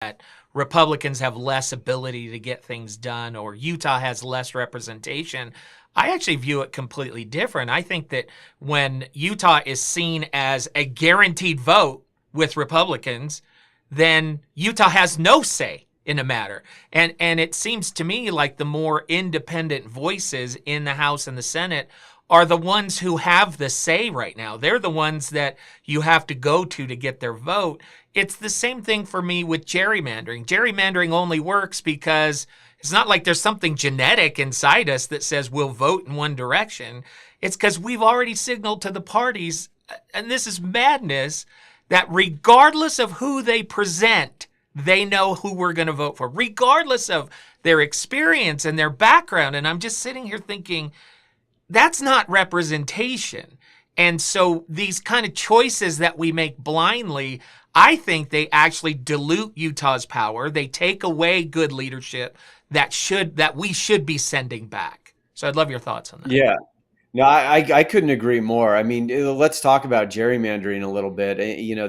that Republicans have less ability to get things done or Utah has less representation. I actually view it completely different. I think that when Utah is seen as a guaranteed vote with Republicans, then Utah has no say in the matter. And it seems to me like the more independent voices in the House and the Senate are the ones who have the say right now. They're the ones that you have to go to get their vote. It's the same thing for me with gerrymandering. Gerrymandering only works because it's not like there's something genetic inside us that says we'll vote in one direction. It's because we've already signaled to the parties, and this is madness, that regardless of who they present, they know who we're going to vote for, regardless of their experience and their background. And I'm just sitting here thinking, that's not representation. And so these kind of choices that we make blindly, I think they actually dilute Utah's power. They take away good leadership that we should be sending back. So I'd love your thoughts on that. Yeah. No, I couldn't agree more. I mean, let's talk about gerrymandering a little bit.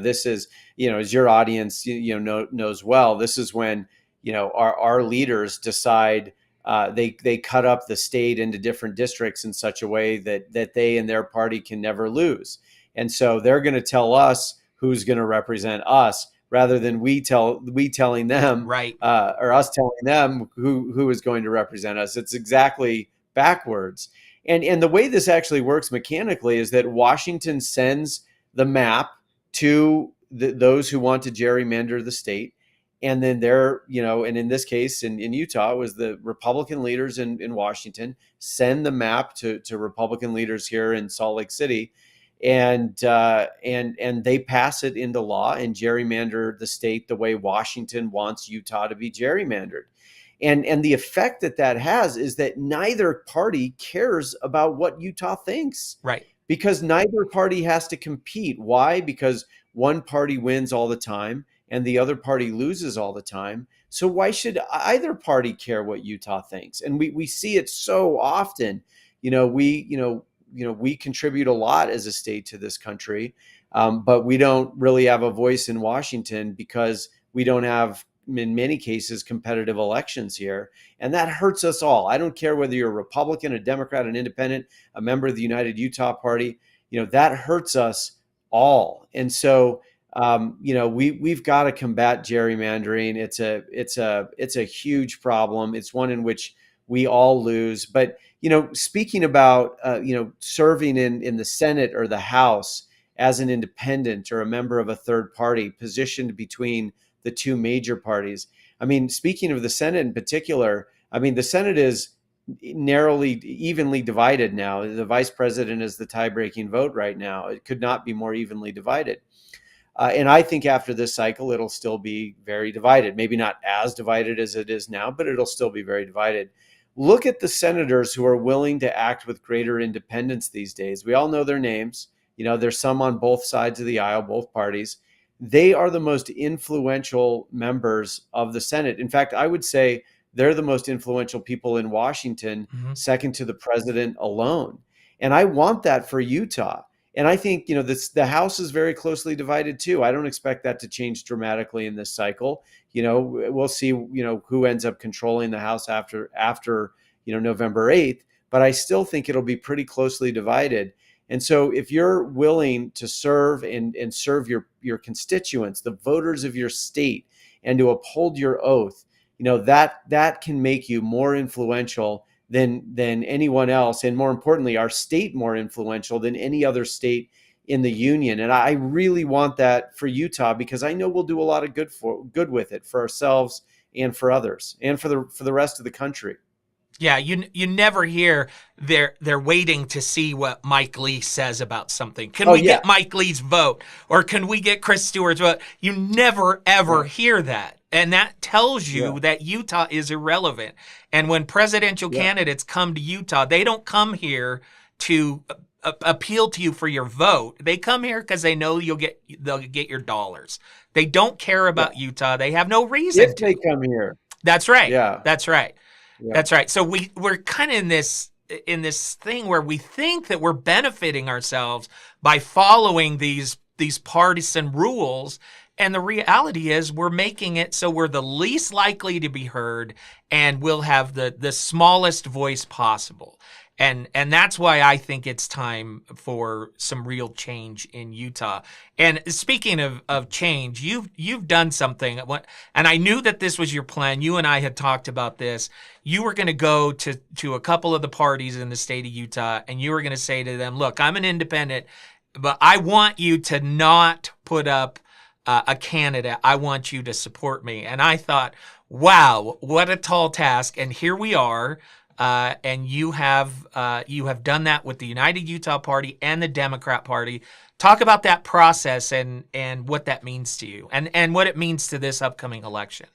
This is, as your audience, knows well, this is when, our leaders decide they cut up the state into different districts in such a way that they and their party can never lose. And so they're going to tell us who's going to represent us rather than we telling them, right, or us telling them who is going to represent us. It's exactly backwards. And the way this actually works mechanically is that Washington sends the map to those who want to gerrymander the state. And then and in this case, in Utah, it was the Republican leaders in Washington send the map to Republican leaders here in Salt Lake City. And they pass it into law and gerrymander the state the way Washington wants Utah to be gerrymandered. And the effect that has is that neither party cares about what Utah thinks. Right. Because neither party has to compete. Why? Because one party wins all the time and the other party loses all the time. So why should either party care what Utah thinks? And we see it so often. We contribute a lot as a state to this country, but we don't really have a voice in Washington because we don't have, in many cases, competitive elections here. And that hurts us all. I don't care whether you're a Republican, a Democrat, an independent, a member of the United Utah Party, that hurts us all. And so, we've got to combat gerrymandering. It's a huge problem. It's one in which we all lose. But, speaking about, serving in the Senate or the House as an independent or a member of a third party positioned between the two major parties. I mean, speaking of the Senate in particular, the Senate is evenly divided now. The vice president is the tie-breaking vote right now. It could not be more evenly divided. And I think after this cycle, it'll still be very divided. Maybe not as divided as it is now, but it'll still be very divided. Look at the senators who are willing to act with greater independence these days. We all know their names. There's some on both sides of the aisle, both parties. They are the most influential members of the Senate. In fact, I would say they're the most influential people in Washington, second to the president alone. And I want that for Utah. And I think, the House is very closely divided too. I don't expect that to change dramatically in this cycle. We'll see, who ends up controlling the House after November 8th. But I still think it'll be pretty closely divided. And so if you're willing to serve and serve your constituents, the voters of your state, and to uphold your oath, that can make you more influential than anyone else. And more importantly, our state more influential than any other state in the union. And I really want that for Utah because I know we'll do a lot of good with it for ourselves and for others and for the rest of the country. Yeah, you never hear they're waiting to see what Mike Lee says about something. Can we get Mike Lee's vote? Or can we get Chris Stewart's vote? You never, ever hear that. And that tells you that Utah is irrelevant. And when presidential candidates come to Utah, they don't come here to appeal to you for your vote. They come here because they know they'll get your dollars. They don't care about Utah. They have no reason if they come here. That's right. Yeah. That's right. Yeah. That's right. So we're kind of in this thing where we think that we're benefiting ourselves by following these partisan rules. And the reality is we're making it so we're the least likely to be heard, and we'll have the smallest voice possible. And that's why I think it's time for some real change in Utah. And speaking of change, you've done something. And I knew that this was your plan. You and I had talked about this. You were going to go to a couple of the parties in the state of Utah, and you were going to say to them, "Look, I'm an independent, but I want you to not put up a candidate. I want you to support me." And I thought, wow, what a tall task. And here we are. And you have done that with the United Utah Party and the Democrat Party. Talk about that process and what that means to you, and what it means to this upcoming election.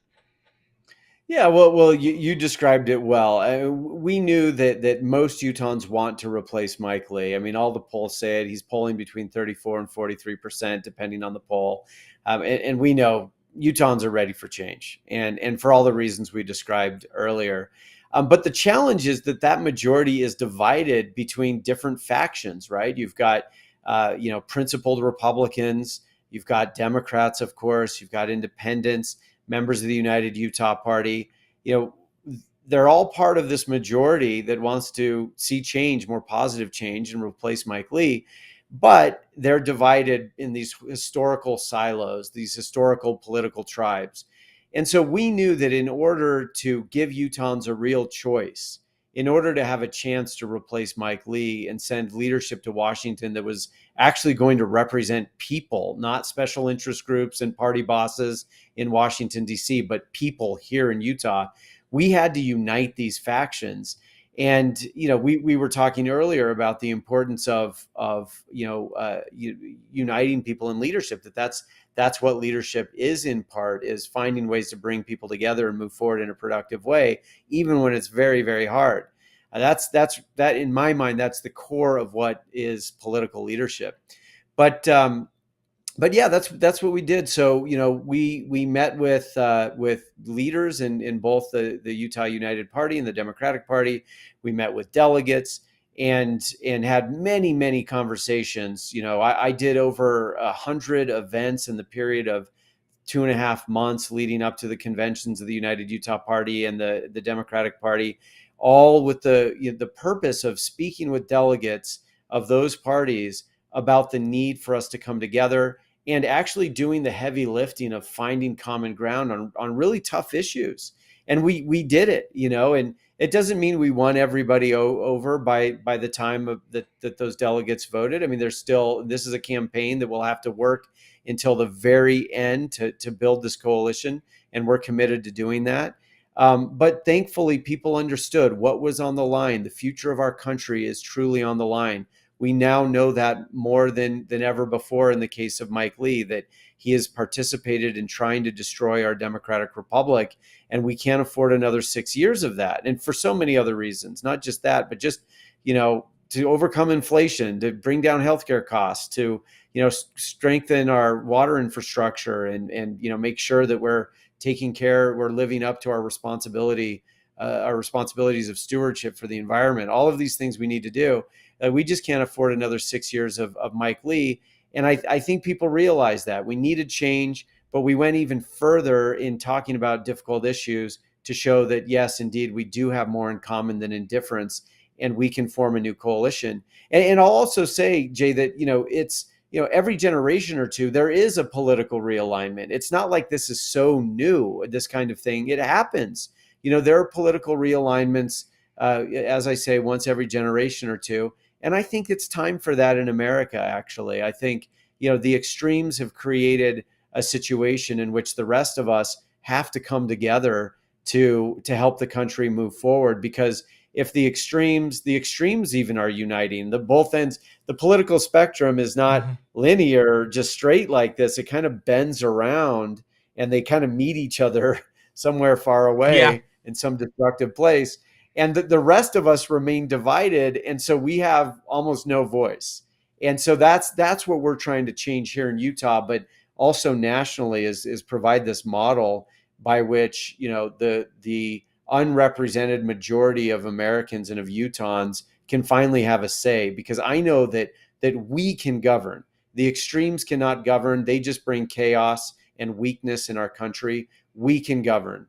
Yeah, well, you described it well. We knew that most Utahns want to replace Mike Lee. I mean, all the polls say it. He's polling between 34 and 43%, depending on the poll. And we know Utahns are ready for change, and for all the reasons we described earlier. But the challenge is that majority is divided between different factions, right? You've got, principled Republicans. You've got Democrats, of course. You've got independents, members of the United Utah Party. They're all part of this majority that wants to see change, more positive change, and replace Mike Lee. But they're divided in these historical silos, these historical political tribes. And so we knew that in order to give Utahns a real choice, in order to have a chance to replace Mike Lee and send leadership to Washington that was actually going to represent people, not special interest groups and party bosses in Washington, D.C., but people here in Utah, we had to unite these factions. And, we were talking earlier about the importance of uniting people in leadership, that's what leadership is, in part, is finding ways to bring people together and move forward in a productive way, even when it's very, very hard. That's in my mind, that's the core of what is political leadership. But yeah, that's what we did. So, we met with leaders in both the Utah United Party and the Democratic Party. We met with delegates and had many, many conversations. I did over 100 events in the period of 2.5 months leading up to the conventions of the United Utah Party and the Democratic Party, all with the purpose of speaking with delegates of those parties about the need for us to come together and actually doing the heavy lifting of finding common ground on really tough issues. And we did it, and it doesn't mean we won everybody over by the time that those delegates voted. I mean, this is a campaign that will have to work until the very end to build this coalition, and we're committed to doing that. But thankfully, people understood what was on the line. The future of our country is truly on the line. We now know that more than ever before in the case of Mike Lee, that he has participated in trying to destroy our democratic republic, and we can't afford another 6 years of that. And for so many other reasons, not just that, but just, to overcome inflation, to bring down healthcare costs, to, strengthen our water infrastructure and make sure that we're living up to our responsibilities of stewardship for the environment. All of these things we need to do. We just can't afford another 6 years of Mike Lee. And I think people realize that we needed change, but we went even further in talking about difficult issues to show that, yes, indeed, we do have more in common than indifference, and we can form a new coalition. And I'll also say, Jay, that, it's, every generation or two, there is a political realignment. It's not like this is so new, this kind of thing. It happens. There are political realignments, as I say, once every generation or two. And I think it's time for that in America, actually. I think, the extremes have created a situation in which the rest of us have to come together to help the country move forward. Because if the extremes even are uniting, the both ends, the political spectrum is not linear, just straight like this. It kind of bends around, and they kind of meet each other somewhere far away in some destructive place. And the rest of us remain divided. And so we have almost no voice. And so that's what we're trying to change here in Utah, but also nationally is provide this model by which, the unrepresented majority of Americans and of Utahns can finally have a say, because I know that we can govern. The extremes cannot govern. They just bring chaos. and weakness in our country, we can govern.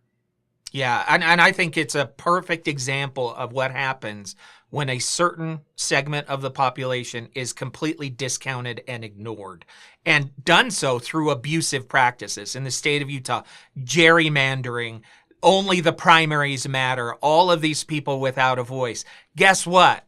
Yeah, and I think it's a perfect example of what happens when a certain segment of the population is completely discounted and ignored, and done so through abusive practices. In the state of Utah, gerrymandering, only the primaries matter, all of these people without a voice. Guess what?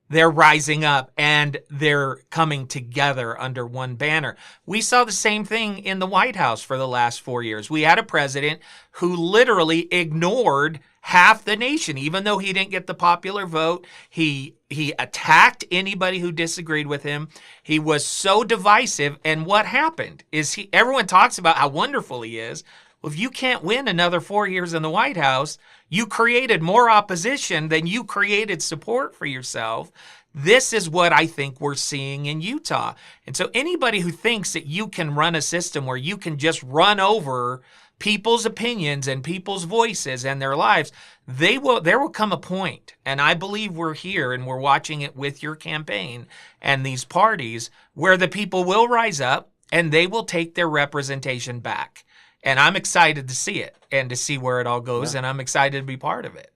They're rising up and they're coming together under one banner. We saw the same thing in the White House for the last 4 years. We had a president who literally ignored half the nation, even though he didn't get the popular vote. He attacked anybody who disagreed with him. He was so divisive. And what happened is everyone talks about how wonderful he is. Well, if you can't win another 4 years in the White House, you created more opposition than you created support for yourself. This is what I think we're seeing in Utah. And so anybody who thinks that you can run a system where you can just run over people's opinions and people's voices and their lives, there will come a point, and I believe we're here and we're watching it with your campaign and these parties, where the people will rise up and they will take their representation back. And I'm excited to see it and to see where it all goes. Yeah. And I'm excited to be part of it.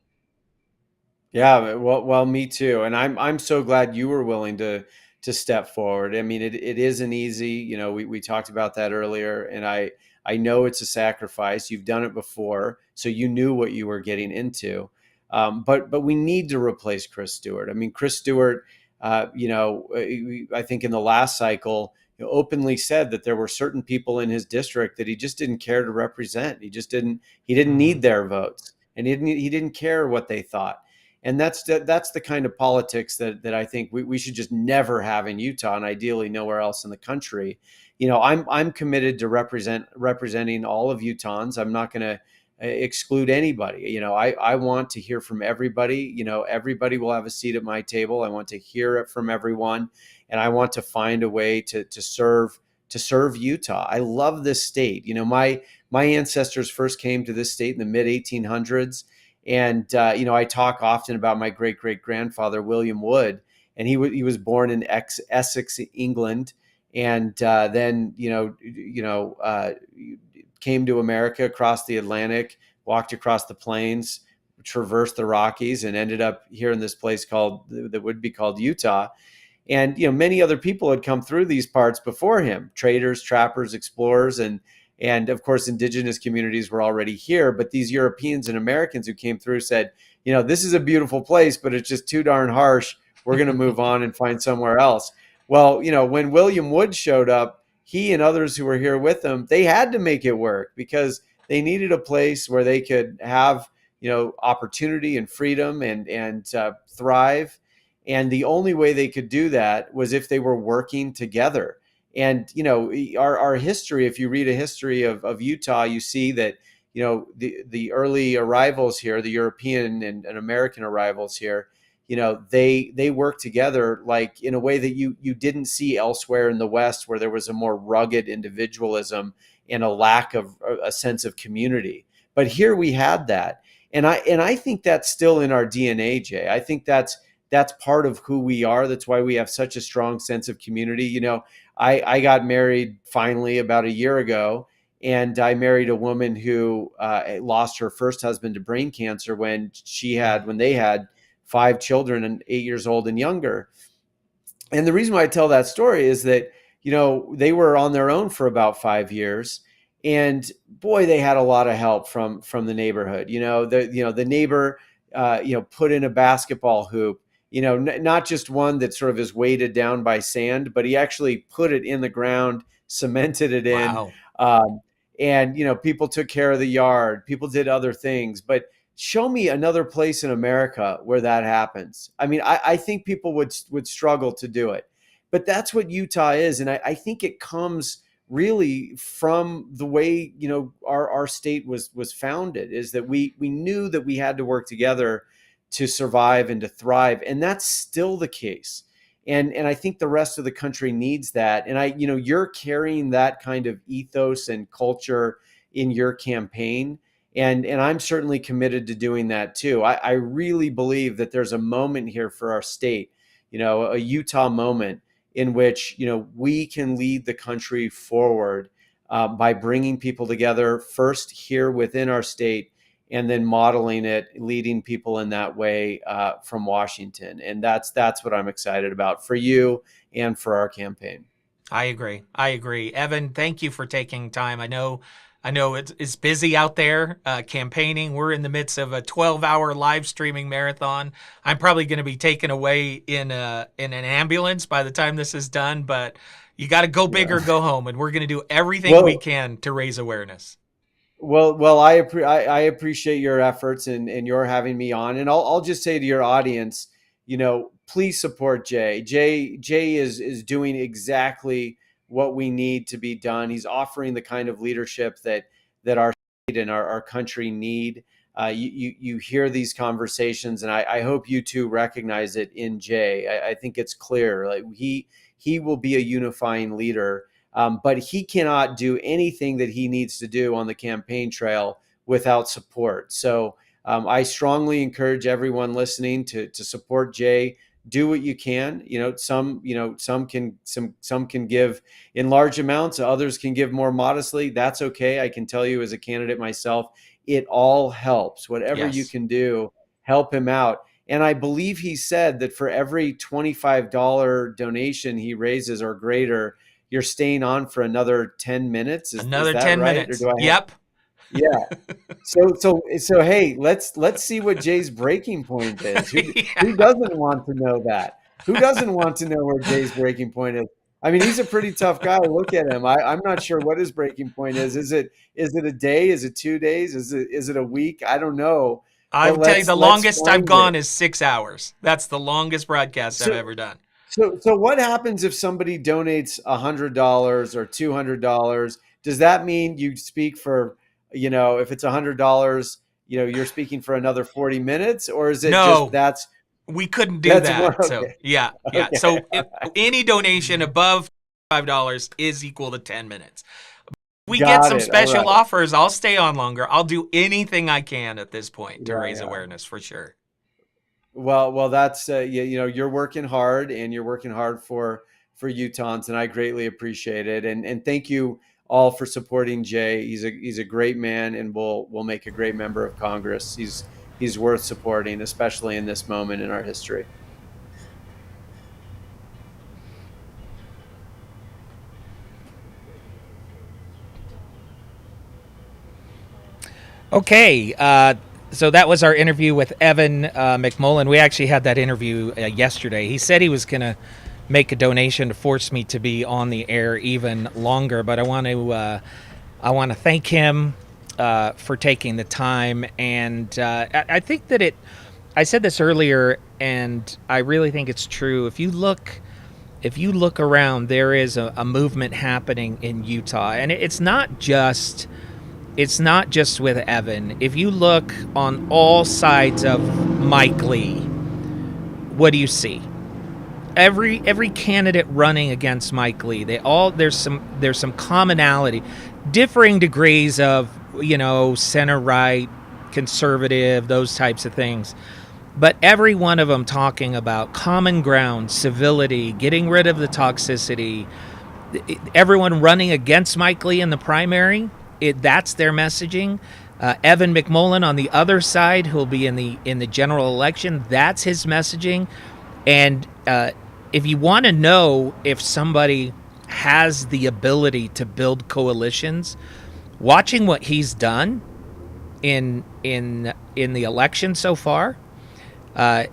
Yeah, well, me too. And I'm so glad you were willing to step forward. I mean, it isn't easy. You know, we talked about that earlier, and I know it's a sacrifice. You've done it before, so you knew what you were getting into. But we need to replace Chris Stewart. I mean, Chris Stewart, I think in the last cycle, openly said that there were certain people in his district that he just didn't care to represent. He didn't need their votes, and he didn't care what they thought. And that's the kind of politics that I think we should just never have in Utah, and ideally nowhere else in the country. You know, I'm committed to representing all of Utahns. I'm not going to exclude anybody. You know, I want to hear from everybody. You know, everybody will have a seat at my table. I want to hear it from everyone, and I want to find a way to serve Utah. I love this state. You know, my ancestors first came to this state in the mid 1800s. And, I talk often about my great-great-grandfather, William Wood, and he was born in Essex, England, and then, came to America, across the Atlantic, walked across the plains, traversed the Rockies, and ended up here in this place that would be called Utah. And, many other people had come through these parts before him, traders, trappers, explorers, and of course, indigenous communities were already here. But these Europeans and Americans who came through said, this is a beautiful place, but it's just too darn harsh. We're going to move on and find somewhere else. Well, when William Wood showed up, he and others who were here with him, they had to make it work because they needed a place where they could have, opportunity and freedom and thrive. And the only way they could do that was if they were working together. And, our history, if you read a history of Utah, you see that, the early arrivals here, the European and American arrivals here, they work together like in a way that you didn't see elsewhere in the West, where there was a more rugged individualism and a lack of a sense of community. But here we had that. And I think that's still in our DNA, Jay. I think that's part of who we are. That's why we have such a strong sense of community. I got married finally about a year ago, and I married a woman who lost her first husband to brain cancer when they had 5 children and 8 years old and younger. And the reason why I tell that story is that, they were on their own for about 5 years, and boy, they had a lot of help from the neighborhood. The neighbor, put in a basketball hoop. Not just one that sort of is weighted down by sand, but he actually put it in the ground, cemented it in. Wow. And people took care of the yard. People did other things. But show me another place in America where that happens. I mean, I think people would struggle to do it. But that's what Utah is. And I think it comes really from the way, our state was founded, is that we knew that we had to work together to survive and to thrive. And that's still the case. And I think the rest of the country needs that. And you're carrying that kind of ethos and culture in your campaign. And I'm certainly committed to doing that too. I really believe that there's a moment here for our state, a Utah moment in which, we can lead the country forward by bringing people together first here within our state, and then modeling it, leading people in that way from Washington. And that's what I'm excited about for you and for our campaign. I agree. Evan, thank you for taking time. I know it's busy out there campaigning. We're in the midst of a 12-hour live streaming marathon. I'm probably going to be taken away in an ambulance by the time this is done, but you got to go big or go home, and we're going to do everything we can to raise awareness. Well, I appreciate your efforts and your having me on. And I'll just say to your audience, please support Jay. Jay is doing exactly what we need to be done. He's offering the kind of leadership that our state and our country need. You hear these conversations, and I hope you too recognize it in Jay. I think it's clear. Like he will be a unifying leader. But he cannot do anything that he needs to do on the campaign trail without support. So I strongly encourage everyone listening to support Jay. Do what you can. Some can give in large amounts. Others can give more modestly. That's okay. I can tell you as a candidate myself, it all helps. Whatever you can do, help him out. And I believe he said that for every $25 donation he raises or greater, you're staying on for another 10 minutes. Is that 10 right? minutes. Or do I Yep. Yeah. So hey, let's see what Jay's breaking point is. Who doesn't want to know that? Who doesn't want to know where Jay's breaking point is? I mean, he's a pretty tough guy. Look at him. I'm not sure what his breaking point is. Is it a day? Is it 2 days? Is it a week? I don't know. I'll tell you, the longest I've gone is 6 hours. That's the longest broadcast I've ever done. So what happens if somebody donates $100 or $200? Does that mean you speak for, if it's $100, you're speaking for another 40 minutes, or is it just we couldn't do that. More, okay. So yeah. Okay. So any donation above $5 is equal to 10 minutes. We get some special offers. I'll stay on longer. I'll do anything I can at this point to raise awareness for sure. Well, that's you're working hard, and you're working hard for Utahns, and I greatly appreciate it. And thank you all for supporting Jay. He's a great man, and will make a great member of Congress. He's worth supporting, especially in this moment in our history. Okay. So that was our interview with Evan McMullin. We actually had that interview yesterday. He said he was going to make a donation to force me to be on the air even longer, but I want to thank him for taking the time. And I think that I said this earlier, and I really think it's true. If you look around, there is a movement happening in Utah, and it's not just with Evan. If you look on all sides of Mike Lee, what do you see? Every candidate running against Mike Lee, there's some commonality, differing degrees of, center right, conservative, those types of things. But every one of them talking about common ground, civility, getting rid of the toxicity. Everyone running against Mike Lee in the primary, that's their messaging. Evan McMullin on the other side, who'll be in the general election, that's his messaging. And if you want to know if somebody has the ability to build coalitions, watching what he's done in the election so far,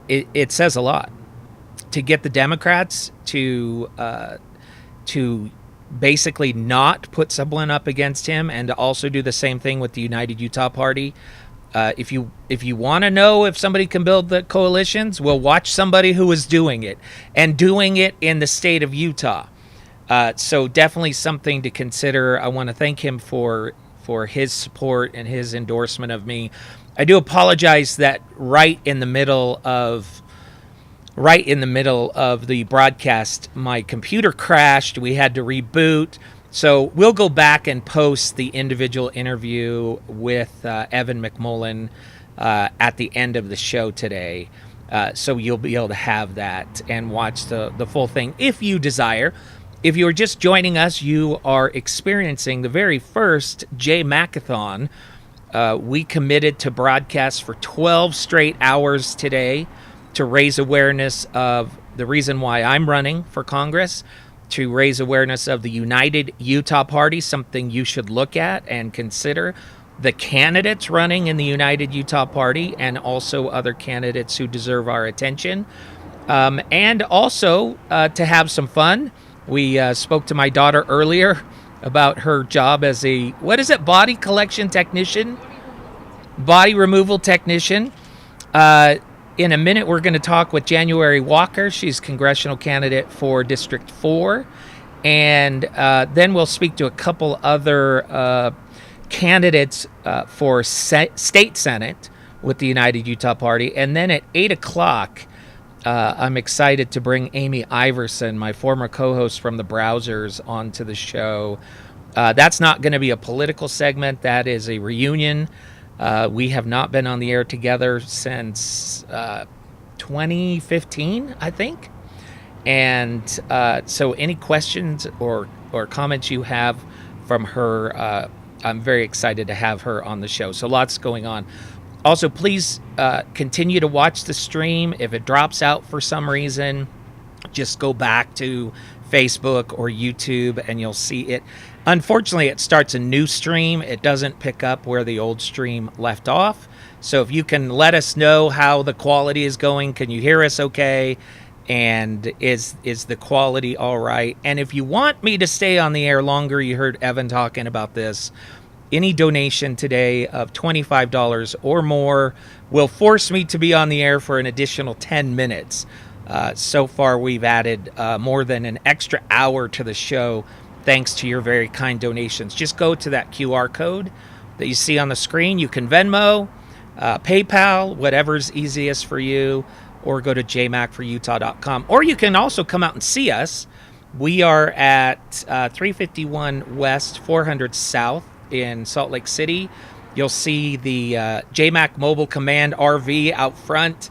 it says a lot. To get the Democrats to basically not put someone up against him, and to also do the same thing with the United Utah Party. If you want to know if somebody can build the coalitions, well, watch somebody who is doing it, and doing it in the state of Utah. So definitely something to consider. I want to thank him for his support and his endorsement of me. I do apologize that right in the middle of the broadcast, my computer crashed. We had to reboot. So we'll go back and post the individual interview with Evan McMullin at the end of the show today. So you'll be able to have that and watch the full thing if you desire. If you are just joining us, you are experiencing the very first JayMacAthon. We committed to broadcast for 12 straight hours today to raise awareness of the reason why I'm running for Congress, to raise awareness of the United Utah Party, something you should look at and consider, the candidates running in the United Utah Party, and also other candidates who deserve our attention, and also to have some fun. We spoke to my daughter earlier about her job as a, what is it, body collection technician? Body removal technician. In a minute, we're going to talk with January Walker. She's congressional candidate for District 4. And then we'll speak to a couple other candidates for state senate with the United Utah Party. And then at 8 o'clock, I'm excited to bring Amy Iverson, my former co-host from the Browsers, onto the show. That's not going to be a political segment. That is a reunion. We have not been on the air together since 2015, I think. And so any questions or comments you have from her, I'm very excited to have her on the show. So lots going on. Also, please continue to watch the stream. If it drops out for some reason, just go back to Facebook or YouTube and you'll see it. Unfortunately, it starts a new stream. It doesn't pick up where the old stream left off. So if you can let us know how the quality is going, can you hear us okay? And is the quality all right? And if you want me to stay on the air longer, you heard Evan talking about this, any donation today of $25 or more will force me to be on the air for an additional 10 minutes. So far, we've added more than an extra hour to the show thanks to your very kind donations. Just go to that QR code that you see on the screen. You can Venmo, PayPal, whatever's easiest for you, or go to JayMacForUtah.com. Or you can also come out and see us. We are at 351 West, 400 South in Salt Lake City. You'll see the JayMac Mobile Command RV out front.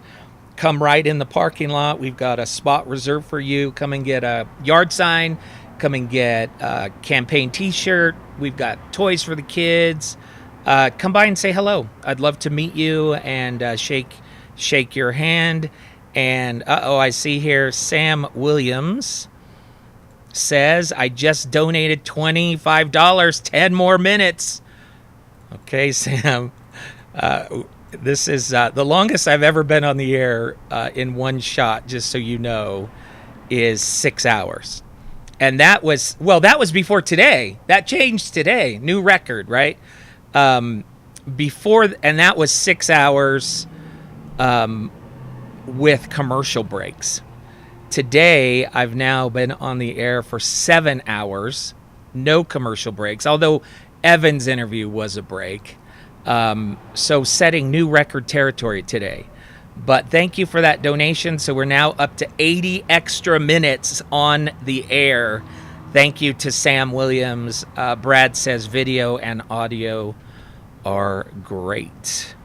Come right in the parking lot. We've got a spot reserved for you. Come and get a yard sign. Come and get a campaign t-shirt. We've got toys for the kids. Come by and say hello. I'd love to meet you and shake your hand. And I see here Sam Williams says, I just donated $25, 10 more minutes. Okay, Sam. This is the longest I've ever been on the air in one shot, just so you know, is 6 hours. And that was before today. That changed today. New record, right? Before, and that was 6 hours with commercial breaks. Today, I've now been on the air for 7 hours, no commercial breaks, although Evan's interview was a break. So setting new record territory today. But thank you for that donation. So we're now up to 80 extra minutes on the air. Thank you to Sam Williams. Brad says video and audio are great.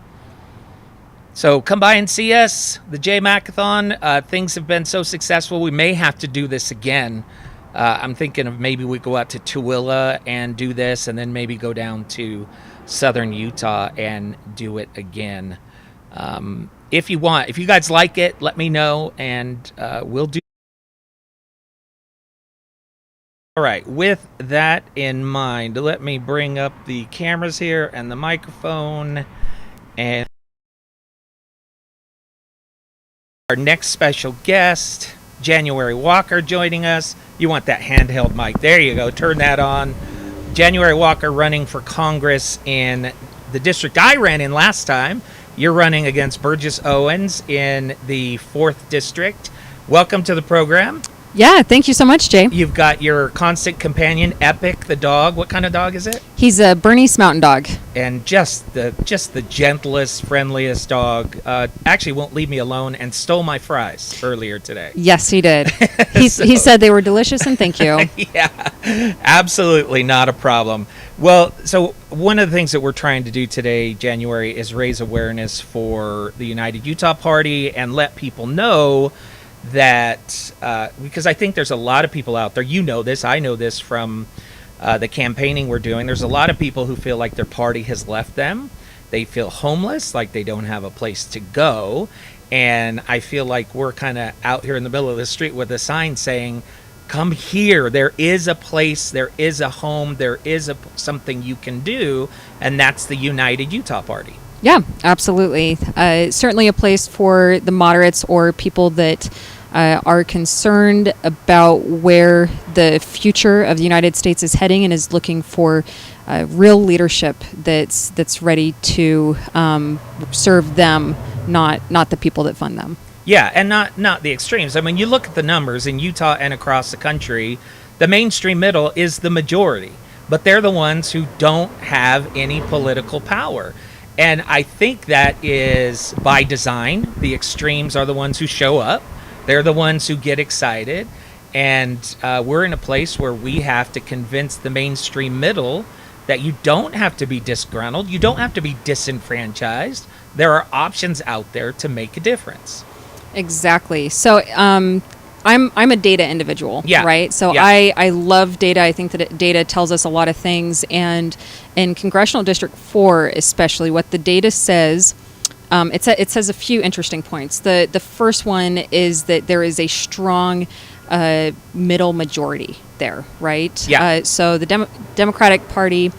So come by and see us. The JayMacAthon, things have been so successful, we may have to do this again. I'm thinking of maybe we go out to Tooele and do this, and then maybe go down to southern Utah and do it again. If you want, if you guys like it, let me know, and we'll do. All right, with that in mind, let me bring up the cameras here and the microphone, and our next special guest, January Walker, joining us. You want that handheld mic. There you go. Turn that on. January Walker running for Congress in the district I ran in last time. You're running against Burgess Owens in the 4th district. Welcome to the program. Yeah, thank you so much, Jay. You've got your constant companion, Epic, the dog. What kind of dog is it? He's a Bernese Mountain Dog. And just the gentlest, friendliest dog. Actually won't leave me alone and stole my fries earlier today. Yes, he did. He said they were delicious, and thank you. Yeah, absolutely not a problem. Well, so one of the things that we're trying to do today, January, is raise awareness for the United Utah Party and let people know that because I think there's a lot of people out there, you know this, I know this from the campaigning we're doing, there's a lot of people who feel like their party has left them. They feel homeless, like they don't have a place to go. And I feel like we're kind of out here in the middle of the street with a sign saying, come here, there is a place, there is a home, there is something you can do, and that's the United Utah Party. Yeah, absolutely. Certainly a place for the moderates or people that are concerned about where the future of the United States is heading and is looking for real leadership that's ready to serve them, not the people that fund them. Yeah, and not the extremes. I mean, you look at the numbers in Utah and across the country, the mainstream middle is the majority, but they're the ones who don't have any political power. And I think that is by design. The extremes are the ones who show up. They're the ones who get excited. And we're in a place where we have to convince the mainstream middle that you don't have to be disgruntled. You don't have to be disenfranchised. There are options out there to make a difference. Exactly. So I'm a data individual, right? So I love data. I think that data tells us a lot of things. And in Congressional District 4 especially, what the data says, it says a few interesting points. The first one is that there is a strong middle majority there, right? Yeah. So the Democratic Party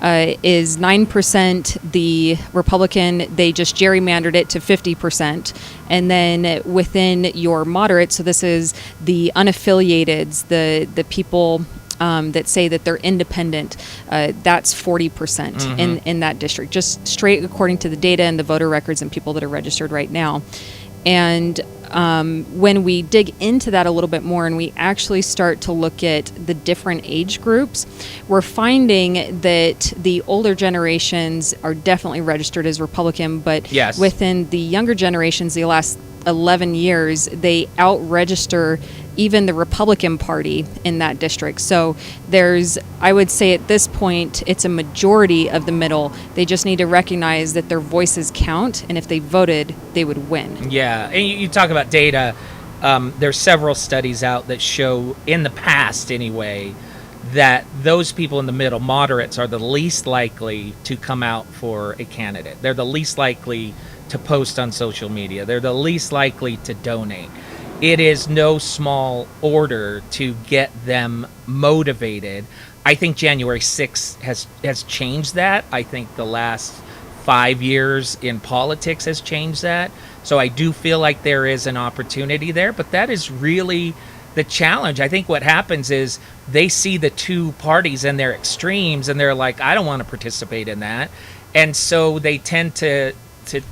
is 9%. The Republican, they just gerrymandered it to 50%. And then within your moderate, so this is the unaffiliateds, the people that say that they're independent, that's 40% in that district, just straight according to the data and the voter records and people that are registered right now. And when we dig into that a little bit more and we actually start to look at the different age groups, we're finding that the older generations are definitely registered as Republican, but within the younger generations, the last 11 years, they out-register even the Republican Party in that district. So I would say at this point, it's a majority of the middle. They just need to recognize that their voices count, and if they voted, they would win. Yeah, and you talk about data. There's several studies out that show, in the past anyway, that those people in the middle, moderates, are the least likely to come out for a candidate. They're the least likely to post on social media. They're the least likely to donate. It is no small order to get them motivated. I think January 6th has changed that. I think the last 5 years in politics has changed that. So I do feel like there is an opportunity there, but that is really the challenge. I think what happens is they see the two parties and their extremes and they're like, I don't want to participate in that. And so they tend to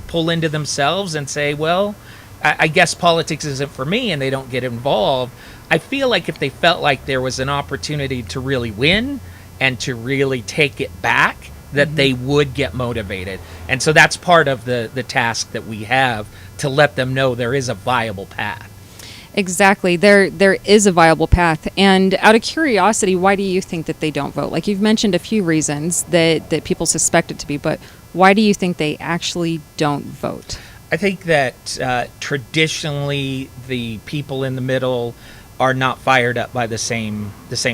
pull into themselves and say, well, I guess politics isn't for me, and they don't get involved. I feel like if they felt like there was an opportunity to really win and to really take it back, that they would get motivated. And so that's part of the task that we have, to let them know there is a viable path. Exactly. There is a viable path. And out of curiosity, why do you think that they don't vote? Like, you've mentioned a few reasons that people suspect it to be, but why do you think they actually don't vote? I think that traditionally the people in the middle are not fired up by the same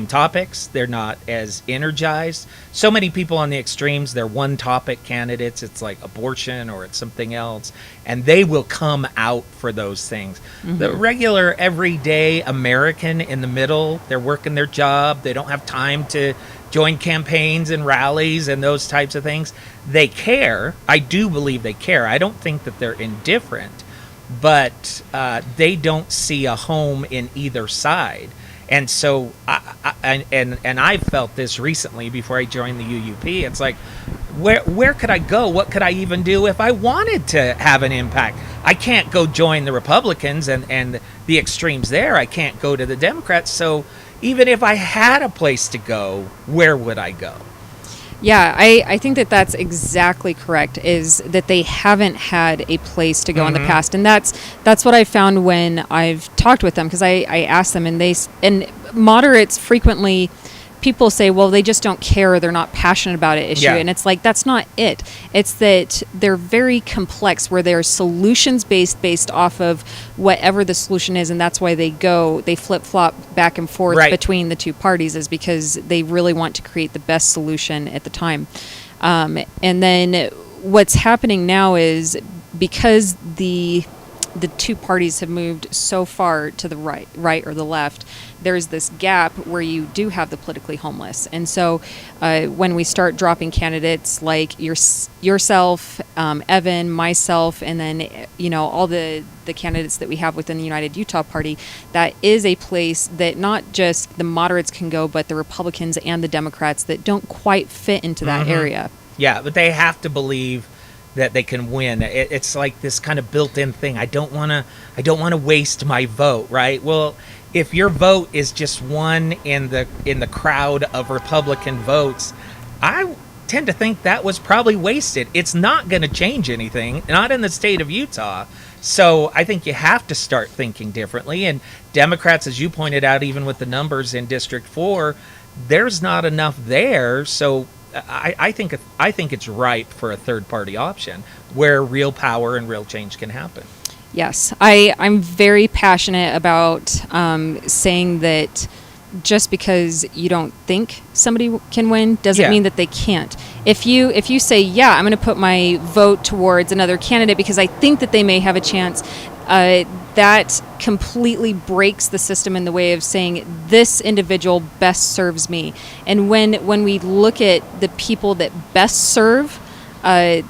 topics. They're not as energized. So many people on the extremes, they're one topic candidates. It's like abortion or it's something else, and they will come out for those things. The regular everyday American in the middle, they're working their job. They don't have time to join campaigns and rallies and those types of things. They care. I do believe they care. I don't think that they're indifferent, but they don't see a home in either side. And so I felt this recently before I joined the UUP. It's like, where could I go? What could I even do if I wanted to have an impact? I can't go join the Republicans and the extremes there. I can't go to the Democrats. So even if I had a place to go, where would I go? Yeah, I think that that's exactly correct, is that they haven't had a place to go in the past. And that's what I found when I've talked with them, because I asked them, and moderates frequently, people say, well, they just don't care, or they're not passionate about it issue. Yeah. And it's like, that's not it. It's that they're very complex, where they're solutions based off of whatever the solution is. And that's why they flip flop back and forth Right. between the two parties, is because they really want to create the best solution at the time. And then what's happening now is, because the two parties have moved so far to the right or the left, there's this gap where you do have the politically homeless. And so when we start dropping candidates like yourself, Evan, myself, and then all the candidates that we have within the United Utah Party, that is a place that not just the moderates can go, but the Republicans and the Democrats that don't quite fit into that area. Yeah, but they have to believe that they can win. It's like this kind of built-in thing. I don't want to waste my vote, right? Well, if your vote is just one in the crowd of Republican votes, I tend to think that was probably wasted. It's not going to change anything, not in the state of Utah. So I think you have to start thinking differently. And Democrats, as you pointed out, even with the numbers in District 4, there's not enough there. So I think it's ripe for a third-party option where real power and real change can happen. Yes, I'm very passionate about saying that just because you don't think somebody can win doesn't mean that they can't. If you say, yeah, I'm going to put my vote towards another candidate because I think that they may have a chance, that completely breaks the system in the way of saying this individual best serves me. And when we look at the people that best serve the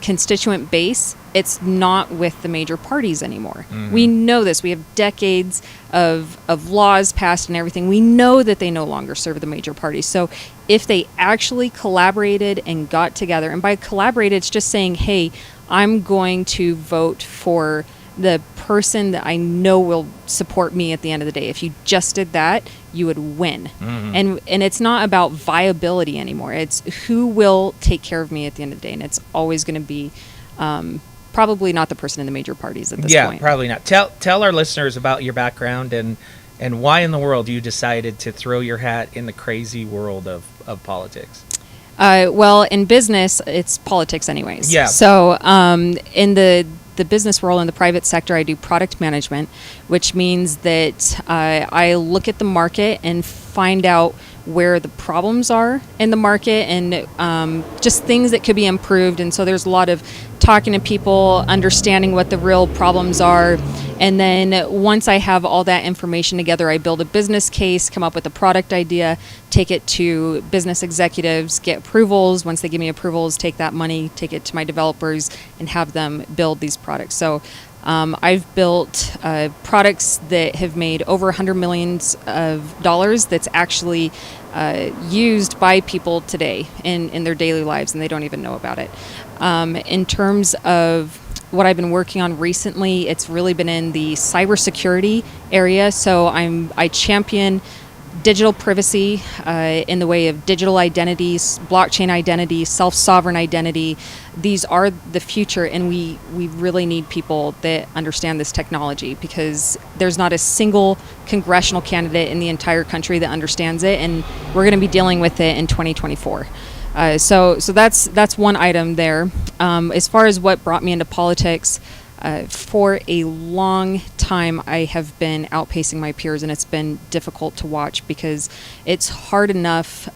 constituent base, it's not with the major parties anymore. Mm-hmm. We know this. We have decades of laws passed and everything. We know that they no longer serve the major parties. So if they actually collaborated and got together, and by collaborated, it's just saying, hey, I'm going to vote for the person that I know will support me at the end of the day. If you just did that, you would win. Mm-hmm. And it's not about viability anymore. It's who will take care of me at the end of the day. And it's always going to be probably not the person in the major parties at this point. Yeah, probably not. Tell our listeners about your background and why in the world you decided to throw your hat in the crazy world of politics. Well, in business, it's politics anyways. Yeah. So in the business world, in the private sector, I do product management, which means that I look at the market and find out where the problems are in the market and just things that could be improved. And so there's a lot of talking to people, understanding what the real problems are. And then once I have all that information together, I build a business case, come up with a product idea, take it to business executives, get approvals. Once they give me approvals, take that money, take it to my developers, and have them build these products. So I've built products that have made over $100 million that's actually used by people today in their daily lives, and they don't even know about it. In terms of what I've been working on recently, it's really been in the cybersecurity area. So I champion digital privacy in the way of digital identities, blockchain identity, self-sovereign identity. These are the future, and we really need people that understand this technology, because there's not a single congressional candidate in the entire country that understands it, and we're going to be dealing with it in 2024. So that's one item there. As far as what brought me into politics, for a long time I have been outpacing my peers, and it's been difficult to watch because it's hard enough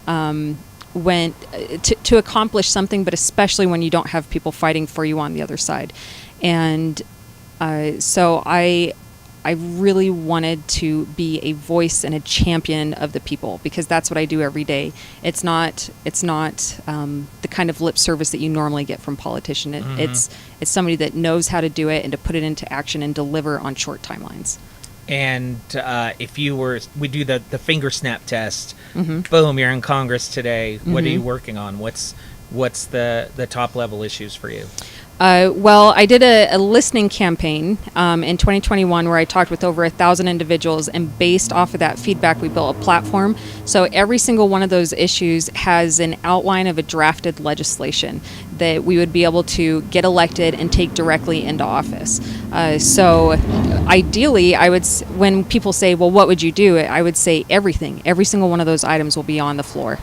when to accomplish something, but especially when you don't have people fighting for you on the other side. And so I really wanted to be a voice and a champion of the people, because that's what I do every day. It's not the kind of lip service that you normally get from politicians. It's somebody that knows how to do it and to put it into action and deliver on short timelines. And if we do the finger snap test, Mm-hmm. boom, you're in Congress today. What Mm-hmm. are you working on? What's the top level issues for you? Well, I did a listening campaign in 2021 where I talked with over 1,000 individuals, and based off of that feedback, we built a platform. So every single one of those issues has an outline of a drafted legislation that we would be able to get elected and take directly into office. So ideally, when people say, well, what would you do? I would say everything. Every single one of those items will be on the floor.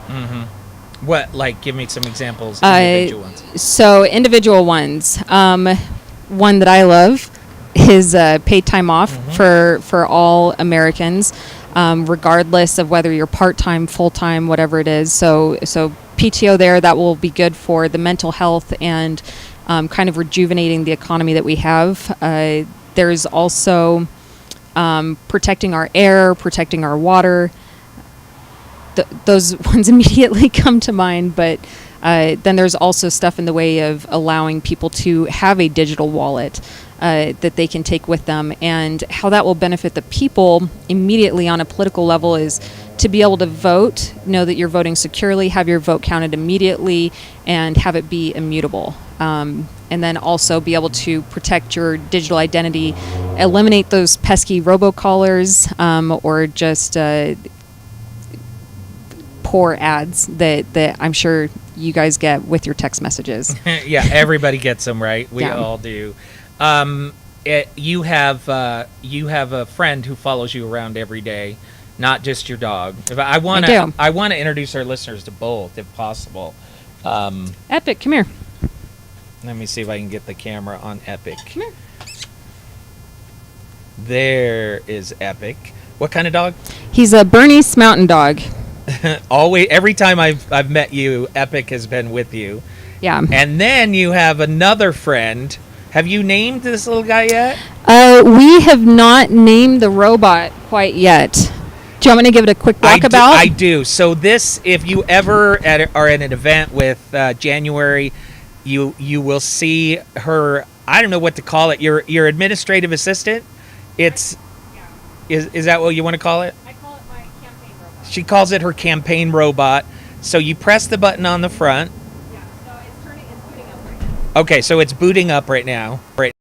What, like, give me some examples, individual ones. So individual ones. One that I love is paid time off for all Americans, regardless of whether you're part-time, full-time, whatever it is. So PTO there, that will be good for the mental health and kind of rejuvenating the economy that we have. There's also protecting our air, protecting our water. Those ones immediately come to mind, but then there's also stuff in the way of allowing people to have a digital wallet that they can take with them. And how that will benefit the people immediately on a political level is to be able to vote, know that you're voting securely, have your vote counted immediately, and have it be immutable. And then also be able to protect your digital identity, eliminate those pesky robocallers, or just poor ads that I'm sure you guys get with your text messages. Yeah, everybody gets them, right? We Yeah. all do. You have a friend who follows you around every day, not just your dog. I want to introduce our listeners to both, if possible. Epic, come here. Let me see if I can get the camera on Epic. Come here. There is Epic. What kind of dog? He's a Bernese Mountain Dog. Always, every time I've met you, Epic has been with you. Yeah. And then you have another friend. Have you named this little guy yet? We have not named the robot quite yet. Do you want me to give it a quick walkabout? I do. So this, if you ever are at an event with January, you will see her. I don't know what to call it. Your administrative assistant. Is that what you want to call it? I call it my campaign robot. She calls it her campaign robot. So you press the button on the front. Yeah. So it's booting up right now. Okay, so it's booting up right now. Right.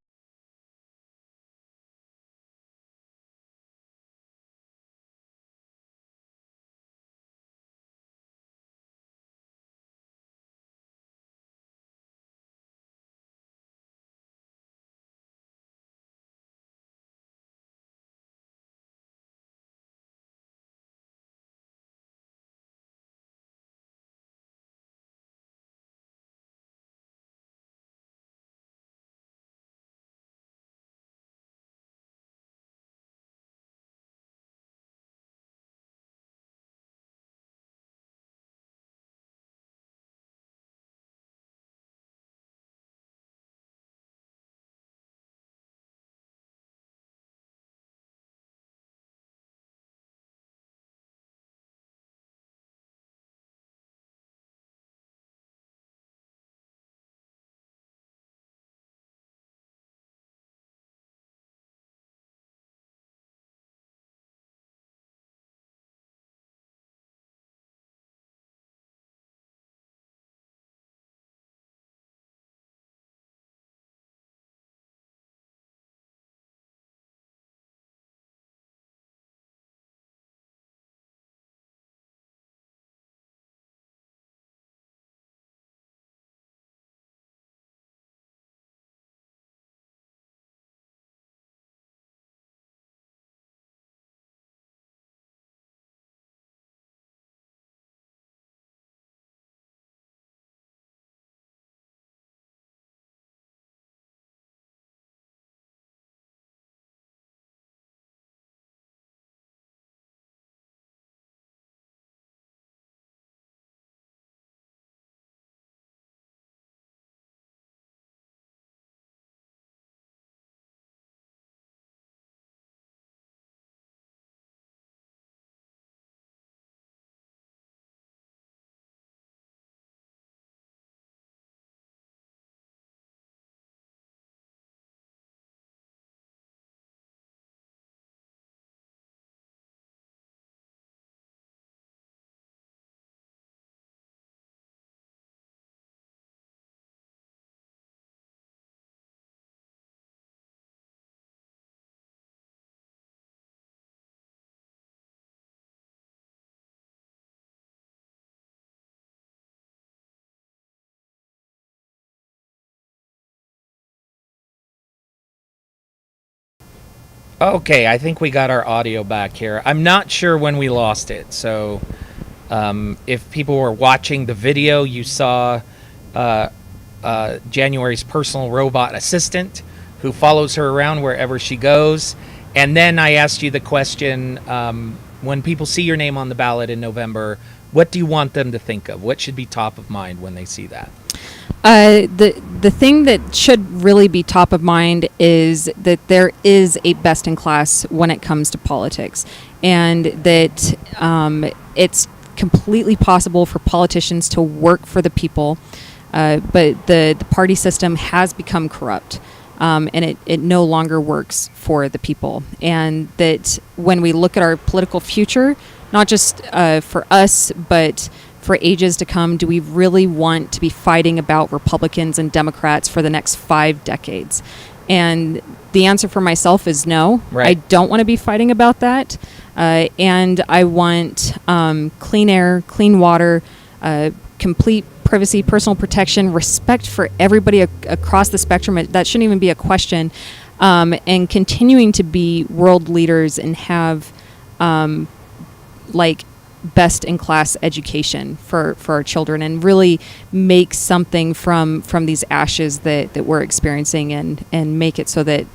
Okay, I think we got our audio back here. I'm not sure when we lost it, so if people were watching the video, you saw January's personal robot assistant who follows her around wherever she goes. And then I asked you the question, when people see your name on the ballot in November, what do you want them to think of? What should be top of mind when they see that? The thing that should really be top of mind is that there is a best in class when it comes to politics, and that it's completely possible for politicians to work for the people, but the party system has become corrupt, and it no longer works for the people. And that when we look at our political future, not just for us, but for ages to come, do we really want to be fighting about Republicans and Democrats for the next 5 decades? And the answer for myself is no. Right. I don't want to be fighting about that. And I want clean air, clean water, complete privacy, personal protection, respect for everybody across the spectrum. That shouldn't even be a question. And continuing to be world leaders and have best in class education for our children, and really make something from these ashes that we're experiencing, and make it so that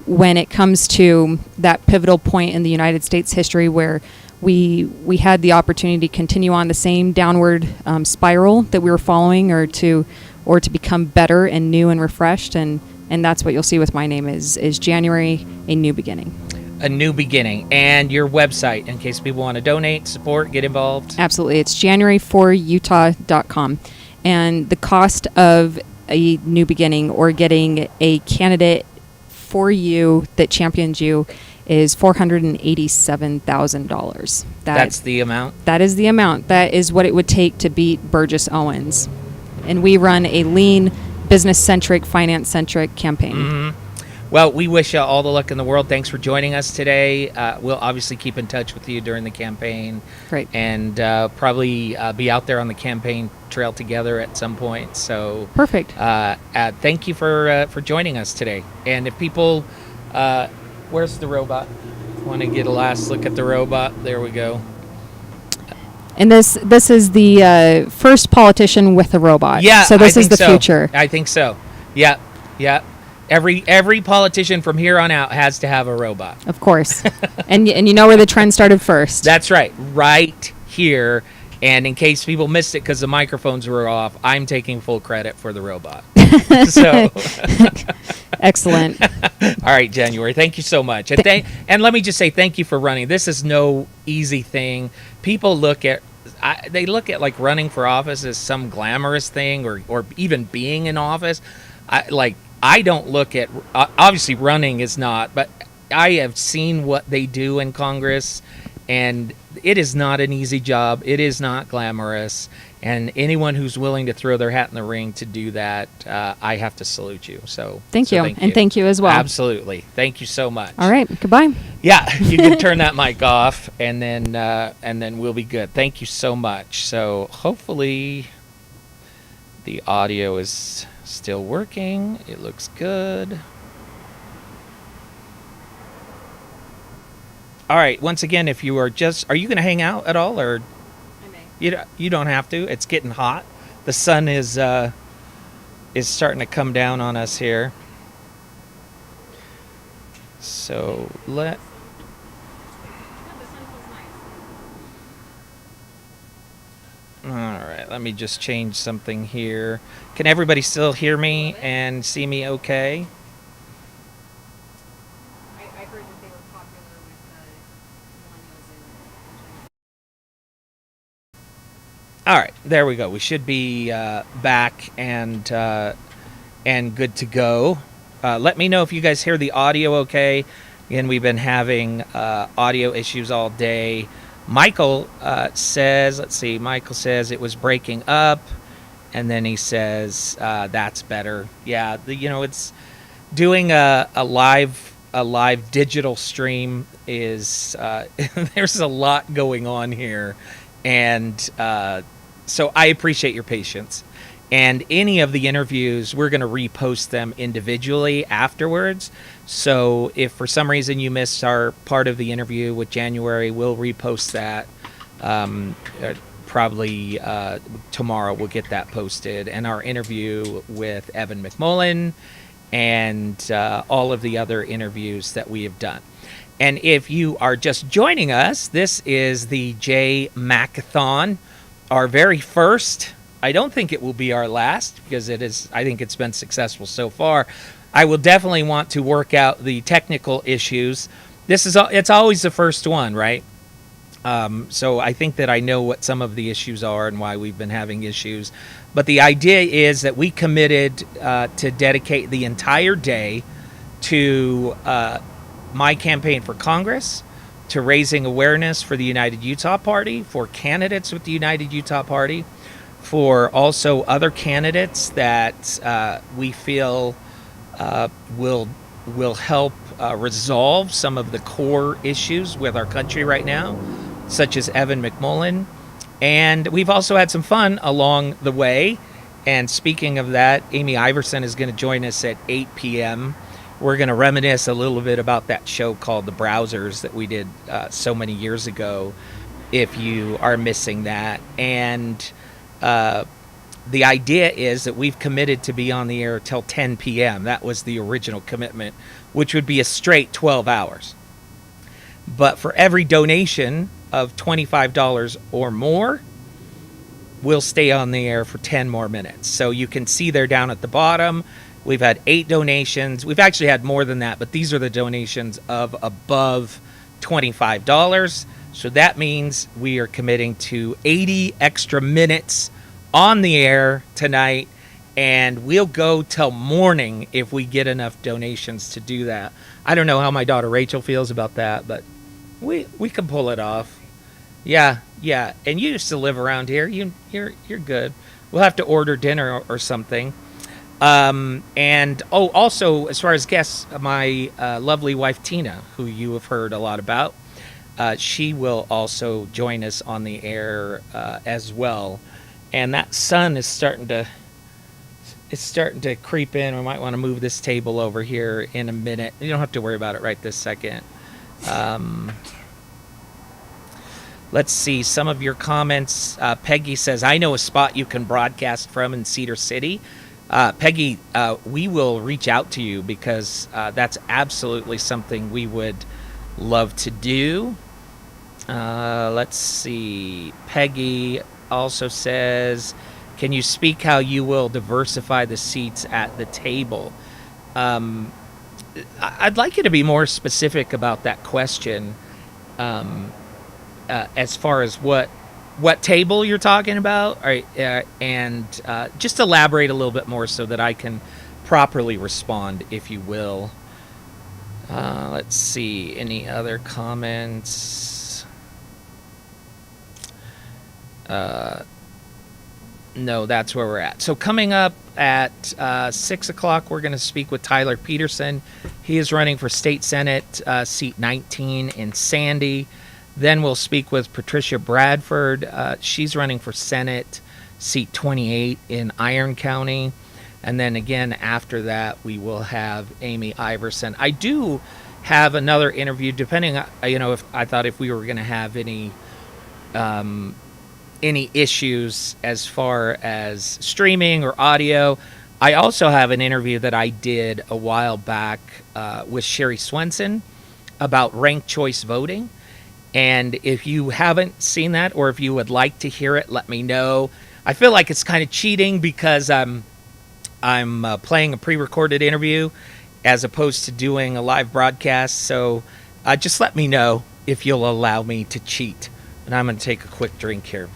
when it comes to that pivotal point in the United States history where we had the opportunity to continue on the same downward spiral that we were following, or to become better and new and refreshed, and that's what you'll see with my name is January, a new beginning. A new beginning. And your website, in case people want to donate, support, get involved. Absolutely. It's january4utah.com. And the cost of a new beginning, or getting a candidate for you that champions you, is $487,000. That's the amount? That is the amount. That is what it would take to beat Burgess Owens. And we run a lean, business-centric, finance-centric campaign. Mm-hmm. Well, we wish you all the luck in the world. Thanks for joining us today. We'll obviously keep in touch with you during the campaign. Great. And probably be out there on the campaign trail together at some point. So perfect. Thank you for joining us today. And if people, where's the robot? Want to get a last look at the robot? There we go. And this is the first politician with a robot. Yeah. So this is the future. I think so. Yeah. Yeah. Every politician from here on out has to have a robot. Of course. and you know where the trend started first. That's right. Right here. And in case people missed it because the microphones were off, I'm taking full credit for the robot. So excellent. All right, January. Thank you so much. And let me just say thank you for running. This is no easy thing. People look at like running for office as some glamorous thing, or even being in office. I don't look at, obviously running is not, but I have seen what they do in Congress, and it is not an easy job. It is not glamorous. And anyone who's willing to throw their hat in the ring to do that, I have to salute you. So thank you. And thank you as well. Absolutely. Thank you so much. All right. Goodbye. Yeah, you can turn that mic off, and then we'll be good. Thank you so much. So hopefully the audio is still working. It looks good. All right. Once again, if you are you going to hang out at all, or I may. You don't have to. It's getting hot. The sun is starting to come down on us here. So All right, let me just change something here. Can everybody still hear me and see me okay? I heard that they were popular with millennials. All right, there we go. We should be back and good to go. Let me know if you guys hear the audio okay. Again, we've been having audio issues all day. Michael says, Michael says it was breaking up, and then he says that's better. Yeah, it's doing a live digital stream is there's a lot going on here, and so I appreciate your patience. And any of the interviews, we're going to repost them individually afterwards. So if for some reason you missed our part of the interview with January, we'll repost that. Probably tomorrow we'll get that posted. And our interview with Evan McMullin and all of the other interviews that we have done. And if you are just joining us, this is the JayMacAthon, our very first. I don't think it will be our last because it is. I think it's been successful so far. I will definitely want to work out the technical issues. It's always the first one, right? So I think that I know what some of the issues are and why we've been having issues. But the idea is that we committed to dedicate the entire day to my campaign for Congress, to raising awareness for the United Utah Party, for candidates with the United Utah Party, for also other candidates that we feel will help resolve some of the core issues with our country right now, such as Evan McMullin. And we've also had some fun along the way. And speaking of that, Amy Iverson is going to join us at 8 p.m. We're going to reminisce a little bit about that show called The Browsers that we did so many years ago, if you are missing that. And the idea is that we've committed to be on the air till 10 p.m. That was the original commitment, which would be a straight 12 hours. But for every donation of $25 or more, we'll stay on the air for 10 more minutes. So you can see there down at the bottom, we've had 8 donations. We've actually had more than that, but these are the donations of above $25. So that means we are committing to 80 extra minutes on the air tonight, and we'll go till morning if we get enough donations to do that. I don't know how my daughter Rachel feels about that, but we can pull it off. Yeah. And you used to live around here. You're good. We'll have to order dinner or something. And also as far as guests, my lovely wife Tina, who you have heard a lot about, she will also join us on the air as well. And that sun is starting to creep in. We might want to move this table over here in a minute. You don't have to worry about it right this second. Let's see some of your comments. Peggy says, I know a spot you can broadcast from in Cedar City. Peggy, we will reach out to you because that's absolutely something we would love to do. Let's see. Peggy also says, can you speak how you will diversify the seats at the table? I'd like you to be more specific about that question. As far as what table you're talking about, and just elaborate a little bit more so that I can properly respond, if you will. Let's see, any other comments? No, that's where we're at. So coming up at 6 o'clock, we're going to speak with Tyler Peterson. He is running for State Senate, seat 19 in Sandy. Then we'll speak with Patricia Bradford. She's running for Senate, seat 28 in Iron County. And then again, after that, we will have Amy Iverson. I do have another interview, depending on, if we were going to have any issues as far as streaming or audio. I also have an interview that I did a while back with Sherry Swenson about ranked choice voting. And if you haven't seen that, or if you would like to hear it, let me know. I feel like it's kind of cheating because I'm playing a pre-recorded interview as opposed to doing a live broadcast. So just let me know if you'll allow me to cheat. And I'm going to take a quick drink here.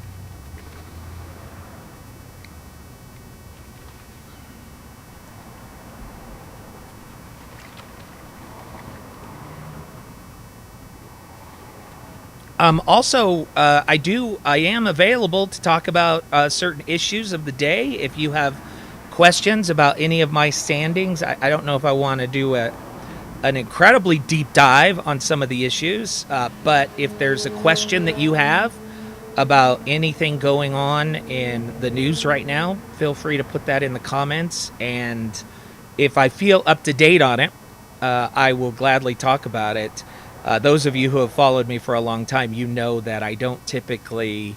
I am available to talk about certain issues of the day. If you have questions about any of my standings, I don't know if I want to do an incredibly deep dive on some of the issues, but if there's a question that you have, about anything going on in the news right now, feel free to put that in the comments. And if I feel up to date on it, I will gladly talk about it. Those of you who have followed me for a long time, you know that I don't typically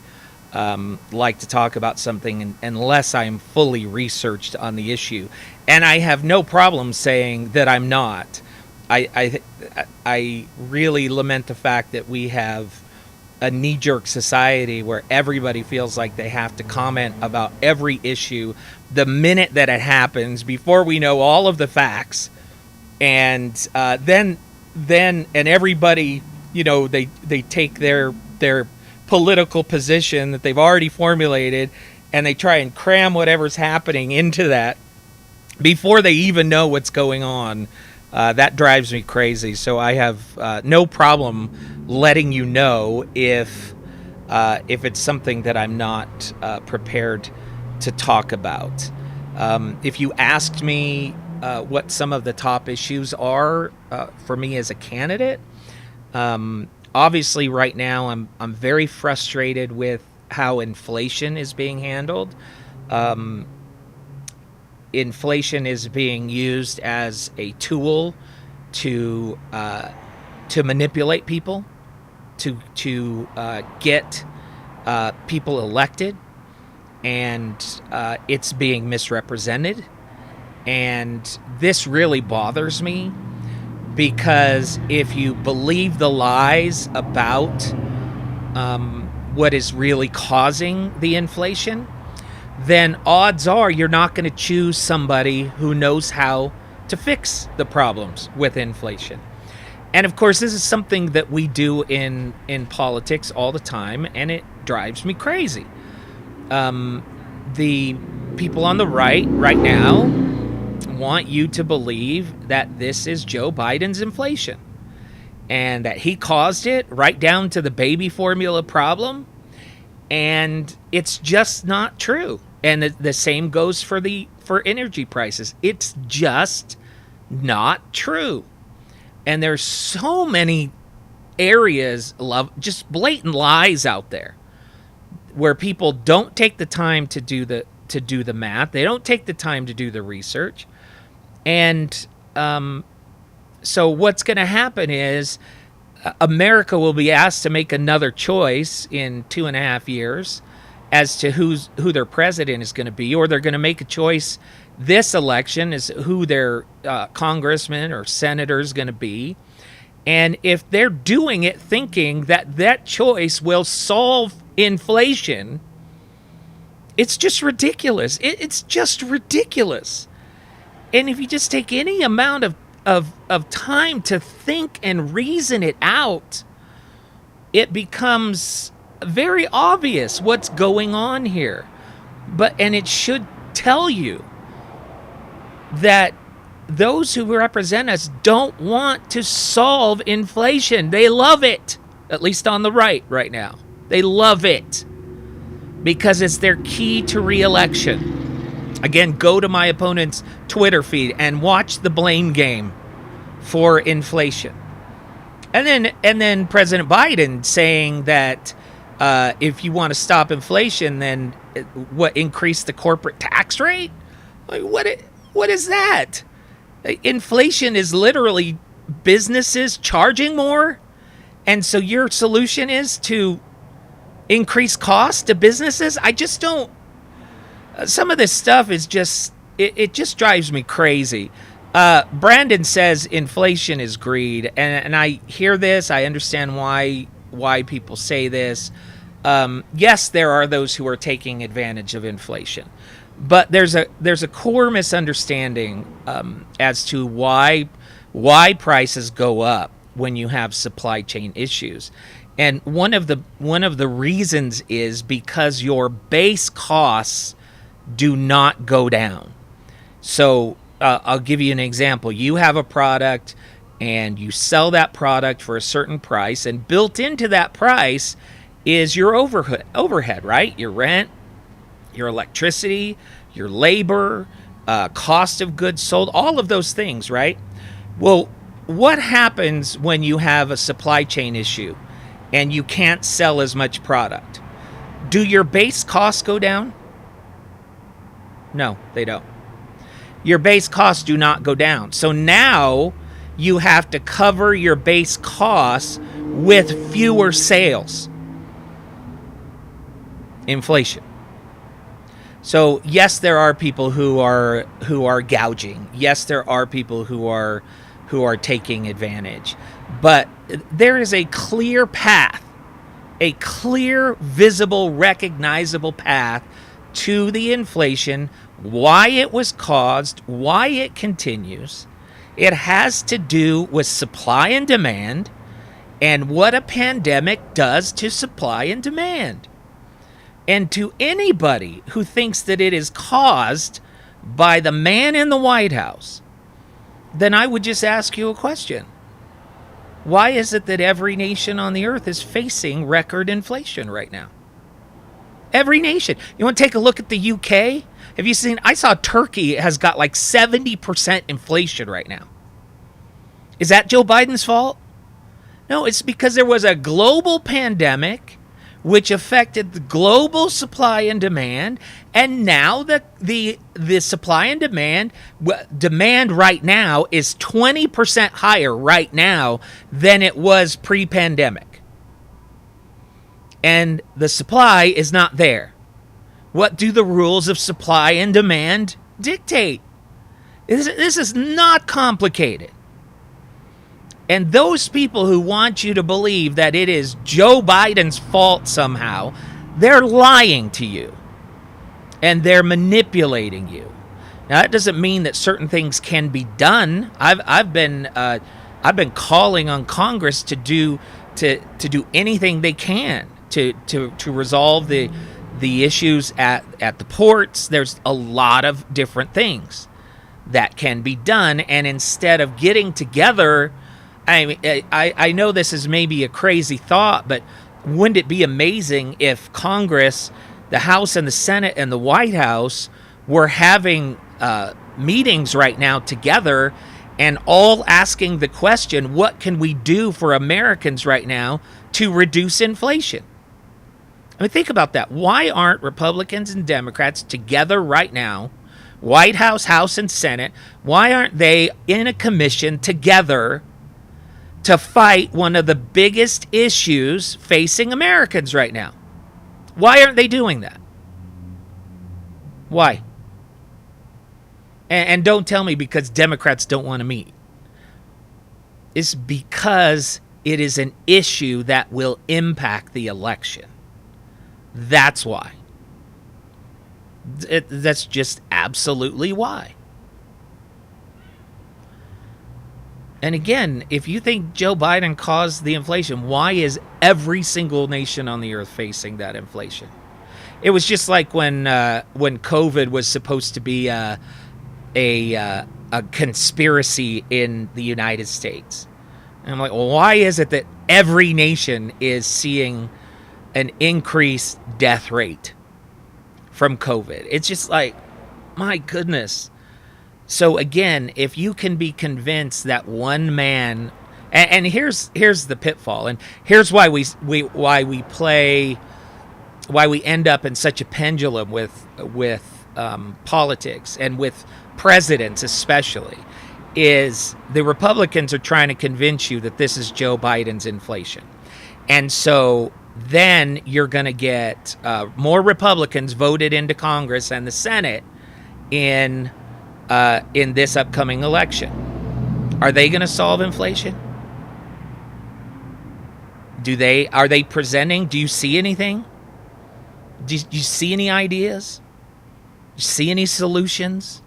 like to talk about something unless I'm fully researched on the issue. And I have no problem saying that I'm not. I really lament the fact that we have a knee-jerk society where everybody feels like they have to comment about every issue the minute that it happens before we know all of the facts. And then everybody, they take their political position that they've already formulated, and they try and cram whatever's happening into that before they even know what's going on. That drives me crazy. So I have no problem letting you know if it's something that I'm not prepared to talk about. If you asked me what some of the top issues are for me as a candidate, obviously right now I'm very frustrated with how inflation is being handled. Inflation is being used as a tool to manipulate people, to get people elected, and it's being misrepresented. And this really bothers me, because if you believe the lies about what is really causing the inflation, then odds are you're not going to choose somebody who knows how to fix the problems with inflation. And of course, this is something that we do in politics all the time, and it drives me crazy. The people on the right now want you to believe that this is Joe Biden's inflation and that he caused it, right down to the baby formula problem. And it's just not true. And the same goes for energy prices. It's just not true. And there's so many areas of just blatant lies out there where people don't take the time to do the math. They don't take the time to do the research. And so what's going to happen is America will be asked to make another choice in 2.5 years as to who their president is going to be, or they're going to make a choice this election is who their congressman or senator is going to be. And if they're doing it thinking that choice will solve inflation, it's just ridiculous. It's just ridiculous. And if you just take any amount of time to think and reason it out, it becomes very obvious what's going on here. And it should tell you that those who represent us don't want to solve inflation. They love it, at least on the right now. They love it because it's their key to re-election. Again, go to my opponent's Twitter feed and watch the blame game for inflation. And then President Biden saying that if you want to stop inflation, then increase the corporate tax rate? Like, what is that? Inflation is literally businesses charging more, and so your solution is to increase costs to businesses? I just don't. Some of this stuff is just it just drives me crazy. Brandon says inflation is greed, and I hear this. I understand why people say this. Yes, there are those who are taking advantage of inflation, but there's a core misunderstanding as to why prices go up when you have supply chain issues. And one of the reasons is because your base costs do not go down. So I'll give you an example. You have a product and you sell that product for a certain price, and built into that price is your overhead, right? Your rent, your electricity, your labor, cost of goods sold, all of those things, right? Well, what happens when you have a supply chain issue and you can't sell as much product? Do your base costs go down? No, they don't. Your base costs do not go down. So now you have to cover your base costs with fewer sales. Inflation. So yes, there are people who are gouging. Yes, there are people who are taking advantage. But there is a clear path, a clear, visible, recognizable path to the inflation, why it was caused, why it continues. It has to do with supply and demand and what a pandemic does to supply and demand. And to anybody who thinks that it is caused by the man in the White House, then I would just ask you a question. Why is it that every nation on the earth is facing record inflation right now? Every nation. You want to take a look at the UK? Have you seen? I saw Turkey has got like 70% inflation right now. Is that Joe Biden's fault? No, it's because there was a global pandemic which affected the global supply and demand, and now the supply and demand right now is 20% higher right now than it was pre-pandemic. And the supply is not there. What do the rules of supply and demand dictate? This is not complicated. And those people who want you to believe that it is Joe Biden's fault somehow, they're lying to you. And they're manipulating you. Now, that doesn't mean that certain things can be done. I've been calling on Congress to do anything they can to resolve the issues at the ports. There's a lot of different things that can be done, and instead of getting together, I mean, I know this is maybe a crazy thought, but wouldn't it be amazing if Congress, the House and the Senate and the White House were having meetings right now together and all asking the question, what can we do for Americans right now to reduce inflation? I mean, think about that. Why aren't Republicans and Democrats together right now, White House, House, and Senate, why aren't they in a commission together to fight one of the biggest issues facing Americans right now? Why aren't they doing that? Why? And don't tell me because Democrats don't want to meet. It's because it is an issue that will impact the election. That's why. That's just absolutely why. And again, if you think Joe Biden caused the inflation, why is every single nation on the earth facing that inflation? It was just like when COVID was supposed to be a conspiracy in the United States. And I'm like, well, why is it that every nation is seeing an increased death rate from COVID? It's just like, my goodness. So again, if you can be convinced that one man, and here's the pitfall, and here's why we end up in such a pendulum with politics and with presidents especially, is the Republicans are trying to convince you that this is Joe Biden's inflation, and so then you're going to get more Republicans voted into Congress and the Senate in this upcoming election. Are they going to solve inflation? Are they presenting? Do you see anything? Do you see any ideas? Do you see any solutions?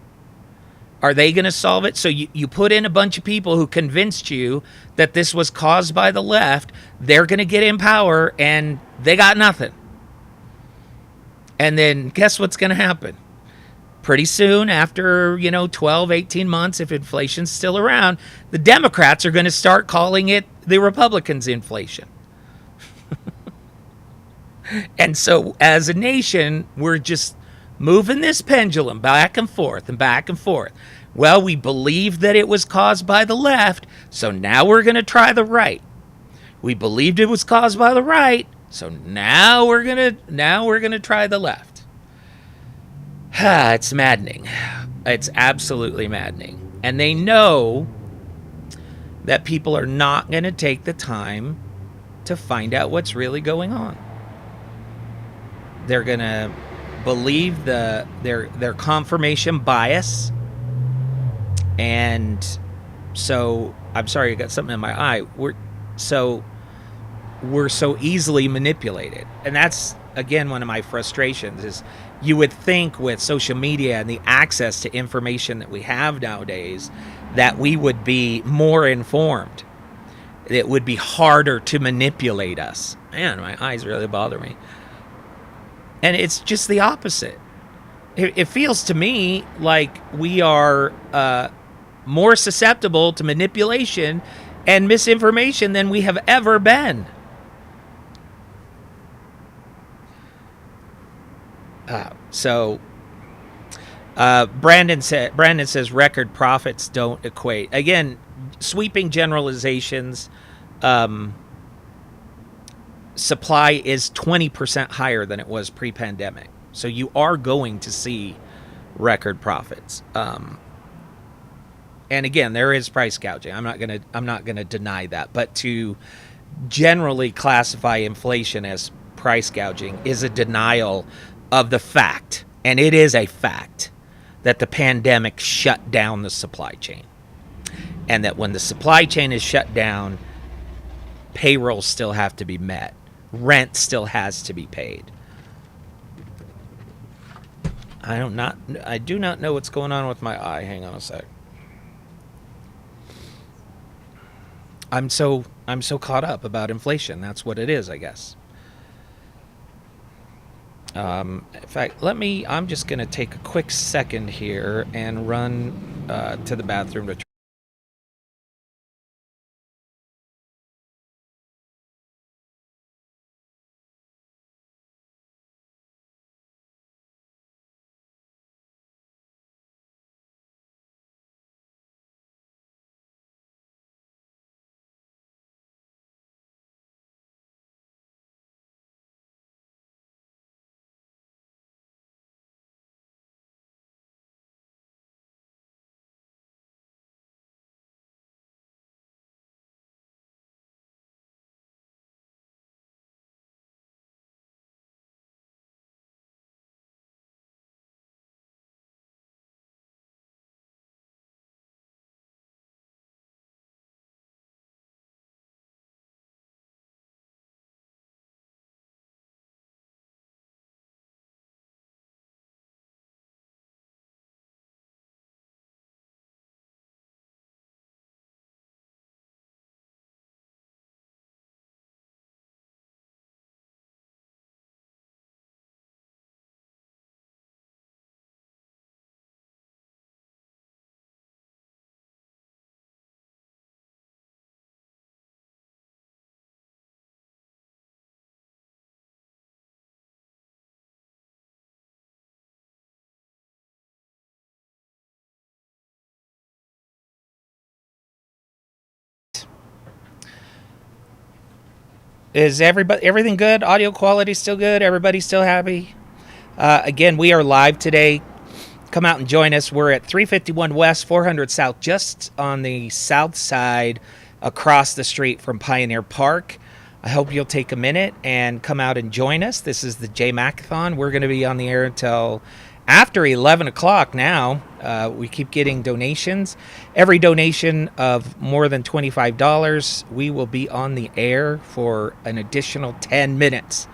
Are they going to solve it? So you put in a bunch of people who convinced you that this was caused by the left. They're going to get in power and they got nothing. And then guess what's going to happen? Pretty soon, after 12, 18 months, if inflation's still around, the Democrats are going to start calling it the Republicans' inflation. And so as a nation, we're just moving this pendulum back and forth and back and forth. Well, we believed that it was caused by the left, so now we're going to try the right. We believed it was caused by the right, So now we're gonna try the left. It's maddening. It's absolutely maddening. And they know that people are not going to take the time to find out what's really going on. They're going to believe their confirmation bias. And so, I'm sorry, I got something in my eye. We're so easily manipulated. And that's, again, one of my frustrations is you would think with social media and the access to information that we have nowadays that we would be more informed. It would be harder to manipulate us. Man, my eyes really bother me. And it's just the opposite. It feels to me like we are more susceptible to manipulation and misinformation than we have ever been. Brandon says record profits don't equate. Again, sweeping generalizations. Supply is 20% higher than it was pre-pandemic. So you are going to see record profits. And again, there is price gouging. I'm not gonna deny that. But to generally classify inflation as price gouging is a denial of the fact, and it is a fact, that the pandemic shut down the supply chain. And that when the supply chain is shut down, payrolls still have to be met. Rent still has to be paid. I do not know what's going on with my eye. Hang on a sec. I'm so caught up about inflation. That's what it is, I guess. In fact, I'm just going to take a quick second here and run to the bathroom to Is everything good? Audio quality still good? Everybody still happy? Again, we are live today. Come out and join us. We're at 351 West, 400 South, just on the south side across the street from Pioneer Park. I hope you'll take a minute and come out and join us. This is the JayMacAthon. We're going to be on the air until after 11 o'clock now. We keep getting donations. Every donation of more than $25, we will be on the air for an additional 10 minutes.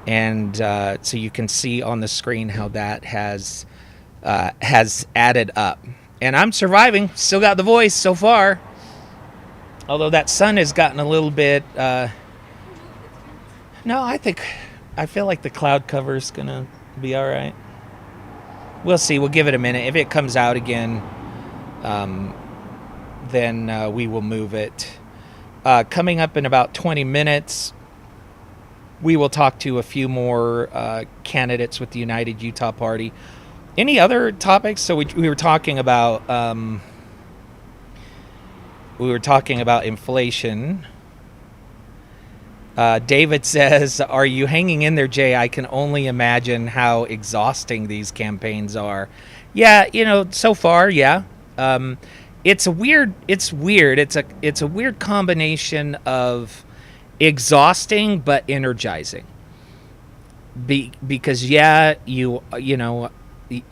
And so you can see on the screen how that has added up. And I'm surviving. Still got the voice so far. Although that sun has gotten a little bit... No, I feel like the cloud cover is going to be all right. We'll see. We'll give it a minute. If it comes out again, then we will move it. Coming up in about 20 minutes, we will talk to a few more candidates with the United Utah Party. Any other topics? So we were talking about inflation. David says, "Are you hanging in there, Jay? I can only imagine how exhausting these campaigns are." Yeah, so far, yeah. It's weird. It's a weird combination of exhausting but energizing. Because I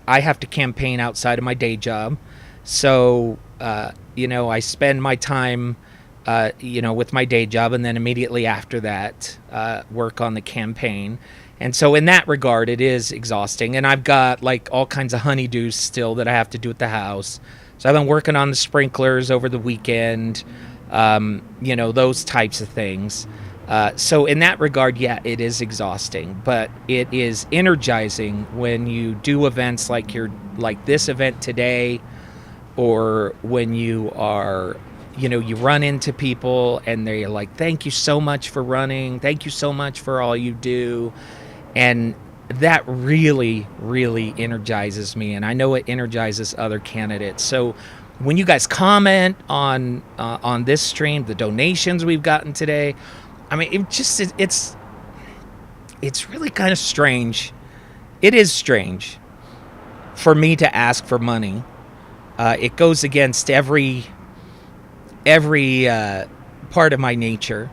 have to campaign outside of my day job, so I spend my time with my day job, and then immediately after that work on the campaign. And so in that regard, it is exhausting. And I've got like all kinds of honeydews still that I have to do at the house. So I've been working on the sprinklers over the weekend, those types of things. So in that regard, yeah, it is exhausting, but it is energizing when you do events like this event today, or when you are, you run into people and they're like, "Thank you so much for running. Thank you so much for all you do." And that really, really energizes me. And I know it energizes other candidates. So when you guys comment on this stream, the donations we've gotten today, I mean, it's really kind of strange. It is strange for me to ask for money. It goes against every part of my nature,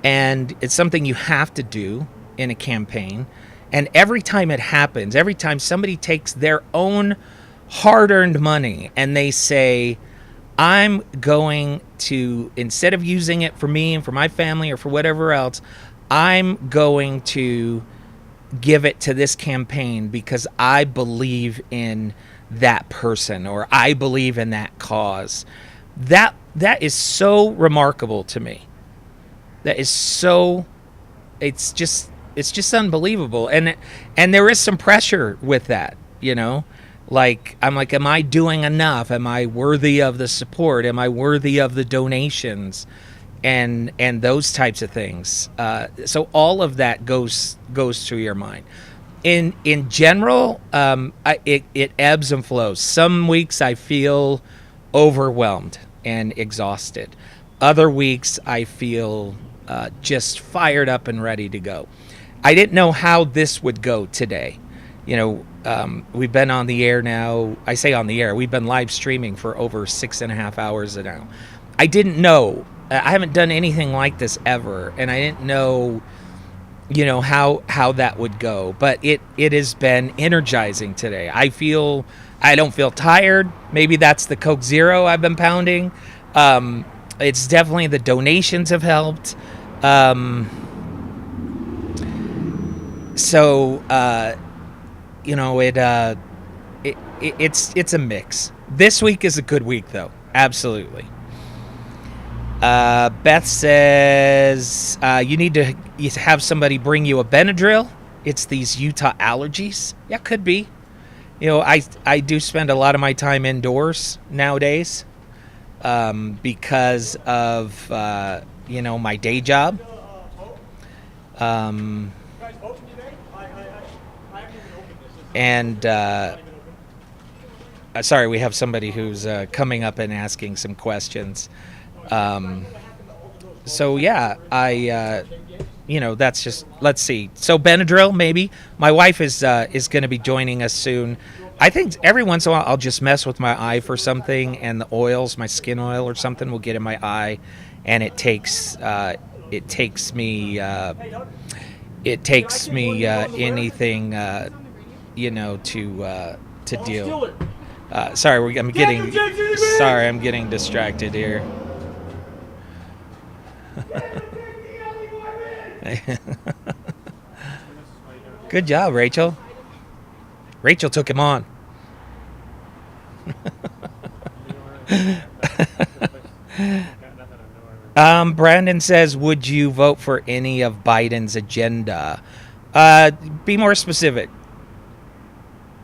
and it's something you have to do in a campaign. And every time it happens, every time somebody takes their own hard-earned money and they say, "I'm going to, instead of using it for me and for my family or for whatever else, I'm going to give it to this campaign because I believe in that person, or I believe in that cause." That is so remarkable to me. That is so, it's just unbelievable. And there is some pressure with that, Like, I'm like, am I doing enough? Am I worthy of the support? Am I worthy of the donations? And those types of things. So all of that goes through your mind. In general, it ebbs and flows. Some weeks I feel overwhelmed and exhausted. Other weeks I feel just fired up and ready to go. I didn't know how this would go today. We've been on the air now. I say on the air. We've been live streaming for over 6.5 hours now. I didn't know. I haven't done anything like this ever, and I didn't know, how that would go. But it has been energizing today. I don't feel tired. Maybe that's the Coke Zero I've been pounding. It's definitely the donations have helped. It's a mix. This week is a good week, though. Absolutely. Beth says you need to have somebody bring you a Benadryl. It's these Utah allergies. Yeah, could be. I do spend a lot of my time indoors nowadays because of my day job. Sorry, we have somebody who's coming up and asking some questions. So yeah, that's just, let's see. So Benadryl, maybe. My wife is going to be joining us soon. I think every once in a while I'll just mess with my eye for something, and the oils, my skin oil or something, will get in my eye, and it takes me anything to deal. Sorry, I'm getting distracted here. Good job, Rachel. Rachel took him on. Brandon says, would you vote for any of Biden's agenda? Be more specific.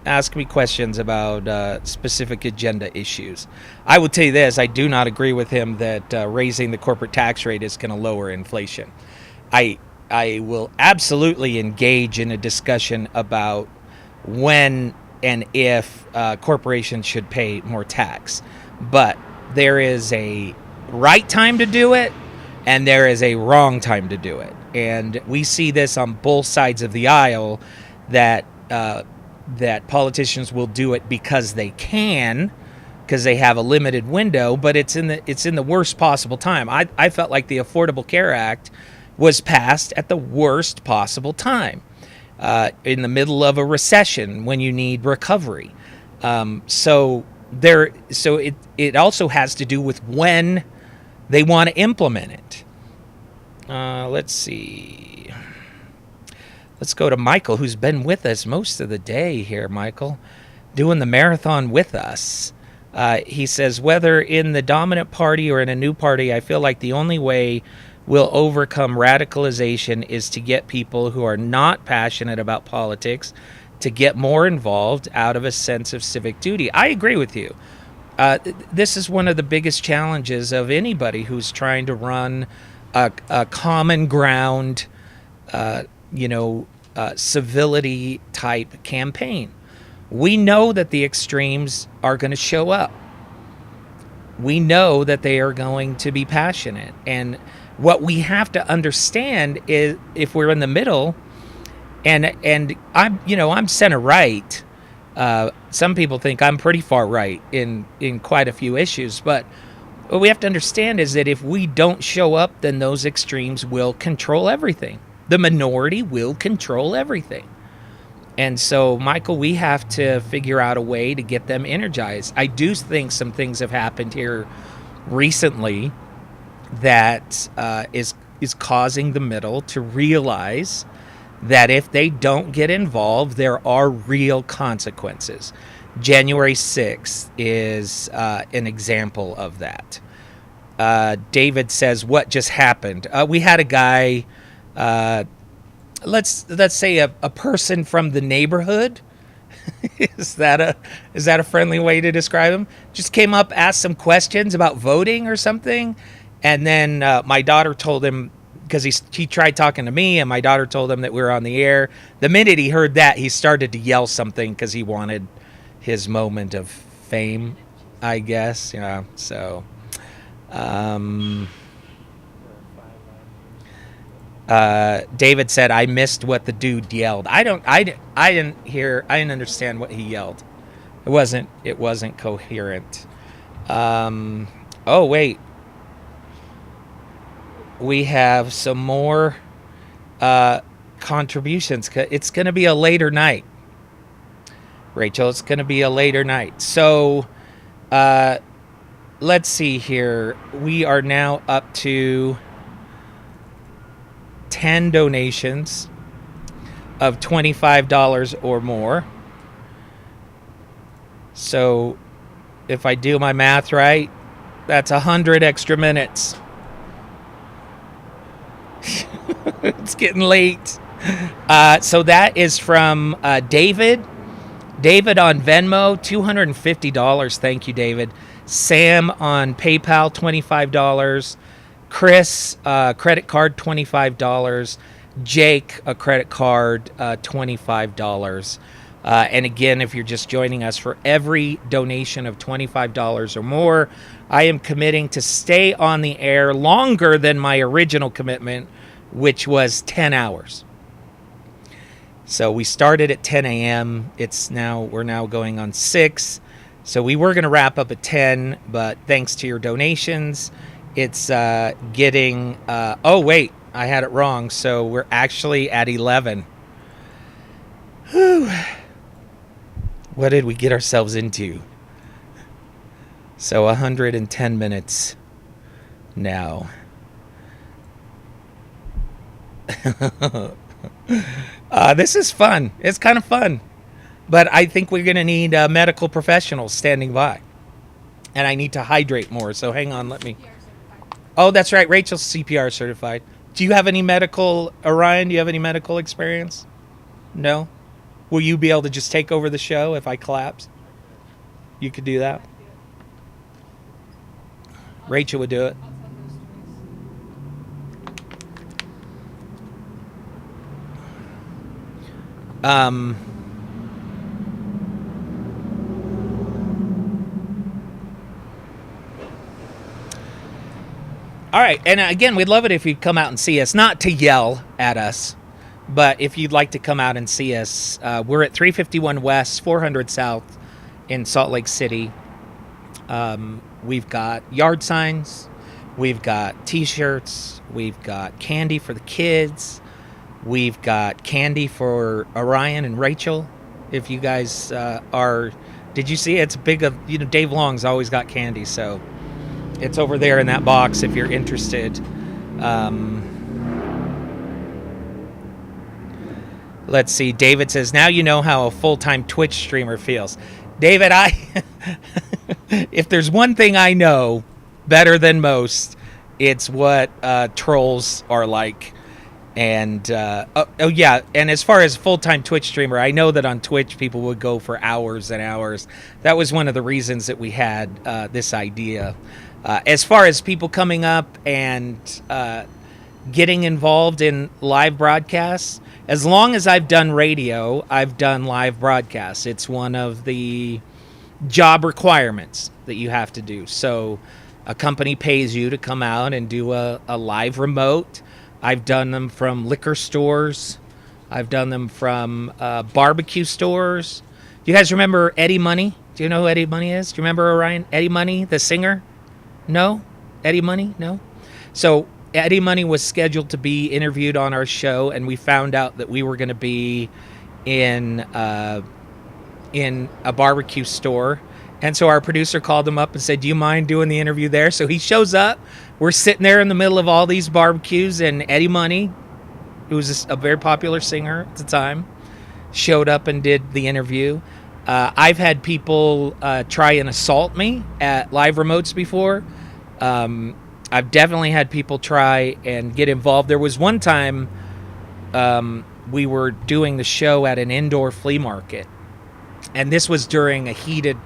Ask me questions about specific agenda issues. I will tell you this, I do not agree with him that raising the corporate tax rate is going to lower inflation. I will absolutely engage in a discussion about when and if corporations should pay more tax. But there is a right time to do it, and there is a wrong time to do it. And we see this on both sides of the aisle, that that politicians will do it because they can, because they have a limited window, but it's in the worst possible time. I felt like the Affordable Care Act was passed at the worst possible time, in the middle of a recession when you need recovery. So it also has to do with when they want to implement it. Let's see. Let's go to Michael, who's been with us most of the day here, Michael, doing the marathon with us. He says, whether in the dominant party or in a new party, I feel like the only way we'll overcome radicalization is to get people who are not passionate about politics to get more involved out of a sense of civic duty. I agree with you. This is one of the biggest challenges of anybody who's trying to run a common ground, civility type campaign. We know that the extremes are going to show up. We know that they are going to be passionate. And what we have to understand is, if we're in the middle, and I'm center right. Some people think I'm pretty far right in quite a few issues, but what we have to understand is that if we don't show up, then those extremes will control everything. The minority will control everything. And so, Michael, we have to figure out a way to get them energized. I do think some things have happened here recently that is causing the middle to realize that if they don't get involved, there are real consequences. January 6th is an example of that. David says, what just happened? We had a guy, let's say a person from the neighborhood. Is that a friendly way to describe him? Just came up, asked some questions about voting or something, and then my daughter told him, because he tried talking to me, and my daughter told him that we were on the air. The minute he heard that, he started to yell something because he wanted his moment of fame, I guess. Yeah. So, David said, I missed what the dude yelled. I didn't understand what he yelled. It wasn't coherent. Oh wait. We have some more contributions. It's going to be a later night, Rachel. It's going to be a later night. So let's see here. We are now up to 10 donations of $25 or more. So if I do my math right, that's 100 extra minutes. It's getting late. So that is from David. David on Venmo, $250. Thank you, David. Sam on PayPal, $25. Chris, credit card, $25. Jake, a credit card, $25. And again, if you're just joining us, for every donation of $25 or more, I am committing to stay on the air longer than my original commitment, which was 10 hours. So we started at 10 a.m. We're now going on 6. So we were going to wrap up at 10, but thanks to your donations, it's getting, oh wait, I had it wrong. So we're actually at 11. Whew. What did we get ourselves into? So 110 minutes now. This is fun. It's kind of fun. But I think we're going to need medical professionals standing by. And I need to hydrate more. So hang on, let me. Oh, that's right. Rachel's CPR certified. Do you have any medical, Orion, do you have any medical experience? No? Will you be able to just take over the show if I collapse? You could do that? Rachel would do it. All right, and again, we'd love it if you'd come out and see us, not to yell at us, but if you'd like to come out and see us, we're at 351 West, 400 South in Salt Lake City. We've got yard signs, we've got T-shirts, we've got candy for the kids, we've got candy for Orion and Rachel. If you guys did you see it? It's big of, Dave Long's always got candy, so it's over there in that box if you're interested. Let's see. David says, now you know how a full-time Twitch streamer feels. David, if there's one thing I know better than most, it's what trolls are like. And yeah, and as far as full-time Twitch streamer, I know that on Twitch people would go for hours and hours. That was one of the reasons that we had this idea. As far as people coming up and getting involved in live broadcasts, as long as I've done radio, I've done live broadcasts. It's one of the job requirements that you have to do. So a company pays you to come out and do a live remote. I've done them from liquor stores. I've done them from barbecue stores. Do you guys remember Eddie Money? Do you know who Eddie Money is? Do you remember Orion? Eddie Money, the singer? No? Eddie Money? No? So Eddie Money was scheduled to be interviewed on our show, and we found out that we were going to be in a barbecue store. And so our producer called him up and said, do you mind doing the interview there? So he shows up. We're sitting there in the middle of all these barbecues, and Eddie Money, who was a very popular singer at the time, showed up and did the interview. I've had people try and assault me at live remotes before. I've definitely had people try and get involved. There was one time we were doing the show at an indoor flea market, and this was during a heated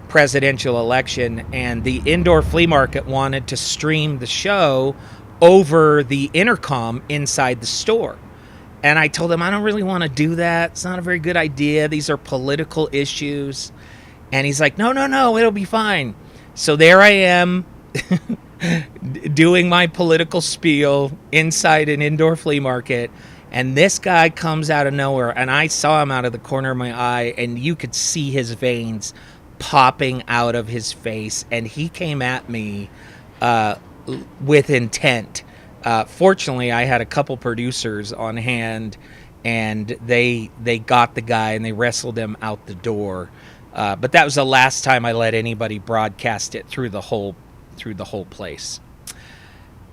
presidential election, and the indoor flea market wanted to stream the show over the intercom inside the store. And I told them, I don't really want to do that. It's not a very good idea. These are political issues. And he's like, no, it'll be fine. So there I am doing my political spiel inside an indoor flea market. And this guy comes out of nowhere, and I saw him out of the corner of my eye, and you could see his veins popping out of his face. And he came at me with intent. Fortunately, I had a couple producers on hand, and they got the guy and they wrestled him out the door. But that was the last time I let anybody broadcast it through the whole place.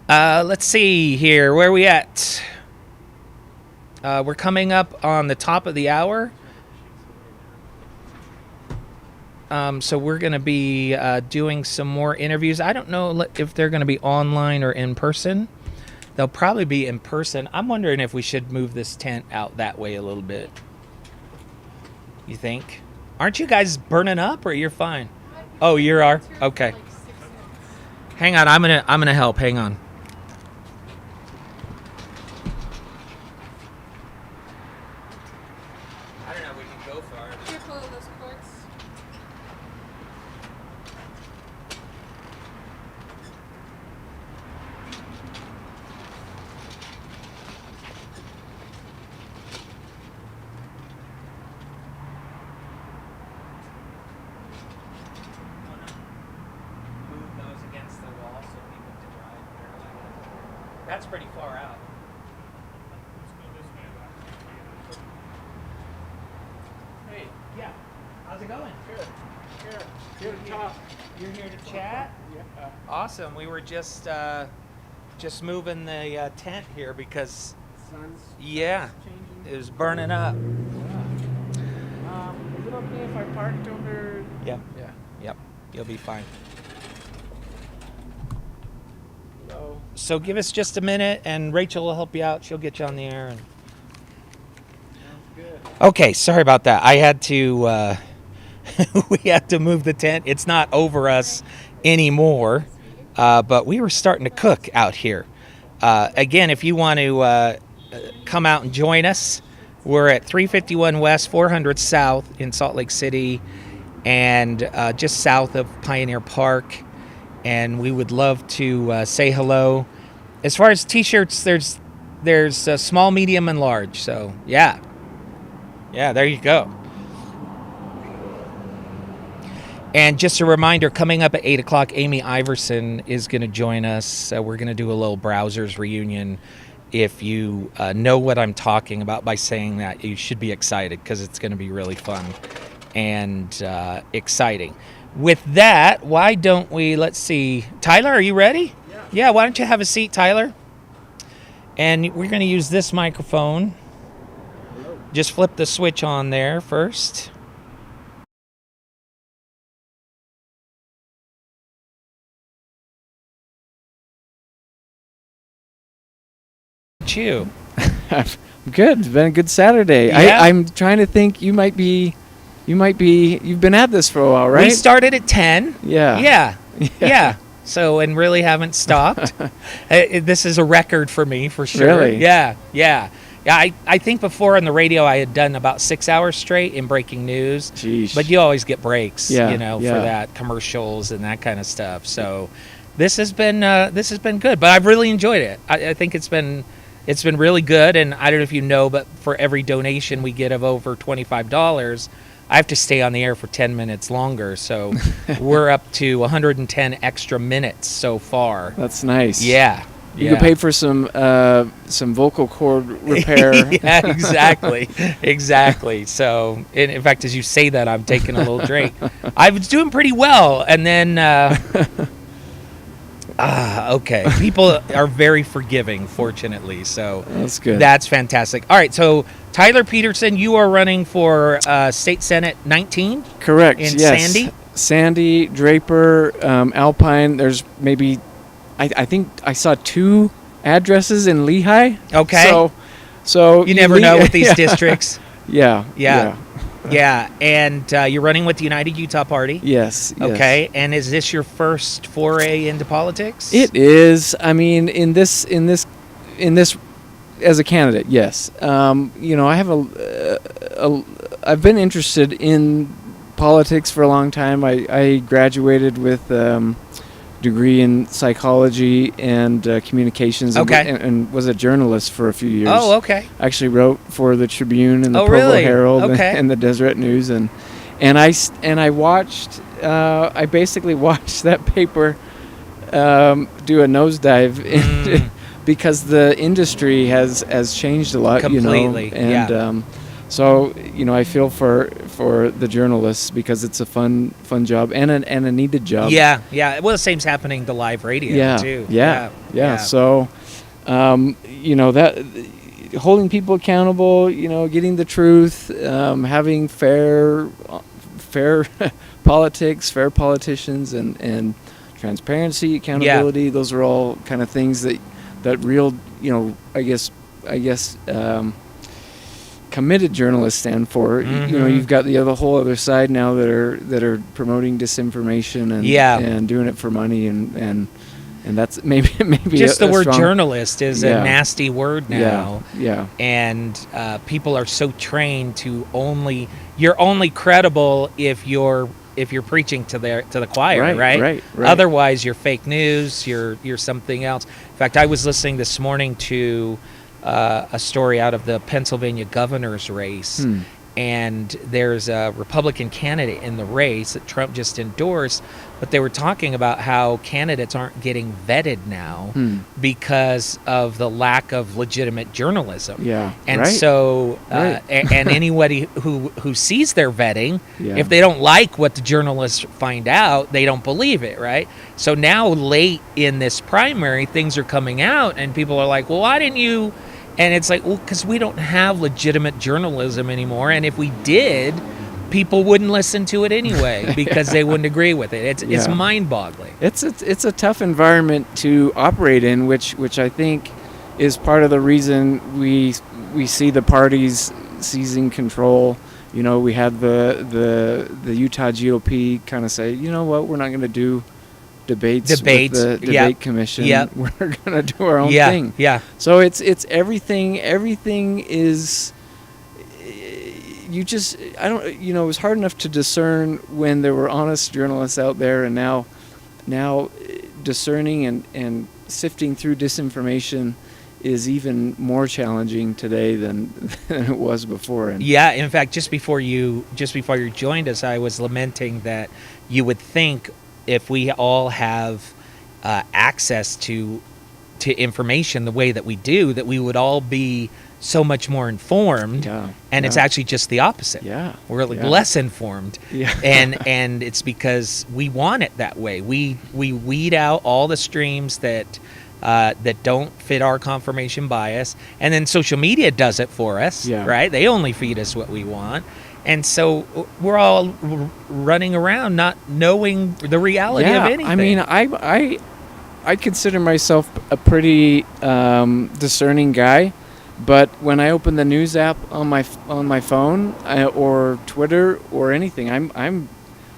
Let's see here. Where are we at? We're coming up on the top of the hour. So we're going to be doing some more interviews. I don't know if they're going to be online or in person. They'll probably be in person. I'm wondering if we should move this tent out that way a little bit. You think? Aren't you guys burning up, or you're fine? Oh, you are? Okay. Hang on, I'm gonna help. Hang on. I don't know if we can go far. Careful of those cords. That's pretty far out. Hey, yeah. How's it going? Good. Here to talk. You're here to chat? Yeah. Awesome. We were just moving the tent here because Sun's yeah, changing. it was burning up. Is it okay if I parked over? Yep. Yeah. Yep. You'll be fine. Hello. So give us just a minute, and Rachel will help you out. She'll get you on the air. Sounds good. Okay, sorry about that. I had to we had to move the tent. It's not over us anymore, but we were starting to cook out here. Again, if you want to come out and join us, we're at 351 West, 400 South in Salt Lake City, and just south of Pioneer Park. and we would love to say hello. As far as T-shirts, there's small, medium, and large. So yeah, there you go. And just a reminder, coming up at 8 o'clock, Amy Iverson is going to join us. We're going to do a little Browsers reunion. If you know what I'm talking about by saying that, you should be excited because it's going to be really fun and exciting. With that, why don't we, let's see. Tyler, are you ready? Yeah, why don't you have a seat, Tyler? And we're going to use this microphone. Just flip the switch on there first. You? Good. It's been a good Saturday. Yeah. I'm trying to think. You've been at this for a while, right? We started at 10. Yeah. Yeah. So, and really haven't stopped. This is a record for me, for sure. Really? Yeah. I think before on the radio I had done about 6 hours straight in breaking news. Jeez. But you always get breaks, Yeah, for that, commercials and that kind of stuff. So this has been good. But I've really enjoyed it. I think it's been really good. And I don't know if you know, but for every donation we get of over $25, I have to stay on the air for 10 minutes longer. So we're up to 110 extra minutes so far. That's nice. Yeah. You can pay for some vocal cord repair. Yeah, exactly. So, in fact, as you say that, I'm taking a little drink. I was doing pretty well, and then, okay. People are very forgiving, fortunately. So That's good. That's fantastic. All right, so Tyler Peterson, you are running for State Senate 19? Correct. In yes. Sandy? Sandy, Draper, Alpine. There's maybe, I think I saw 2 addresses in Lehigh. Okay. So You never know with these districts. Yeah. Yeah, and you're running with the United Utah Party. Yes. Okay, and is this your first foray into politics? It is. I mean, in this as a candidate, yes. I have I've been interested in politics for a long time. I graduated with degree in psychology and communications. Okay. And was a journalist for a few years. Oh, okay. Actually wrote for the Tribune and the Oh, Provo really? Herald Okay. and the Deseret News, and I watched. I basically watched that paper do a nosedive because the industry has changed a lot. Completely. And so I feel for the journalists because it's a fun job and a needed job. Yeah. Well, the same's happening to live radio too. Yeah. So, that holding people accountable, getting the truth, having fair politics, fair politicians, and transparency, accountability. Those are all kind of things that real, I guess. Committed journalists stand for. You've got the whole other side now that are promoting disinformation and doing it for money and that's maybe just the word strong, journalist is a nasty word now. Yeah. And people are so trained to you're only credible if you're preaching to the choir, right? Otherwise, you're fake news. You're something else. In fact, I was listening this morning to a story out of the Pennsylvania governor's race, and there's a Republican candidate in the race that Trump just endorsed, but they were talking about how candidates aren't getting vetted now because of the lack of legitimate journalism. Yeah, and so and anybody who sees their vetting, Yeah. if they don't like what the journalists find out, they don't believe it, right? So now late in this primary, things are coming out, and people are like, well, why didn't you? And it's like, well, because we don't have legitimate journalism anymore. And if we did, people wouldn't listen to it anyway because they wouldn't agree with it. It's mind-boggling. It's a tough environment to operate in, which I think is part of the reason we see the parties seizing control. We had the Utah GOP kind of say, you know what, we're not going to do debates with the debate commission. Yep. We're gonna do our own thing. Yeah. So it's everything is it was hard enough to discern when there were honest journalists out there, and now discerning and sifting through disinformation is even more challenging today than it was before. And Yeah, in fact, just before you joined us, I was lamenting that you would think if we all have access to information the way that we do, that we would all be so much more informed. Yeah, and it's yeah. actually just the opposite. Yeah, We're yeah. less informed. Yeah. and it's because we want it that way. We weed out all the streams that don't fit our confirmation bias, and then social media does it for us. Yeah. Right? They only feed us what we want. And so we're all running around not knowing the reality of anything. I mean, I consider myself a pretty discerning guy, but when I open the news app on my phone or Twitter or anything, I'm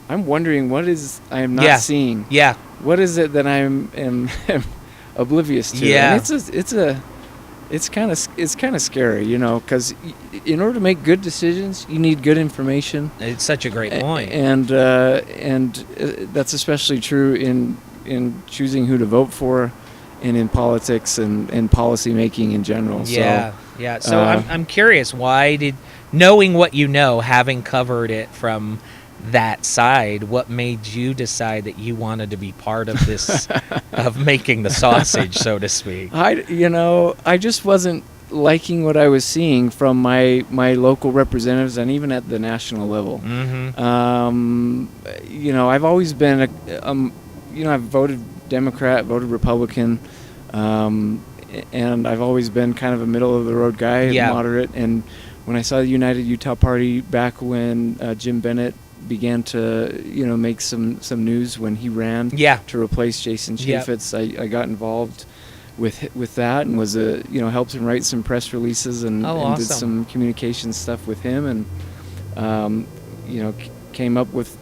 wondering what is I am not seeing. Yeah. What is it that am oblivious to? Yeah. And it's kind of scary, you know, because in order to make good decisions, you need good information. It's such a great point. And that's especially true in choosing who to vote for, and in politics and policy making in general. Yeah, yeah. So I'm curious, why did, knowing what you know, having covered it from that side, what made you decide that you wanted to be part of this, of making the sausage, so to speak? I just wasn't liking what I was seeing from my local representatives and even at the national level. Mm-hmm. I've always been I've voted Democrat, voted Republican, and I've always been kind of a middle of the road guy, moderate. And when I saw the United Utah Party back when Jim Bennett began to make some news when he ran to replace Jason Chaffetz, I got involved with that and was helped him write some press releases and did some communication stuff with him, and came up with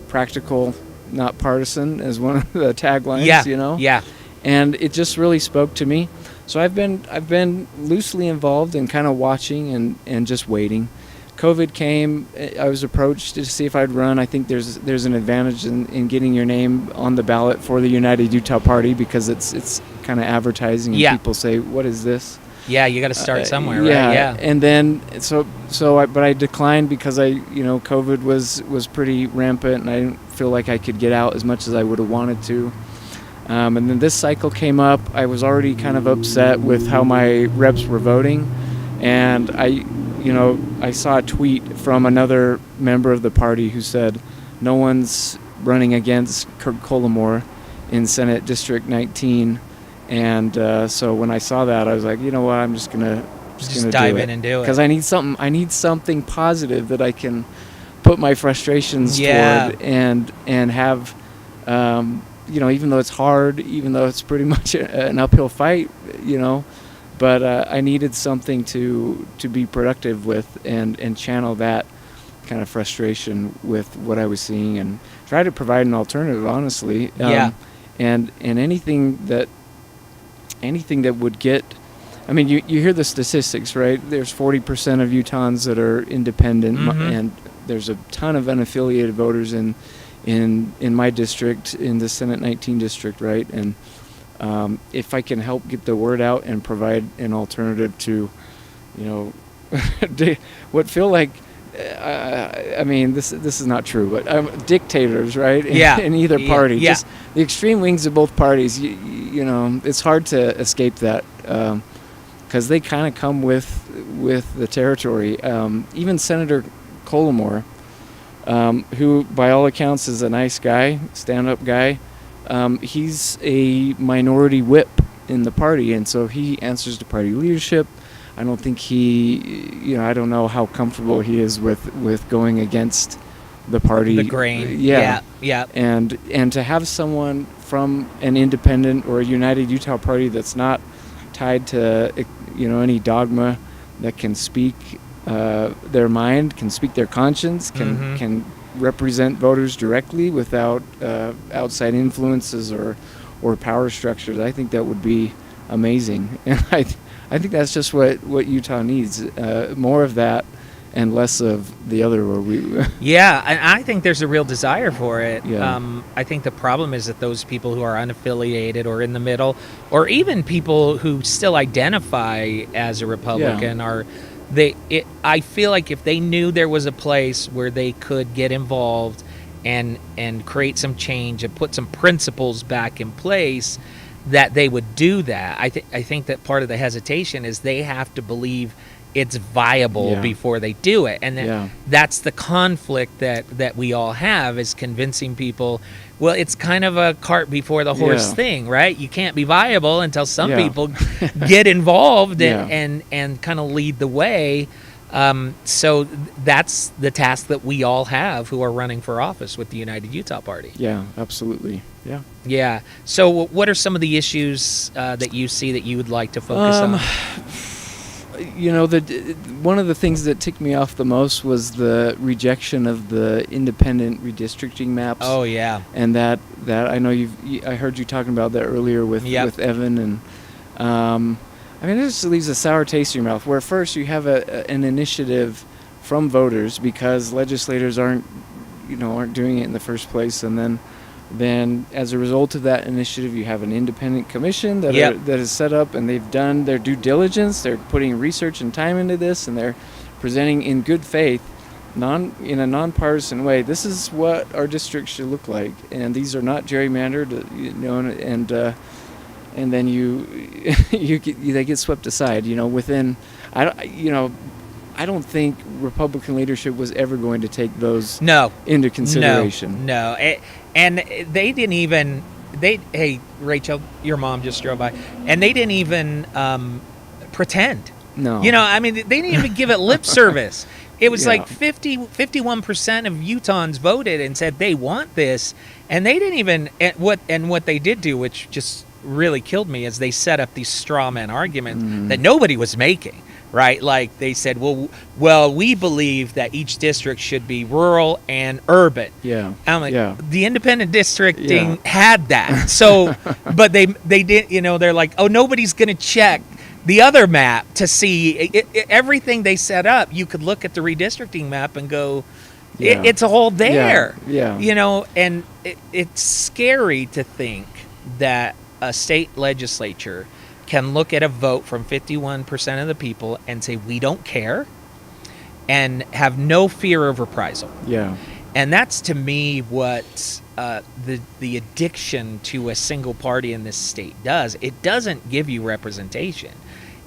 practical, not partisan, as one of the taglines. And it just really spoke to me. So I've been loosely involved and kind of watching and just waiting. COVID came. I was approached to see if I'd run. I think there's an advantage in getting your name on the ballot for the United Utah Party, because it's kind of advertising, and people say, "What is this?" Yeah, you got to start somewhere, right? Yeah. And then but I declined because COVID was pretty rampant, and I didn't feel like I could get out as much as I would have wanted to. And then this cycle came up. I was already kind of upset with how my reps were voting, and I saw a tweet from another member of the party who said, "No one's running against Kirk Collimore in Senate District 19." And so when I saw that, I was like, you know what, I'm just gonna dive in and do it, because I need something positive that I can put my frustrations toward and have, even though it's hard, even though it's pretty much an uphill fight, but I needed something to be productive with and channel that kind of frustration with what I was seeing and try to provide an alternative, honestly. And anything that would get, I mean, you hear the statistics, right? There's 40% of Utahns that are independent, and there's a ton of unaffiliated voters in my district, in the Senate 19 district, right? And if I can help get the word out and provide an alternative to, what feel like, I mean, this is not true, but dictators, right? In either party, just the extreme wings of both parties. It's hard to escape that, because they kind of come with the territory. Even Senator Collimore, who by all accounts is a nice guy, stand-up guy, he's a minority whip in the party, and so he answers to party leadership. I don't think I don't know how comfortable he is with going against the party. The grain. Yeah. And to have someone from an independent or a United Utah Party that's not tied to, any dogma, that can speak their mind, can speak their conscience, can represent voters directly without outside influences or power structures, I think that would be amazing. And I think that's just what Utah needs, more of that, and less of the other where we Yeah, and I think there's a real desire for it. Yeah. I think the problem is that those people who are unaffiliated or in the middle, or even people who still identify as a Republican, I feel like if they knew there was a place where they could get involved and create some change and put some principles back in place, that they would do that. I think that part of the hesitation is they have to believe it's viable before they do it, and that's the conflict that we all have, is convincing people, well, it's kind of a cart before the horse thing, right? You can't be viable until some people get involved and kind of lead the way. So that's the task that we all have who are running for office with the United Utah Party. Yeah, absolutely. Yeah. Yeah. So what are some of the issues that you see that you would like to focus on? You know, one of the things that ticked me off the most was the rejection of the independent redistricting maps. Oh yeah, and that I know I heard you talking about that earlier with Evan, and I mean, it just leaves a sour taste in your mouth. Where first you have an initiative from voters because legislators aren't doing it in the first place, and then as a result of that initiative, you have an independent commission that is set up, and they've done their due diligence. They're putting research and time into this, and they're presenting in good faith, in a nonpartisan way. This is what our district should look like, and these are not gerrymandered, and then they get swept aside. Within I don't think Republican leadership was ever going to take those into consideration. No. And they didn't even, hey, Rachel, your mom just drove by, and they didn't even pretend. No. I mean, they didn't even give it lip service. It was like 51% of Utahns voted and said they want this, and they didn't even, what they did do, which just really killed me, is they set up these straw man arguments that nobody was making. Right, like they said, well, we believe that each district should be rural and urban. Yeah, I'm like, the independent districting had that. So, but they did. They're like, oh, nobody's going to check the other map to see everything they set up. You could look at the redistricting map and go, it's all there. Yeah. And it's scary to think that a state legislature can look at a vote from 51% of the people and say, we don't care, and have no fear of reprisal. Yeah. And that's, to me, what the addiction to a single party in this state does. It doesn't give you representation.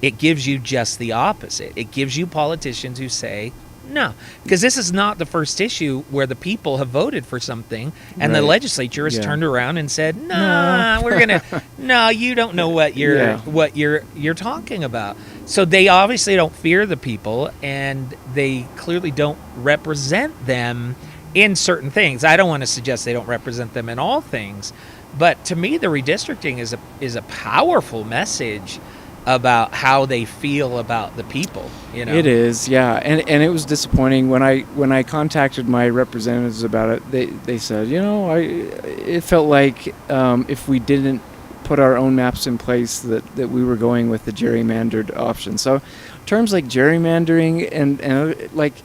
It gives you just the opposite. It gives you politicians who say, no, because this is not the first issue where the people have voted for something and the legislature has turned around and said, "No, we're gonna, no, you don't know what you're talking about." So they obviously don't fear the people, and they clearly don't represent them in certain things. I don't want to suggest they don't represent them in all things, but to me, the redistricting is a powerful message about how they feel about the people. It is, yeah, and it was disappointing when I contacted my representatives about it. They said, it felt like if we didn't put our own maps in place, that we were going with the gerrymandered option. So terms like gerrymandering and like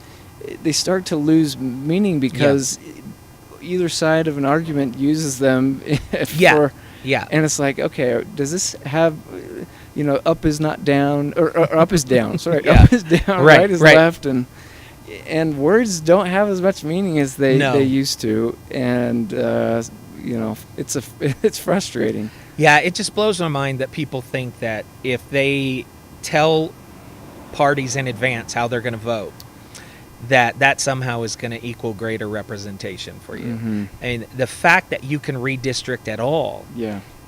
they start to lose meaning because either side of an argument uses them and it's like, okay, does this have up is not down, or up is down. Sorry, up is down, right is left, and words don't have as much meaning as they used to, and it's frustrating. Yeah, it just blows my mind that people think that if they tell parties in advance how they're going to vote, that somehow is going to equal greater representation for you. Mm-hmm. And the fact that you can redistrict at all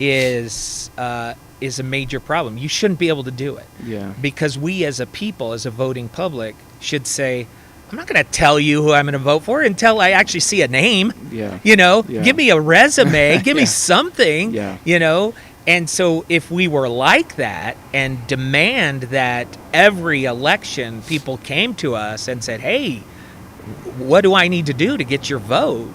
is a major problem. You shouldn't be able to do it. Yeah. Because we as a people, as a voting public, should say, I'm not going to tell you who I'm going to vote for until I actually see a name. Yeah. Give me a resume, give me something, Yeah. And so if we were like that and demand that every election people came to us and said, hey, what do I need to do to get your vote?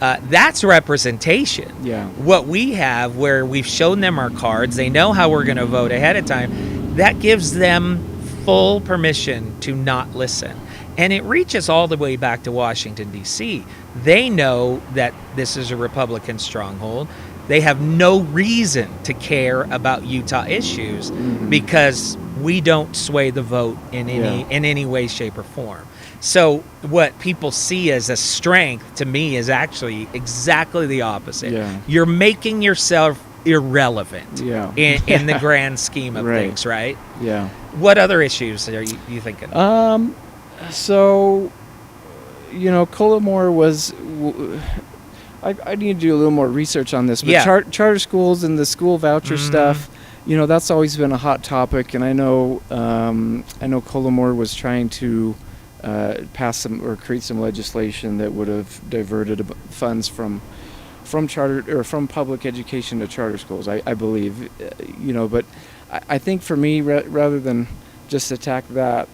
That's representation. Yeah. What we have, where we've shown them our cards, they know how we're going to vote ahead of time, that gives them full permission to not listen. And it reaches all the way back to Washington, D.C. They know that this is a Republican stronghold. They have no reason to care about Utah issues because we don't sway the vote in any way, shape, or form. So what people see as a strength to me is actually exactly the opposite. Yeah. You're making yourself irrelevant in the grand scheme of Right. things, right? Yeah. What other issues are you thinking? So, Cullimore was. I need to do a little more research on this, but charter schools and the school voucher stuff, that's always been a hot topic, and I know Cullimore was trying to pass some or create some legislation that would have diverted funds from charter or from public education to charter schools. I believe, but I think for me, rather than just attack that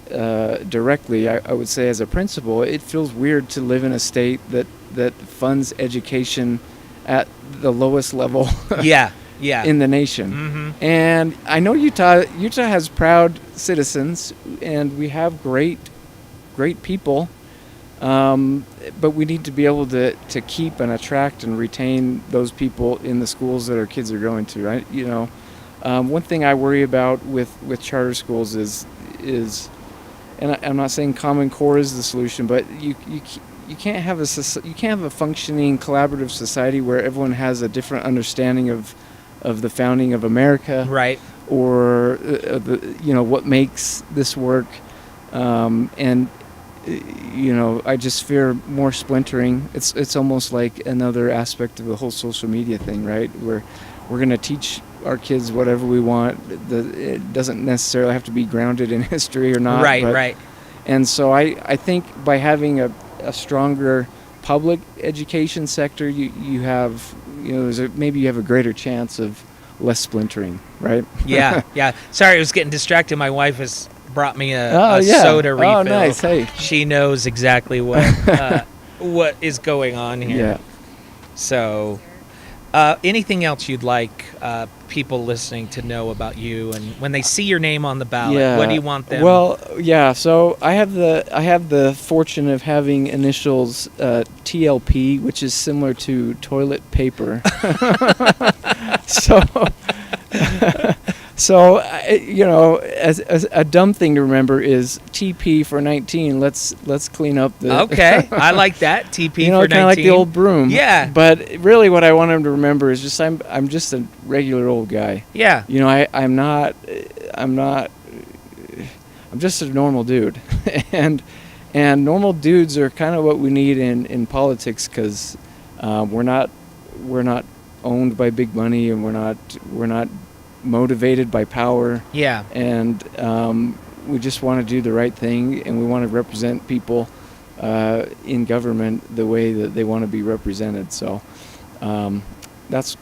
directly, I would say as a principal, it feels weird to live in a state that funds education at the lowest level in the nation. And I know Utah has proud citizens, and we have great people, but we need to be able to keep and attract and retain those people in the schools that our kids are going to, right? One thing I worry about with charter schools is, and I'm not saying Common Core is the solution, but you can't have a functioning collaborative society where everyone has a different understanding of the founding of America, right? Or what makes this work, and I just fear more splintering. It's almost like another aspect of the whole social media thing, right? Where we're going to teach our kids whatever we want. It doesn't necessarily have to be grounded in history or not. Right. And so I think by having a stronger public education sector, you have, maybe you have a greater chance of less splintering, right? Yeah. Sorry, I was getting distracted. My wife has brought me a soda refill. Oh, nice. Hey. She knows exactly what is going on here. Yeah. So, anything else you'd like people listening to know about you, and when they see your name on the ballot, what do you want them? Well, so I have the fortune of having initials TLP, which is similar to toilet paper. So as a dumb thing to remember is TP for 19. Let's clean up the. Okay, I like that. TP for 19. Kind of like the old broom. Yeah. But really, what I want them to remember is just I'm just a regular old guy. Yeah. I'm just a normal dude, and normal dudes are kind of what we need in politics, because we're not owned by big money, and we're not motivated by power. Yeah. And we just want to do the right thing, and we want to represent people in government the way that they want to be represented. So that's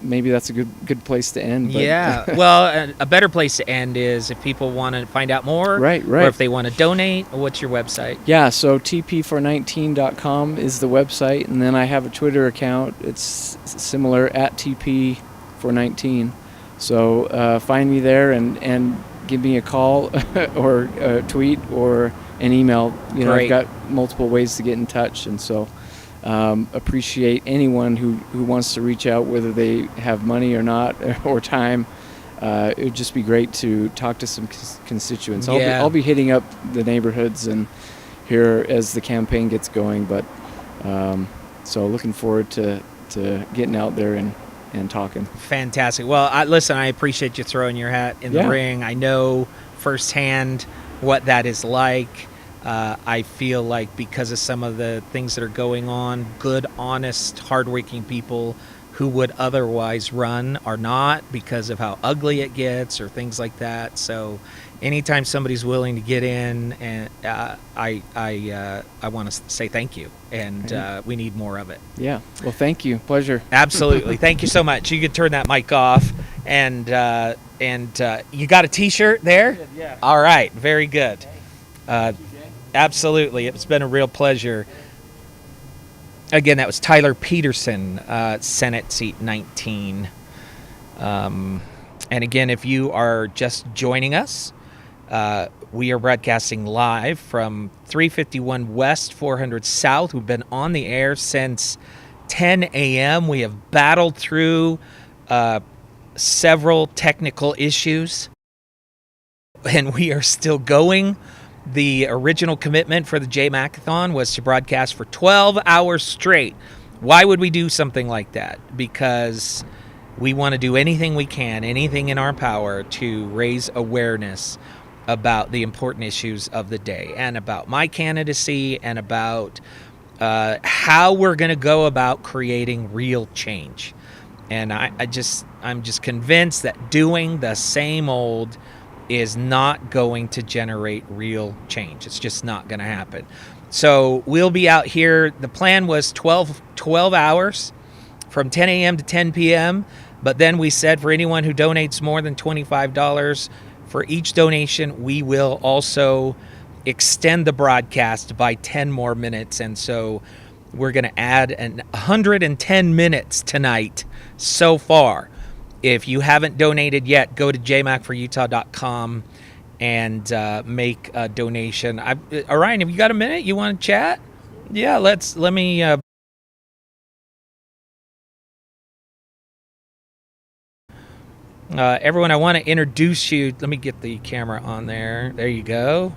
maybe that's a good place to end. But Yeah. Well, a better place to end is if people want to find out more, right. Or if they want to donate. What's your website? Yeah, so tp419.com is the website, and then I have a Twitter account. It's similar, at tp419. So find me there and give me a call or a tweet or an email. Great. I've got multiple ways to get in touch, and so appreciate anyone who wants to reach out, whether they have money or not, or time. It would just be great to talk to some constituents. I'll be hitting up the neighborhoods and here as the campaign gets going, but so looking forward to getting out there and talking. Fantastic. Well, I appreciate you throwing your hat in the ring. I know firsthand what that is like. I feel like because of some of the things that are going on, good, honest, hardworking people who would otherwise run are not, because of how ugly it gets or things like that. So anytime somebody's willing to get in, and I want to say thank you, and we need more of it. Yeah. Well, thank you. Pleasure. Absolutely. Thank you so much. You can turn that mic off, and you got a T-shirt there? Yeah. All right. Very good. Absolutely. It's been a real pleasure. Again, that was Tyler Peterson, Senate seat 19. And again, if you are just joining us, We are broadcasting live from 351 West, 400 South. We've been on the air since 10 a.m. We have battled through several technical issues, and we are still going. The original commitment for the JayMacAthon was to broadcast for 12 hours straight. Why would we do something like that? Because we want to do anything we can, anything in our power to raise awareness about the important issues of the day and about my candidacy and about how we're going to go about creating real change. And I'm just convinced that doing the same old is not going to generate real change. It's just not going to happen. So we'll be out here. The plan was 12 hours from 10 a.m. to 10 p.m. But then we said for anyone who donates more than $25 for each donation, we will also extend the broadcast by 10 more minutes. And so we're going to add 110 minutes tonight so far. If you haven't donated yet, go to JayMacForUtah.com and make a donation. Orion, have you got a minute? You want to chat? Yeah, let me. Everyone, I want to introduce you. Let me get the camera on there. There you go.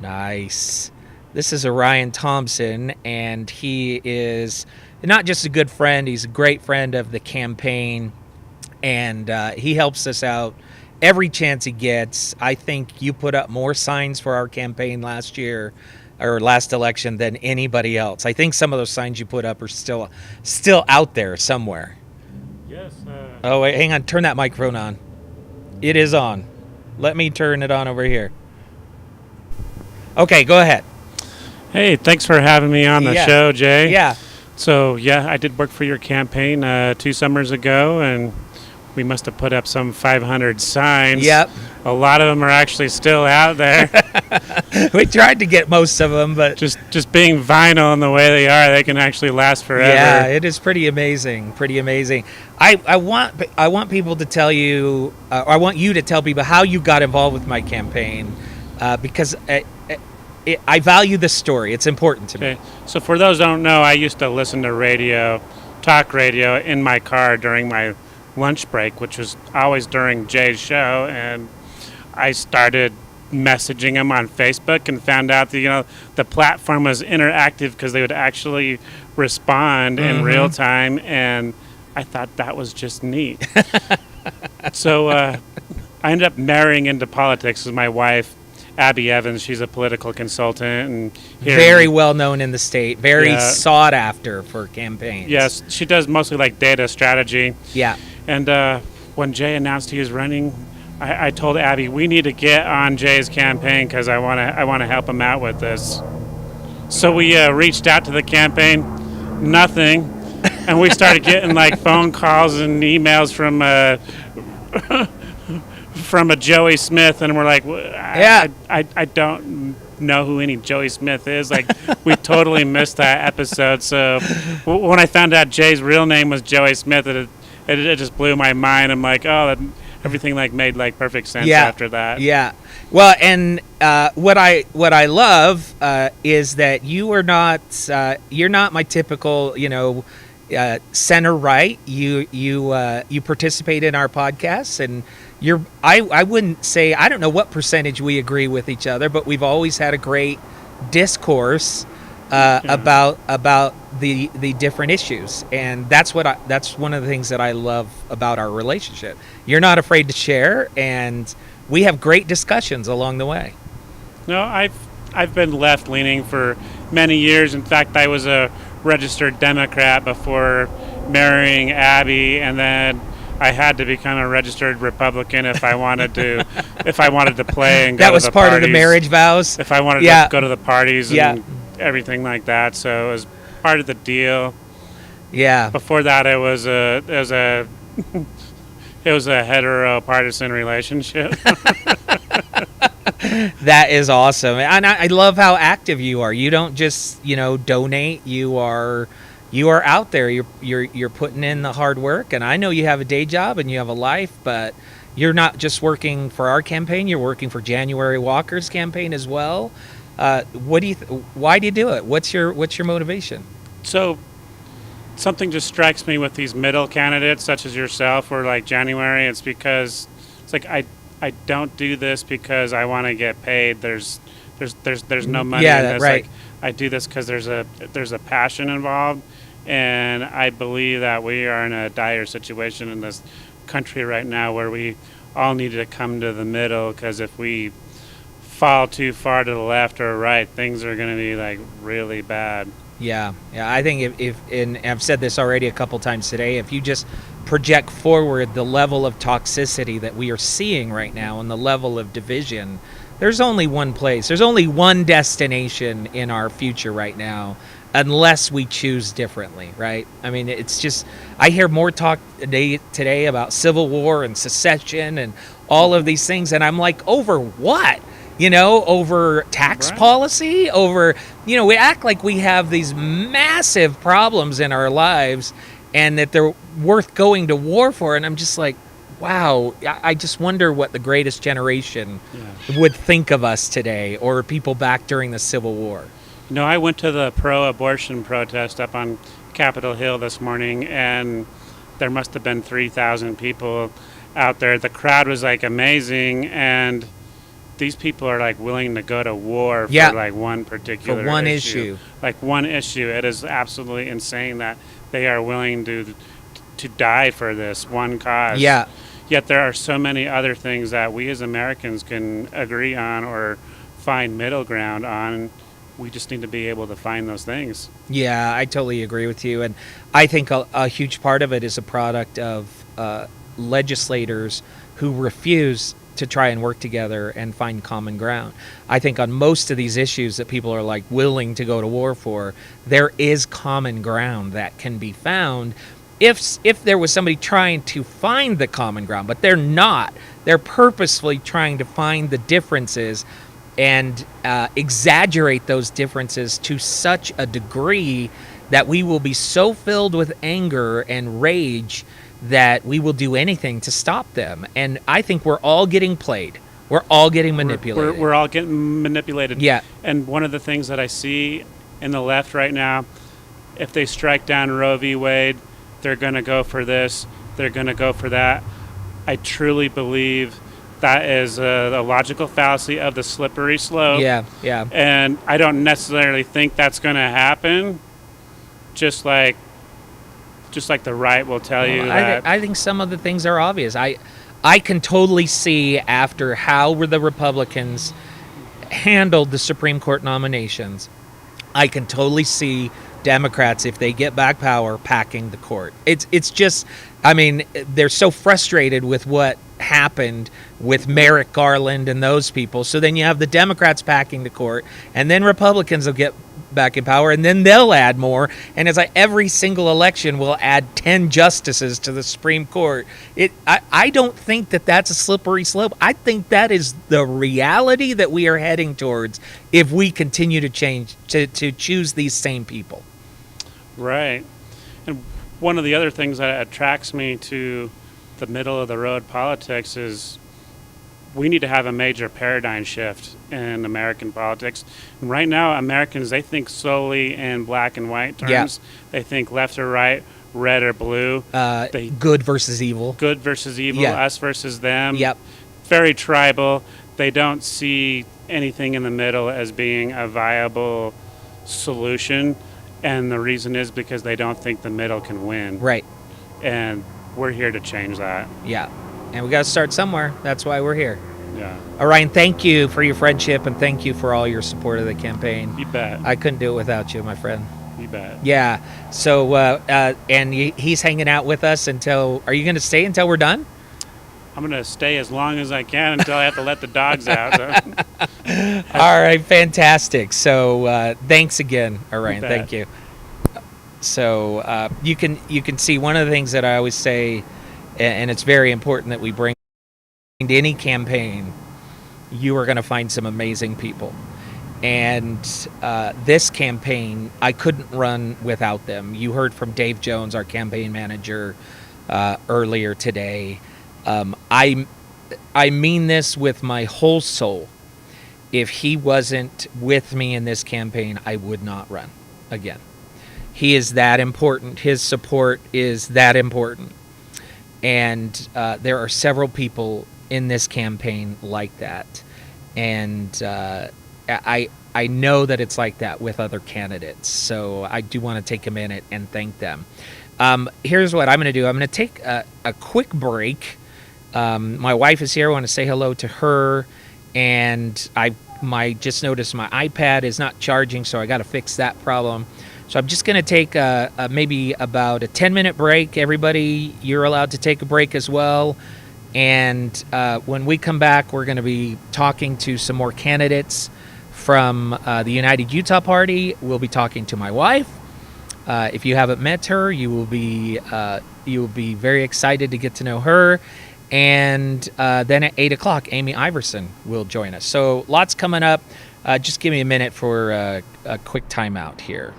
Nice. This is Orion Thompson, and he is not just a good friend, he's a great friend of the campaign. And he helps us out every chance he gets. I think you put up more signs for our campaign last year or last election than anybody else. I think some of those signs you put up are still out there somewhere. Yes. Oh, wait, hang on. Turn that microphone on. It is on. Let me turn it on over here. Okay, go ahead. Hey, thanks for having me on the show, Jay. Yeah. So, I did work for your campaign 2 summers ago, and we must have put up some 500 signs. Yep. A lot of them are actually still out there. We tried to get most of them, but just being vinyl and the way they are, they can actually last forever. Yeah, it is pretty amazing. Pretty amazing. I want people to tell you, I want you to tell people how you got involved with my campaign, because I value this story. It's important to me. So for those who don't know, I used to listen to talk radio in my car during my lunch break, which was always during Jay's show, and I started messaging him on Facebook and found out that the platform was interactive because they would actually respond in real time, and I thought that was just neat. So I ended up marrying into politics with my wife, Abby Evans. She's a political consultant and very well known in the state, very sought after for campaigns. Yes, she does mostly like data strategy. Yeah. And when Jay announced he was running, I told Abby, we need to get on Jay's campaign because I want to help him out with this. So we reached out to the campaign, nothing, and we started getting like phone calls and emails from a Joey Smith, and we're like, I don't know who any Joey Smith is. Like, we totally missed that episode. So when I found out Jay's real name was Joey Smith, it just blew my mind. I'm like, everything like made like perfect sense after that. Yeah. Well, and what I love is that you're not my typical center right. You participate in our podcasts, and I wouldn't say, I don't know what percentage we agree with each other, but we've always had a great discourse about the different issues, and that's one of the things that I love about our relationship. You're not afraid to share, and we have great discussions along the way. No, I've been left leaning for many years. In fact, I was a registered Democrat before marrying Abby, and then I had to become a registered Republican if I wanted to play and go that was to the part parties. Of the marriage vows. If I wanted to go to the parties and everything like that, so it was part of the deal. Yeah. Before that, it was a hetero partisan relationship. That is awesome, and I love how active you are. You don't just donate. You are out there. You're putting in the hard work, and I know you have a day job and you have a life, but you're not just working for our campaign, you're working for January Walker's campaign as well. What do you why do you do it? What's your motivation? So something just strikes me with these middle candidates such as yourself or like January. It's because it's like I don't do this because I want to get paid. There's no money in this. Right. Like, I do this because there's a passion involved, and I believe that we are in a dire situation in this country right now where we all need to come to the middle, because if we fall too far to the left or right, things are going to be like really bad. Yeah. I think if and I've said this already a couple times today, if you just project forward the level of toxicity that we are seeing right now and the level of division, there's only one place, there's only one destination in our future right now, unless we choose differently, right? I mean, it's just, I hear more talk today about civil war and secession and all of these things, and I'm like, over what? Over tax policy, over, we act like we have these massive problems in our lives and that they're worth going to war for. And I'm just like, wow, I just wonder what the greatest generation would think of us today, or people back during the Civil War. I went to the pro-abortion protest up on Capitol Hill this morning, and there must have been 3,000 people out there. The crowd was like amazing, and these people are like willing to go to war for like one particular issue. Like one issue. It is absolutely insane that they are willing to die for this one cause. Yeah. Yet there are so many other things that we as Americans can agree on or find middle ground on. We just need to be able to find those things. Yeah, I totally agree with you. And I think a huge part of it is a product of legislators who refuse to try and work together and find common ground. I think on most of these issues that people are like willing to go to war for, there is common ground that can be found if there was somebody trying to find the common ground, but they're not. They're purposefully trying to find the differences and exaggerate those differences to such a degree that we will be so filled with anger and rage that we will do anything to stop them. And I think we're all getting played. We're all getting manipulated. We're all getting manipulated. Yeah. And one of the things that I see in the left right now, if they strike down Roe v. Wade, they're going to go for this, they're going to go for that. I truly believe that is a logical fallacy of the slippery slope. Yeah. And I don't necessarily think that's going to happen. Just like the right will tell you that. I think some of the things are obvious. I can totally see after how the Republicans handled the Supreme Court nominations, I can totally see Democrats, if they get back power, packing the court. It's just, I mean, they're so frustrated with what happened with Merrick Garland and those people. So then you have the Democrats packing the court, and then Republicans will get back in power, and then they'll add more. And it's like every single election will add 10 justices to the Supreme Court. I don't think that that's a slippery slope. I think that is the reality that we are heading towards if we continue to change, to choose these same people. Right. And one of the other things that attracts me to the middle of the road politics is we need to have a major paradigm shift in American politics. And right now, Americans, they think solely in black and white terms. Yeah. They think left or right, red or blue. Good versus evil. Good versus evil, Yeah. us versus them. Yep. Very tribal. They don't see anything in the middle as being a viable solution. And the reason is because they don't think the middle can win. Right. And we're here to change that. Yeah. And we got to start somewhere. That's why we're here. Yeah. Ryan, thank you for your friendship, and thank you for all your support of the campaign. You bet. I couldn't do it without you, my friend. You bet. Yeah. So, and he's hanging out with us until, are you going to stay until we're done? I'm going to stay as long as I can until I have to let the dogs out. So. All right. Fantastic. So, thanks again, Ryan. Thank you. So, you can see one of the things that I always say, and it's very important that we bring into any campaign, you are going to find some amazing people. And this campaign, I couldn't run without them. You heard from Dave Jones, our campaign manager, earlier today. I mean this with my whole soul. If he wasn't with me in this campaign, I would not run again. He is that important. His support is that important. And there are several people in this campaign like that. And I know that it's like that with other candidates. So I do want to take a minute and thank them. Here's what I'm going to do. I'm going to take a quick break. My wife is here. I want to say hello to her. And I just noticed my iPad is not charging, so I got to fix that problem. So I'm just going to take maybe about a 10-minute break. Everybody, you're allowed to take a break as well. And when we come back, we're going to be talking to some more candidates from the United Utah Party. We'll be talking to my wife. If you haven't met her, you will be very excited to get to know her. And then at 8 o'clock, Amy Iverson will join us. So lots coming up. Just give me a minute for a quick timeout here.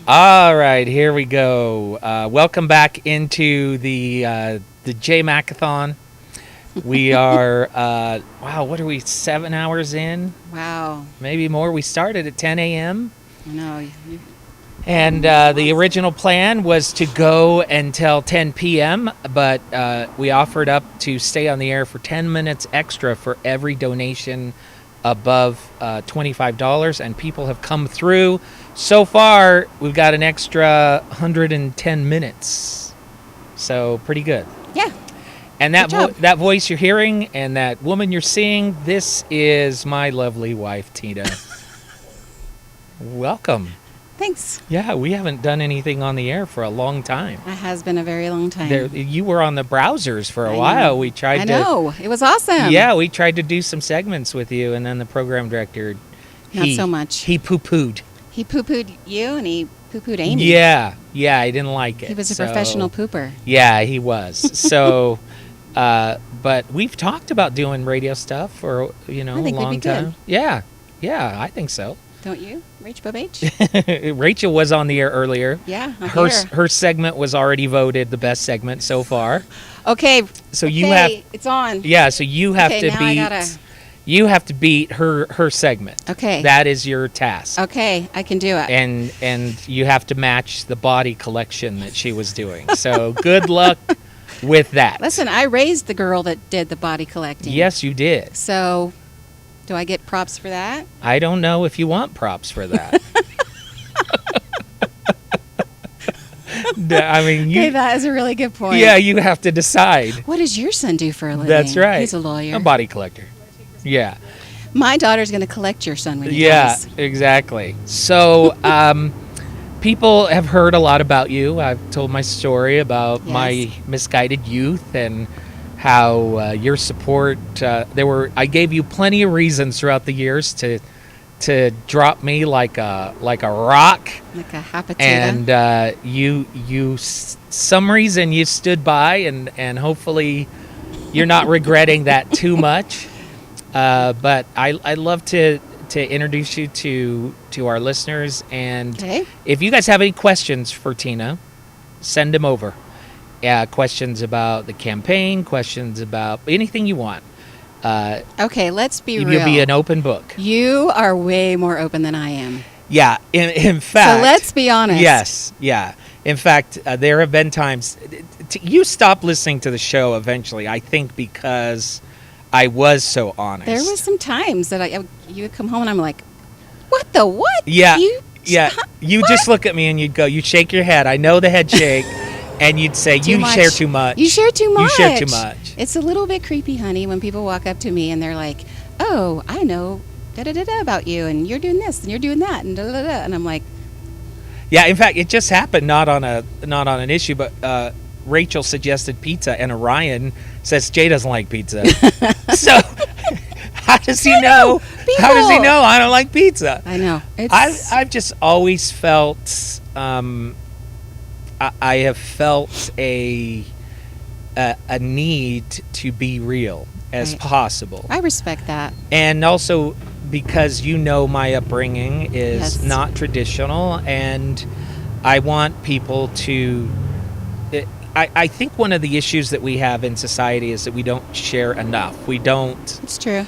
All right, here we go. Welcome back into the JayMacAthon. We are, wow, what are we, 7 hours in? Wow. Maybe more. We started at 10 a.m. I know. And the original plan was to go until 10 p.m., but we offered up to stay on the air for 10 minutes extra for every donation above $25, and people have come through. So far, we've got an extra 110 minutes. So pretty good. Yeah. And that voice you're hearing and that woman you're seeing, this is my lovely wife, Tina. Welcome. Thanks. Yeah, we haven't done anything on the air for a long time. It has been a very long time. You were on the browsers for a I while. know. We tried I to. know. It was awesome. Yeah, we tried to do some segments with you, and then the program director, Not so much. He poo-pooed. He poo-pooed you and he poo-pooed Amy. Yeah, I didn't like it. He was a so- professional pooper. Yeah, he was. So, but we've talked about doing radio stuff for I a think long we'd be time. good. Yeah, I think so. Don't you, Rach Bobach? Rachel was on the air earlier. Yeah, I'm Her here. her segment was already voted the best segment so far. Okay. So you have It's on. Yeah, so you have Okay, to now I beat gotta- you have to beat her segment. Okay. That is your task. Okay, I can do it. And you have to match the body collection that she was doing. So good luck with that. Listen, I raised the girl that did the body collecting. Yes, you did. So, do I get props for that? I don't know if you want props for that. I mean, Okay, that is a really good point. yeah, you have to decide. What does your son do for a living? That's right. He's a lawyer. A body collector. Yeah. My daughter's going to collect your son when he Yeah, dies. exactly. So, people have heard a lot about you. I've told my story about Yes. my misguided youth and how your support. I gave you plenty of reasons throughout the years to drop me like a rock, Like a hot potato. and some reason you stood by, and hopefully you're not regretting that too much. But I love to introduce you to our listeners, and Okay. if you guys have any questions for Tina, send them over. Questions about the campaign, questions about anything you want. Okay, let's be real. You'll be an open book. You are way more open than I am. Yeah, in fact. So let's be honest. Yes, yeah. In fact, there have been times you stopped listening to the show eventually. I think because I was so honest. There was some times that you would come home and I'm like, what the what? Yeah, You, yeah. You what? just look at me and you'd go. You shake your head. I know the head shake, and you'd say, Too "You much. share too much. You share too much. You share too much." It's a little bit creepy, honey, when people walk up to me and they're like, oh, I know da-da-da-da about you, and you're doing this, and you're doing that, and da-da-da-da. And I'm like, Yeah, in fact, it just happened not on an issue, but Rachel suggested pizza, and Orion says Jay doesn't like pizza. So how does he know? How does he People. know I don't like pizza? I know. It's, I've just always felt I have felt a need to be real as Right. possible, I respect that. and also because my upbringing is Yes. not traditional, and I want people to. I think one of the issues that we have in society is that we don't share enough. We don't. It's true.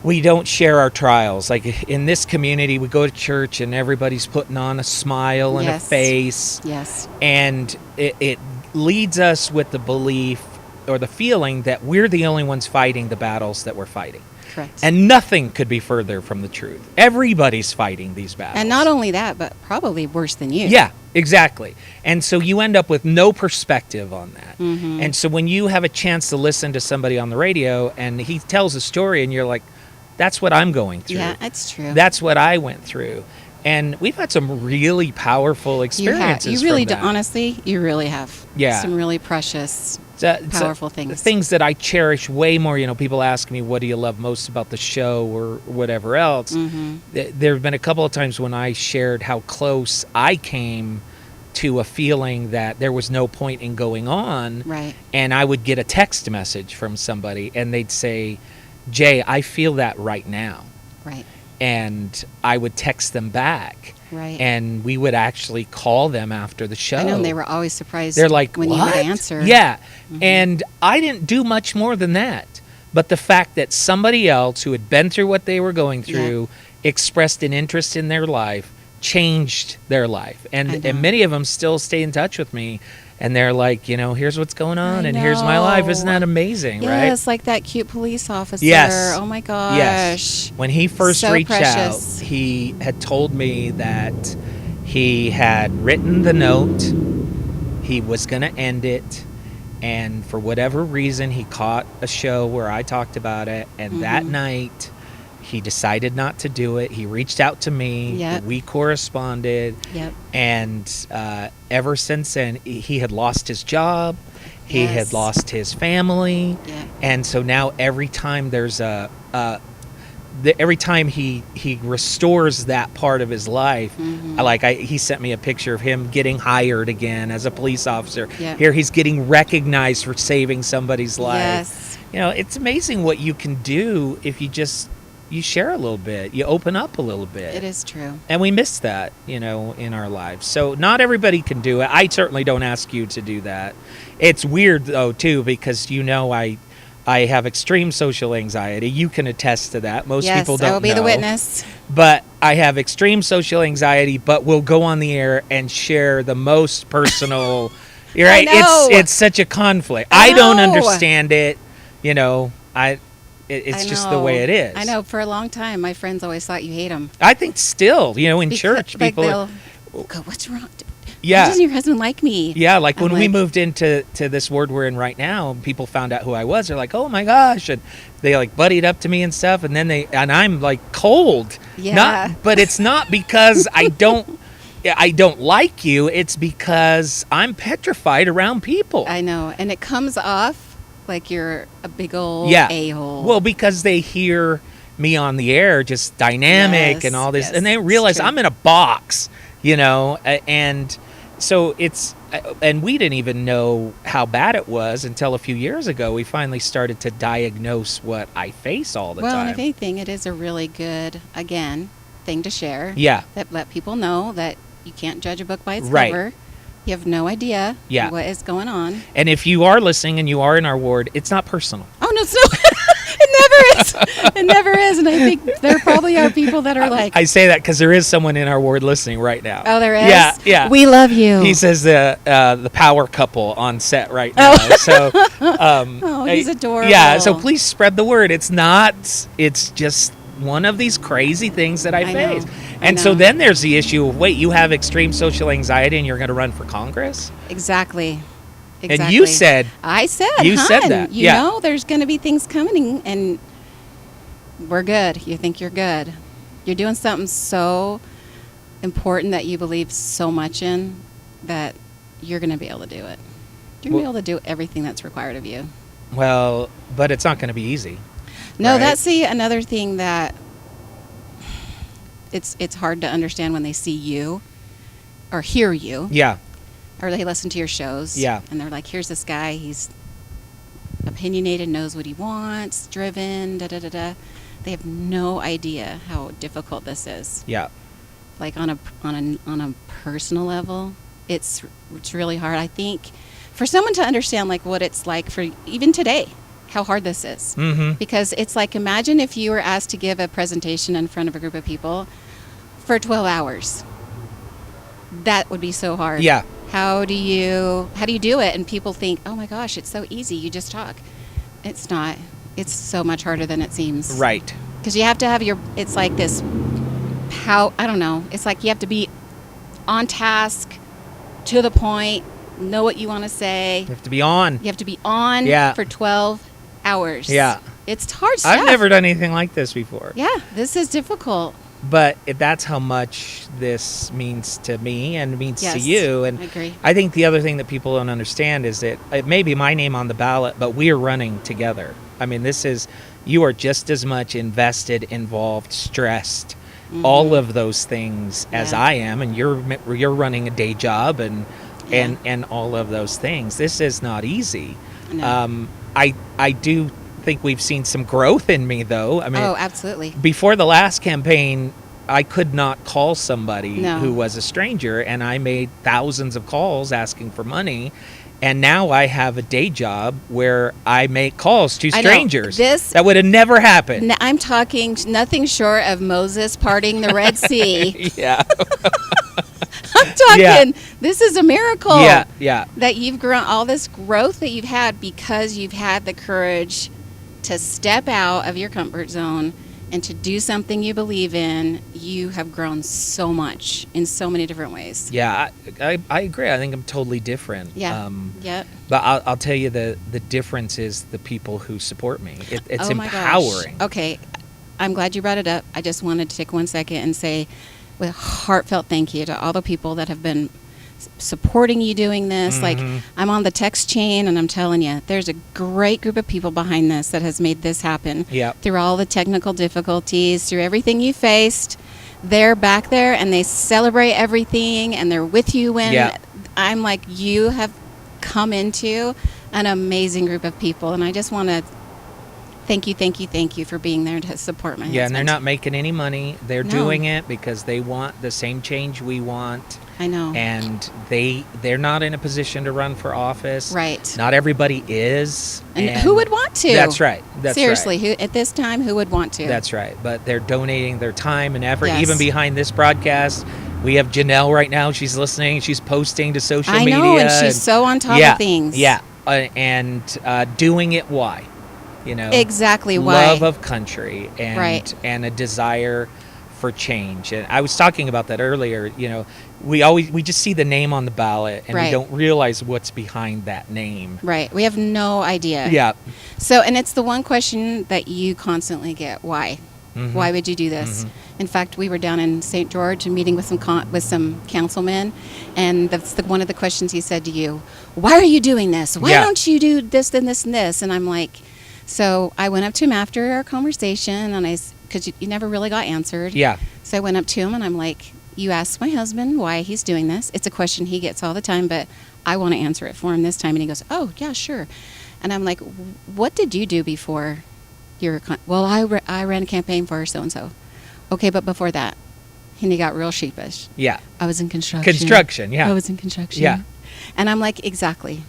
We don't share our trials. Like in this community, we go to church and everybody's putting on a smile and a Yes. face, Yes. and it leads us with the belief or the feeling that we're the only ones fighting the battles that we're fighting. Correct. And nothing could be further from the truth. Everybody's fighting these battles. And not only that, but probably worse than you. Yeah, exactly. And so you end up with no perspective on that. Mm-hmm. And so when you have a chance to listen to somebody on the radio and he tells a story and you're like, that's what I'm going through. Yeah, it's true. That's what I went through. And we've had some really powerful you have. experiences. You really from do. that. Honestly, you really have. Yeah. Some really precious. So- powerful things. Things that I cherish way more. People ask me, what do you love most about the show or whatever else? Mm-hmm. There have been a couple of times when I shared how close I came to a feeling that there was no point in going on. Right. And I would get a text message from somebody and they'd say, Jay, I feel that right now. Right. and I would text them back. Right. And we would actually call them after the show. I know, and they were always surprised. They're like, when what? you would answer. Yeah. And I didn't do much more than that. But the fact that somebody else who had been through what they were going through expressed an interest in their life changed their life. And many of them still stay in touch with me. And they're like, here's what's going on, and here's my life. Isn't that amazing, right? Yes, like that cute police officer. Yes. Oh my gosh. Yes. When he first So reached precious. out, he had told me that he had written the note, he was going to end it, and for whatever reason, he caught a show where I talked about it, and that night, he decided not to do it. He reached out to me. Yep. We corresponded. Yep. And ever since then, he had lost his job. He had Yes. lost his family. Yeah. And so now every time there's every time he restores that part of his life, he sent me a picture of him getting hired again as a police officer. Yep. Here he's getting recognized for saving somebody's life. Yes. It's amazing what you can do if you share a little bit, you open up a little bit. It is true. And we miss that, in our lives. So not everybody can do it. I certainly don't ask you to do that. It's weird, though, too, because I have extreme social anxiety. You can attest to that. Most people don't know. I will be the witness. But I have extreme social anxiety, but we'll go on the air and share the most personal. You're right. I know. It's such a conflict. I don't understand it. It's just the way it is. I know. For a long time, my friends always thought you hate them. I think still, in church, like people. they'll go, "What's wrong? Yeah. Why doesn't your husband like me?" Yeah, like when I'm we like- moved into this ward we're in right now, and people found out who I was. They're like, "Oh my gosh!" And they like buddied up to me and stuff. And then I'm like cold. Yeah. But it's not because I don't like you. It's because I'm petrified around people. I know, and it comes off like you're a big old Yeah. a-hole. Well, because they hear me on the air, just dynamic and all this, yes, and they it's realize true. I'm in a box, and so and we didn't even know how bad it was until a few years ago. We finally started to diagnose what I face all the well, time. and if anything, it is a really good, again, thing to share. Yeah. That let people know that you can't judge a book by its Right. cover. You have no idea Yeah. what is going on. And if you are listening and you are in our ward, it's not personal. Oh, no, it's no. It never is. It never is. And I think there probably are people that are like, I say that because there is someone in our ward listening right now. oh, there is? Yeah, yeah. We love you. He says the power couple on set right now. So, oh, he's adorable. Yeah. So please spread the word. It's just one of these crazy things that I know, face. I And so know. then there's the issue of, wait, you have extreme social anxiety and you're going to run for Congress? Exactly. And you said, I said, You said "Hun, that, You yeah. know there's going to be things coming, and we're good. You think you're good. You're doing something so important that you believe so much in that you're going to be able to do it. You're going to be able to do everything that's required of you." well, but it's not going to be easy. No, right? that's another thing that it's hard to understand when they see you or hear you. Yeah. Or they listen to your shows. Yeah. And they're like, here's this guy, he's opinionated, knows what he wants, driven, da-da-da-da. They have no idea how difficult this is. Yeah. Like on a personal level, it's really hard. I think for someone to understand like what it's like for even today, how hard this is. Mm-hmm. Because it's like, imagine if you were asked to give a presentation in front of a group of people for 12 hours. That would be so hard. Yeah. How do you do it? And people think, oh my gosh, it's so easy. You just talk. It's not. It's so much harder than it seems. Right. Because you have to have it's like this, I don't know. It's like you have to be on task, to the point, know what you want to say. You have to be on. You have to be on Yeah. for 12 hours. Yeah. It's hard stuff. I've never done anything like this before. Yeah, this is difficult. But that's how much this means to me and means to Yes, you. And I agree. I think the other thing that people don't understand is that it may be my name on the ballot, but we are running together. I mean, you are just as much invested, involved, stressed, all of those things as Yeah. I am. And you're running a day job and all of those things. This is not easy. No. I do think we've seen some growth in me, though. I mean, Oh, absolutely. before the last campaign, I could not call somebody No. who was a stranger, and I made thousands of calls asking for money. And now I have a day job where I make calls to I know. strangers. This- that would have never happened. I'm talking nothing short of Moses parting the Red Sea. Yeah. I'm talking, Yeah. this is a miracle. Yeah. Yeah. That you've grown, all this growth that you've had because you've had the courage to step out of your comfort zone and to do something you believe in. You have grown so much in so many different ways. Yeah, I agree. I think I'm totally different. Yeah. Yep. But I'll tell you the difference is the people who support me. It's Oh my gosh. empowering. Okay. I'm glad you brought it up. I just wanted to take 1 second and say with heartfelt thank you to all the people that have been supporting you doing this. Like, I'm on the text chain, and I'm telling you, there's a great group of people behind this that has made this happen. Yep. Through all the technical difficulties, through everything you faced, they're back there and they celebrate everything, and they're with you when Yeah. I'm like, you have come into an amazing group of people, and I just want to thank you for being there to support my Yeah, and they're husband. not making any money. They're No. doing it because they want the same change we want. I know. And they're not in a position to run for office. Right. Not everybody is. And who would want to? That's right. That's Seriously, right. who at this time, who would want to? That's right. But they're donating their time and effort. Yes. Even behind this broadcast, we have Janelle right now. She's listening. She's posting to social I media. know, and she's so on top yeah, of things. Yeah. And doing it why? You know, Exactly why. love of country and Right. and a desire for change. And I was talking about that earlier. You know, we just see the name on the ballot and we Right. don't realize what's behind that name. Right. We have no idea. Yeah. So, and it's the one question that you constantly get: why? Mhm. Why would you do this? In fact, we were down in St. George and meeting with some councilmen, and that's one of the questions he said to you: why are you doing this? Why Yeah. don't you do this and this and this? And I'm like, so I went up to him after our conversation, and because you never really got answered. Yeah. So I went up to him and I'm like, you asked my husband why he's doing this. It's a question he gets all the time, but I want to answer it for him this time. And he goes, oh, yeah, sure. And I'm like, what did you do before your well, I ran a campaign for so-and-so. Okay, but before that. And he got real sheepish. Yeah. I was in construction. Construction, yeah. I was in construction. Yeah. And I'm like, exactly.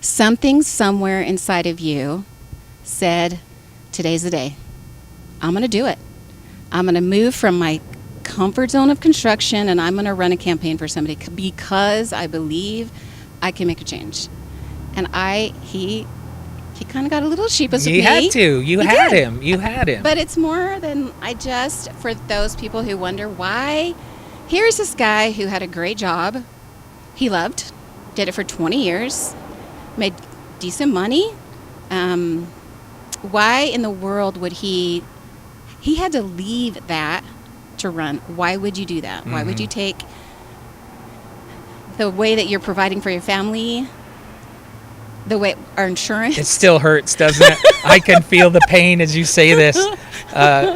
Something somewhere inside of you said, today's the day. I'm going to do it. I'm going to move from my comfort zone of construction, and I'm going to run a campaign for somebody because I believe I can make a change. And he kind of got a little sheepish with me. You had to. You He had did. him. You had him. But it's more than for those people who wonder why, here's this guy who had a great job he loved, did it for 20 years, made decent money. Why in the world would he had to leave that to run? Why would you do that? Why would you take the way that you're providing for your family, the way our insurance? It still hurts, doesn't it? I can feel the pain as you say this.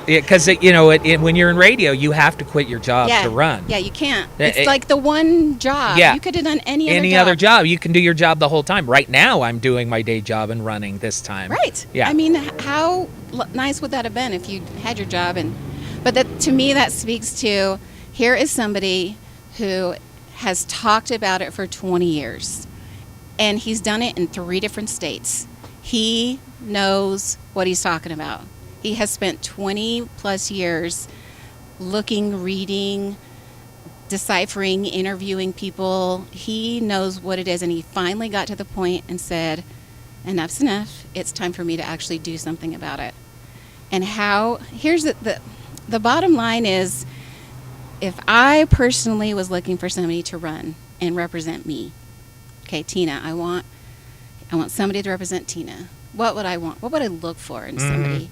Because, when you're in radio, you have to quit your job to run. Yeah, you can't. Yeah, It's like the one job. Yeah. You could have done any Other job. You can do your job the whole time. Right now, I'm doing my day job and running this time. Right. Yeah. I mean, how nice would that have been if you had your job? But to me, that speaks to, here is somebody who has talked about it for 20 years, and he's done it in 3 different states. He knows what he's talking about. He has spent 20 plus years looking, reading, deciphering, interviewing people. He knows what it is, and he finally got to the point and said, enough's enough. It's time for me to actually do something about it. And here's the bottom line is, if I personally was looking for somebody to run and represent me, okay, Tina, I want somebody to represent Tina. What would I want? What would I look for in somebody?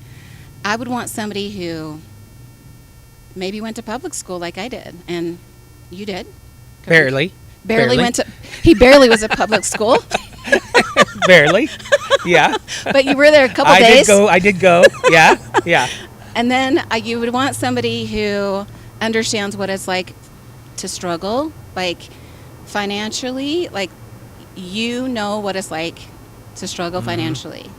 I would want somebody who maybe went to public school like I did, and you did. Barely. Barely went to. He barely was at public school. Barely. Yeah. But you were there a couple days. I did go. Yeah. Yeah. And then you would want somebody who understands what it's like to struggle, like financially, like you know what it's like to struggle financially.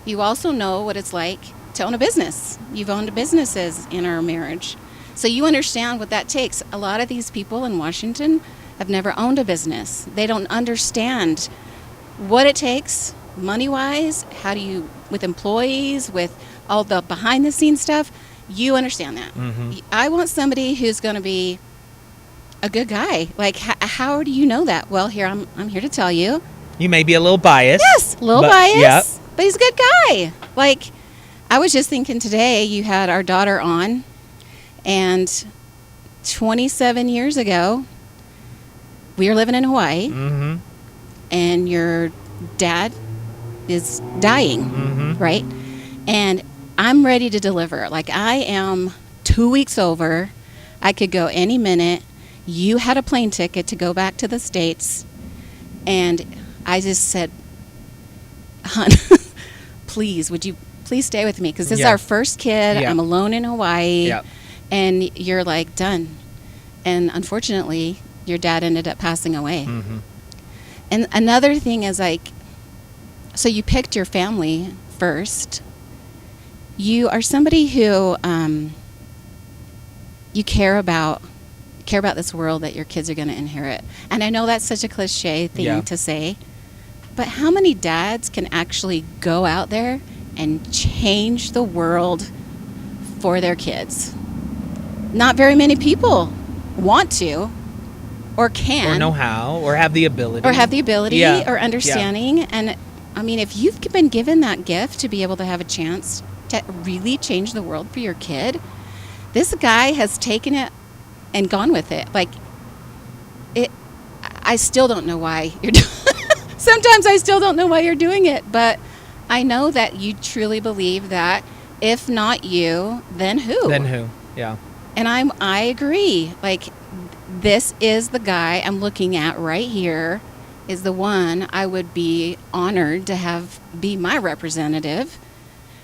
You also know what it's like to own a business. You've owned businesses in our marriage. So you understand what that takes. A lot of these people in Washington have never owned a business. They don't understand what it takes money-wise, how do you, with employees, with all the behind-the-scenes stuff. You understand that. I want somebody who's going to be a good guy. Like, how do you know that? Well, here, I'm here to tell you. You may be a little biased. Yes, a little biased, yep. but he's a good guy. Like, I was just thinking today, you had our daughter on, and 27 years ago, we were living in Hawaii, and your dad is dying, right? And I'm ready to deliver. Like, I am 2 weeks over. I could go any minute. You had a plane ticket to go back to the States, and I just said, hon, please, would you please stay with me? Because this is our first kid. I'm alone in Hawaii. And you're like, done. And unfortunately, your dad ended up passing away. And another thing is, like, so you picked your family first. You are somebody who you care about this world that your kids are going to inherit. And I know that's such a cliche thing to say, but how many dads can actually go out there and change the world for their kids? Not very many people want to or can. Or know how, or have the ability. Or understanding. And I mean, if you've been given that gift to be able to have a chance to really change the world for your kid, this guy has taken it and gone with it. Like, I still don't know why you're doing sometimes I still don't know why you're doing it, but I know that you truly believe that if not you, then who? Yeah. And I agree. Like, this is the guy I'm looking at right here, is the one I would be honored to have be my representative,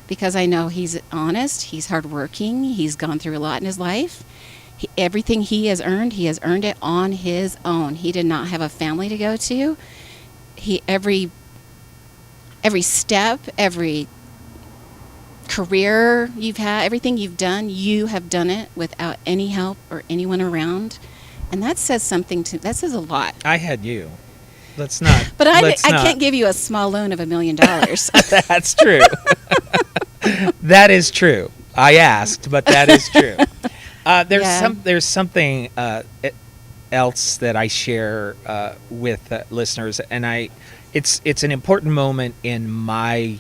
because I know he's honest, he's hardworking, he's gone through a lot in his life. Everything he has earned it on his own. He did not have a family to go to. Every step, every career you've had, everything you've done, you have done it without any help or anyone around. And that says something that says a lot. I had you. Let's not. But I can't give you a small loan of $1 million. That's true. That is true. I asked, but that is true. There's something else that I share with listeners, and it's an important moment in my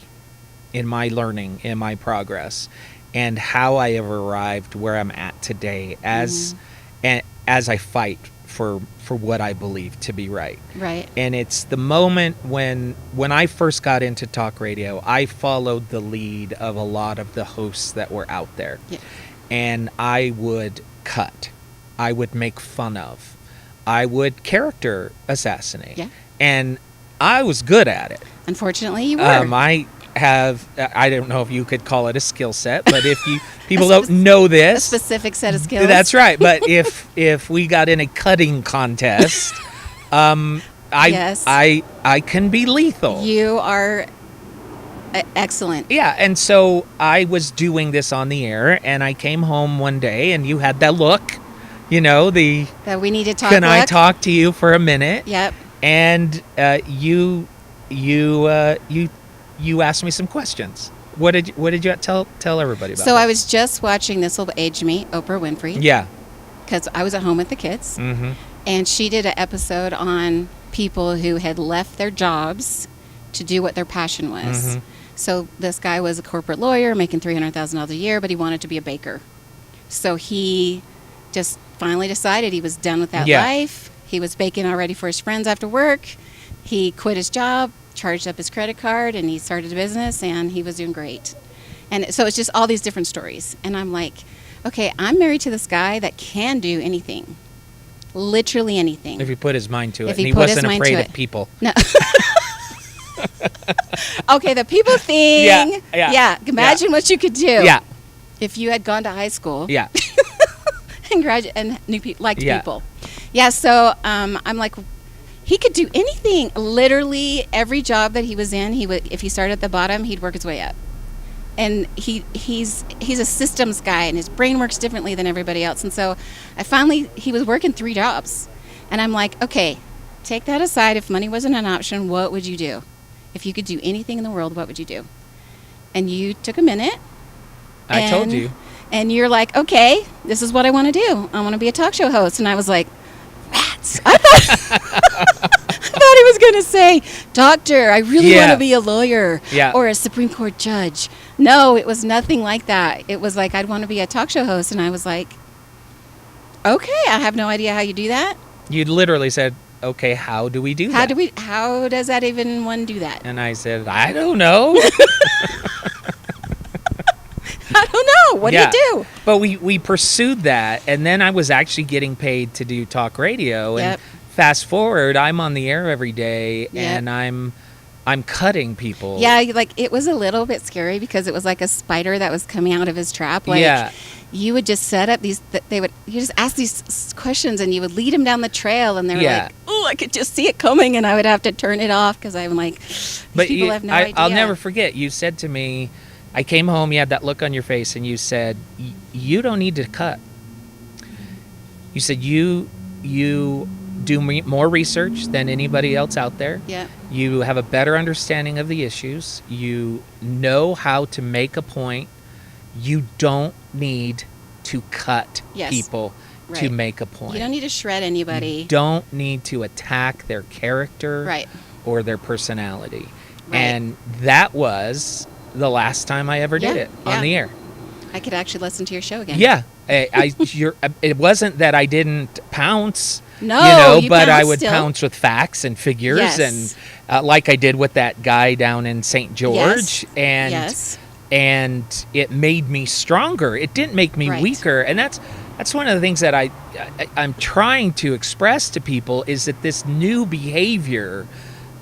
learning, in my progress, and how I have arrived where I'm at today as I fight for what I believe to be right. Right. And it's the moment when I first got into talk radio, I followed the lead of a lot of the hosts that were out there. Yeah. And I would cut. I would make fun of. I would character assassinate. Yeah. And I was good at it. Unfortunately, you were. I don't know if you could call it a skill set, but if people don't know this, a specific set of skills. That's right. But if we got in a cutting contest, I can be lethal. You are excellent. Yeah, and so I was doing this on the air, and I came home one day, and you had that look, that we need to talk. Can I talk to you for a minute? Yep. And you asked me some questions. What did you tell everybody about? So I was just watching This Will Age Me, Oprah Winfrey. Yeah. Because I was at home with the kids, and she did an episode on people who had left their jobs to do what their passion was. So this guy was a corporate lawyer making $300,000 a year, but he wanted to be a baker. So he just finally decided he was done with that life. He was baking already for his friends after work. He quit his job, charged up his credit card, and he started a business, and he was doing great. And so it's just all these different stories. And I'm like, okay, I'm married to this guy that can do anything. Literally anything. If he put his mind to it. If And he he put his wasn't mind afraid to of it. people. No. Okay, the people thing. Yeah. Imagine what you could do. Yeah. If you had gone to high school. Yeah. And knew liked people. Yeah, so I'm like, He could do anything. Literally every job that he was in, he would, if he started at the bottom, he'd work his way up. And he's a systems guy, and his brain works differently than everybody else. And so he was working 3 jobs. And I'm like, okay, take that aside. If money wasn't an option, what would you do? If you could do anything in the world, what would you do? And you took a minute. I told you. And you're like, okay, this is what I want to do. I want to be a talk show host. And I was like, rats. I thought he was going to say, doctor, I really want to be a lawyer or a Supreme Court judge. No, it was nothing like that. It was like, I'd want to be a talk show host. And I was like, okay, I have no idea how you do that. You literally said, okay, how do we do that? How does that even one do that? And I said, I don't know. I don't know. What do you do? But we pursued that, and then I was actually getting paid to do talk radio. And fast forward, I'm on the air every day, and I'm cutting people. Yeah, like it was a little bit scary because it was like a spider that was coming out of his trap. Like, you would just set up you just ask these questions, and you would lead them down the trail, and they were like, oh, I could just see it coming, and I would have to turn it off because I'm like, people have no idea. I'll never forget, you said to me, I came home, you had that look on your face, and you said, you don't need to cut. You said, you do more research than anybody else out there. Yeah. You have a better understanding of the issues. You know how to make a point. You don't need to cut people to make a point. You don't need to shred anybody. You don't need to attack their character or their personality. Right. And that was the last time I ever did it on the air. I could actually listen to your show again. Yeah. It wasn't that I didn't pounce. No, but I would pounce with facts and figures, and like I did with that guy down in St. George, and it made me stronger. It didn't make me weaker, and that's one of the things that I'm trying to express to people is that this new behavior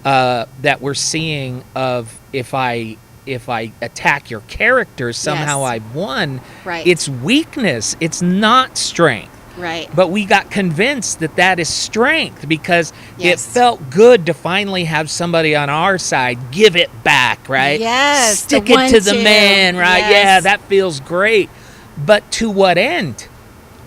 that we're seeing of if I attack your character, somehow I've won. Right. It's weakness. It's not strength. Right. But we got convinced that is strength because it felt good to finally have somebody on our side give it back, right? Yes. Stick it to the man, right? Yes. Yeah, that feels great. But to what end?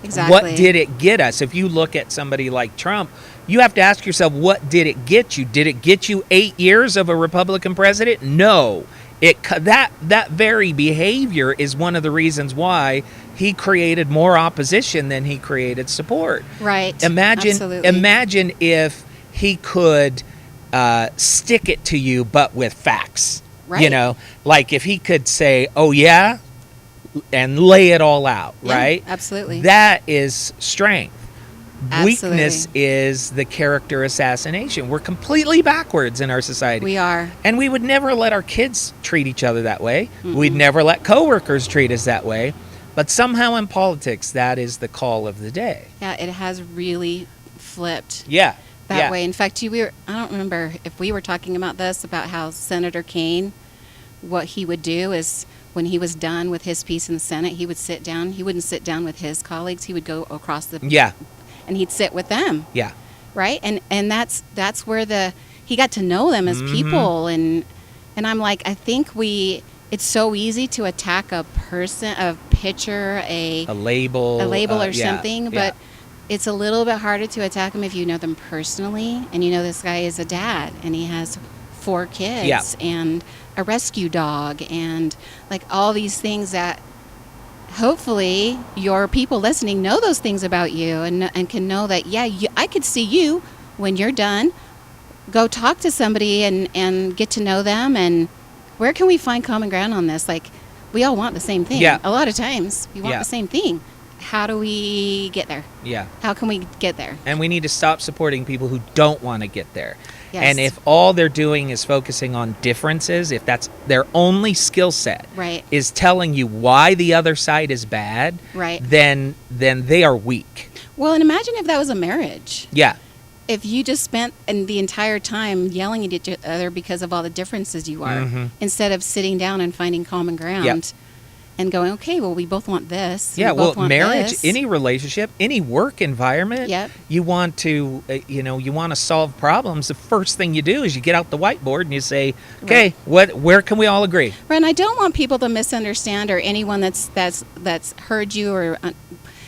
Exactly. What did it get us? If you look at somebody like Trump, you have to ask yourself, what did it get you? Did it get you 8 years of a Republican president? No. That very behavior is one of the reasons why he created more opposition than he created support. Right. Imagine if he could stick it to you, but with facts. Right. Like if he could say, "Oh yeah," and lay it all out. Right. Absolutely. That is strength. Absolutely. Weakness is the character assassination. We're completely backwards in our society. We are. And we would never let our kids treat each other that way. We'd never let coworkers treat us that way. But somehow in politics, that is the call of the day. Yeah, it has really flipped. That way. In fact, I don't remember if we were talking about this, about how Senator Kane, what he would do is when he was done with his piece in the Senate, he would sit down. He wouldn't sit down with his colleagues. He would go across the... And he'd sit with them. Yeah. Right? And that's where he got to know them as people. And I'm like, I think it's so easy to attack a person, a picture, a label or something, but it's a little bit harder to attack them if you know them personally and you know this guy is a dad and he has 4 kids and a rescue dog and like all these things that hopefully your people listening know those things about you and can know that, I could see you when you're done. Go talk to somebody and get to know them. And where can we find common ground on this? Like, we all want the same thing. A lot of times we want the same thing. How do we get there? How can we get there? And we need to stop supporting people who don't want to get there. Yes. And if all they're doing is focusing on differences, if that's their only skill set, is telling you why the other side is bad, then they are weak. Well, and imagine if that was a marriage. Yeah. If you just spent the entire time yelling at each other because of all the differences you are, instead of sitting down and finding common ground. and going, okay, well, we both want this. Yeah, we well, both want marriage, this. any relationship, any work environment, Yep. you want to, you want to solve problems. The first thing you do is you get out the whiteboard and you say, okay, where can we all agree? Right, and I don't want people to misunderstand, or anyone that's heard you or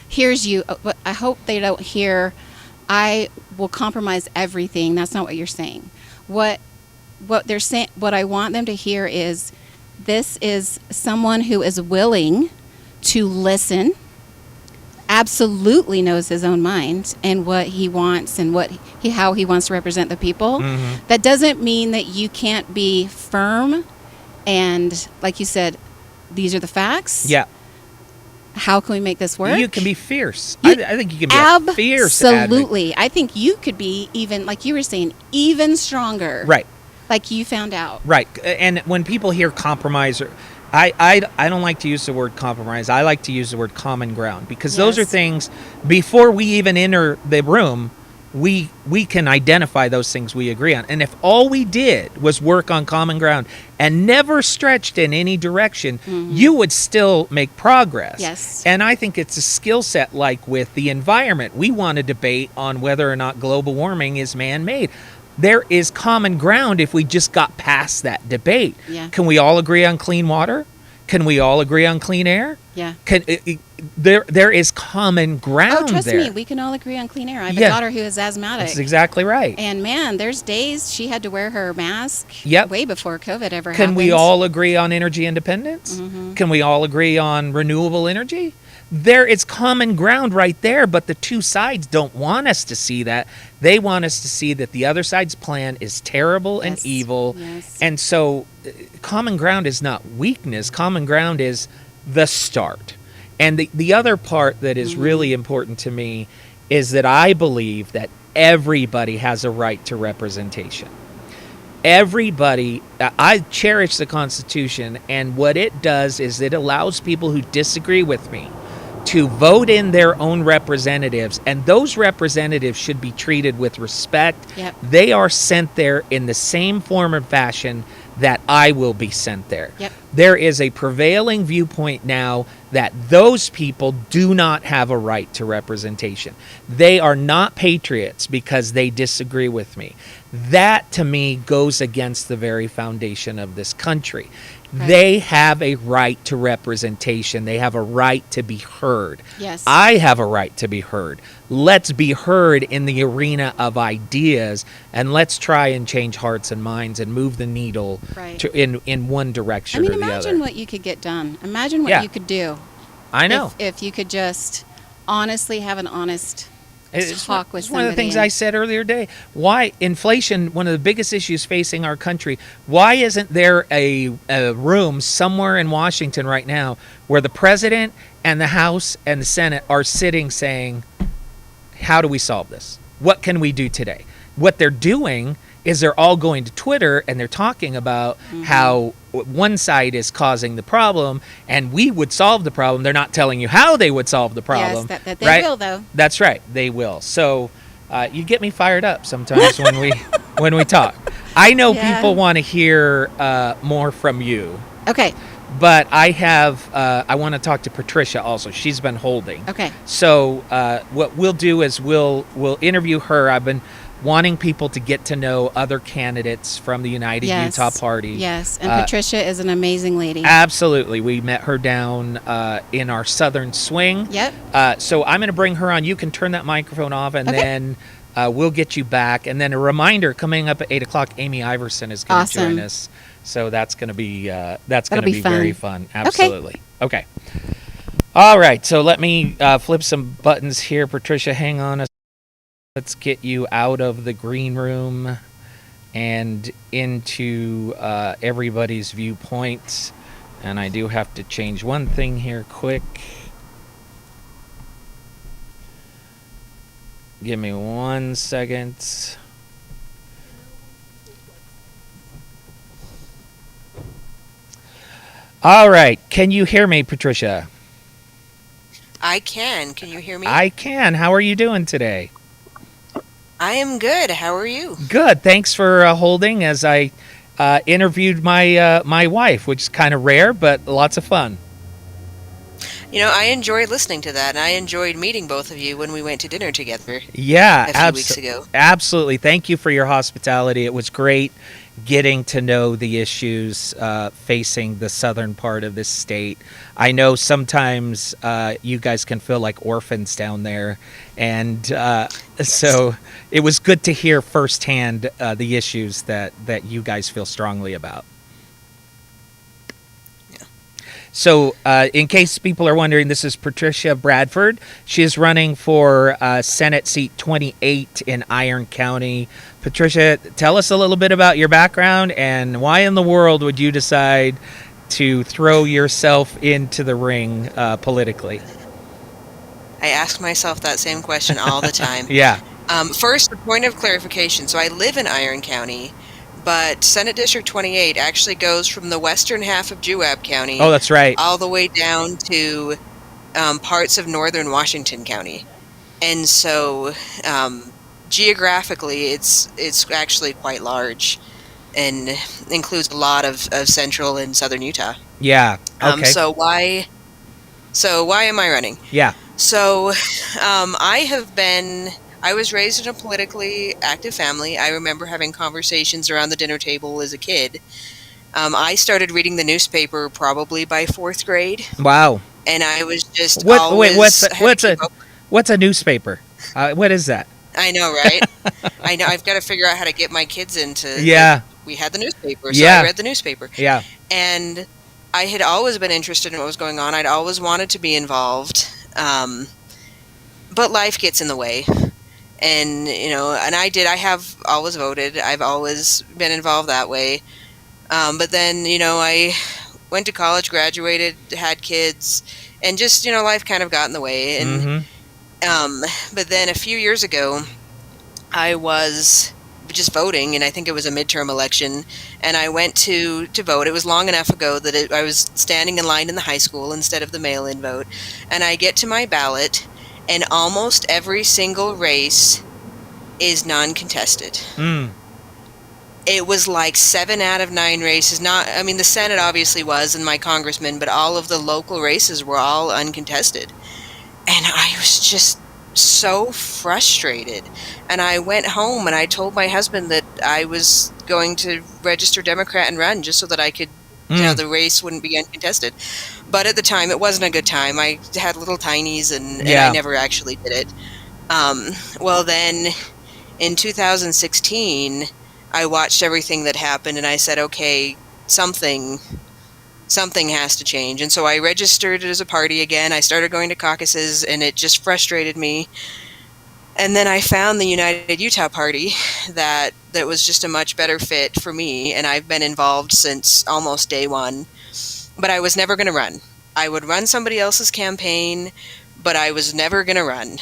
hears you. I hope they don't hear, I will compromise everything. That's not what you're saying. What they're saying, what I want them to hear is, this is someone who is willing to listen, absolutely knows his own mind and what he wants and how he wants to represent the people. Mm-hmm. That doesn't mean that you can't be firm and, like you said, these are the facts. Yeah. How can we make this work? You can be fierce. You- I think you can be a fierce advocate. Absolutely. I think you could be even, like you were saying, even stronger. Right. Like you found out. Right. And when people hear compromise, I don't like to use the word compromise. I like to use the word common ground, because those are Yes. things, before we even enter the room, we can identify those things we agree on. And if all we did was work on common ground and never stretched in any direction, you would still make progress. Yes. And I think it's a skill set, like with the environment. We want to debate on whether or not global warming is man-made. There is common ground if we just got past that debate. Yeah. Can we all agree on clean water? Can we all agree on clean air? Yeah. There is common ground Oh, trust there. me, we can all agree on clean air. I have Yeah. a daughter who is asthmatic. That's exactly right. And man, there's days she had to wear her mask Yep. way before COVID ever Can happened. we all agree on energy independence? Mm-hmm. Can we all agree on renewable energy? There is common ground right there, but the two sides don't want us to see that. They want us to see that the other side's plan is terrible and Yes. evil. Yes. And so common ground is not weakness. Common ground is the start. And the other part that is really important to me is that I believe that everybody has a right to representation. Everybody, I cherish the Constitution, and what it does is it allows people who disagree with me to vote in their own representatives, and those representatives should be treated with respect. Yep. They are sent there in the same form and fashion that I will be sent there. Yep. There is a prevailing viewpoint now that those people do not have a right to representation. They are not patriots because they disagree with me. That, to me, goes against the very foundation of this country. Right. They have a right to representation. They have a right to be heard. Yes. I have a right to be heard. Let's be heard in the arena of ideas, and let's try and change hearts and minds and move the needle Right. in one I direction mean, or the imagine other. what you could get done. Imagine what Yeah. you could do. I know. If you could just honestly have an honest It's talk with it's one of the somebody things and- I said earlier today. Why inflation, one of the biggest issues facing our country, why isn't there a room somewhere in Washington right now where the president and the House and the Senate are sitting saying, how do we solve this? What can we do today? What they're doing is they're all going to Twitter and they're talking about how one side is causing the problem and we would solve the problem. They're not telling you how they would solve the problem. Yes, that they right? will, though. That's right, they will. So you get me fired up sometimes when we talk. I know Yeah. people want to hear more from you, Okay. but I want to talk to Patricia also. She's been holding. Okay. So what we'll do is we'll interview her. I've been wanting people to get to know other candidates from the United Yes. Utah Party. Yes. And Patricia is an amazing lady. Absolutely. We met her down in our southern swing. Yep. So I'm going to bring her on. You can turn that microphone off, and Okay. then we'll get you back. And then a reminder, coming up at 8 o'clock, Amy Iverson is going to Awesome. join us. So that's going to be be fun. very fun. Absolutely. Okay. All right. So let me flip some buttons here. Patricia, hang on a Let's get you out of the green room and into everybody's viewpoints. And I do have to change one thing here quick. Give me 1 second. All right. Can you hear me, Patricia? I can. Can you hear me? I can. How are you doing today? I am good. How are you? Good. Thanks for holding as I interviewed my wife, which is kind of rare, but lots of fun. I enjoyed listening to that, and I enjoyed meeting both of you when we went to dinner together Yeah, a few weeks ago. absolutely. Thank you for your hospitality. It was great getting to know the issues facing the southern part of this state. I know sometimes you guys can feel like orphans down there, and so it was good to hear firsthand the issues that you guys feel strongly about. So, in case people are wondering, this is Patricia Bradford. She is running for Senate seat 28 in Iron County. Patricia, tell us a little bit about your background and why in the world would you decide to throw yourself into the ring politically? I ask myself that same question all the time. Yeah. First, a point of clarification. So I live in Iron County, but Senate District 28 actually goes from the western half of Juab County. Oh, that's right. All the way down to parts of northern Washington County. And so geographically, it's actually quite large and includes a lot of central and southern Utah. Yeah. Okay. So why am I running? Yeah. So I was raised in a politically active family. I remember having conversations around the dinner table as a kid. I started reading the newspaper probably by 4th grade. Wow. And I was just what's a newspaper? What is that? I know, right? I know. I've got to figure out how to get my kids into. Yeah. We had the newspaper, so I read the newspaper. Yeah. And I had always been interested in what was going on. I'd always wanted to be involved, but life gets in the way. And and I have always voted. I've always been involved that way. But then I went to college, graduated, had kids, and just life kind of got in the way. And but then a few years ago, I was just voting, and I think it was a midterm election, and I went to vote. It was long enough ago that I was standing in line in the high school instead of the mail-in vote, and I get to my ballot, and almost every single race is non-contested. It was like 7 out of 9 races. The Senate obviously was, and my congressman, but all of the local races were all uncontested. And I was just so frustrated. And I went home and I told my husband that I was going to register Democrat and run just so that I could, the race wouldn't be uncontested. But at the time, it wasn't a good time. I had little tinies, and I never actually did it. Well, then in 2016, I watched everything that happened, and I said, okay, something has to change. And so I registered as a party again. I started going to caucuses, and it just frustrated me. And then I found the United Utah Party that was just a much better fit for me, and I've been involved since almost day one. But I was never going to run. I would run somebody else's campaign, but I was never going to run.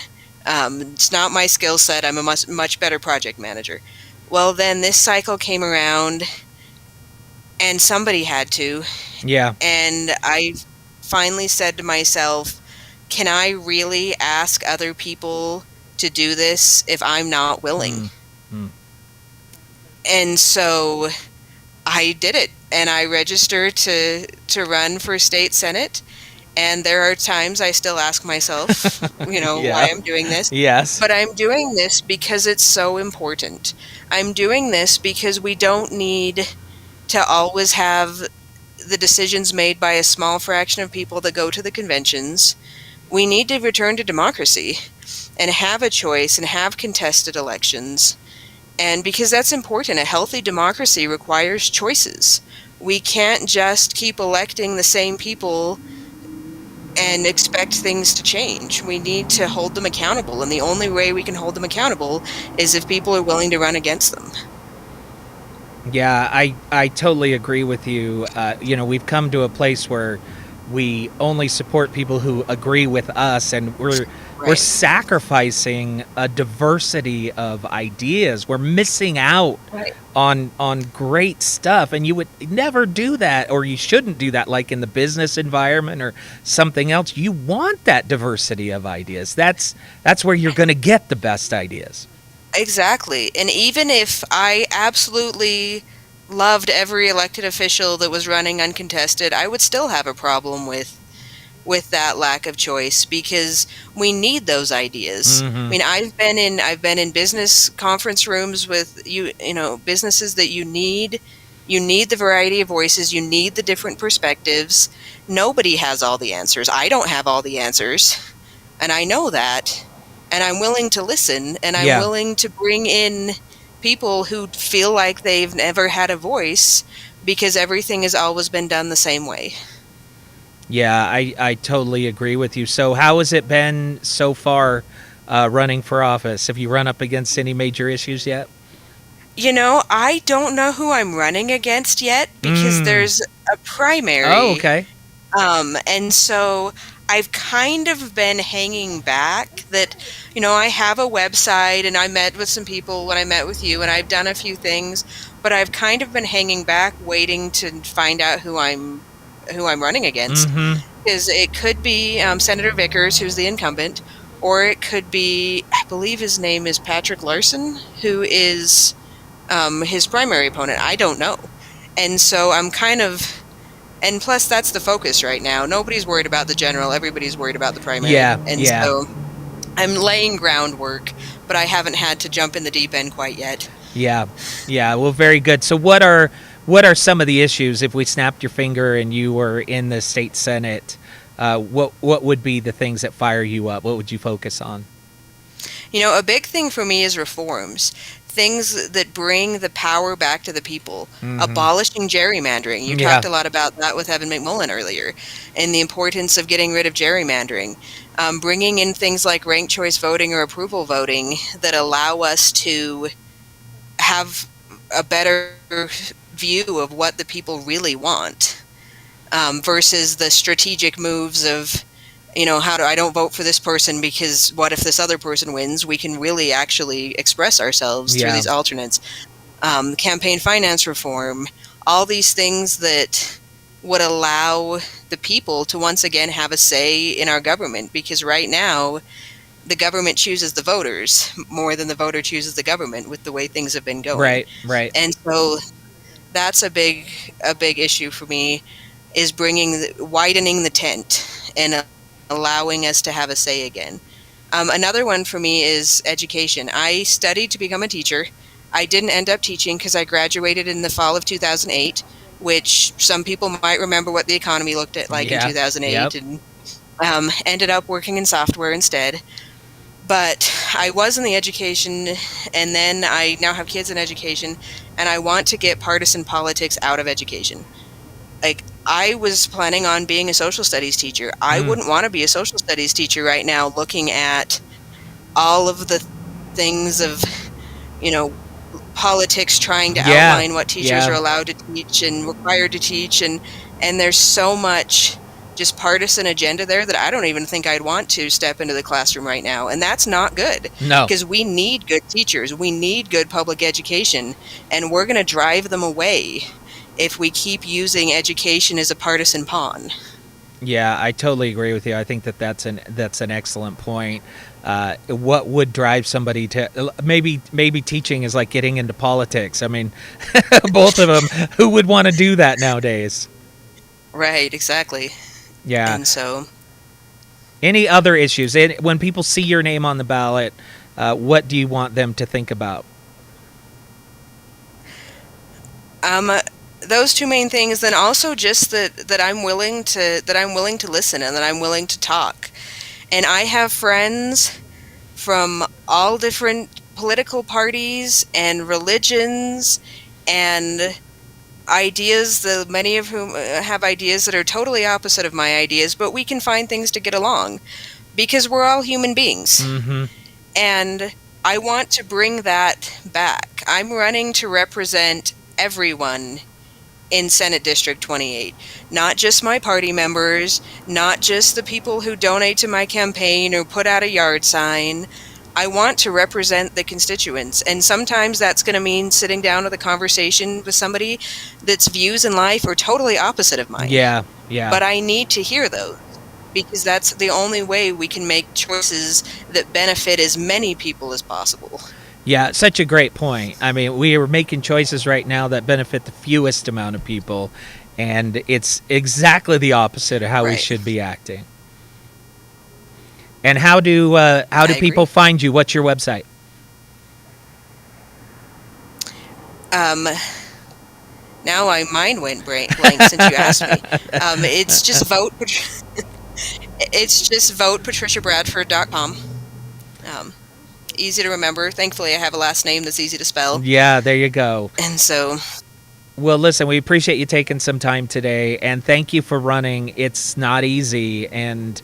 It's not my skill set. I'm a much better project manager. Well, then this cycle came around, and somebody had to. Yeah. And I finally said to myself, can I really ask other people to do this if I'm not willing? And so I did it, and I registered to run for state senate. And there are times I still ask myself, why I'm doing this. Yes. But I'm doing this because it's so important. I'm doing this because we don't need to always have the decisions made by a small fraction of people that go to the conventions. We need to return to democracy and have a choice and have contested elections. And because that's important, a healthy democracy requires choices. We can't just keep electing the same people and expect things to change. We need to hold them accountable, and the only way we can hold them accountable is if people are willing to run against them. Yeah, I totally agree with you. We've come to a place where we only support people who agree with us, and we're sacrificing a diversity of ideas. We're missing out on great stuff, and you would never do that, or you shouldn't do that, like in the business environment or something else. You want that diversity of ideas. That's where you're going to get the best ideas. Exactly. And even if I absolutely loved every elected official that was running uncontested, I would still have a problem with with that lack of choice, because we need those ideas. I mean, I've been in business conference rooms with businesses that you need the variety of voices, you need the different perspectives. Nobody has all the answers. I don't have all the answers, and I know that, and I'm willing to listen, and I'm willing to bring in people who feel like they've never had a voice because everything has always been done the same way. Yeah, I totally agree with you. So how has it been so far running for office? Have you run up against any major issues yet? I don't know who I'm running against yet because there's a primary. Oh, okay. And so I've kind of been hanging back that, I have a website and I met with some people when I met with you and I've done a few things, but I've kind of been hanging back waiting to find out who I'm running against. Because it could be Senator Vickers, who's the incumbent, or it could be, I believe his name is Patrick Larson, who is his primary opponent. I don't know. And so I'm kind of, and plus that's the focus right now. Nobody's worried about the general. Everybody's worried about the primary. So I'm laying groundwork, but I haven't had to jump in the deep end quite yet. Yeah. Well, very good. So what are some of the issues if we snapped your finger and you were in the state senate? What would be the things that fire you up? What would you focus on? A big thing for me is reforms. Things that bring the power back to the people. Abolishing gerrymandering. You talked a lot about that with Evan McMullin earlier, and the importance of getting rid of gerrymandering. Bringing in things like ranked choice voting or approval voting that allow us to have a better view of what the people really want, versus the strategic moves of, I don't vote for this person because what if this other person wins? We can really actually express ourselves through these alternates. Campaign finance reform, all these things that would allow the people to once again have a say in our government, because right now the government chooses the voters more than the voter chooses the government with the way things have been going. Right. And so that's a big issue for me, is widening the tent and allowing us to have a say again. Another one for me is education. I studied to become a teacher. I didn't end up teaching because I graduated in the fall of 2008, which some people might remember what the economy looked at like in 2008, and ended up working in software instead. But I was in the education, and then I now have kids in education, and I want to get partisan politics out of education. Like, I was planning on being a social studies teacher. I wouldn't want to be a social studies teacher right now looking at all of the things of, politics trying to outline what teachers are allowed to teach and required to teach. And there's so much just partisan agenda there that I don't even think I'd want to step into the classroom right now. And that's not good. No. Because we need good teachers. We need good public education. And we're going to drive them away if we keep using education as a partisan pawn. Yeah, I totally agree with you. I think that's an excellent point. What would drive somebody to maybe teaching is like getting into politics. I mean, both of them. Who would want to do that nowadays? Right. Exactly. Yeah. And so, any other issues? When people see your name on the ballot, what do you want them to think about? Those two main things. Then also just that I'm willing to listen and that I'm willing to talk. And I have friends from all different political parties and religions and ideas, many of whom have ideas that are totally opposite of my ideas, but we can find things to get along because we're all human beings. And I want to bring that back. I'm running to represent everyone in Senate District 28, not just my party members, not just the people who donate to my campaign or put out a yard sign. I want to represent the constituents, and sometimes that's going to mean sitting down with a conversation with somebody that's views in life are totally opposite of mine. Yeah. But I need to hear those, because that's the only way we can make choices that benefit as many people as possible. Yeah, such a great point. I mean, we are making choices right now that benefit the fewest amount of people, and it's exactly the opposite of how we should be acting. And how do agree. people find you? What's your website? Now my mind went blank since you asked me. It's just it's just votepatriciabradford.com. Easy to remember. Thankfully, I have a last name that's easy to spell. Yeah, there you go. And so, well, listen, we appreciate you taking some time today, and thank you for running. It's not easy, and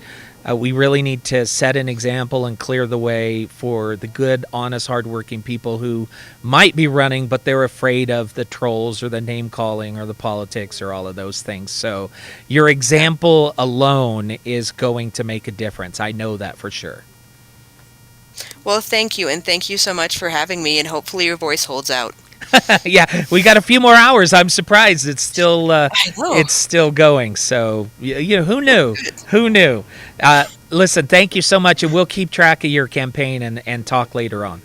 we really need to set an example and clear the way for the good, honest, hardworking people who might be running, but they're afraid of the trolls or the name calling or the politics or all of those things. So your example alone is going to make a difference. I know that for sure. well, thank you, and thank you so much for having me, and hopefully your voice holds out. Yeah, we got a few more hours. I'm surprised it's still I know. it's still going. So who knew? Who knew? Listen, thank you so much, and we'll keep track of your campaign and talk later on.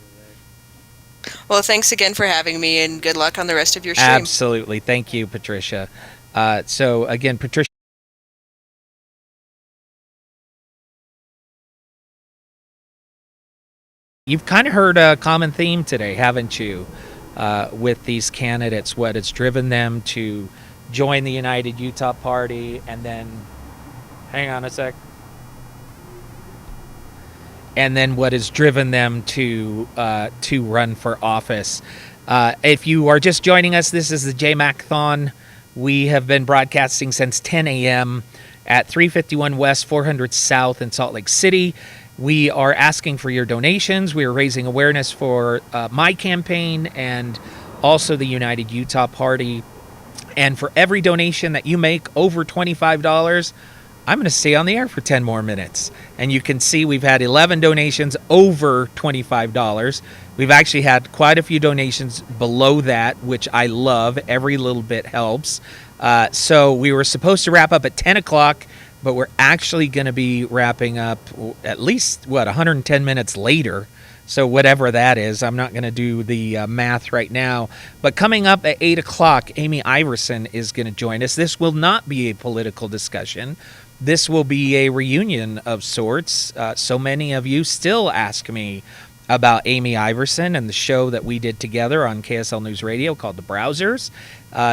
Well, thanks again for having me, and good luck on the rest of your stream. Absolutely, thank you, Patricia. So again, Patricia. You've kind of heard a common theme today, haven't you, with these candidates, what has driven them to join the United Utah Party, and then, hang on a sec, and then what has driven them to run for office. If you are just joining us, this is the JayMacAthon. We have been broadcasting since 10 a.m. at 351 West, 400 South in Salt Lake City. We are asking for your donations. We are raising awareness for my campaign and also the United Utah Party. And for every donation that you make over $25, I'm going to stay on the air for 10 more minutes. And you can see we've had 11 donations over $25. We've actually had quite a few donations below that, which I love. Every little bit helps. So we were supposed to wrap up at 10 o'clock. But we're actually going to be wrapping up at least, 110 minutes later. So whatever that is, I'm not going to do the math right now. But coming up at 8 o'clock, Amy Iverson is going to join us. This will not be a political discussion. This will be a reunion of sorts. So many of you still ask me about Amy Iverson and the show that we did together on KSL News Radio called The Browsers.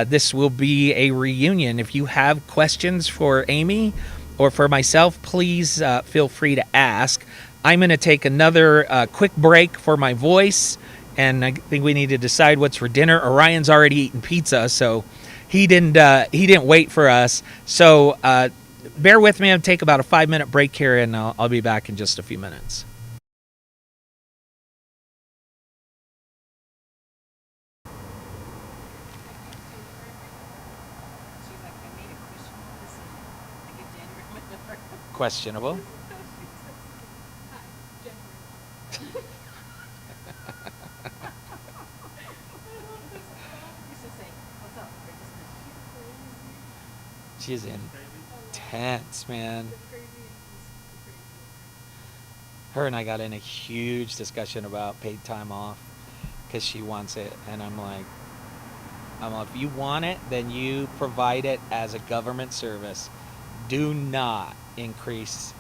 This will be a reunion. If you have questions for Amy or for myself, please feel free to ask. I'm going to take another quick break for my voice, and I think we need to decide what's for dinner. Orion's already eaten pizza, so he didn't wait for us. So bear with me. I'll take about a 5-minute break here, and I'll be back in just a few minutes. Questionable. She's intense, man. Her and I got in a huge discussion about paid time off because she wants it, and I'm like, if you want it, then you provide it as a government service. Do not increase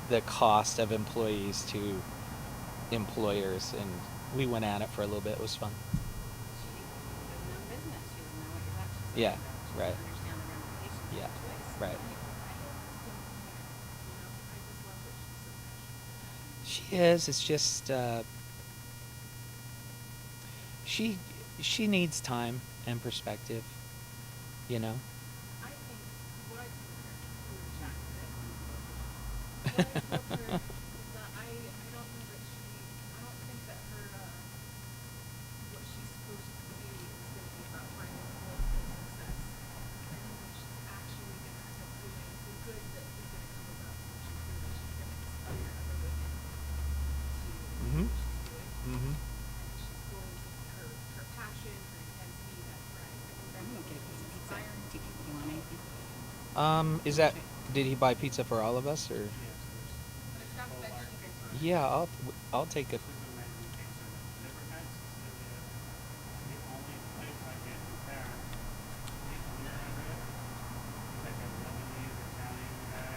the cost of employees to employers. And we went at it for a little bit. It was fun. Yeah, right. Yeah, right. She is. It's just she needs time and perspective, you know. Is that, did he buy pizza for all of us, or? Yeah, I'll take it.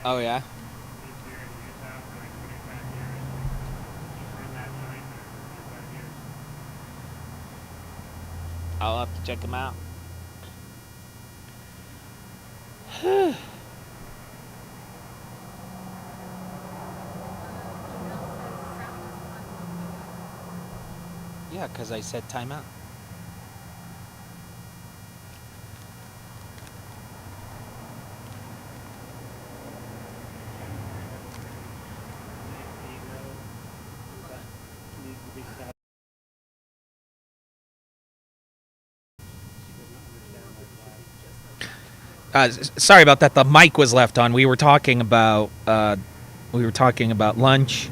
Oh yeah. I'll have to check them out. Yeah, because I said timeout. Sorry about that. The mic was left on. We were talking about lunch,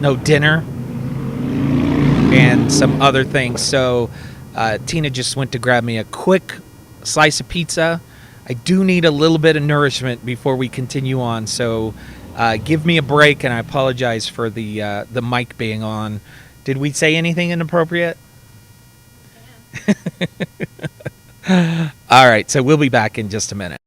no dinner, and some other things. So Tina just went to grab me a quick slice of pizza. I do need a little bit of nourishment before we continue on. So give me a break, and I apologize for the mic being on. Did we say anything inappropriate? All right, so we'll be back in just a minute.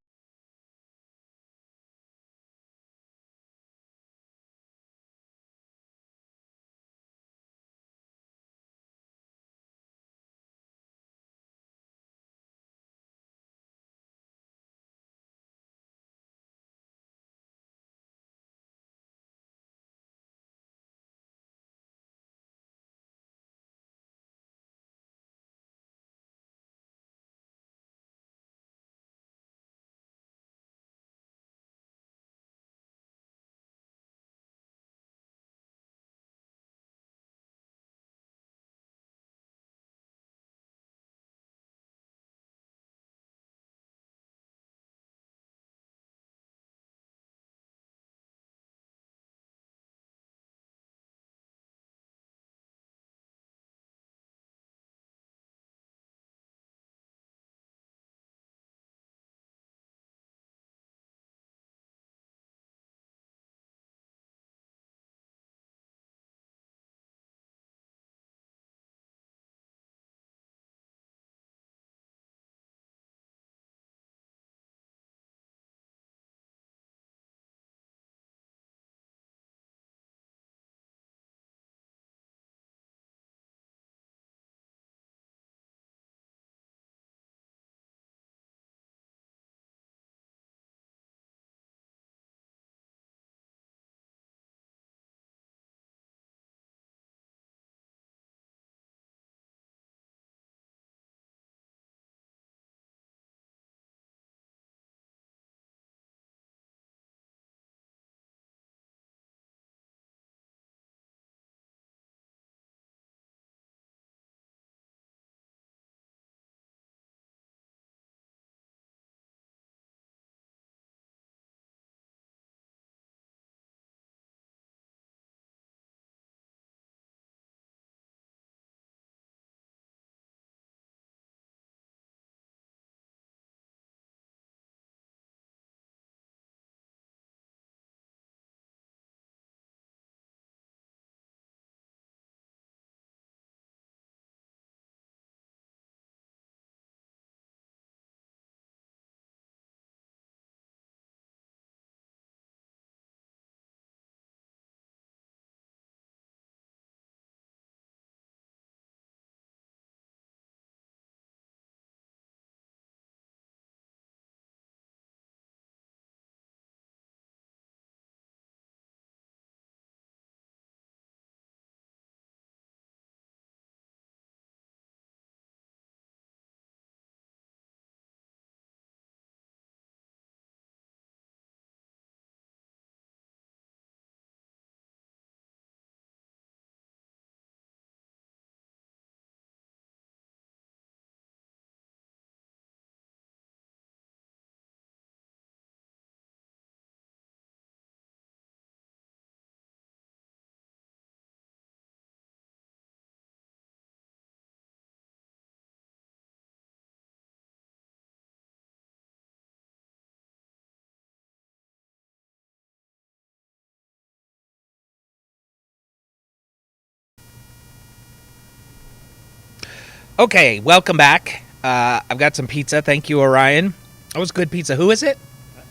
Okay, welcome back. I've got some pizza. Thank you, Orion. That was good pizza. Who is it? That's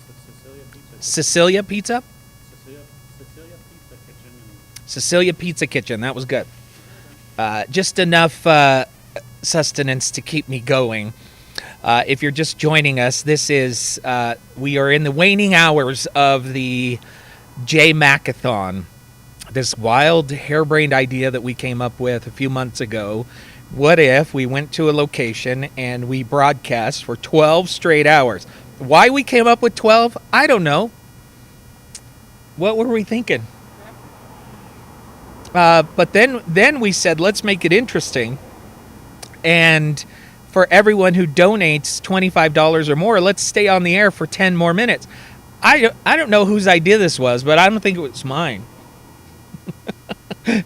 the Cecilia Pizza? Cecilia Pizza Kitchen. Cecilia Pizza Kitchen. That was good. Just enough sustenance to keep me going. If you're just joining us, this is we are in the waning hours of the JayMacAthon, this wild, harebrained idea that we came up with a few months ago. What if we went to a location and we broadcast for 12 straight hours? Why we came up with 12, I don't know. What were we thinking? But then we said, let's make it interesting. And for everyone who donates $25 or more, let's stay on the air for 10 more minutes. I don't know whose idea this was, but I don't think it was mine.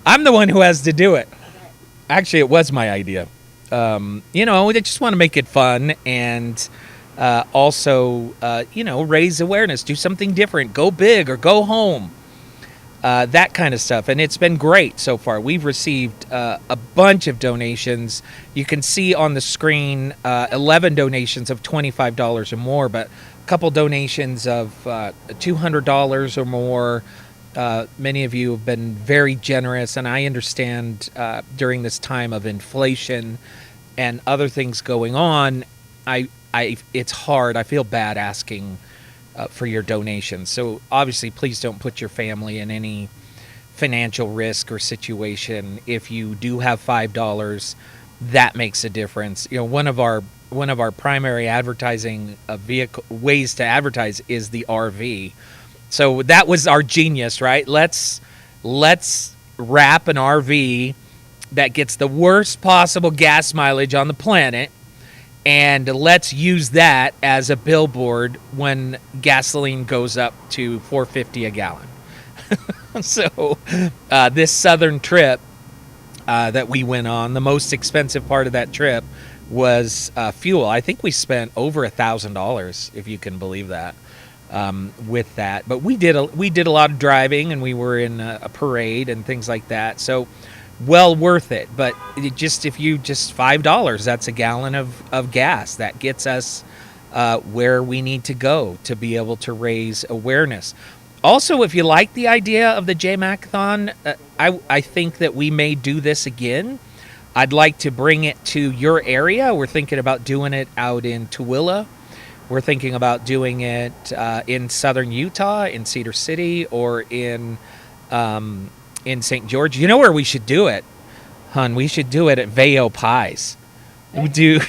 I'm the one who has to do it. Actually, it was my idea. I just want to make it fun and also, raise awareness, do something different, go big or go home, that kind of stuff. And it's been great so far. We've received a bunch of donations. You can see on the screen 11 donations of $25 or more, but a couple donations of $200 or more. Many of you have been very generous, and I understand during this time of inflation and other things going on, it's hard. I feel bad asking for your donations. So obviously, please don't put your family in any financial risk or situation. If you do have $5, that makes a difference. One of our primary advertising ways to advertise is the RV. So that was our genius, right? Let's wrap an RV that gets the worst possible gas mileage on the planet, and let's use that as a billboard when gasoline goes up to $4.50 a gallon. So this southern trip that we went on, the most expensive part of that trip was fuel. I think we spent over $1,000, if you can believe that. With that, but we did a lot of driving, and we were in a parade and things like that. So, well worth it. But if $5, that's a gallon of gas that gets us where we need to go to be able to raise awareness. Also, if you like the idea of the JayMacAthon, I think that we may do this again. I'd like to bring it to your area. We're thinking about doing it out in Tooele. We're thinking about doing it in southern Utah, in Cedar City, or in St. George. You know where we should do it, hon? We should do it at Vail Pies. We do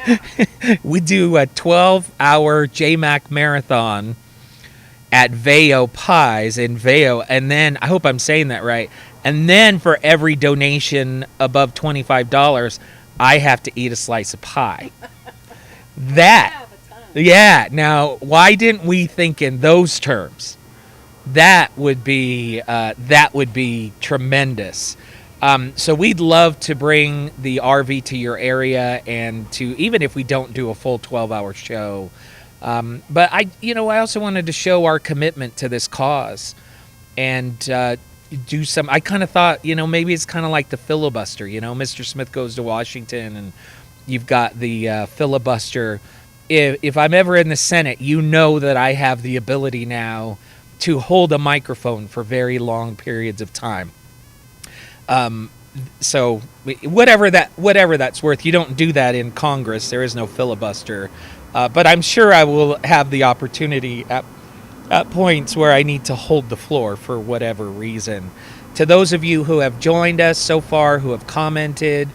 a 12-hour JayMac marathon at Vail Pies in Vail, and then I hope I'm saying that right. And then for every donation above $25, I have to eat a slice of pie. Yeah. Now, why didn't we think in those terms? That would be tremendous. So we'd love to bring the RV to your area, and to, even if we don't do a full 12-hour show. But I also wanted to show our commitment to this cause, and do some. I kind of thought, maybe it's kind of like the filibuster. Mr. Smith goes to Washington, and you've got the filibuster. If I'm ever in the Senate, that I have the ability now to hold a microphone for very long periods of time. So whatever that's worth, you don't do that in Congress. There is no filibuster. But I'm sure I will have the opportunity at points where I need to hold the floor for whatever reason. To those of you who have joined us so far, who have commented,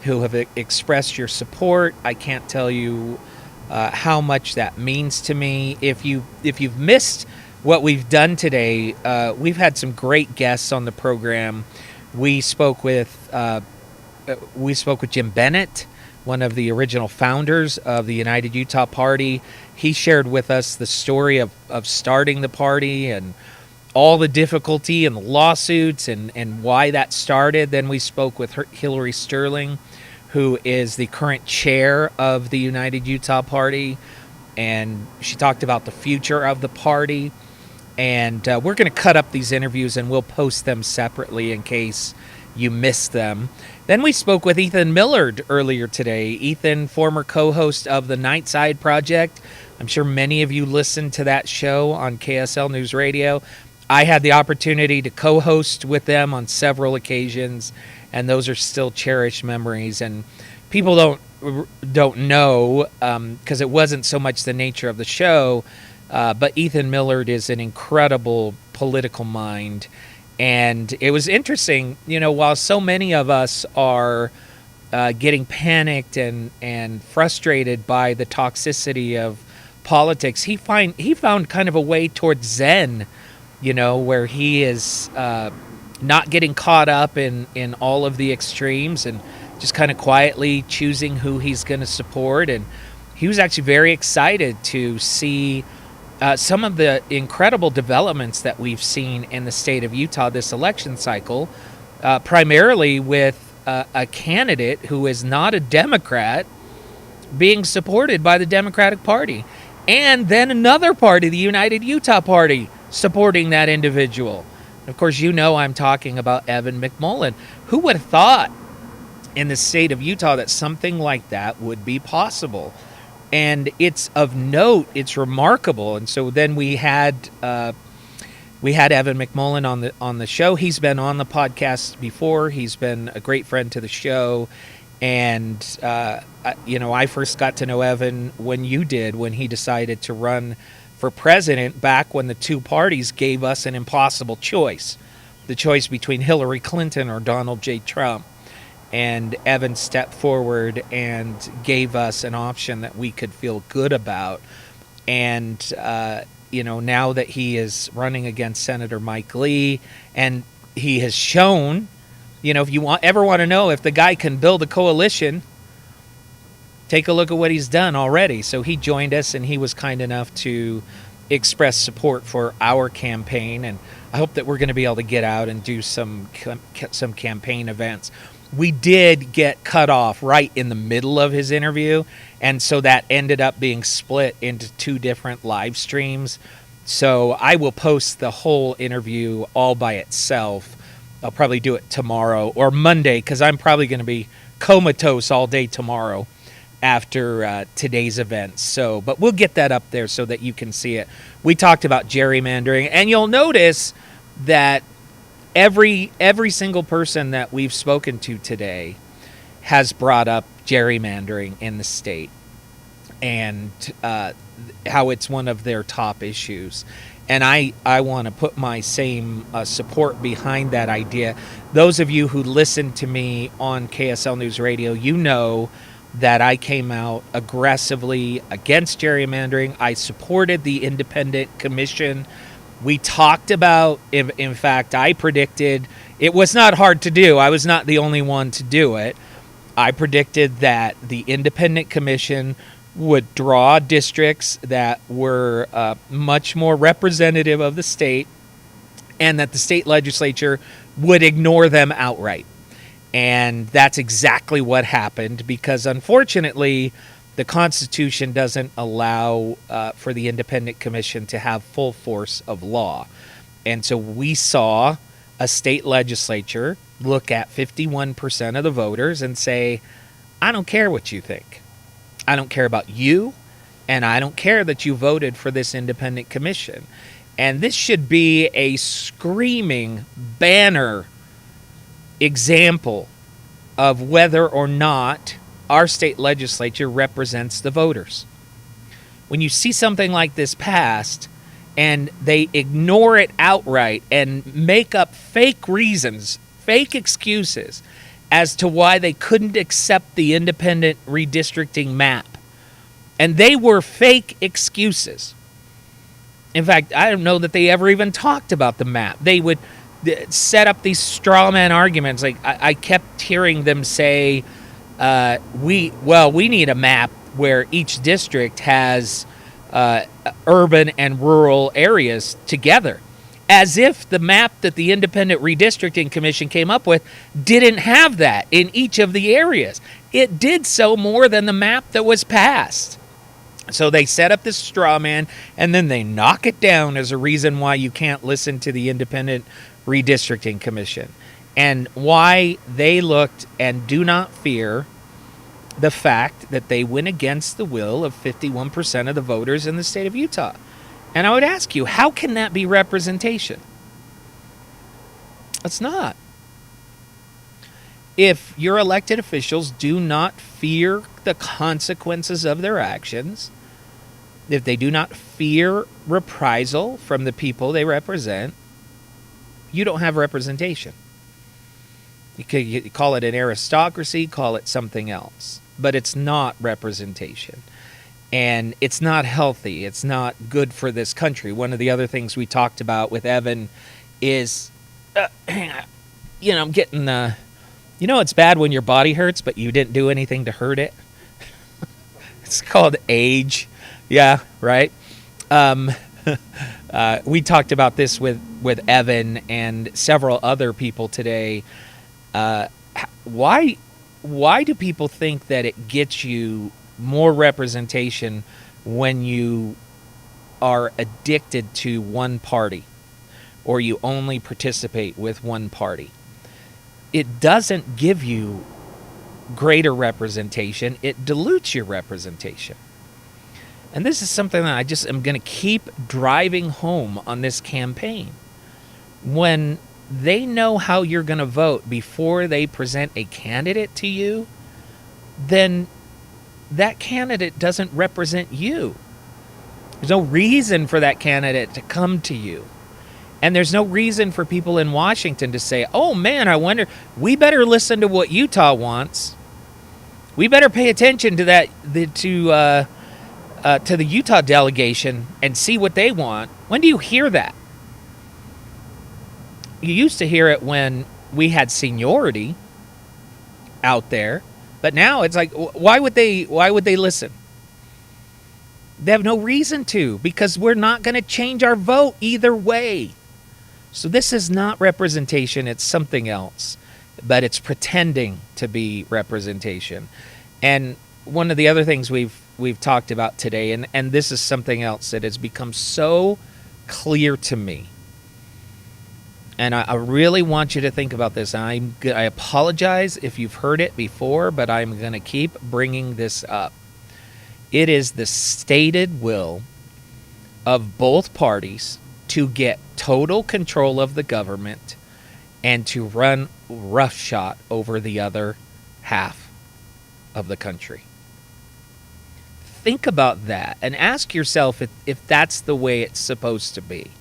who have expressed your support, I can't tell you how much that means to me. If you've missed what we've done today, we've had some great guests on the program. We spoke with Jim Bennett, one of the original founders of the United Utah Party. He shared with us the story of starting the party and all the difficulty and the lawsuits and why that started. Then we spoke with Hillary Sterling, who is the current chair of the United Utah Party, and she talked about the future of the party. And we're going to cut up these interviews, and we'll post them separately in case you missed them. Then we spoke with Ethan Millard earlier today. Ethan, former co-host of the Nightside Project. I'm sure many of you listened to that show on KSL News Radio. I had the opportunity to co-host with them on several occasions, and those are still cherished memories. And people don't know because it wasn't so much the nature of the show, but Ethan Millard is an incredible political mind. And it was interesting, while so many of us are getting panicked and frustrated by the toxicity of politics, he found kind of a way towards Zen, where he is not getting caught up in all of the extremes and just kind of quietly choosing who he's going to support. And he was actually very excited to see some of the incredible developments that we've seen in the state of Utah this election cycle, primarily with a candidate who is not a Democrat being supported by the Democratic Party, and then another party, the United Utah Party, supporting that individual. Of course, I'm talking about Evan McMullin. Who would have thought in the state of Utah that something like that would be possible? And it's of note, it's remarkable. And so then we had Evan McMullin on the show. He's been on the podcast before. He's been a great friend to the show. And I first got to know Evan when he decided to run for president, back when the two parties gave us an impossible choice, the choice between Hillary Clinton or Donald J. Trump. And Evan stepped forward and gave us an option that we could feel good about. And, now that he is running against Senator Mike Lee, and he has shown, if you ever want to know if the guy can build a coalition, take a look at what he's done already. So he joined us, and he was kind enough to express support for our campaign. And I hope that we're going to be able to get out and do some campaign events. We did get cut off right in the middle of his interview, and so that ended up being split into two different live streams. So I will post the whole interview all by itself. I'll probably do it tomorrow or Monday, because I'm probably going to be comatose all day tomorrow after today's event. So, but we'll get that up there so that you can see it. We talked about gerrymandering, and you'll notice that every single person that we've spoken to today has brought up gerrymandering in the state and how it's one of their top issues. And I want to put my same support behind that idea. Those of you who listen to me on KSL News Radio, that I came out aggressively against gerrymandering. I supported the independent commission. We talked about, in fact, I predicted, it was not hard to do. I was not the only one to do it. I predicted that the independent commission would draw districts that were much more representative of the state, and that the state legislature would ignore them outright. And that's exactly what happened, because unfortunately, the Constitution doesn't allow for the independent commission to have full force of law. And so we saw a state legislature look at 51% of the voters and say, I don't care what you think. I don't care about you, and I don't care that you voted for this independent commission. And this should be a screaming banner example of whether or not our state legislature represents the voters. When you see something like this passed and they ignore it outright and make up fake reasons, fake excuses as to why they couldn't accept the independent redistricting map, and they were fake excuses. In fact, I don't know that they ever even talked about the map. They would set up these straw man arguments. Like I kept hearing them say, we need a map where each district has urban and rural areas together, as if the map that the Independent Redistricting Commission came up with didn't have that in each of the areas. It did so more than the map that was passed. So they set up this straw man, and then they knock it down as a reason why you can't listen to the Independent Redistricting Commission, and why they looked and do not fear the fact that they went against the will of 51% of the voters in the state of Utah. And I would ask you, how can that be representation? It's not. if your elected officials do not fear the consequences of their actions, if they do not fear reprisal from the people they represent, you don't have representation. You could call it an aristocracy, call it something else, but it's not representation. And it's not healthy. It's not good for this country. One of the other things we talked about with Evan is, I'm getting, it's bad when your body hurts, but you didn't do anything to hurt it. It's called age. Yeah, right? We talked about this with Evan and several other people today. Why do people think that it gets you more representation when you are addicted to one party or you only participate with one party? It doesn't give you greater representation. It dilutes your representation. And this is something that I just am going to keep driving home on this campaign. When they know how you're going to vote before they present a candidate to you, then that candidate doesn't represent you. There's no reason for that candidate to come to you. And there's no reason for people in Washington to say, oh man, I wonder, we better listen to what Utah wants. We better pay attention to that, to the Utah delegation and see what they want. When do you hear that? You used to hear it when we had seniority out there, but now it's like, why would they listen? They have no reason to, because we're not going to change our vote either way. So this is not representation, it's something else, but it's pretending to be representation. And one of the other things we've talked about today, and this is something else that has become so clear to me, and I really want you to think about this. I apologize if you've heard it before, but I'm going to keep bringing this up. It is the stated will of both parties to get total control of the government and to run roughshod over the other half of the country. Think about that and ask yourself if that's the way it's supposed to be.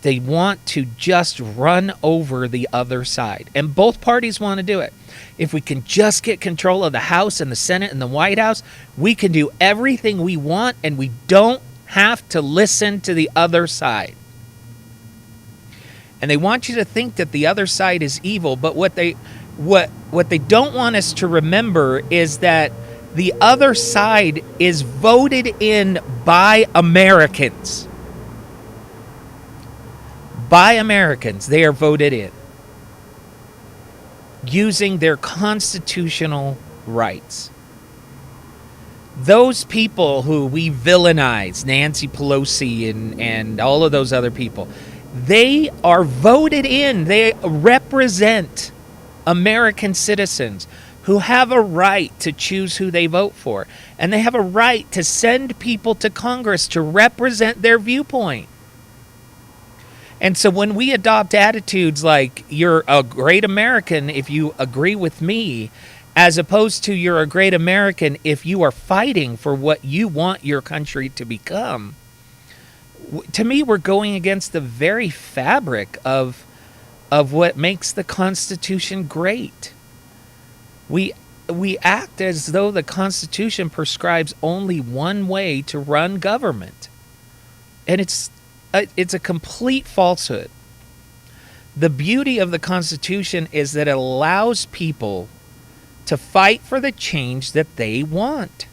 They want to just run over the other side. And both parties want to do it. If we can just get control of the House and the Senate and the White House, we can do everything we want and we don't have to listen to the other side. And they want you to think that the other side is evil, but what they don't want us to remember is that the other side is voted in by Americans. By Americans, they are voted in using their constitutional rights. Those people who we villainize, Nancy Pelosi and all of those other people, they are voted in. They represent American citizens who have a right to choose who they vote for. And they have a right to send people to Congress to represent their viewpoint. And so when we adopt attitudes like, you're a great American if you agree with me, as opposed to you're a great American if you are fighting for what you want your country to become, to me, we're going against the very fabric of what makes the Constitution great. We act as though the Constitution prescribes only one way to run government. And it's a complete falsehood. The beauty of the Constitution is that it allows people to fight for the change that they want.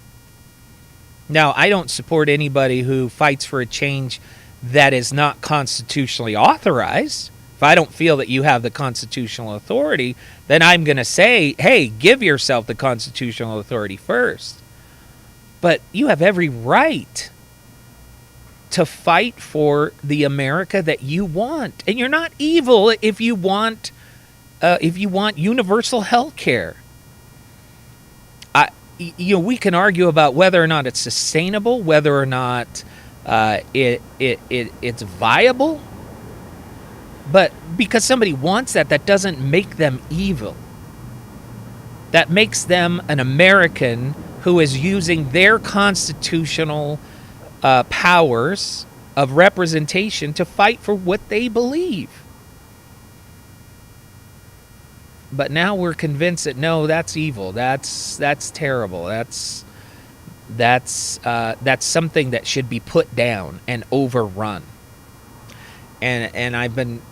Now, I don't support anybody who fights for a change that is not constitutionally authorized. If I don't feel that you have the constitutional authority, then I'm going to say, hey, give yourself the constitutional authority first. But you have every right to fight for the America that you want. And you're not evil if you want universal health care. We can argue about whether or not it's sustainable, whether or not it's viable. But because somebody wants that, that doesn't make them evil. That makes them an American who is using their constitutional powers of representation to fight for what they believe. But now we're convinced that no, that's evil. That's terrible. That's something that should be put down and overrun. And I've been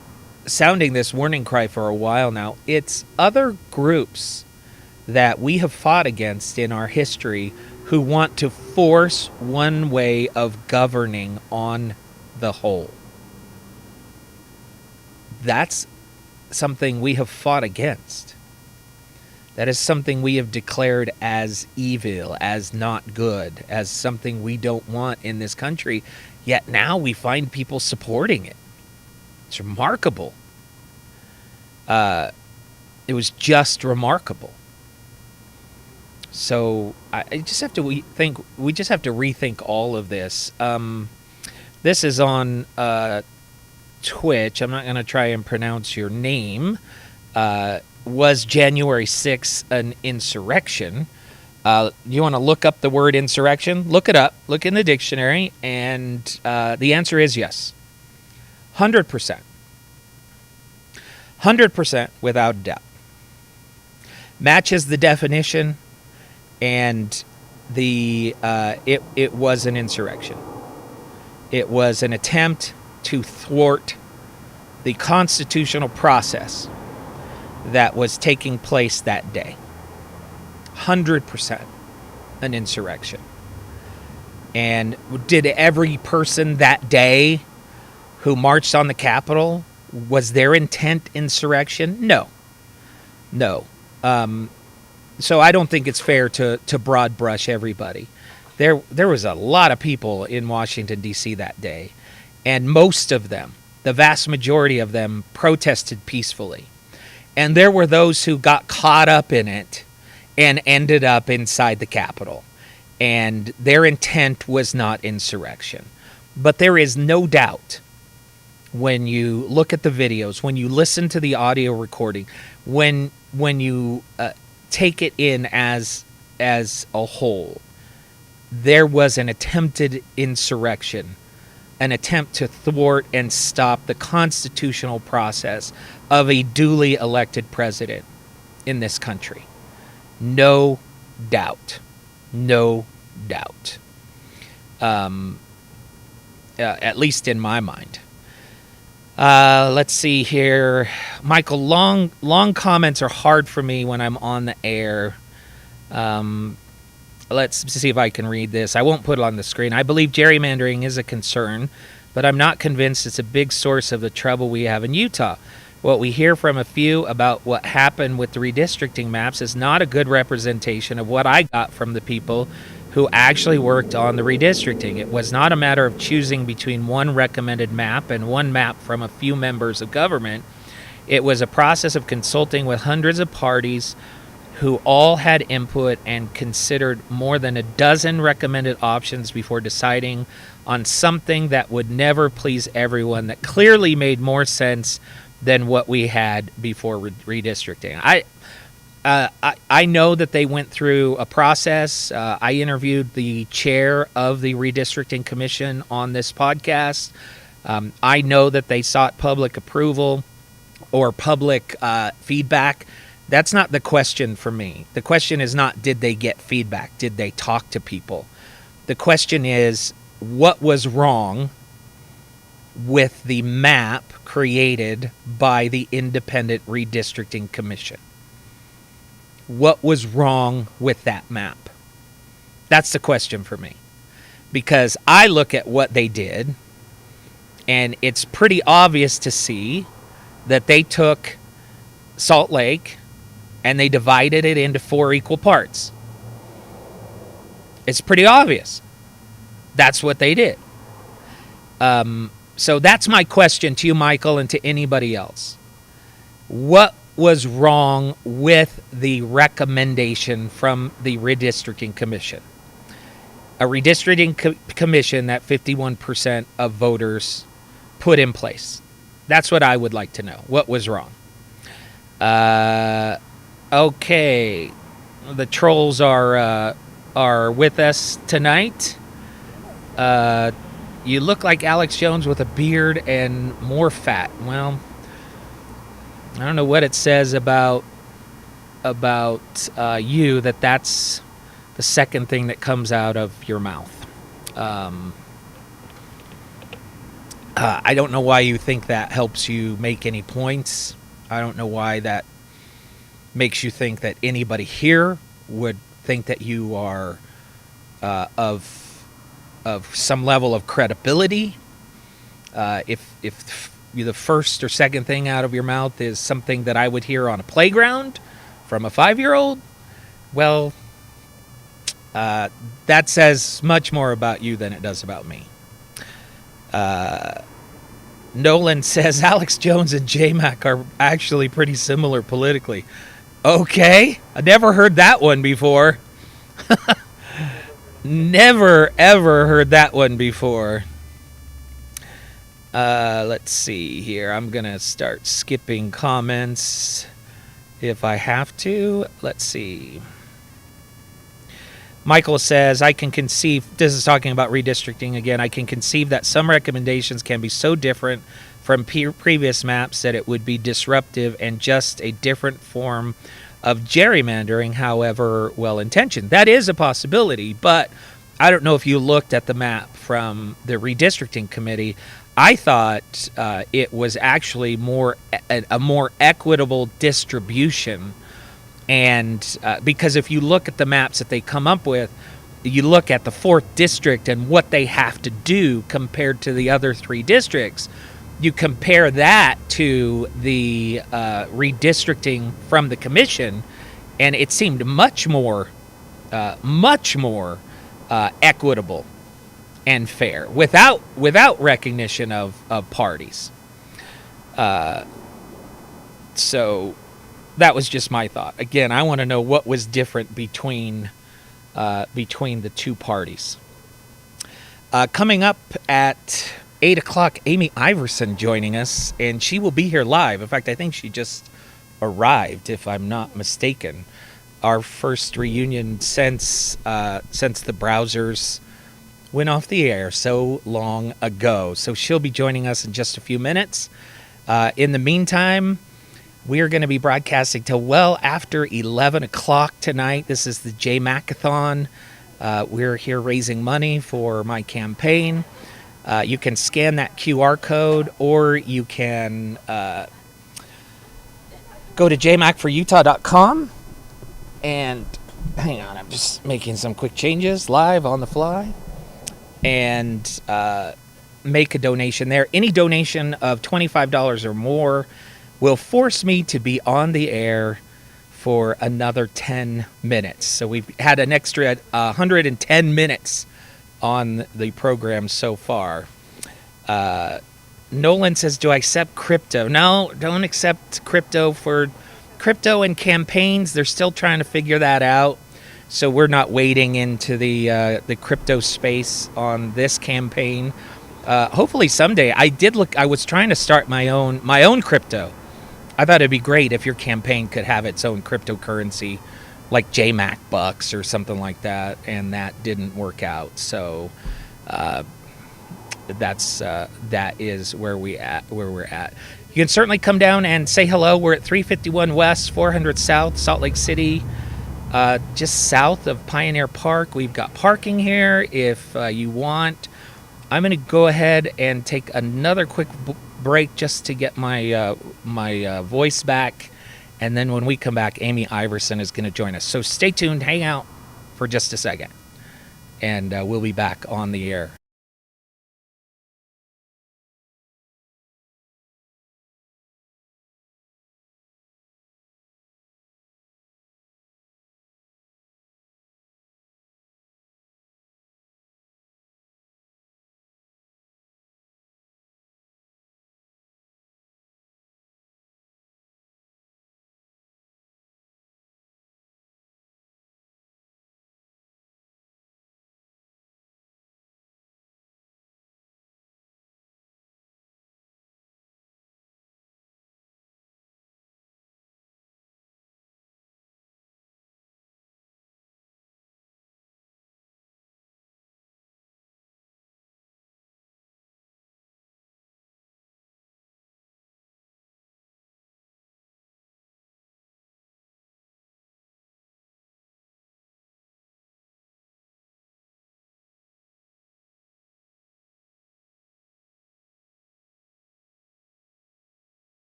sounding this warning cry for a while now. It's other groups that we have fought against in our history who want to force one way of governing on the whole. That's something we have fought against. That is something we have declared as evil, as not good, as something we don't want in this country. Yet now we find people supporting it. It's remarkable. It was just remarkable. So I just have to think. We just have to rethink all of this. This is on Twitch. I'm not going to try and pronounce your name. Was January 6th an insurrection? You want to look up the word insurrection? Look it up. Look in the dictionary, and the answer is yes. 100%. 100% without a doubt. Matches the definition, and it was an insurrection. It was an attempt to thwart the constitutional process that was taking place that day. 100% an insurrection. And did every person that day who marched on the Capitol, was their intent insurrection? No. So I don't think it's fair to broad brush everybody. There was a lot of people in Washington, D.C. that day, and most of them, the vast majority of them, protested peacefully. And there were those who got caught up in it and ended up inside the Capitol. And their intent was not insurrection. But there is no doubt, when you look at the videos, when you listen to the audio recording, when you take it in as a whole, there was an attempted insurrection, an attempt to thwart and stop the constitutional process of a duly elected president in this country. No doubt. No doubt. At least in my mind. Let's see here. Michael, long comments are hard for me when I'm on the air. Let's see if I can read this. I won't put it on the screen. I believe gerrymandering is a concern, but I'm not convinced it's a big source of the trouble we have in Utah. What we hear from a few about what happened with the redistricting maps is not a good representation of what I got from the people who actually worked on the redistricting. It was not a matter of choosing between one recommended map and one map from a few members of government. It was a process of consulting with hundreds of parties who all had input and considered more than a dozen recommended options before deciding on something that would never please everyone, that clearly made more sense than what we had before redistricting. I know that they went through a process. I interviewed the chair of the Redistricting Commission on this podcast. I know that they sought public approval or public feedback. That's not the question for me. The question is not, did they get feedback? Did they talk to people? The question is, what was wrong with the map created by the Independent Redistricting Commission? What was wrong with that map? That's the question for me. Because I look at what they did, and it's pretty obvious to see that they took Salt Lake and they divided it into 4 equal parts. It's pretty obvious. That's what they did. So that's my question to you, Michael, and to anybody else. What was wrong with the recommendation from the Redistricting Commission? A redistricting commission that 51% of voters put in place. That's what I would like to know. What was wrong? Okay. The trolls are with us tonight. You look like Alex Jones with a beard and more fat. Well, I don't know what it says about you that's the second thing that comes out of your mouth. I don't know why you think that helps you make any points. I don't know why that makes you think that anybody here would think that you are of some level of credibility. If the first or second thing out of your mouth is something that I would hear on a playground from a 5-year-old, well, that says much more about you than it does about me. Nolan says Alex Jones and JayMac are actually pretty similar politically. Okay, I never heard that one before. Never, ever heard that one before. Let's see here. I'm going to start skipping comments if I have to. Let's see. Michael says, I can conceive, this is talking about redistricting again, I can conceive that some recommendations can be so different from previous maps that it would be disruptive and just a different form of gerrymandering, however well-intentioned. That is a possibility, but I don't know if you looked at the map from the redistricting committee. I thought it was actually a more equitable distribution. And because if you look at the maps that they come up with, you look at the 4th district and what they have to do compared to the other 3 districts, you compare that to the redistricting from the commission, and it seemed much more equitable and fair without recognition of parties. So that was just my thought. Again, I want to know what was different between the 2 parties. Coming up at 8 o'clock, Amy Iverson joining us, and she will be here live. In fact, I think she just arrived, if I'm not mistaken. Our first reunion since the browsers went off the air so long ago. So she'll be joining us in just a few minutes. In the meantime, we are going to be broadcasting till well after 11 o'clock tonight. This is the JayMacAthon. We're here raising money for my campaign. You can scan that QR code, or you can go to JayMacForUtah.com. And hang on, I'm just making some quick changes live on the fly. And make a donation there. Any donation of $25 or more will force me to be on the air for another 10 minutes. So we've had an extra 110 minutes on the program so far. Nolan says, do I accept crypto? No, don't accept crypto for crypto and campaigns. They're still trying to figure that out. So we're not wading into the crypto space on this campaign. Hopefully someday. I was trying to start my own crypto. I thought it'd be great if your campaign could have its own cryptocurrency, like JayMac bucks or something like that, and that didn't work out. So that is where we're at. You can certainly come down and say hello. We're at 351 West, 400 South, Salt Lake City, just south of Pioneer Park. We've got parking here if you want. I'm going to go ahead and take another quick break just to get my voice back, and then when we come back, Amy Iverson is going to join us. So stay tuned, hang out for just a second, and we'll be back on the air.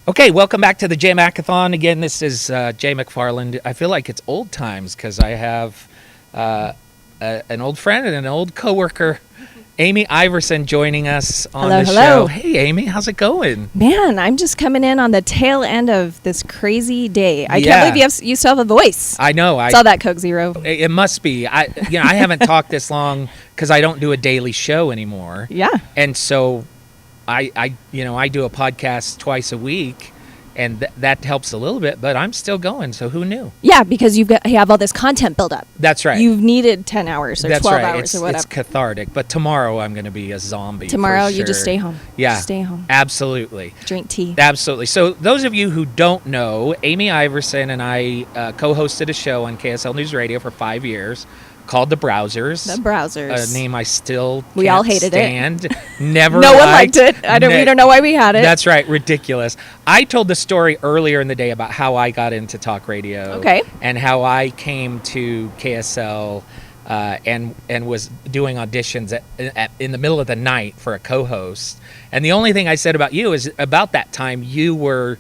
Okay, welcome back to the JayMacAthon. Again, this is Jay McFarland. I feel like it's old times because I have an old friend and an old coworker, Amy Iverson, joining us on the show. Hey, Amy, how's it going? Man, I'm just coming in on the tail end of this crazy day. I can't believe you still have a voice. I know. I saw that Coke Zero. It must be. I haven't talked this long because I don't do a daily show anymore. Yeah. And so I do a podcast twice a week, and that helps a little bit, but I'm still going, so who knew? Yeah, because you have all this content build up. That's right. You've needed 10 hours or 12 hours or whatever. It's cathartic, but tomorrow I'm going to be a zombie. Tomorrow for you sure. just stay home. Yeah. Just stay home. Absolutely. Drink tea. Absolutely. So those of you who don't know, Amy Iverson and I co-hosted a show on KSL News Radio for 5 years called The Browsers. The Browsers. A name I still we all hated stand. it. Never No one liked it. We don't know why we had it. That's right. Ridiculous. I told the story earlier in the day about how I got into talk radio. Okay. And how I came to KSL and was doing auditions in the middle of the night for a co-host. And the only thing I said about you is about that time you were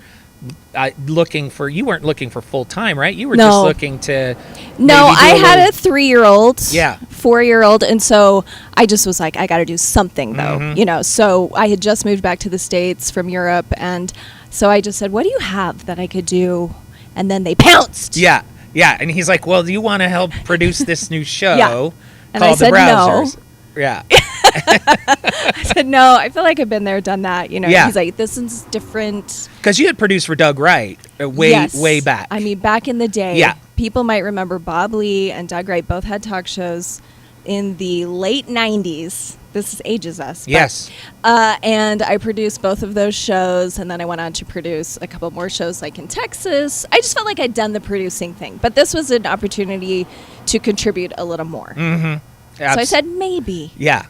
you weren't looking for full time, right? You were just looking to I had a 3-year-old, Yeah. 4-year-old, and so I just was like, I got to do something though, So I had just moved back to the States from Europe, and so I just said, what do you have that I could do? And then they pounced. Yeah, and he's like, well, do you want to help produce this new show And I called said The Browsers? no. Yeah. I said, no, I feel like I've been there, done that. Yeah. He's like, this is different. Because you had produced for Doug Wright way back. I mean, back in the day, Yeah. people might remember Bob Lee and Doug Wright both had talk shows in the late 90s. This ages us. But, Yes. and I produced both of those shows, and then I went on to produce a couple more shows like in Texas. I just felt like I'd done the producing thing. But this was an opportunity to contribute a little more. Mm-hmm. So I said, maybe. Yeah.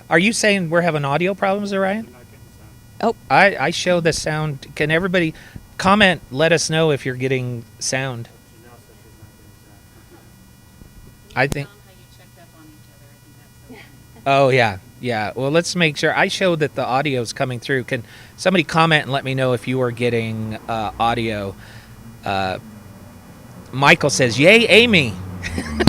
Are you saying we're having audio problems, Orion? Oh. I show the sound. Can everybody comment? Let us know if you're getting sound. I think. Oh, yeah. Well, let's make sure. I show that the audio is coming through. Can somebody comment and let me know if you are getting audio? Michael says, yay, Amy.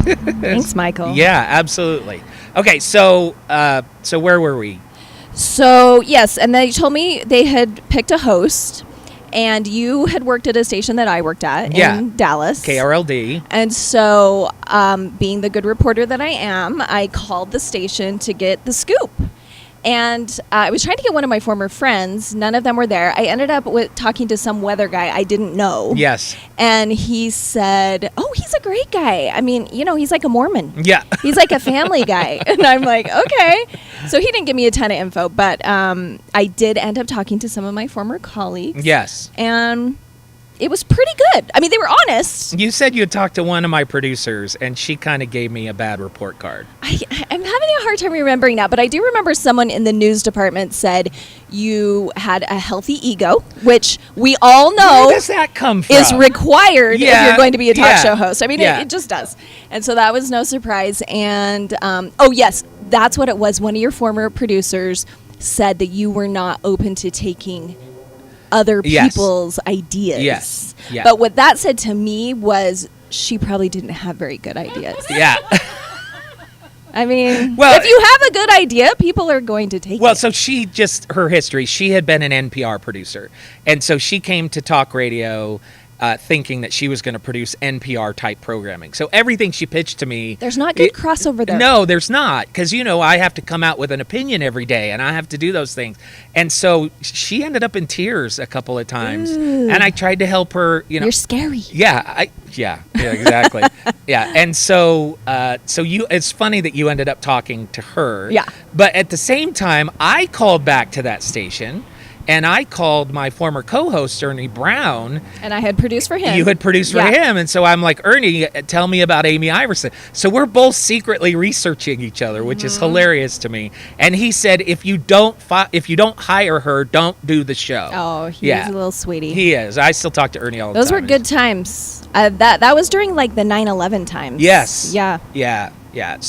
Thanks, Michael. Yeah, absolutely. Okay, so where were we? So, yes, and they told me they had picked a host, and you had worked at a station that I worked at in Dallas. KRLD. And so, being the good reporter that I am, I called the station to get the scoop. And I was trying to get one of my former friends. None of them were there. I ended up talking to some weather guy I didn't know. Yes. And he said, oh, he's a great guy. I mean, he's like a Mormon. Yeah. He's like a family guy. And I'm like, okay. So he didn't give me a ton of info, but I did end up talking to some of my former colleagues. Yes. And it was pretty good. I mean, they were honest. You said you had talked to one of my producers, and she kind of gave me a bad report card. I'm having a hard time remembering that, but I do remember someone in the news department said you had a healthy ego, which we all know Where does that come from? is required if you're going to be a talk show host. I mean, Yeah. it just does. And so that was no surprise. And, yes, that's what it was. One of your former producers said that you were not open to taking other Yes. people's ideas. Yes. Yeah. But what that said to me was she probably didn't have very good ideas. Yeah. I mean, Well, if you have a good idea, people are going to take Well, it. so her history, she had been an NPR producer. And so she came to talk radio thinking that she was going to produce NPR type programming. So everything she pitched to me. There's not good crossover there. No, there's not. Because, I have to come out with an opinion every day and I have to do those things. And so she ended up in tears a couple of times. Ooh. And I tried to help her. You're scary. Yeah, exactly. Yeah, and so it's funny that you ended up talking to her. Yeah. But at the same time, I called back to that station, and I called my former co-host Ernie Brown. And I had produced for him. You had produced for him, and so I'm like, Ernie, tell me about Amy Iverson. So we're both secretly researching each other, which is hilarious to me. And he said, if you don't hire her, don't do the show. Oh, he's a little sweetie. He is. I still talk to Ernie all the Those time. were good times. That was during like the 9/11 times. Yes. Yeah. Yeah.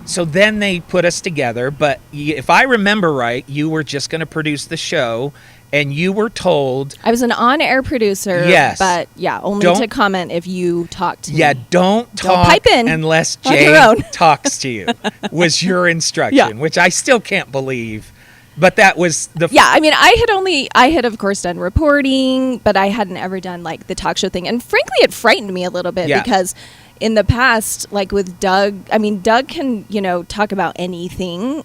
So then they put us together, but if I remember right, you were just going to produce the show, and you were told, I was an on-air producer. Yes. But yeah, only Don't- to comment if you talk to yeah, me. don't talk pipe in unless on your Jay own. talks to you, was your instruction, Yeah. which I still can't believe. But that was the Yeah, I mean, I had of course done reporting, but I hadn't ever done like the talk show thing. And frankly, it frightened me a little bit Yeah. because in the past, like with Doug, I mean, Doug can, talk about anything.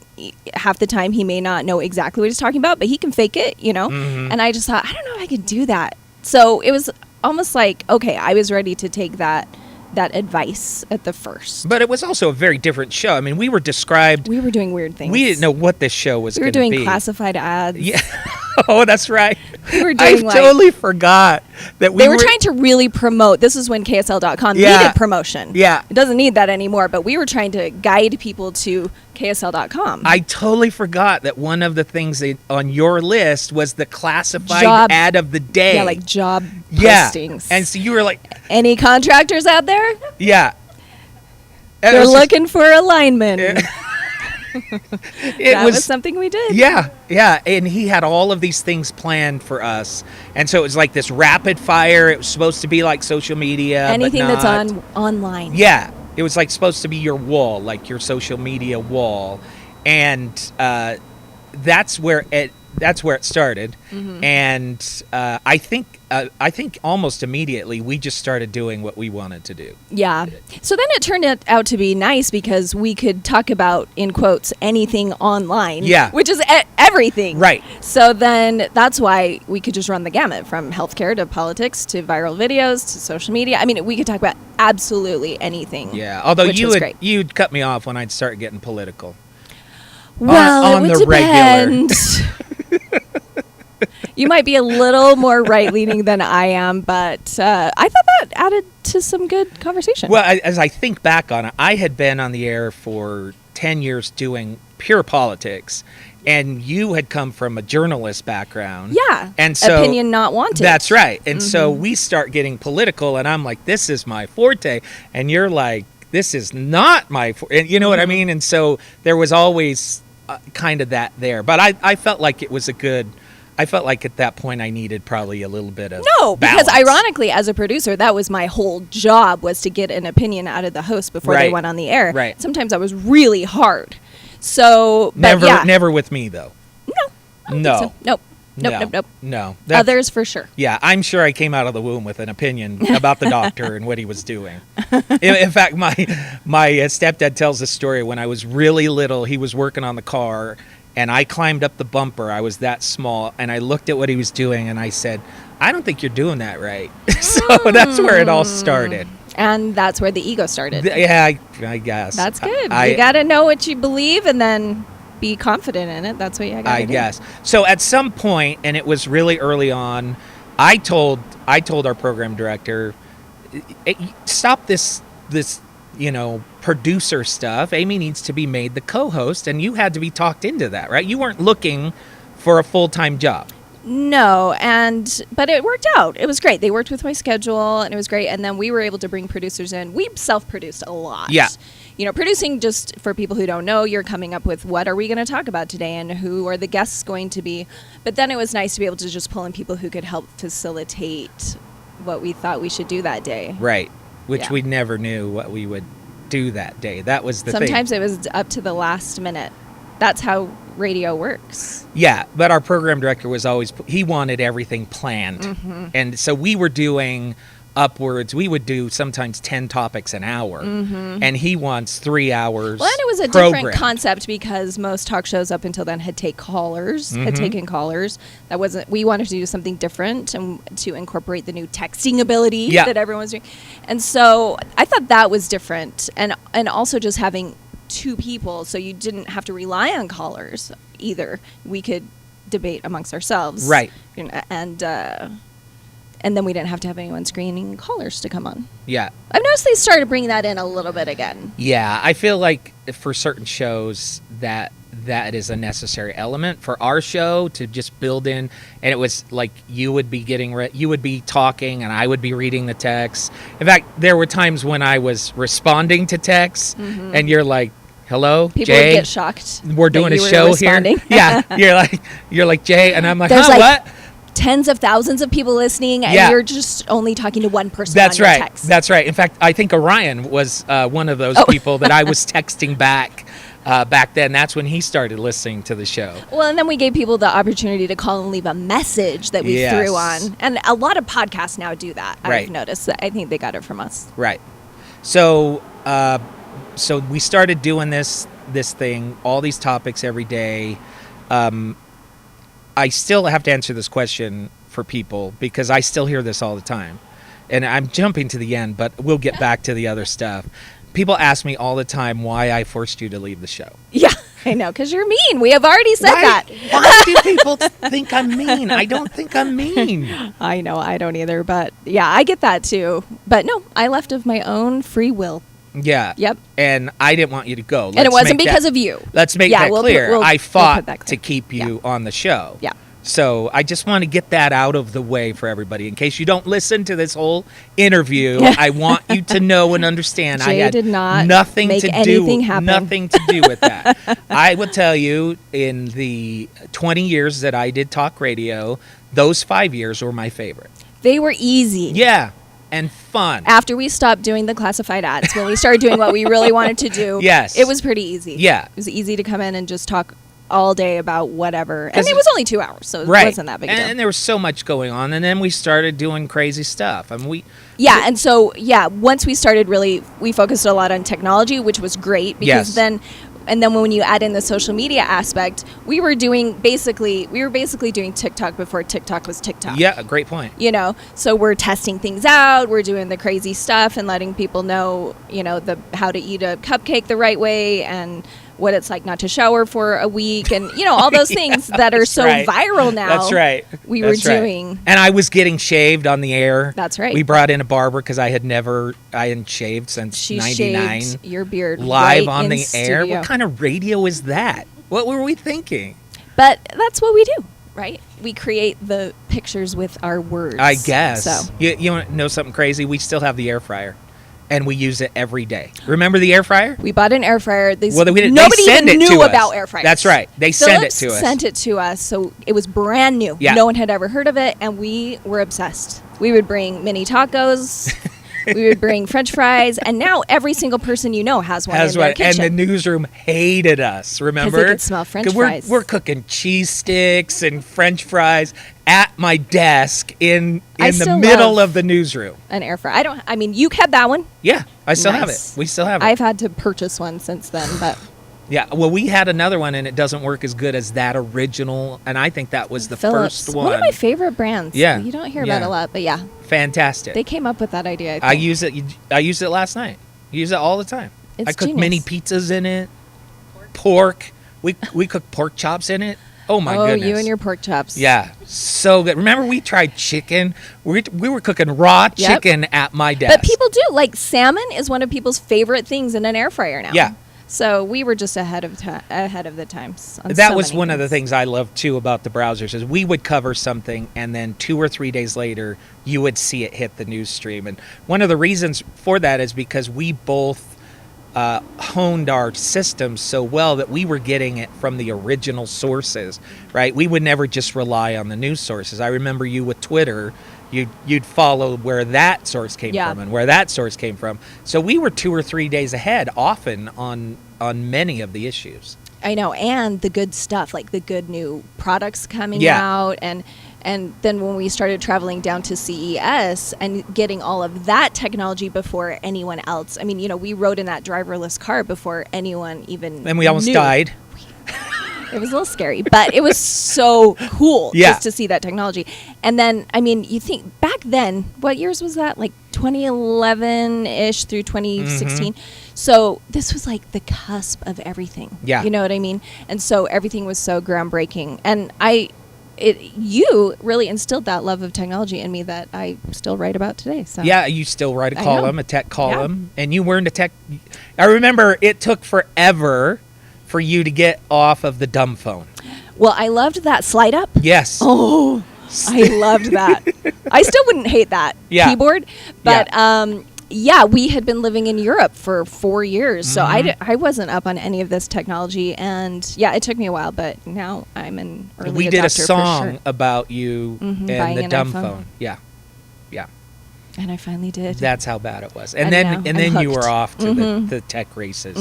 Half the time he may not know exactly what he's talking about, but he can fake it, Mhm. And I just thought, I don't know if I could do that. So it was almost like, okay, I was ready to take that advice at the first. But it was also a very different show. I mean, we were described. We were doing weird things. We didn't know what this show was We going were to be. doing classified ads. Yeah. Oh, that's right. We were I doing totally forgot that they were trying to really promote. This is when KSL.com Yeah. needed promotion. Yeah. It doesn't need that anymore, but we were trying to guide people to KSL.com. I totally forgot that one of the things on your list was the classified Job- ad of the day. Yeah, like job Yeah. postings. And so you were like, Any contractors out there? yeah. It They're was just- looking for a lineman. It That was something we did. Yeah, yeah. And he had all of these things planned for us. And so it was like this rapid fire. It was supposed to be like social media. but Anything that's not. online. Yeah. It was like supposed to be your wall, like your social media wall. And that's where it started. Mhm. And I think almost immediately we just started doing what we wanted to do. Yeah. So then it turned out to be nice because we could talk about, in quotes, anything online. Yeah. Which is everything. Right. So then that's why we could just run the gamut from healthcare to politics to viral videos to social media. I mean, we could talk about absolutely anything. Yeah. Although which was great. you'd cut me off when I'd start getting political. Well, on it the would regular. depend. You might be a little more right-leaning than I am, but I thought that added to some good conversation. Well, as I think back on it, I had been on the air for 10 years doing pure politics, and you had come from a journalist background. Yeah. And so Opinion not wanted. That's right. And so Mhm. we start getting political, and I'm like, this is my forte. And you're like, this is not my forte. And you know what I mean? And so there was always kind of that there. But I felt like it was I felt like at that point I needed probably a little bit of No, because balance. ironically, as a producer, that was my whole job, was to get an opinion out of the host before they Right. went on the air. Right. Sometimes that was really hard. So, but yeah. Never with me though. I don't No. think so. Nope. Nope, No. nope, nope. No. That's- Others for sure. Yeah, I'm sure I came out of the womb with an opinion about the doctor and what he was doing. In fact, my stepdad tells this story. When I was really little, he was working on the car, and I climbed up the bumper. I was that small, and I looked at what he was doing, and I said, I don't think you're doing that right. So that's where it all started. And that's where the ego started. Yeah, I guess. That's good. I- You got to know what you believe and then be confident in it. That's what you got to do. I guess. So at some point, and it was really early on, I told our program director, stop this producer stuff. Amy needs to be made the co-host, and you had to be talked into that, right? You weren't looking for a full-time job. No, but it worked out. It was great. They worked with my schedule, and it was great. And then we were able to bring producers in. We self-produced a lot. Yeah. Producing, just for people who don't know, you're coming up with what are we going to talk about today and who are the guests going to be. But then it was nice to be able to just pull in people who could help facilitate what we thought we should do that day. Right. Which Yeah. we never knew what we would do that day. That was the Sometimes thing. it was up to the last minute. That's how radio works. Yeah, but our program director was he wanted everything planned. Mm-hmm. And so we were doing we would do sometimes 10 topics an hour. Mm-hmm. And he wants 3 hours. Well, and it was a programmed. different concept because most talk shows up until then had taken callers. That wasn't. We wanted to do something different and to incorporate the new texting ability Yeah. that everyone's doing. And so I thought that was different, and also just having two people, so you didn't have to rely on callers either. We could debate amongst ourselves, Right. And then we didn't have to have anyone screening callers to come on. Yeah. I've noticed they started bringing that in a little bit again. Yeah, I feel like for certain shows that is a necessary element for our show to just build in. And it was like you would be you would be talking and I would be reading the text. In fact, there were times when I was responding to texts and you're like, hello, People Jay. would get shocked. We're doing that a you were show responding. here. Yeah, you're like Jay, and I'm like, There's huh, like what? tens of thousands of people listening, and Yeah. you're just only talking to one person That's on your right. text. That's right. In fact, I think Orion was one of those people that I was texting back then. That's when he started listening to the show. Well, and then we gave people the opportunity to call and leave a message that we Yes. threw on. And a lot of podcasts now do that. Right. I've noticed that. I think they got it from us. Right. So so we started doing this thing, all these topics every day. I still have to answer this question for people because I still hear this all the time. And I'm jumping to the end, but we'll get back to the other stuff. People ask me all the time why I forced you to leave the show. Yeah, I know, because you're mean. We have already said that. Why do people think I'm mean? I don't think I'm mean. I know, I don't either. But yeah, I get that too. But no, I left of my own free will. Yeah. Yep. And I didn't want you to go. And it wasn't because of you. Let's make Yeah, that we'll put- clear. we'll- I we'll fought put that clear. to keep you on the show. Yeah. So I just want to get that out of the way for everybody. In case you don't listen to this whole interview, I want you to know and understand I Jay had did not nothing make to anything do happen. nothing to do with that. I will tell you, in the 20 years that I did talk radio, those 5 years were my favorite. They were easy. Yeah, and fun. After we stopped doing the classified ads, when we started doing what we really wanted to do, Yes. it was pretty easy. Yeah. It was easy to come in and just talk all day about whatever. And 'Cause it was only 2 hours, so it wasn't that big a deal. And there was so much going on, and then we started doing crazy stuff. I mean, Yeah, and so once we started we focused a lot on technology, which was great because Yes. then when you add in the social media aspect, we were basically doing TikTok before TikTok was TikTok. yeah, a great point. You know, so we're testing things out, we're doing the crazy stuff and letting people know, how to eat a cupcake the right way and what it's like not to shower for a week and all those things that are so right. viral now. That's right. We were doing. And I was getting shaved on the air. That's right. We brought in a barber because I hadn't shaved since She 99. shaved your beard Live right on in the air. studio. What kind of radio is that? What were we thinking? But that's what we do, right? We create the pictures with our words. I guess. So You want to know something crazy? We still have the air fryer. And we use it every day. Remember the air fryer? we bought an air fryer. Nobody even knew about air fryers. That's right. They send it to us. Sent it to us, so it was brand new. Yeah. No one had ever heard of it, and we were obsessed. We would bring mini tacos. We would bring French fries, and now every single person has one in their And kitchen. the newsroom hated us. Remember? 'Cause they could smell French 'Cause fries. We're cooking cheese sticks and French fries at my desk in I the still middle love of the newsroom. An air fryer. you kept that one. Yeah, I still have it. Nice. We still have it. I've had to purchase one since then, but Yeah, well, we had another one, and it doesn't work as good as that original, and I think that was the Philips, first one. one of my favorite brands. Yeah. You don't hear about Yeah. it a lot, but yeah, Fantastic. they came up with that idea. I think. use it. I used it last night. Use it all the time. It's I cook genius. mini pizzas in it. Pork. We cook pork chops in it. Oh my goodness. You and your pork chops. Yeah, so good. Remember we tried chicken? We were cooking raw Yep. chicken at my desk. But people do like salmon is one of people's favorite things in an air fryer now. Yeah. So we were just ahead of the times. On That so was many one of the things. things I loved too about the browsers is we would cover something and then 2 or 3 days later you would see it hit the news stream. And one of the reasons for that is because we both honed our systems so well that we were getting it from the original sources, right? We would never just rely on the news sources. I remember you with Twitter, you'd follow where that source came Yeah. from and where that source came from. So we were 2 or 3 days ahead often on many of the issues. I know, and the good stuff, like the good new products coming Yeah. out, and then when we started traveling down to CES and getting all of that technology before anyone else. I mean, we rode in that driverless car before anyone even And we almost knew. died. It was a little scary, but it was so cool Yeah. just to see that technology. And then, you think back then, what years was that? Like 2011-ish through 2016. So this was like the cusp of everything. Yeah. You know what I mean? And so everything was so groundbreaking. And you really instilled that love of technology in me that I still write about today. So Yeah, you still write a I column, know. a tech column, and you weren't a tech. I remember it took forever for you to get off of the dumb phone. Well, I loved that slide up. Yes. Oh, I loved that. I still wouldn't hate that Yeah. keyboard, but Yeah, we had been living in Europe for 4 years, so I wasn't up on any of this technology, and yeah, it took me a while, but now I'm an early We adopter did a for song sure. about you Buying and the an dumb iPhone. phone. Yeah, yeah. And I finally did. That's how bad it was. And I then know, and I'm then you hooked. were off to the tech races.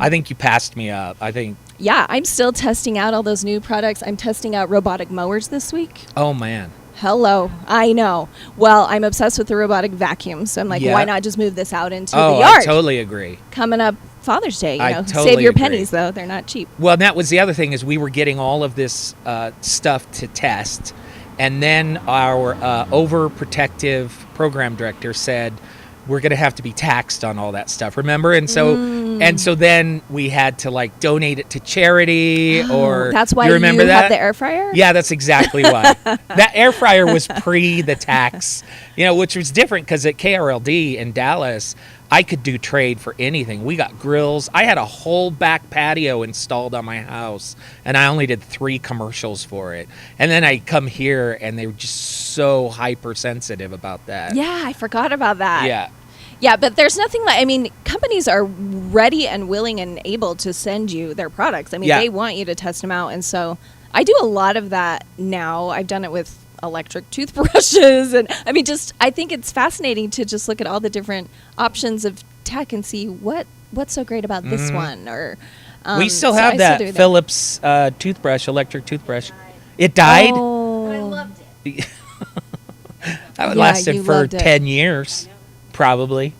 I think you passed me up. I think. Yeah, I'm still testing out all those new products. I'm testing out robotic mowers this week. Oh man. Hello, I know. Well, I'm obsessed with the robotic vacuum, so I'm like, Yeah. why not just move this out into Oh, the yard? I totally agree. Coming up Father's Day, I save totally your agree. pennies though; they're not cheap. Well, that was the other thing is we were getting all of this stuff to test, and then our overprotective program director said we're going to have to be taxed on all that stuff. Remember? And so then we had to like donate it to charity or That's why you remember that? have the air fryer. Yeah, that's exactly why. That air fryer was pre the tax, which was different because at KRLD in Dallas, I could do trade for anything. We got grills. I had a whole back patio installed on my house, and I only did 3 commercials for it. And then I come here, and they were just so hypersensitive about that. Yeah, I forgot about that. Yeah. Yeah, but there's nothing like, I mean, companies are ready and willing and able to send you their products. I mean, Yeah. they want you to test them out. And so I do a lot of that now. I've done it with electric toothbrushes. And I mean, I think it's fascinating to just look at all the different options of tech and see what's so great about this one. Or We still so have I that do Philips electric toothbrush. It died? Oh. I loved it. That Yeah, lasted you for loved it. 10 years, probably.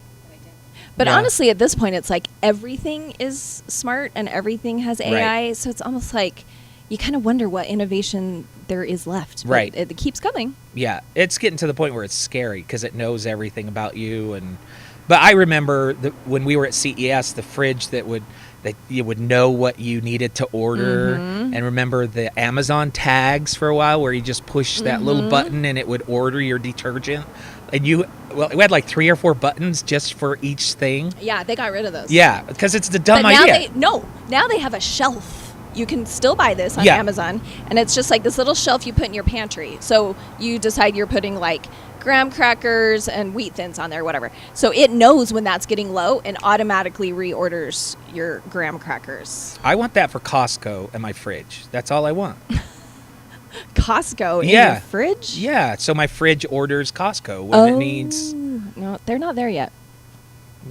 But Yeah. honestly, at this point, it's like everything is smart and everything has AI. So it's almost like you kind of wonder what innovation there is left. But Right. It keeps coming. Yeah, it's getting to the point where it's scary because it knows everything about you. But I remember when we were at CES, the fridge that you would know what you needed to order, and remember the Amazon tags for a while where you just push that little button and it would order your detergent. And we had like 3 or 4 buttons just for each thing. Yeah, they got rid of those. Yeah, because it's the dumb But now idea. now they have a shelf. You can still buy this on Yeah. Amazon, and it's just like this little shelf you put in your pantry. So you decide you're putting like graham crackers and wheat thins on there, whatever. So it knows when that's getting low and automatically reorders your graham crackers. I want that for Costco in my fridge. That's all I want. Costco in Yeah. your fridge? Yeah, so my fridge orders Costco when it needs. No, they're not there yet.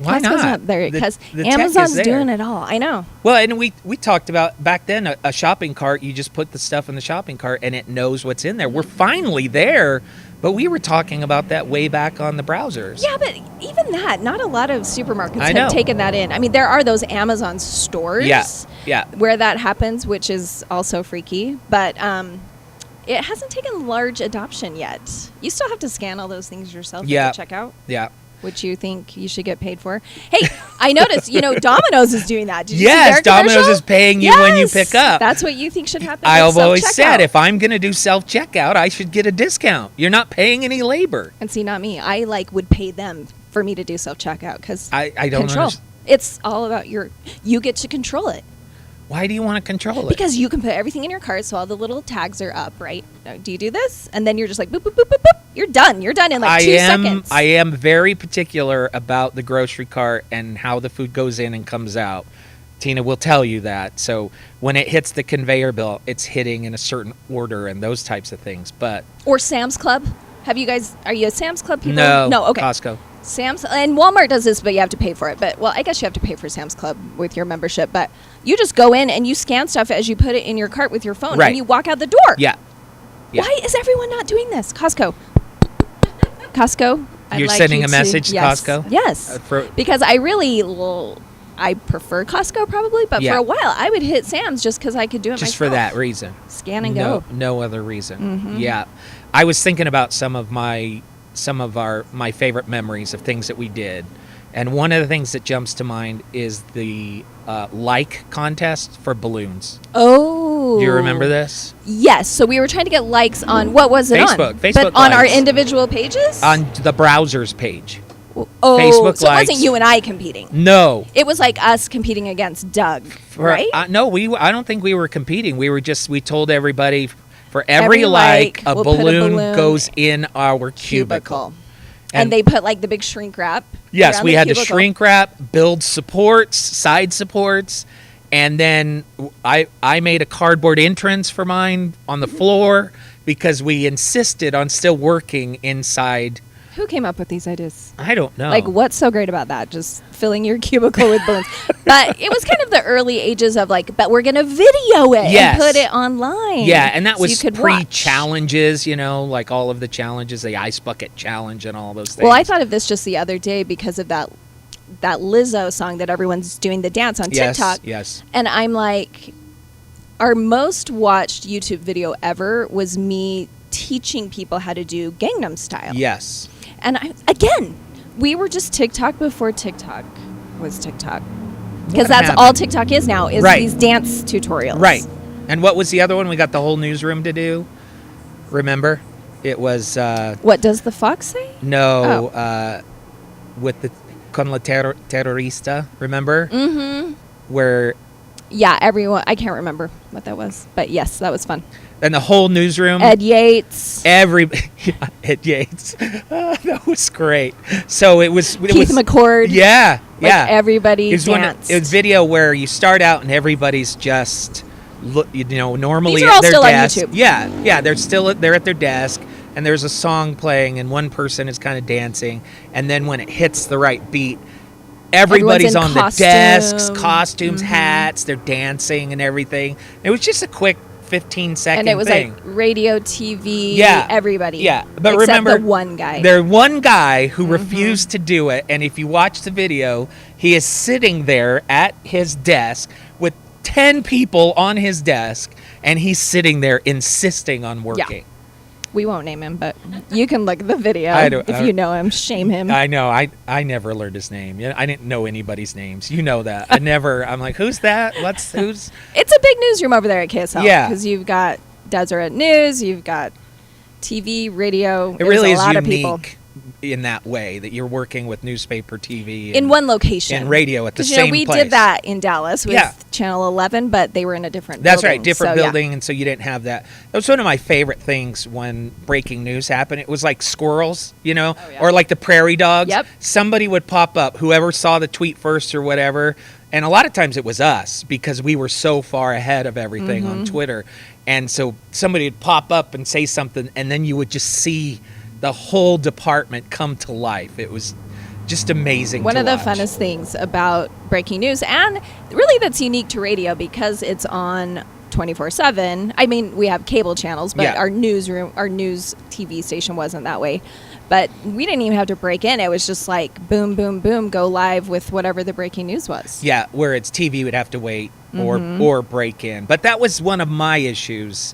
Why Costco's not? there The- because the tech is Amazon's there. doing it all. I know. Well, and we talked about back then a shopping cart. You just put the stuff in the shopping cart and it knows what's in there. We're finally there, but we were talking about that way back on the browsers. Yeah, but even that, not a lot of supermarkets I know. have taken that in. I mean, there are those Amazon stores Yeah. where that happens, which is also freaky, but it hasn't taken large adoption yet. You still have to scan all those things yourself Yeah. at the checkout, Yeah. which you think you should get paid for. Hey, I noticed, Domino's is doing that. Did you see Yes, their Domino's commercial? is paying you when you Yes! pick up. That's what you think should happen. I've with always said self-checkout. if I'm going to do self-checkout, I should get a discount. You're not paying any labor. And see, not me. I would pay them for me to do self-checkout because I don't control. understand. It's all about you get to control it. Why do you want to control it? Because you can put everything in your cart, so all the little tags are up, right? Now, do you do this? And then you're just like, boop, boop, boop, boop, boop. You're done. You're done in like 2 seconds. I am very particular about the grocery cart and how the food goes in and comes out. Tina will tell you that. So when it hits the conveyor belt, it's hitting in a certain order and those types of things. But Or Sam's Club. Are you a Sam's Club people? no, No, okay. Costco. Sam's and Walmart does this, but you have to pay for it. But, well, I guess you have to pay for Sam's Club with your membership. But you just go in and you scan stuff as you put it in your cart with your phone. Right. And you walk out the door. Yeah. Yeah. Why is everyone not doing this? Costco. I'd You're like sending you a message to yes. Costco? Yes. Because I prefer Costco probably, but Yeah. for a while I would hit Sam's just because I could do it Just myself. for that reason. Scan and no, go. No other reason. Mhm. Yeah. I was thinking about some of my favorite memories of things that we did. And one of the things that jumps to mind is the like contest for balloons. Oh. Do you remember this? Yes. So we were trying to get likes on, what was it Facebook. on? Facebook but on our likes. individual pages? On the browser's page. Oh, Facebook so it likes. wasn't you and I competing. No. It was like us competing against Doug, right? No, I don't think we were competing. We told everybody for every Every like, a we'll put a balloon balloon goes in our cubicle. And they put like the big shrink wrap. Yes, around we the had to cubicle. shrink wrap, build supports, side supports, and then I made a cardboard entrance for mine on the floor because we insisted on still working inside. Who came up with these ideas? I don't know. Like, what's so great about that? Just filling your cubicle with balloons. But it was kind of the early ages of like, but we're going to video it Yes. and put it online. Yeah, and that so was you could watch. pre-challenges, like all of the challenges, the ice bucket challenge and all those things. Well, I thought of this just the other day because of that Lizzo song that everyone's doing the dance on TikTok. Yes. And I'm like, our most watched YouTube video ever was me teaching people how to do Gangnam Style. Yes. And again, we were just TikTok before TikTok was TikTok. Because that's all TikTok is now, is Right. these dance tutorials. Right. And what was the other one we got the whole newsroom to do? Remember? It was What does the fox say? with the con la terrorista, remember? Mm-hmm. Where Yeah, everyone. I can't remember what that was. But yes, that was fun. and the whole newsroom Ed Yates. Ed Yates. That was great. So it was Keith McCord. Yeah. Like Yeah. everybody It was danced. it was video where you start out and everybody's just normally These are at all their still on desk. YouTube. Yeah, they're at their desk and there's a song playing and one person is kind of dancing and then when it hits the right beat everybody's on Everyone's the in desks, costume. costumes, hats, they're dancing and everything. It was just a quick 15-second and it was thing. like radio, TV, Yeah. everybody. Yeah, but except remember, the one guy. There's one guy who refused to do it, and if you watch the video, he is sitting there at his desk with 10 people on his desk, and he's sitting there insisting on working. We won't name him, but you can look at the video if you know him. Shame him. I know. I never learned his name. I didn't know anybody's names. You know that. I'm like, who's that? Who's? It's a big newsroom over there at KSL. Yeah. Because you've got Deseret News, you've got TV, radio. It There's really a is lot of unique people. in that way that you're working with newspaper, TV, In one location. and radio at the 'Cause, same we place. did that in Dallas with Yeah. Channel 11, but they were in a different That's building. right, different So, yeah. building, and so you didn't have that. That was one of my favorite things when breaking news happened. It was like squirrels, or like the prairie dogs. Yep. Somebody would pop up, whoever saw the tweet first or whatever, and a lot of times it was us because we were so far ahead of everything on Twitter. And so somebody would pop up and say something, and then you would just see the whole department come to life. It was just amazing One to of the watch. funnest things about breaking news, and really that's unique to radio because it's on 24/7. I mean, we have cable channels, but Yeah. our news TV station wasn't that way. But we didn't even have to break in. It was just like boom, boom, boom, go live with whatever the breaking news was. Yeah, where it's TV would have to wait or break in. But that was one of my issues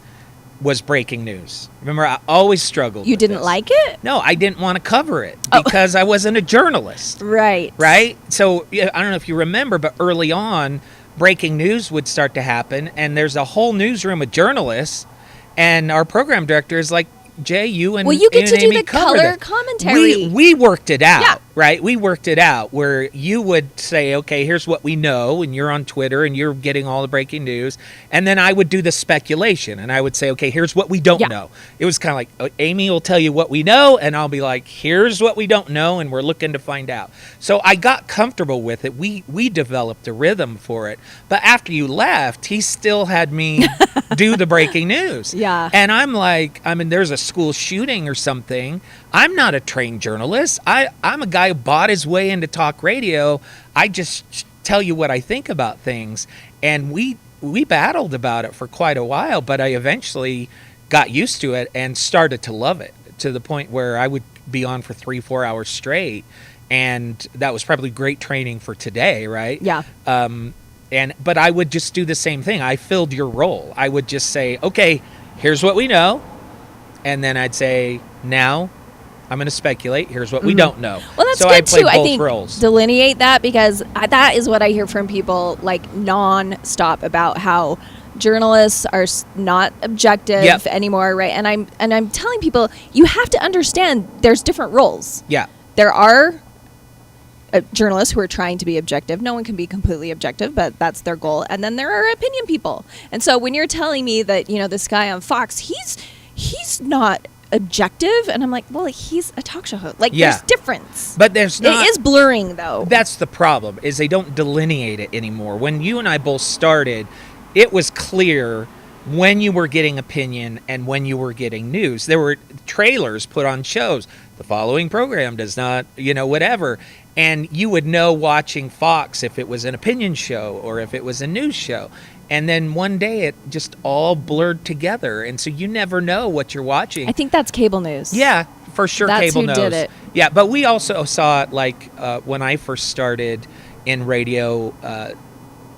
was breaking news. Remember, I always struggled You with didn't this. like it? No, I didn't want to cover it Oh. because I wasn't a journalist, Right. right? So yeah, I don't know if you remember, but early on, breaking news would start to happen, and there's a whole newsroom of journalists, and our program director is like, Jay, you and Well, you get and to do Amy the cover color this." commentary. We worked it out, Yeah. right? We worked it out where you would say, okay, here's what we know, and you're on Twitter and you're getting all the breaking news, and then I would do the speculation, and I would say, okay, here's what we don't Yeah. know. It was kind of like Amy will tell you what we know, and I'll be like, here's what we don't know, and we're looking to find out. So I got comfortable with it. We developed a rhythm for it, but after you left, he still had me do the breaking news. Yeah. And I'm like, there's a school shooting or something. I'm not a trained journalist. I'm a guy who bought his way into talk radio. I just tell you what I think about things. And we battled about it for quite a while, but I eventually got used to it and started to love it to the point where I would be on for 3-4 hours straight. And that was probably great training for today, right? Yeah. But I would just do the same thing. I filled your role. I would just say, okay, here's what we know. And then I'd say, now I'm going to speculate. Here's what we don't know. Well, that's so good I played too. I both think roles. delineate that because that is what I hear from people like non-stop about how journalists are not objective Yep. anymore, right? And I'm telling people you have to understand there's different roles. Yeah. There are journalists who are trying to be objective. No one can be completely objective, but that's their goal. And then there are opinion people. And so when you're telling me that this guy on Fox, he's not objective, and I'm like, well, he's a talk show host. Like, Yeah. there's difference. But there's not. It is blurring, though. That's the problem, is they don't delineate it anymore. When you and I both started, it was clear when you were getting opinion and when you were getting news. There were trailers put on shows. The following program does not, whatever. And you would know watching Fox if it was an opinion show or if it was a news show. And then one day it just all blurred together. And so you never know what you're watching. I think that's cable news. Yeah, for sure. That's Cable who knows. did it. Yeah, but we also saw it like when I first started in radio,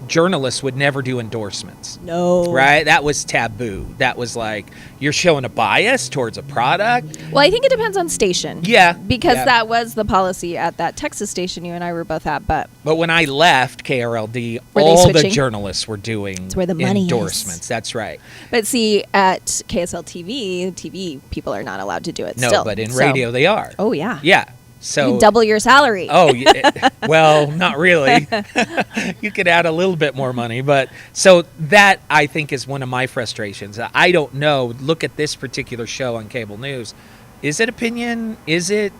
journalists would never do endorsements. No. Right? That was taboo. That was like, you're showing a bias towards a product. Well, I think it depends on station. Yeah. Because yeah. that was the policy at that Texas station you and I were both at. But when I left KRLD, Were they all the switching? journalists were doing It's where the money endorsements. is. That's right. But see, at KSL TV people are not allowed to do it No, still. but in So- radio they are. Oh, yeah. Yeah. So You can double your salary. Oh, well, not really. You could add a little bit more money, but so that I think is one of my frustrations. I don't know. Look at this particular show on cable news. Is it opinion? Is it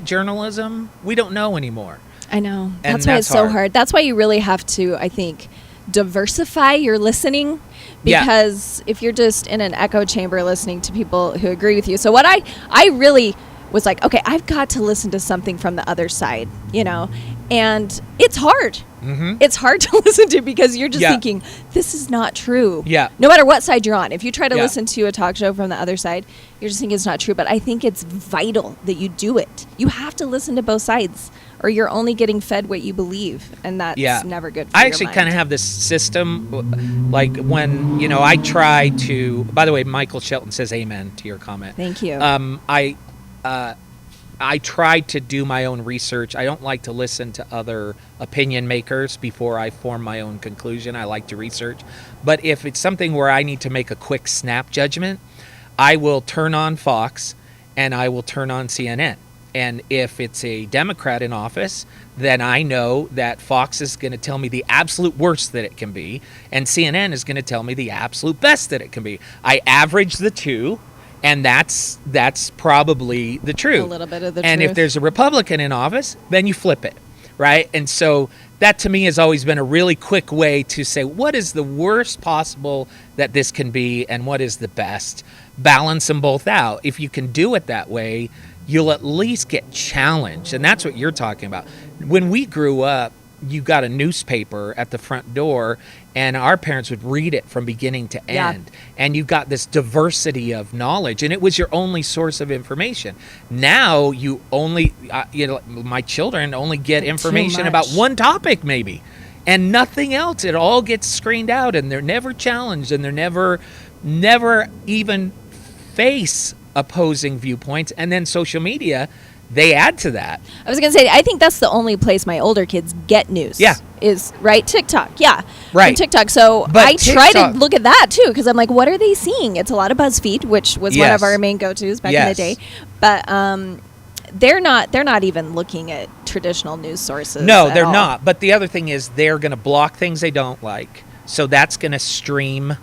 journalism? We don't know anymore. I know. And That's why that's it's so hard. hard. That's why you really have to, I think, diversify your listening. Yeah. Because if you're just in an echo chamber listening to people who agree with you. So what I really was like, okay, I've got to listen to something from the other side, and it's hard. Mm-hmm. It's hard to listen to because you're just Yeah. thinking, this is not true. Yeah. No matter what side you're on. If you try to Yeah. listen to a talk show from the other side, you're just thinking it's not true. But I think it's vital that you do it. You have to listen to both sides or you're only getting fed what you believe. And that's never good for I your actually mind. kind of have this system, like when, I try to, by the way, Michael Shelton says amen to your comment. Thank you. I try to do my own research. I don't like to listen to other opinion makers before I form my own conclusion. I like to research. But if it's something where I need to make a quick snap judgment, I will turn on Fox and I will turn on CNN. And if it's a Democrat in office, then I know that Fox is going to tell me the absolute worst that it can be, and CNN is going to tell me the absolute best that it can be. I average the two, and that's probably the truth. A little bit of the and truth. if there's a Republican in office, then you flip it, right? And so that to me has always been a really quick way to say, what is the worst possible that this can be, and what is the best? Balance them both out. If you can do it that way, you'll at least get challenged. And that's what you're talking about. When we grew up, you got a newspaper at the front door, and our parents would read it from beginning to end. And you got this diversity of knowledge, and it was your only source of information. Now you only, my children only get information about one topic maybe, and nothing else. It all gets screened out, and they're never challenged, and they're never even face opposing viewpoints. And then social media, they add to that. I was going to say, I think that's the only place my older kids get news. Yeah. Is, right? TikTok. Yeah. Right. From TikTok. So But I try TikTok- to look at that too, because I'm like, what are they seeing? It's a lot of BuzzFeed, which was one of Yes. our main go-tos back in Yes. the day. But they're not even looking at traditional news sources. No, at they're all. not. But the other thing is they're going to block things they don't like. So that's going to stream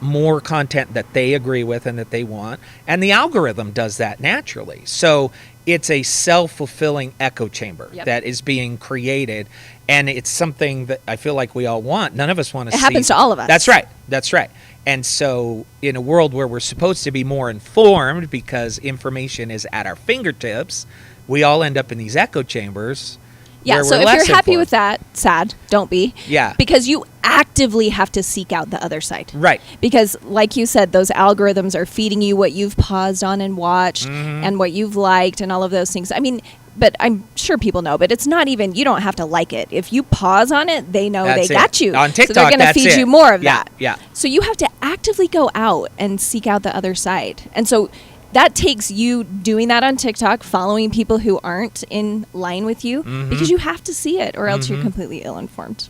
more content that they agree with and that they want. And the algorithm does that naturally. So it's a self-fulfilling echo chamber that is being created. And it's something that I feel like we all want. None of us want to see. It happens to all of us. That's right. That's right. And so in a world where we're supposed to be more informed because information is at our fingertips, we all end up in these echo chambers. Yeah, where so we're if less you're happy informed. with that, sad, don't be. Yeah. Because you actively have to seek out the other side. Right. Because, like you said, those algorithms are feeding you what you've paused on and watched Mm-hmm. and what you've liked and all of those things. I mean, but I'm sure people know, but it's not even, you don't have to like it. If you pause on it, they know That's they it. got you. On so they're TikTok, going to that's feed it. you more of Yeah, that. yeah. So you have to actively go out and seek out the other side. And so that takes you doing that on TikTok, following people who aren't in line with you, Mm-hmm. because you have to see it, or else you're completely ill-informed.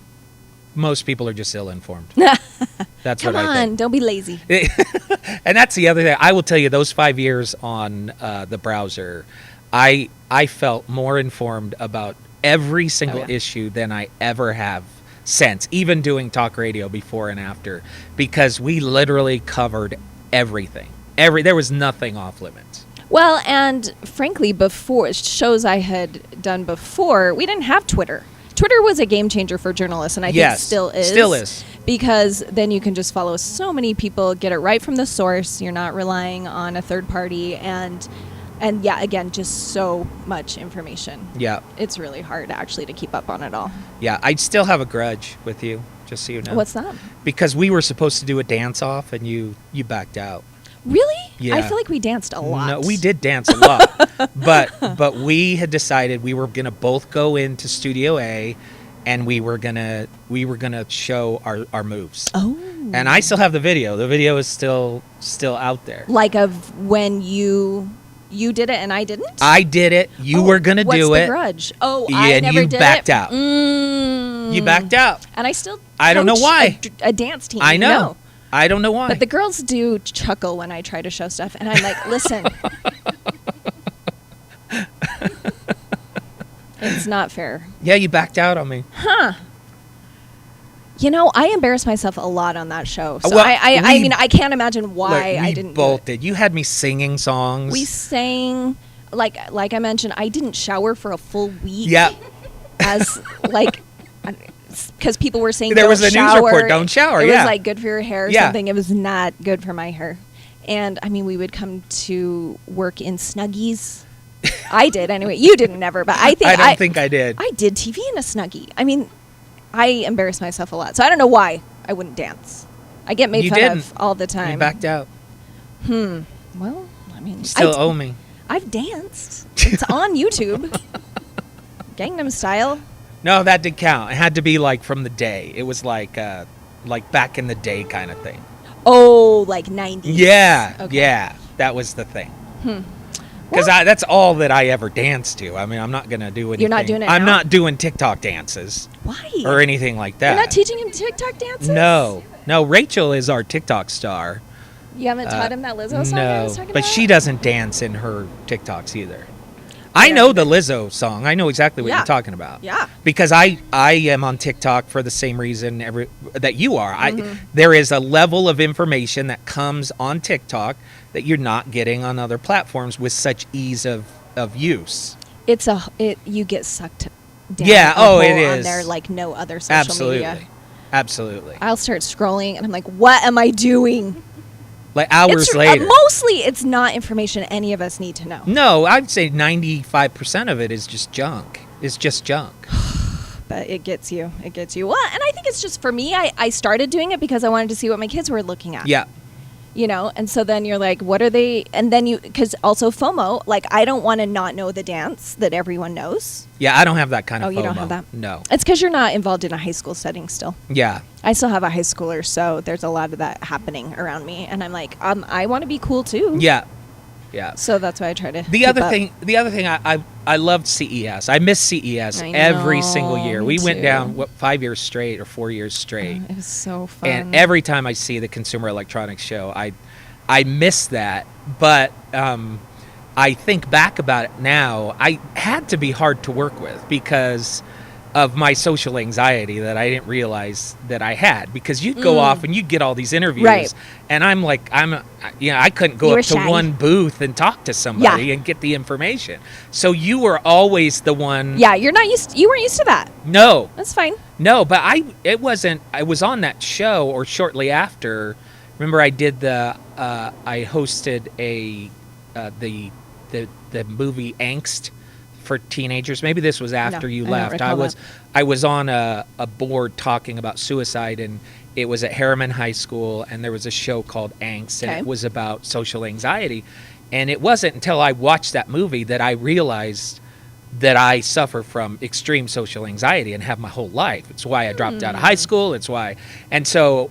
Most people are just ill-informed. That's Come what I on, think. don't be lazy. And that's the other thing. I will tell you, those 5 years on the browser, I felt more informed about every single issue than I ever have since, even doing talk radio before and after, because we literally covered everything. There was nothing off limits. Well, and frankly, before shows I had done before, we didn't have Twitter. Twitter was a game changer for journalists, and I think still is. Still is. Because then you can just follow so many people, get it right from the source. You're not relying on a third party, and yeah, again, just so much information. Yeah. It's really hard actually to keep up on it all. Yeah, I still have a grudge with you, just so you know. What's that? Because we were supposed to do a dance off, and you backed out. Really? Yeah. I feel like we danced a lot. No, we did dance a lot, but we had decided we were gonna both go into Studio A, and we were gonna show our moves. Oh. And I still have the video. The video is still out there. Like of when you did it and I didn't? I did it. You were gonna do it. What's the grudge? Oh, Yeah, I and never you did backed it. out. You backed out. And I still I don't know coach why. a dance team. I you know. I don't know why. But the girls do chuckle when I try to show stuff, and I'm like, listen. It's not fair. Yeah, you backed out on me. Huh. You know, I embarrassed myself a lot on that show. So Well, I mean, I can't imagine why Look, I we didn't both do it. did. You had me singing songs. We sang, like I mentioned, I didn't shower for a full week. Yeah. As, like... Because people were saying There don't was a shower. news report, don't shower, It yeah. was like good for your hair or Yeah. something. It was not good for my hair. And I mean, we would come to work in Snuggies. I did anyway. You didn't never, but I think I don't think I did. I did TV in a Snuggie. I mean, I embarrassed myself a lot. So I don't know why I wouldn't dance. I get made You fun didn't. of all the time. You backed out. Well, I mean, You still owe me. I've danced. It's on YouTube. Gangnam Style. No, that did count. It had to be like from the day. It was like back in the day kind of thing. Oh, like 90s. Yeah, Okay. yeah, that was the thing. Because that's all that I ever danced to. I mean, I'm not gonna do anything. You're not doing it I'm now? not doing TikTok dances Why? or anything like that. You're not teaching him TikTok dances? No, Rachel is our TikTok star. You haven't taught him that Lizzo song I was talking but about? she doesn't dance in her TikToks either. I know the Lizzo song. I know exactly what Yeah. you're talking about. Yeah. Because I am on TikTok for the same reason that you are. There is a level of information that comes on TikTok that you're not getting on other platforms with such ease of use. You get sucked down. Yeah, a hole it on is. there like no other social media. Absolutely. I'll start scrolling and I'm like, what am I doing? Like hours later. Mostly it's not information any of us need to know. No, I'd say 95% of it is just junk. It's just junk. But it gets you. It gets you. Well, and I think it's just for me, I started doing it because I wanted to see what my kids were looking at. Yeah. You know, and so then you're like, what are they? And then because also FOMO, like I don't want to not know the dance that everyone knows. Yeah, I don't have that kind of FOMO. Oh, you don't have that? No. It's because you're not involved in a high school setting still. Yeah. I still have a high schooler, so there's a lot of that happening around me. And I'm like, I want to be cool too. Yeah. Yeah. So that's why I try to The other thing, I loved CES. I miss CES I every know, single year. me We went too. down 5 years straight or 4 years straight. It was so fun. And every time I see the Consumer Electronics Show, I miss that. But I think back about it now, I had to be hard to work with because of my social anxiety that I didn't realize that I had. Because you'd go off and you'd get all these interviews, Right. and I'm like, I couldn't You go were up to shy. one booth and talk to somebody and get the information. So you were always the one. Yeah, you weren't used to that. No, That's fine. no, but I was on that show or shortly after. Remember, I did I hosted the movie Angst for teenagers. Maybe this was after No, you I don't left. recall I was on a board talking about suicide, and it was at Harriman High School, and there was a show called Angst, and Okay. it was about social anxiety. And it wasn't until I watched that movie that I realized that I suffer from extreme social anxiety and have my whole life. It's why I dropped out of high school. It's why. And so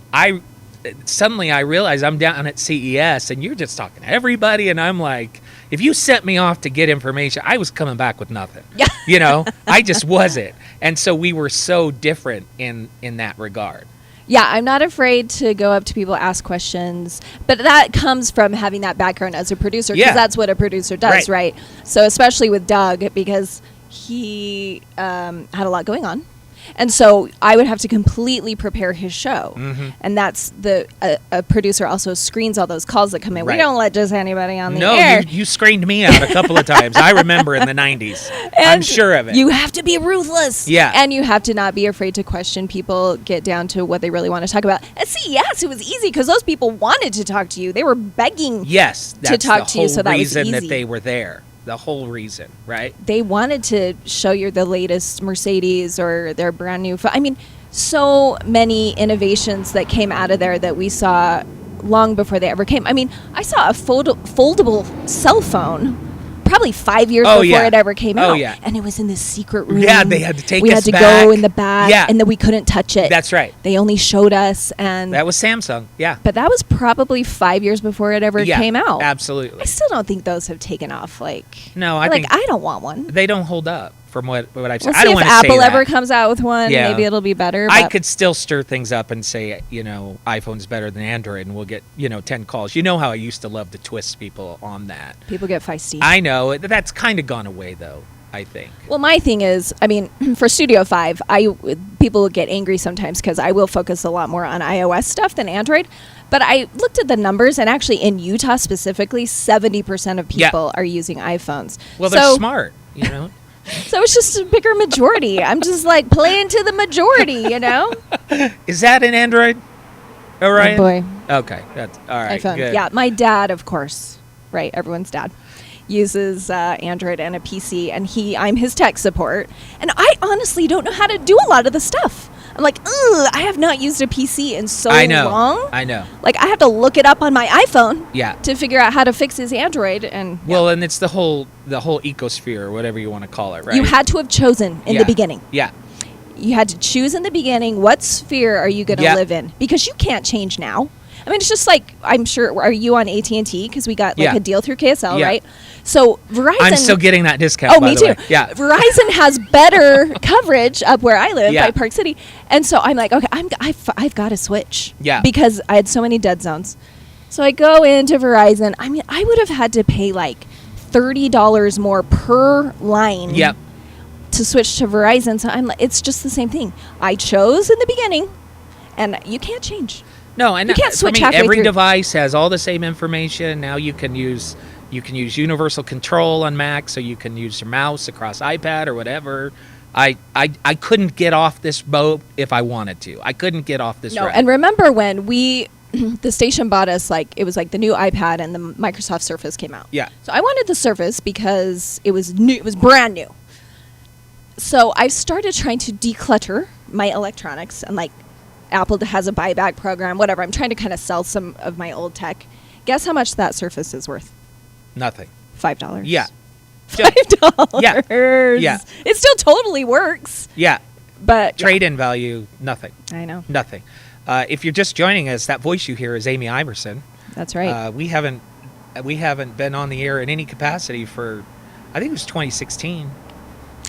suddenly I realized I'm down at CES and you're just talking to everybody. And I'm like, if you sent me off to get information, I was coming back with nothing. Yeah. You know, I just wasn't. And so we were so different in that regard. Yeah, I'm not afraid to go up to people, ask questions, but that comes from having that background as a producer, because Yeah. that's what a producer does, right? So especially with Doug, because he had a lot going on, And so I would have to completely prepare his show. And that's a producer also screens all those calls that come in. Right. We don't let just anybody on the No, air. you screened me out a couple of times. I remember in the 90s. I'm And sure of it. You have to be ruthless. Yeah. And you have to not be afraid to question people, get down to what they really want to talk about. And CES, it was easy because those people wanted to talk to you. They were begging. Yes, that's talk the to you, whole so that was reason that easy. they were there. The whole reason, right? They wanted to show you the latest Mercedes or their brand new phone. I mean, so many innovations that came out of there that we saw long before they ever came. I mean, I saw a foldable cell phone probably 5 years Oh, before yeah. it ever came Oh, out. yeah. And it was in this secret room. Yeah, they had to take we us had to back. go in the back, Yeah. and then we couldn't touch it. That's right. They only showed us, and That was Samsung. Yeah. but that was probably 5 years before it ever Yeah, came out. absolutely. I still don't think those have taken off. No, I like think I don't want one. they don't hold up from what I've seen. We'll I see don't if want to Apple say that. ever comes out with one. Yeah. Maybe it'll be better. I but- could still stir things up and say, iPhone's better than Android, and we'll get, 10 calls. You know how I used to love to twist people on that. People get feisty. I know. That's kind of gone away, though, I think. Well, my thing is, I mean, for Studio 5, people get angry sometimes because I will focus a lot more on iOS stuff than Android. But I looked at the numbers, and actually in Utah specifically, 70% of people are using iPhones. Well, they're smart, So it's just a bigger majority. I'm just like playing to the majority, Is that an Android, Orion? Oh, boy. Okay, that's all right. iPhone. Good. Yeah, my dad, of course, right? Everyone's dad uses Android and a PC, and I'm his tech support. And I honestly don't know how to do a lot of the stuff. I'm like, I have not used a PC in so long. I know. Like, I have to look it up on my iPhone Yeah. to figure out how to fix his Android. And Well, and it's the whole ecosphere, or whatever you want to call it, right? you had to have chosen in Yeah. the beginning. Yeah. You had to choose in the beginning what sphere are you going to Yeah. live in, because you can't change now. I mean, it's just like, I'm sure, are you on AT&T? Because we got like Yeah. a deal through KSL, Yeah. right? So Verizon. I'm still getting that discount. Oh, by me the too. way. Yeah. Verizon has better coverage up where I live, Yeah. by Park City, and so I'm like, okay, I've got to switch. Yeah. Because I had so many dead zones. So I go into Verizon. I mean, I would have had to pay like $30 more per line. Yep. To switch to Verizon. So I'm like, it's just the same thing. I chose in the beginning, and you can't change. No, and You can't for switch me, halfway every through. device has all the same information. Now you can use universal control on Mac, so you can use your mouse across iPad or whatever. I couldn't get off this boat if I wanted to. I couldn't get off this No, ride. and remember when the station bought us, like, it was like the new iPad and the Microsoft Surface came out. Yeah. So I wanted the Surface because it was new, it was brand new. So I started trying to declutter my electronics, and like Apple has a buyback program, whatever. I'm trying to kind of sell some of my old tech. Guess how much that Surface is worth? Nothing. $5. Yeah. $5. Yeah. Yeah. It still totally works, Yeah. but Trade-in value, nothing. I know. Nothing. If you're just joining us, that voice you hear is Amy Iverson. That's right. We haven't been on the air in any capacity for, I think it was 2016.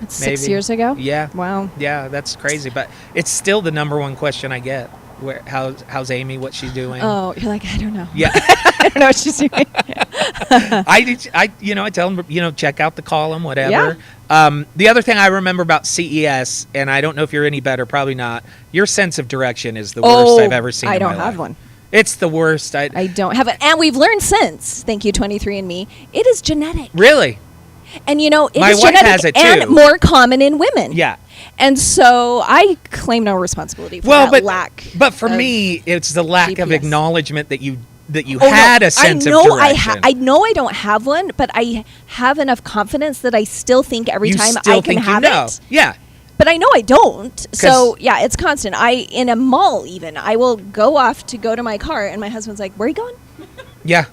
It's maybe. 6 years ago? Yeah. Wow. Yeah, that's crazy, but it's still the number one question I get. How's Amy? What's she doing? Oh, you're like, I don't know. Yeah. I don't know what she's doing. I tell them, check out the column, whatever. Yeah. The other thing I remember about CES, and I don't know if you're any better, probably not. Your sense of direction is the worst I've ever seen. I in don't my have life. one. It's the worst. I don't have it. And we've learned since, thank you, 23andMe, it is genetic. Really? And it My is wife genetic has it, and too. more common in women. Yeah. And so I claim no responsibility for that lack. But for of me, it's the lack of GPS. acknowledgement that you Oh, had no, a sense I know of direction. I know I don't have one, but I have enough confidence that I still think every You time still I can think you have know. it. Yeah. But I know I don't. So, yeah, it's constant. In a mall even, I will go off to go to my car, and my husband's like, where are you going? Yeah.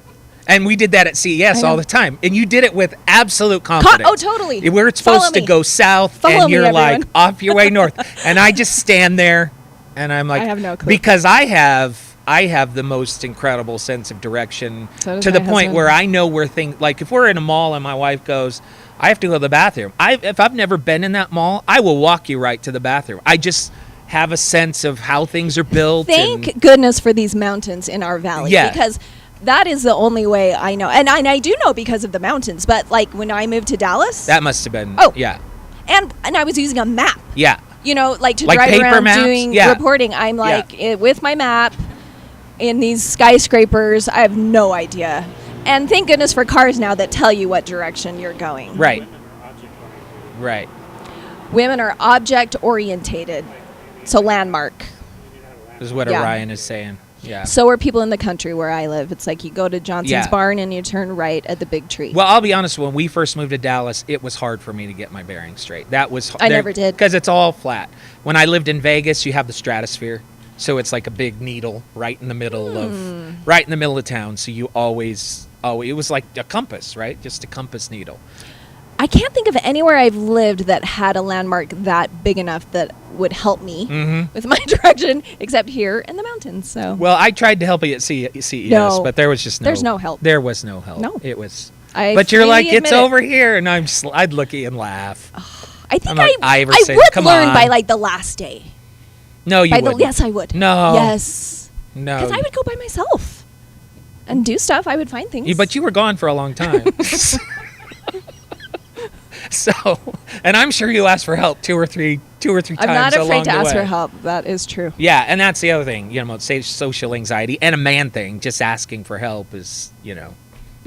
And we did that at CES all the time. And you did it with absolute confidence. Oh, totally. We're supposed to go south, Follow and me, you're like, everyone. off your way north. And I just stand there, and I'm like, I have no clue. Because I have the most incredible sense of direction So does to the my point husband. where I know where things, like if we're in a mall and my wife goes, I have to go to the bathroom. If I've never been in that mall, I will walk you right to the bathroom. I just have a sense of how things are built. Thank goodness for these mountains in our valley. Yeah. Because that is the only way I know. And I do know because of the mountains. But like when I moved to Dallas. That must have been, Oh. yeah. And I was using a map. Yeah. like to Like drive paper around maps? doing Yeah. reporting. I'm like with my map in these skyscrapers. I have no idea. And thank goodness for cars now that tell you what direction you're going. Right. Right. Women are object orientated, so landmark. Is what Yeah. Orion is saying. Yeah. So are people in the country where I live. It's like you go to Johnson's Yeah. barn and you turn right at the big tree. Well, I'll be honest. When we first moved to Dallas, it was hard for me to get my bearings straight. That was I never did. because it's all flat. When I lived in Vegas, you have the stratosphere, so it's like a big needle right in the middle of town. So you always it was like a compass, right? Just a compass needle. I can't think of anywhere I've lived that had a landmark that big enough that would help me with my direction, except here in the mountains. So Well, I tried to help you at CES, No. but there was just There's no help. There was no help. No. It was. I But you're freely like, it's admit it. over here, and I'd look at you and laugh. I think I'm like, I Iverson, would come learn on. by like the last day. No, you wouldn't. Yes, I would. No. Yes. No. Because I would go by myself and do stuff. I would find things. But you were gone for a long time. So, and I'm sure you asked for help two or three times I'm not along afraid to the ask way. for help. That is true. Yeah, and that's the other thing, say social anxiety and a man thing. Just asking for help is, Yeah,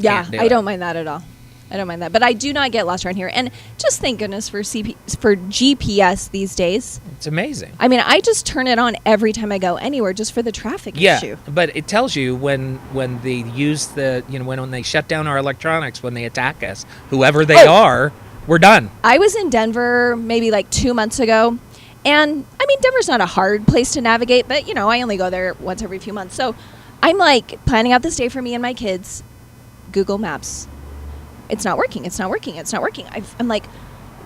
can't do I it. don't mind that at all. I don't mind that. But I do not get lost around here. And just thank goodness for GPS these days. It's amazing. I mean, I just turn it on every time I go anywhere just for the traffic issue. But it tells you when they use when they shut down our electronics, when they attack us, whoever they are, we're done. I was in Denver maybe like 2 months ago. And I mean, Denver's not a hard place to navigate, but I only go there once every few months. So I'm like planning out this day for me and my kids. Google Maps. It's not working. It's not working. It's not working. I'm like,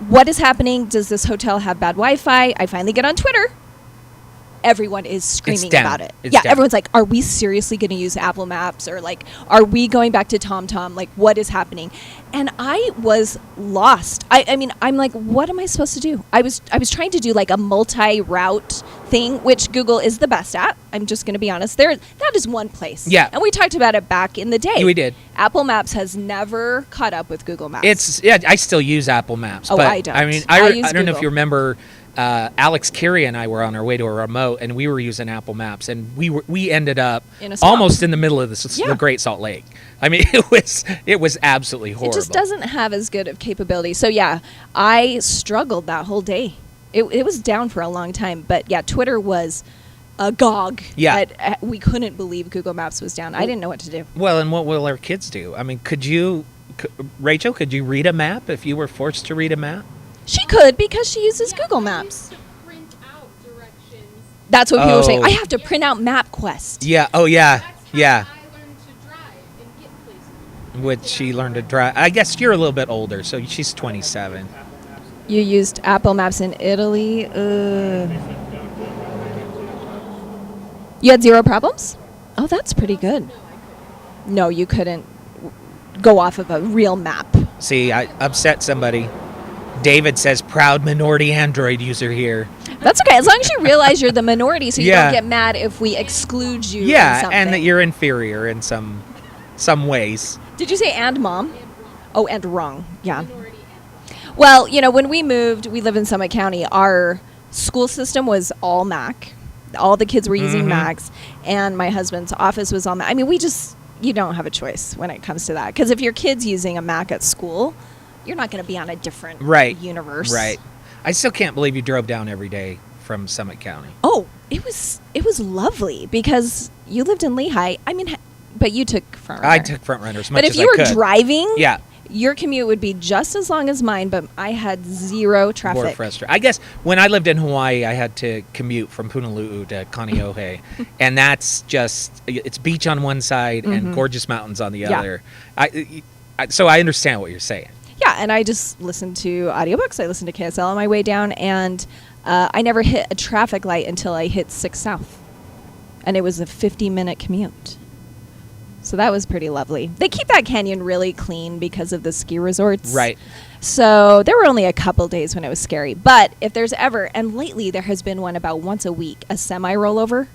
what is happening? Does this hotel have bad Wi-Fi? I finally get on Twitter. Everyone is screaming down. about it. It's Yeah, down. everyone's like, are we seriously going to use Apple Maps? Or like, are we going back to TomTom? Like, what is happening? And I was lost. I mean, I'm like, what am I supposed to do? I was trying to do like a multi-route thing, which Google is the best at. I'm just going to be honest. That is one place. Yeah. And we talked about it back in the day. We did. Apple Maps has never caught up with Google Maps. I still use Apple Maps. Oh, but, I don't. I mean, I I use don't know if Google. you remember, Alex Curie and I were on our way to a remote, and we were using Apple Maps, and we ended up In a swamp. almost in the middle of the Great Salt Lake. I mean, it was absolutely horrible. It just doesn't have as good of capability. So yeah, I struggled that whole day. It was down for a long time, but yeah, Twitter was agog. Yeah. We couldn't believe Google Maps was down. I didn't know what to do. Well, and what will our kids do? I mean, Rachel, could you read a map if you were forced to read a map? She could because she uses Google Maps. That's what people were saying. Oh. I have to print out MapQuest. Yeah. Oh, yeah. Yeah. Would she learn to drive? I guess you're a little bit older, so she's 27. You used Apple Maps in Italy. You had 0 problems? Oh, that's pretty good. No, you couldn't go off of a real map. See, I upset somebody. David says, proud minority Android user here. That's okay, as long as you realize you're the minority, so you Yeah. don't get mad if we exclude you. in Yeah, something. and that you're inferior in some ways. Did you say and mom? Oh, and wrong. Yeah. Well, when we moved, we live in Summit County. Our school system was all Mac. All the kids were using Macs, and my husband's office was all Mac. I mean, you don't have a choice when it comes to that. Because if your kid's using a Mac at school, you're not going to be on a different universe. Right. I still can't believe you drove down every day from Summit County. Oh, it was lovely because you lived in Lehigh. I mean, but you took front runner. I took front runner as much But if as you I were could. driving, Yeah. your commute would be just as long as mine, but I had 0 More traffic. frustrating. I guess when I lived in Hawaii, I had to commute from Punaluu to Kaneohe, and that's it's beach on one side and gorgeous mountains on the Yeah. other. So I understand what you're saying. Yeah, and I just listened to audiobooks. I listened to KSL on my way down, and I never hit a traffic light until I hit 6 South. And it was a 50-minute commute. So that was pretty lovely. They keep that canyon really clean because of the ski resorts. Right. So there were only a couple days when it was scary. But if there's ever, and lately there has been one about once a week, a semi-rollover,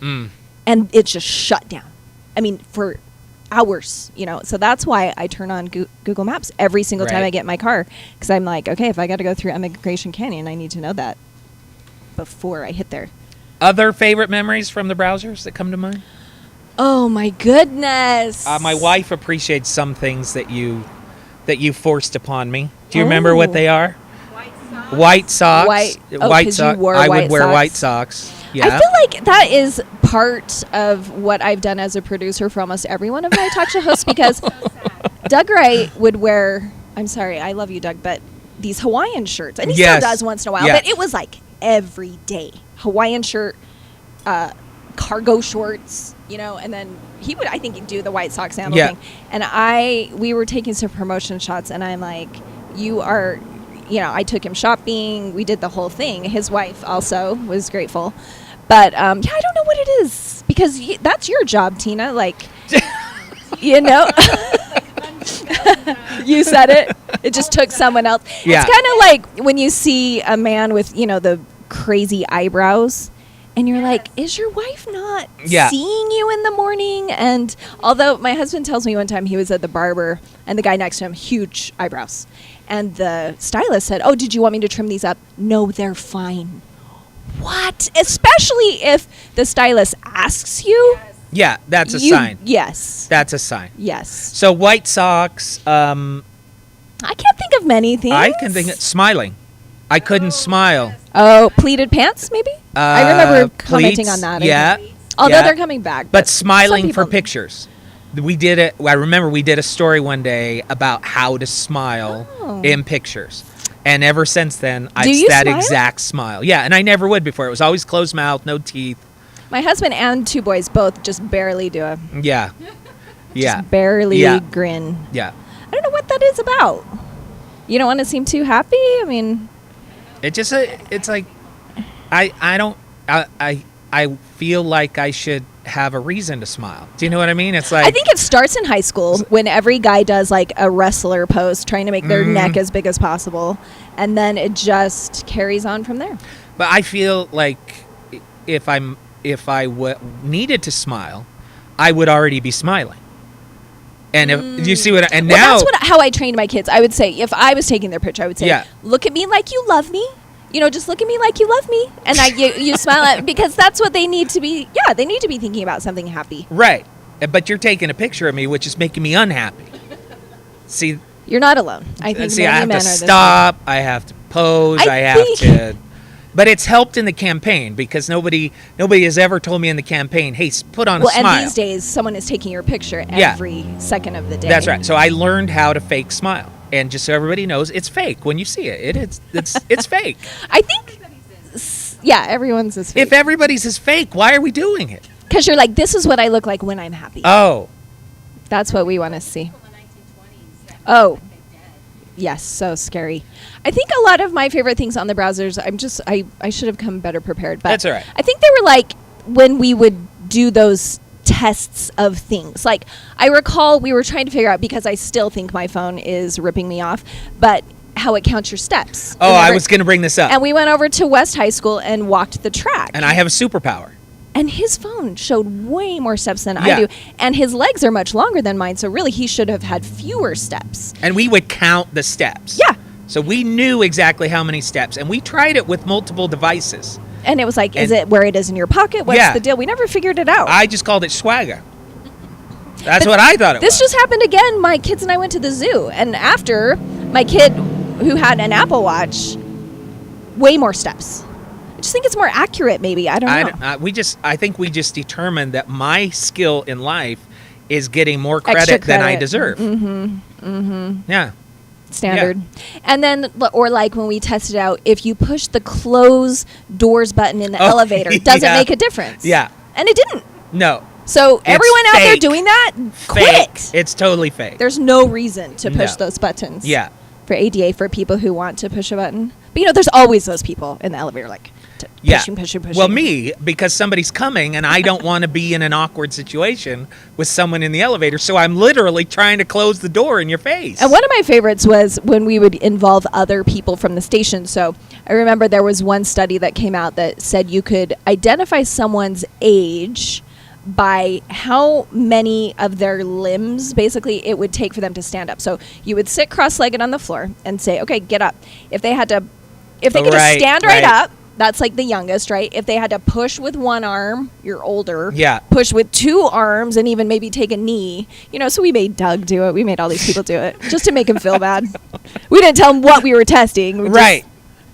and it's just shut down. I mean, for hours, So that's why I turn on Google Maps every single time Right. I get in my car. Because I'm like, okay, if I got to go through Emigration Canyon, I need to know that. before I hit there. Other favorite memories from the browsers that come to mind? Oh my goodness. My wife appreciates some things that you forced upon me. Do you remember what they are? White socks. White 'cause you wore I white would wear socks. white socks. Yeah. I feel like that is part of what I've done as a producer for almost every one of my talk show hosts, because Doug Wright would wear, I'm sorry, I love you, Doug, but these Hawaiian shirts. And he still does once in a while, Yeah. but it was like every day. Hawaiian shirt, cargo shorts, and then he would, I think, he'd do the white sock sandal thing. And we were taking some promotion shots, and I'm like, you are... I took him shopping. We did the whole thing. His wife also was grateful. But, I don't know what it is. Because that's your job, Tina. Like, you said it. It just took someone else. Yeah. It's kind of like when you see a man with, the crazy eyebrows. And you're like, is your wife not seeing you in the morning? And although my husband tells me one time he was at the barber and the guy next to him, huge eyebrows. And the stylist said, oh, did you want me to trim these up? No, they're fine. What? Especially if the stylist asks you. Yeah, that's a sign. Yes. That's a sign. Yes. So white socks. I can't think of many things. I can think of smiling. I couldn't smile. Oh, pleated pants, maybe? I remember commenting pleats, on that. Yeah. Although they're coming back. But smiling some for people- pictures. We did it. I remember we did a story one day about how to smile in pictures. And ever since then, it's that smile? exact smile. Yeah, and I never would before. It was always closed mouth, no teeth. My husband and two boys both just barely do it. Yeah. Yeah. Just barely grin. Yeah. I don't know what that is about. You don't want to seem too happy? I mean... It just, it's like, I feel like I should have a reason to smile. Do you know what I mean? It's like... I think it starts in high school when every guy does like a wrestler pose, trying to make their neck as big as possible. And then it just carries on from there. But I feel like if I needed to smile, I would already be smiling. And if you see what and now that's how I trained my kids. I would say if I was taking their picture, I would say, look at me like you love me. Just look at me like you love me. And you smile at, because that's what they need to be. Yeah, they need to be thinking about something happy. Right. But you're taking a picture of me, which is making me unhappy. See, you're not alone. I think I have men to are stop. I have to pose. I have to. But it's helped in the campaign because nobody has ever told me in the campaign, hey, put on a smile. And these days, someone is taking your picture every second of the day. That's right. So I learned how to fake smile. And just so everybody knows, it's fake when you see it. It's fake. I think, everyone's is fake. If everybody's is fake, why are we doing it? Because you're like, this is what I look like when I'm happy. Oh. That's what we want to see. Oh. Yes, so scary. I think a lot of my favorite things on the browsers, I should have come better prepared. But that's all right. I think they were like when we would do those tests of things. Like, I recall we were trying to figure out, because I still think my phone is ripping me off, but how it counts your steps. Oh, I was going to bring this up. And we went over to West High School and walked the track. And I have a superpower. And his phone showed way more steps than I do. And his legs are much longer than mine, so really he should have had fewer steps. And we would count the steps. Yeah. So we knew exactly how many steps. And we tried it with multiple devices. And it was like, is it where it is in your pocket? What's the deal? We never figured it out. I just called it swagger. That's what I thought it was. This just happened again. My kids and I went to the zoo. And after, my kid, who had an Apple Watch, way more steps. I just think it's more accurate, maybe. I don't know. I think we just determined that my skill in life is getting more credit than I deserve. Yeah. Standard. Yeah. And then, or like when we tested out, if you push the close doors button in the elevator, does it make a difference? Yeah. And it didn't. No. So everyone out there doing that, quit. It's totally fake. There's no reason to push those buttons. Yeah. For ADA, for people who want to push a button. But there's always those people in the elevator like pushing. Well, me, because somebody's coming and I don't want to be in an awkward situation with someone in the elevator, so I'm literally trying to close the door in your face. And one of my favorites was when we would involve other people from the station. So I remember there was one study that came out that said you could identify someone's age by how many of their limbs basically it would take for them to stand up. So you would sit cross-legged on the floor and say, okay, get up. If they could just stand right up, That's like the youngest, right? If they had to push with one arm, you're older. Yeah. Push with two arms and even maybe take a knee. So we made Doug do it. We made all these people do it just to make him feel bad. We didn't tell him what we were testing. Right.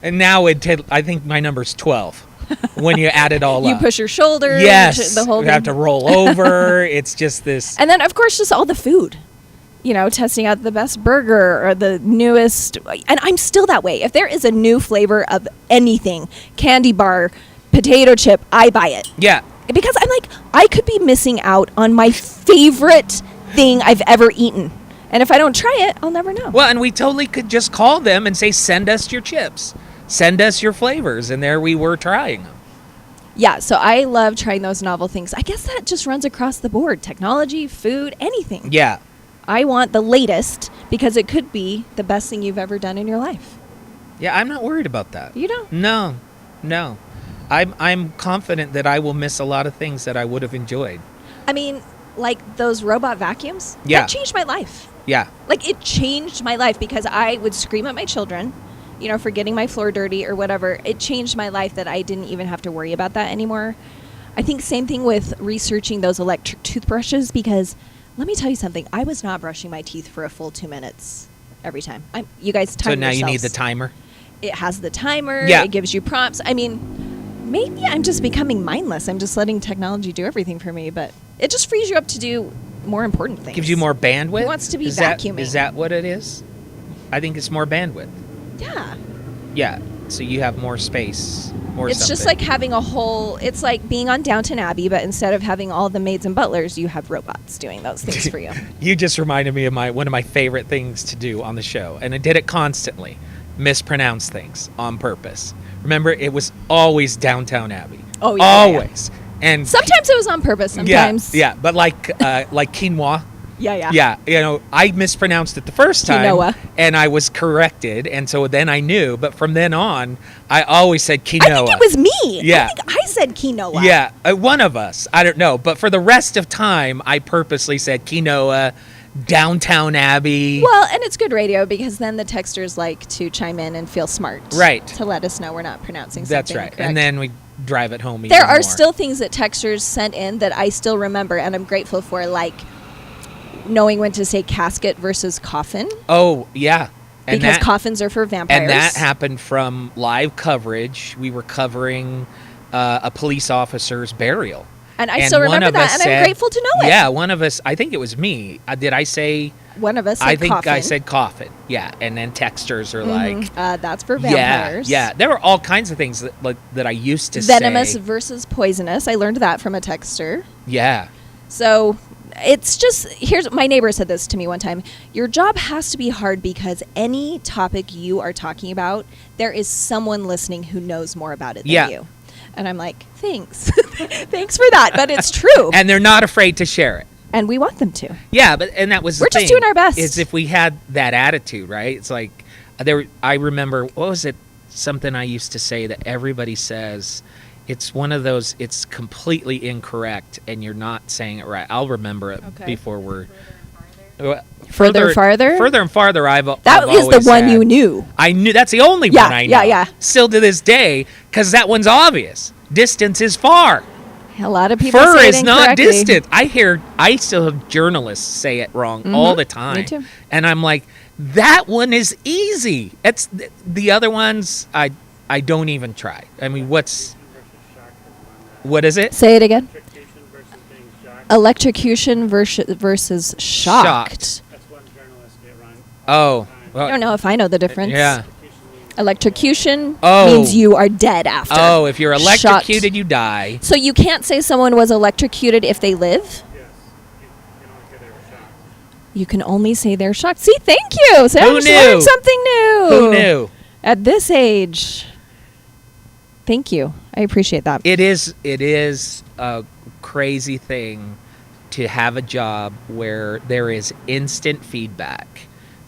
And now I think my number's 12 when you add it all You up. push your shoulders. Yes. The whole You have to roll over. It's just this. And then, of course, just all the food. Testing out the best burger or the newest. And I'm still that way. If there is a new flavor of anything, candy bar, potato chip, I buy it. Yeah. Because I'm like, I could be missing out on my favorite thing I've ever eaten. And if I don't try it, I'll never know. Well, and we totally could just call them and say, send us your chips. Send us your flavors. And there we were trying them. Yeah, so I love trying those novel things. I guess that just runs across the board. Technology, food, anything. Yeah. I want the latest because it could be the best thing you've ever done in your life. Yeah, I'm not worried about that. You don't? No. I'm confident that I will miss a lot of things that I would have enjoyed. I mean, like those robot vacuums. Yeah. That changed my life. Yeah. Like, it changed my life because I would scream at my children, for getting my floor dirty or whatever. It changed my life that I didn't even have to worry about that anymore. I think same thing with researching those electric toothbrushes because let me tell you something. I was not brushing my teeth for a full 2 minutes every time. You guys time So now you need yourselves. the timer? It has the timer. Yeah. It gives you prompts. I mean, maybe I'm just becoming mindless. I'm just letting technology do everything for me, but it just frees you up to do more important things. Gives you more bandwidth? Who wants to be is vacuuming? Is that what it is? I think it's more bandwidth. Yeah. Yeah. So you have more space, more It's just something. like having a whole, it's like being on Downton Abbey, but instead of having all the maids and butlers, you have robots doing those things for you. You just reminded me of one of my favorite things to do on the show, and I did it constantly. Mispronounce things on purpose. Remember, it was always Downtown Abbey. Oh, yeah. Always. And Sometimes it was on purpose, sometimes. Yeah, but like quinoa. Yeah. Yeah, I mispronounced it the first time. Quinoa. And I was corrected, and so then I knew. But from then on, I always said quinoa. I think it was me. Yeah. I think I said quinoa. Yeah, one of us. I don't know. But for the rest of time, I purposely said quinoa, Downtown Abbey. Well, and it's good radio because then the texters like to chime in and feel smart. Right. To let us know we're not pronouncing something That's right. incorrect. And then we drive it home even there are more. still things that texters sent in that I still remember and I'm grateful for, like knowing when to say casket versus coffin. Oh, yeah. And Because that, coffins are for vampires. And that happened from live coverage. We were covering a police officer's burial. And I still remember that, and I'm grateful to know it. Yeah, one of us, I think it was me. Did I say? One of us said I think coffin. I said coffin. Yeah, and then texters are like, that's for vampires. Yeah. There were all kinds of things that I used to Venomous say. versus poisonous. I learned that from a texter. Yeah. So it's just, my neighbor said this to me one time. Your job has to be hard because any topic you are talking about, there is someone listening who knows more about it than you. And I'm like, thanks. Thanks for that. But it's true. And they're not afraid to share it. And we want them to. Yeah, and that was the We're just thing, doing our best. Is if we had that attitude, right? It's like I remember, what was it? Something I used to say that everybody says. It's one of those. It's completely incorrect, and you're not saying it right. I'll remember it before we're Further and farther. Further and farther. That I've is the always one had. you knew. I knew that's the only one I know. Yeah. Still to this day, because that one's obvious. Distance is far. A lot of people Fur say it is not incorrectly. distant. I still have journalists say it wrong all the time. Me too. And I'm like, that one is easy. It's the other ones I don't even try. I mean, what is it? Say it again. Electrocution versus shocked. That's one journalist get wrong. Oh. I don't know if I know the difference. Yeah. Electrocution Oh. means you are dead after. Oh, if you're electrocuted, Shocked. you die. So you can't say someone was electrocuted if they live? Yes. You don't get their shots. You can only say they're shocked. See, thank you. So Who I just knew? learned something new. Who knew? At this age. Thank you. I appreciate that. It is a crazy thing to have a job where there is instant feedback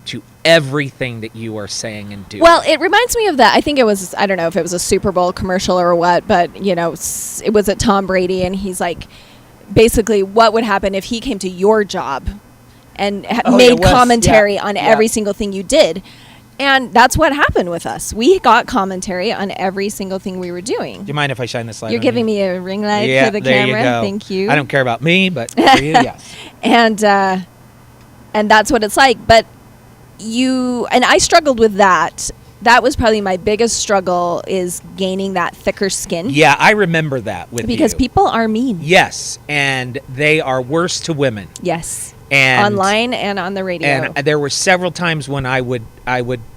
to everything that you are saying and doing. Well, it reminds me of that. I think it was, I don't know if it was a Super Bowl commercial or what, but, it was at Tom Brady, and he's like, basically, what would happen if he came to your job and made commentary on every single thing you did? And that's what happened with us. We got commentary on every single thing we were doing. Do you mind if I shine this light? You're on giving you? me a ring light Yeah, for the there camera. you go. Thank you. I don't care about me, but for you, yes. And that's what it's like. But I struggled with that. That was probably my biggest struggle, is gaining that thicker skin. Yeah, I remember that with because you. people are mean. Yes, and they are worse to women. Yes. And online and on the radio. And there were several times when I would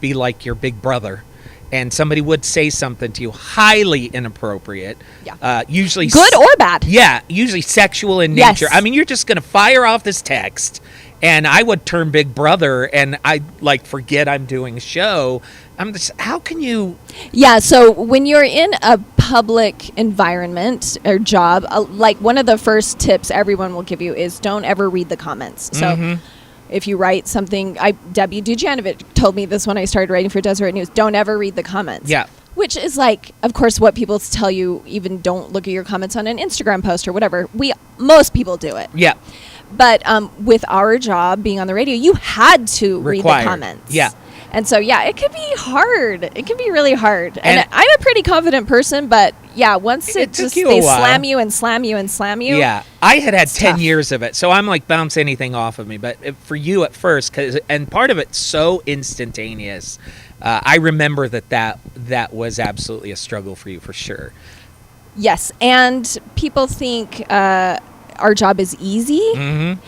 be like your big brother, and somebody would say something to you highly inappropriate. Yeah. Usually good or bad. Yeah, usually sexual in Yes. nature. I mean, you're just going to fire off this text, and I would turn big brother, and I forget I'm doing a show. I'm just, how can you? Yeah, so when you're in a public environment or job, like one of the first tips everyone will give you is don't ever read the comments. So if you write something, Debbie Dujanovic told me this when I started writing for Deseret News, don't ever read the comments. Yeah. Which is like, of course, what people tell you, even don't look at your comments on an Instagram post or whatever. Most people do it. Yeah. But with our job being on the radio, you had to read the comments. Yeah. And so, yeah, it can be hard. It can be really hard. And I'm a pretty confident person, but yeah, once they slam you and slam you and slam you. Yeah, I had 10 tough. years of it, so I'm like, bounce anything off of me. But for you at first, and part of it's so instantaneous, I remember that was absolutely a struggle for you, for sure. Yes, and people think our job is easy. Mm-hmm.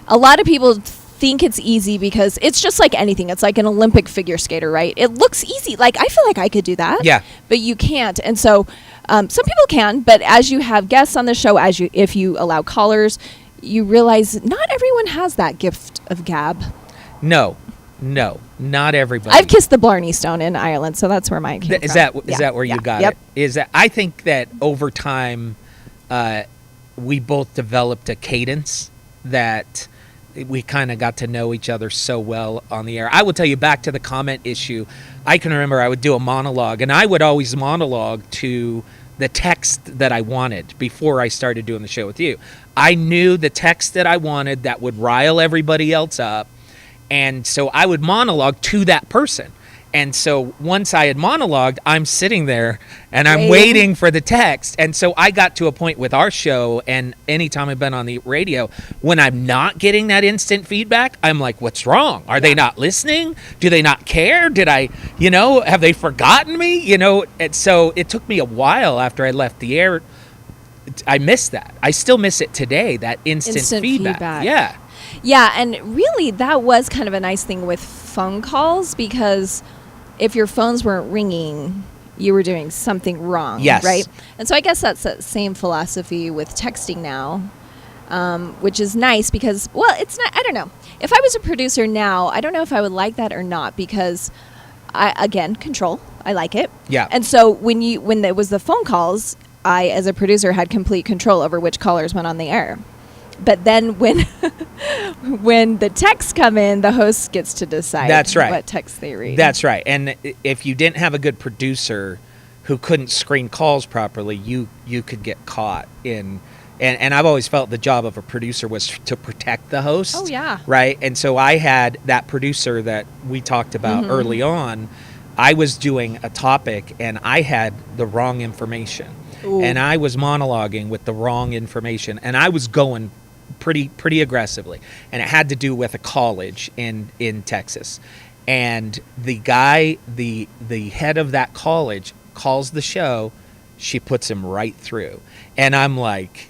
A lot of people think it's easy because it's just like anything. It's like an Olympic figure skater, right? It looks easy. Like, I feel like I could do that. Yeah. But you can't. And so some people can, but as you have guests on the show, if you allow callers, you realize not everyone has that gift of gab. No, not everybody. I've kissed the Blarney Stone in Ireland, so that's where mine came Is from. that where you got Yep. it? Is that, I think that over time, we both developed a cadence that we kind of got to know each other so well on the air. I will tell you, back to the comment issue, I can remember I would do a monologue, and I would always monologue to the text that I wanted before I started doing the show with you. I knew the text that I wanted that would rile everybody else up, and so I would monologue to that person. And so once I had monologued, I'm sitting there and I'm waiting for the text. And so I got to a point with our show, and anytime I've been on the radio, when I'm not getting that instant feedback, I'm like, what's wrong? Are they not listening? Do they not care? Did I, have they forgotten me? And so it took me a while after I left the air. I missed that. I still miss it today, that instant feedback. Yeah. Yeah, and really that was kind of a nice thing with phone calls, because if your phones weren't ringing, you were doing something wrong, yes. Right? And so I guess that's the same philosophy with texting now, which is nice because, well, it's not, I don't know. If I was a producer now, I don't know if I would like that or not, because, control. I like it. Yeah. And so when it was the phone calls, I, as a producer, had complete control over which callers went on the air. But then when the texts come in, the host gets to decide That's right. what text they read. That's right. And if you didn't have a good producer who couldn't screen calls properly, you could get caught in. And I've always felt the job of a producer was to protect the host. Oh, yeah. Right? And so I had that producer that we talked about early on. I was doing a topic, and I had the wrong information. Ooh. And I was monologuing with the wrong information. And I was going pretty aggressively, and it had to do with a college in Texas. And the guy, the head of that college, calls the show. She puts him right through, and I'm like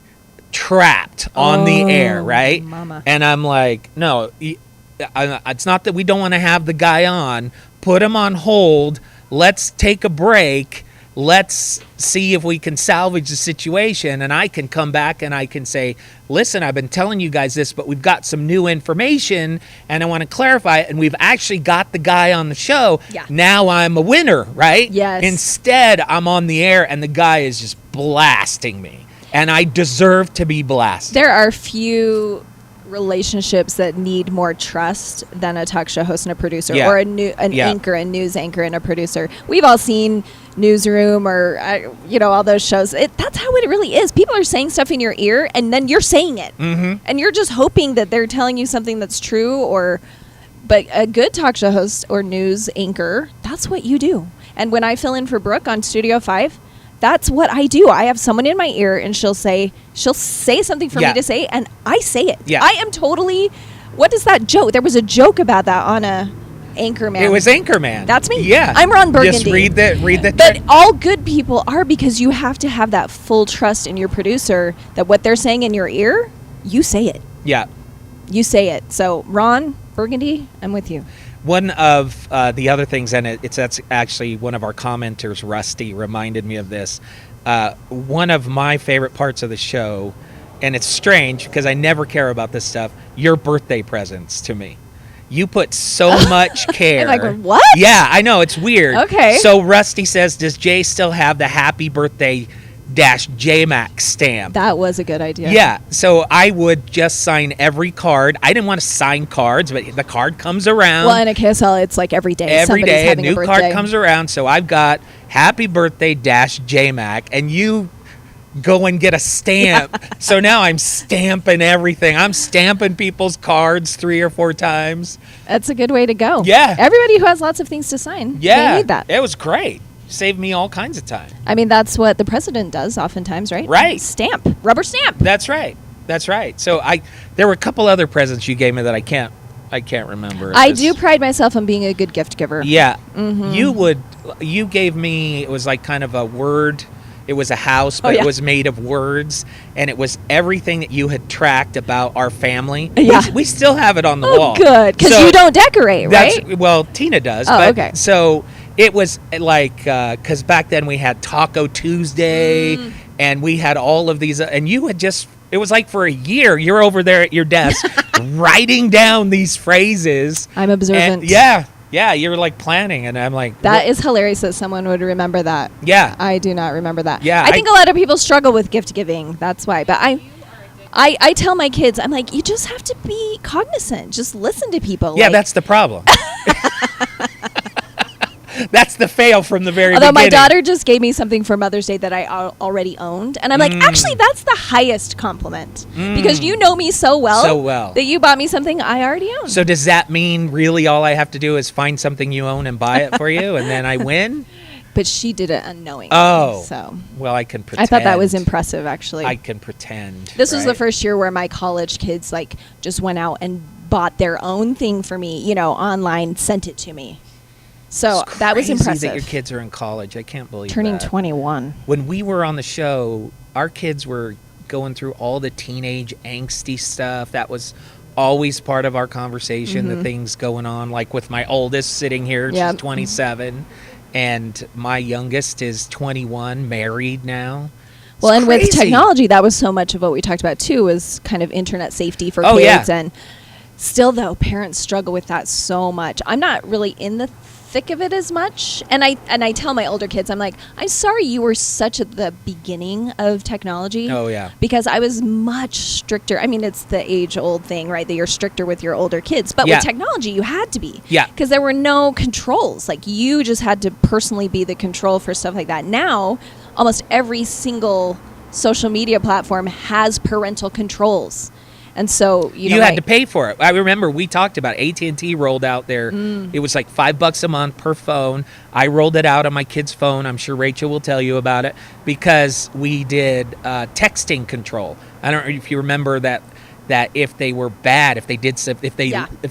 trapped on the air, right? Mama. And I'm like, no, it's not that we don't want to have the guy on. Put him on hold. Let's take a break. Let's see if we can salvage the situation, and I can come back and I can say, listen, I've been telling you guys this, but we've got some new information, and I want to clarify it, and we've actually got the guy on the show. Yeah. Now I'm a winner, right? Yes. Instead, I'm on the air, and the guy is just blasting me, and I deserve to be blasted. There are few relationships that need more trust than a talk show host and a producer, or an anchor, a news anchor and a producer. We've all seen Newsroom or all those shows. That's how it really is. People are saying stuff in your ear, and then you're saying it, and you're just hoping that they're telling you something that's true, But a good talk show host or news anchor, that's what you do. And when I fill in for Brooke on Studio 5, that's what I do. I have someone in my ear, and she'll say something for me to say, and I say it. Yeah. I am totally. What is that joke? There was a joke about that on a Anchorman. It was Anchorman. That's me. Yeah. I'm Ron Burgundy. Just read the. But all good people are, because you have to have that full trust in your producer that what they're saying in your ear, you say it. Yeah. You say it. So Ron Burgundy, I'm with you. One of the other things, and that's actually one of our commenters, Rusty, reminded me of this. One of my favorite parts of the show, and it's strange because I never care about this stuff, your birthday presents to me. You put so much care. I'm like, what? Yeah, I know. It's weird. Okay. So Rusty says, does Jay still have the happy birthday JayMac stamp? That was a good idea. Yeah. So I would just sign every card. I didn't want to sign cards, but the card comes around. Well, in a KSL, it's like every day. Every Somebody's day, a having new birthday. card comes around. So I've got happy birthday JayMac, and you go and get a stamp. So now I'm stamping everything. I'm stamping people's cards 3 or 4 times. That's a good way to go. Yeah. Everybody who has lots of things to sign, Yeah. they need that. It was great. Saved me all kinds of time. I mean, that's what the president does oftentimes, right? Right. Stamp. Rubber stamp. That's right. That's right. So there were a couple other presents you gave me that I can't remember. I do pride myself on being a good gift giver. Yeah. Mm-hmm. You gave me, it was like kind of a word. It was a house, but it was made of words, and it was everything that you had tracked about our family. Yeah. We still have it on the wall. Oh, good. Because you don't decorate, right? Well, Tina does. Oh, but, okay. So it was like, because back then we had Taco Tuesday, and we had all of these, and you had just, it was like for a year, you're over there at your desk writing down these phrases. I'm observant. And yeah, you're like planning, and I'm like, That is hilarious that someone would remember that. Yeah. I do not remember that. Yeah, I think a lot of people struggle with gift giving. That's why. But I tell my kids, I'm like, you just have to be cognizant. Just listen to people. Yeah, like, that's the problem. That's the fail from the very although beginning. my daughter just gave me something for Mother's Day that I already owned. And I'm like, actually, that's the highest compliment. Because you know me so well that you bought me something I already own. So does that mean really all I have to do is find something you own and buy it for you, and then I win? But she did it unknowingly. Oh. So Well, I can pretend. I thought that was impressive, actually. I can pretend. This was the right? first year where my college kids like just went out and bought their own thing for me, online, sent it to me. So It's that was crazy impressive. that your kids are in college. I can't believe Turning that. 21. When we were on the show, our kids were going through all the teenage angsty stuff. That was always part of our conversation, the things going on. Like with my oldest sitting here, she's 27, and my youngest is 21, married now. Well, and with crazy. technology, that was so much of what we talked about too, was kind of internet safety for Oh, kids. yeah. And still, though, parents struggle with that so much. I'm not really in the thick of it as much, and I tell my older kids, I'm like, I'm sorry you were such at the beginning of technology. Oh, yeah. Because I was much stricter. I mean, it's the age-old thing, right? That you're stricter with your older kids, but Yeah. with technology, you had to be. Yeah. Because there were no controls. Like, you just had to personally be the control for stuff like that. Now, almost every single social media platform has parental controls. And so, You had to pay for it. I remember we talked about AT&T rolled out their, it was like $5 a month per phone. I rolled it out on my kid's phone. I'm sure Rachel will tell you about it, because we did texting control. I don't know if you remember that if they were bad, if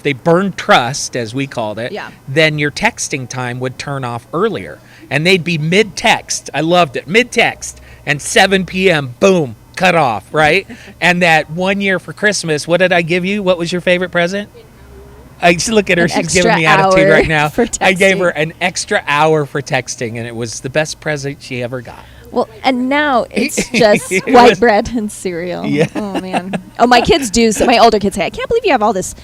they burned trust, as we called it, then your texting time would turn off earlier, and they'd be mid-text. I loved it. Mid-text, and 7 p.m., boom, cut off, right? And that one year for Christmas, what did I give you? What was your favorite present? I just look at her; she's giving me attitude right now. I gave her an extra hour for texting, and it was the best present she ever got. Well, and now it's just white bread and cereal. Yeah. Oh, man. Oh, my kids do. So my older kids say, I can't believe you have all this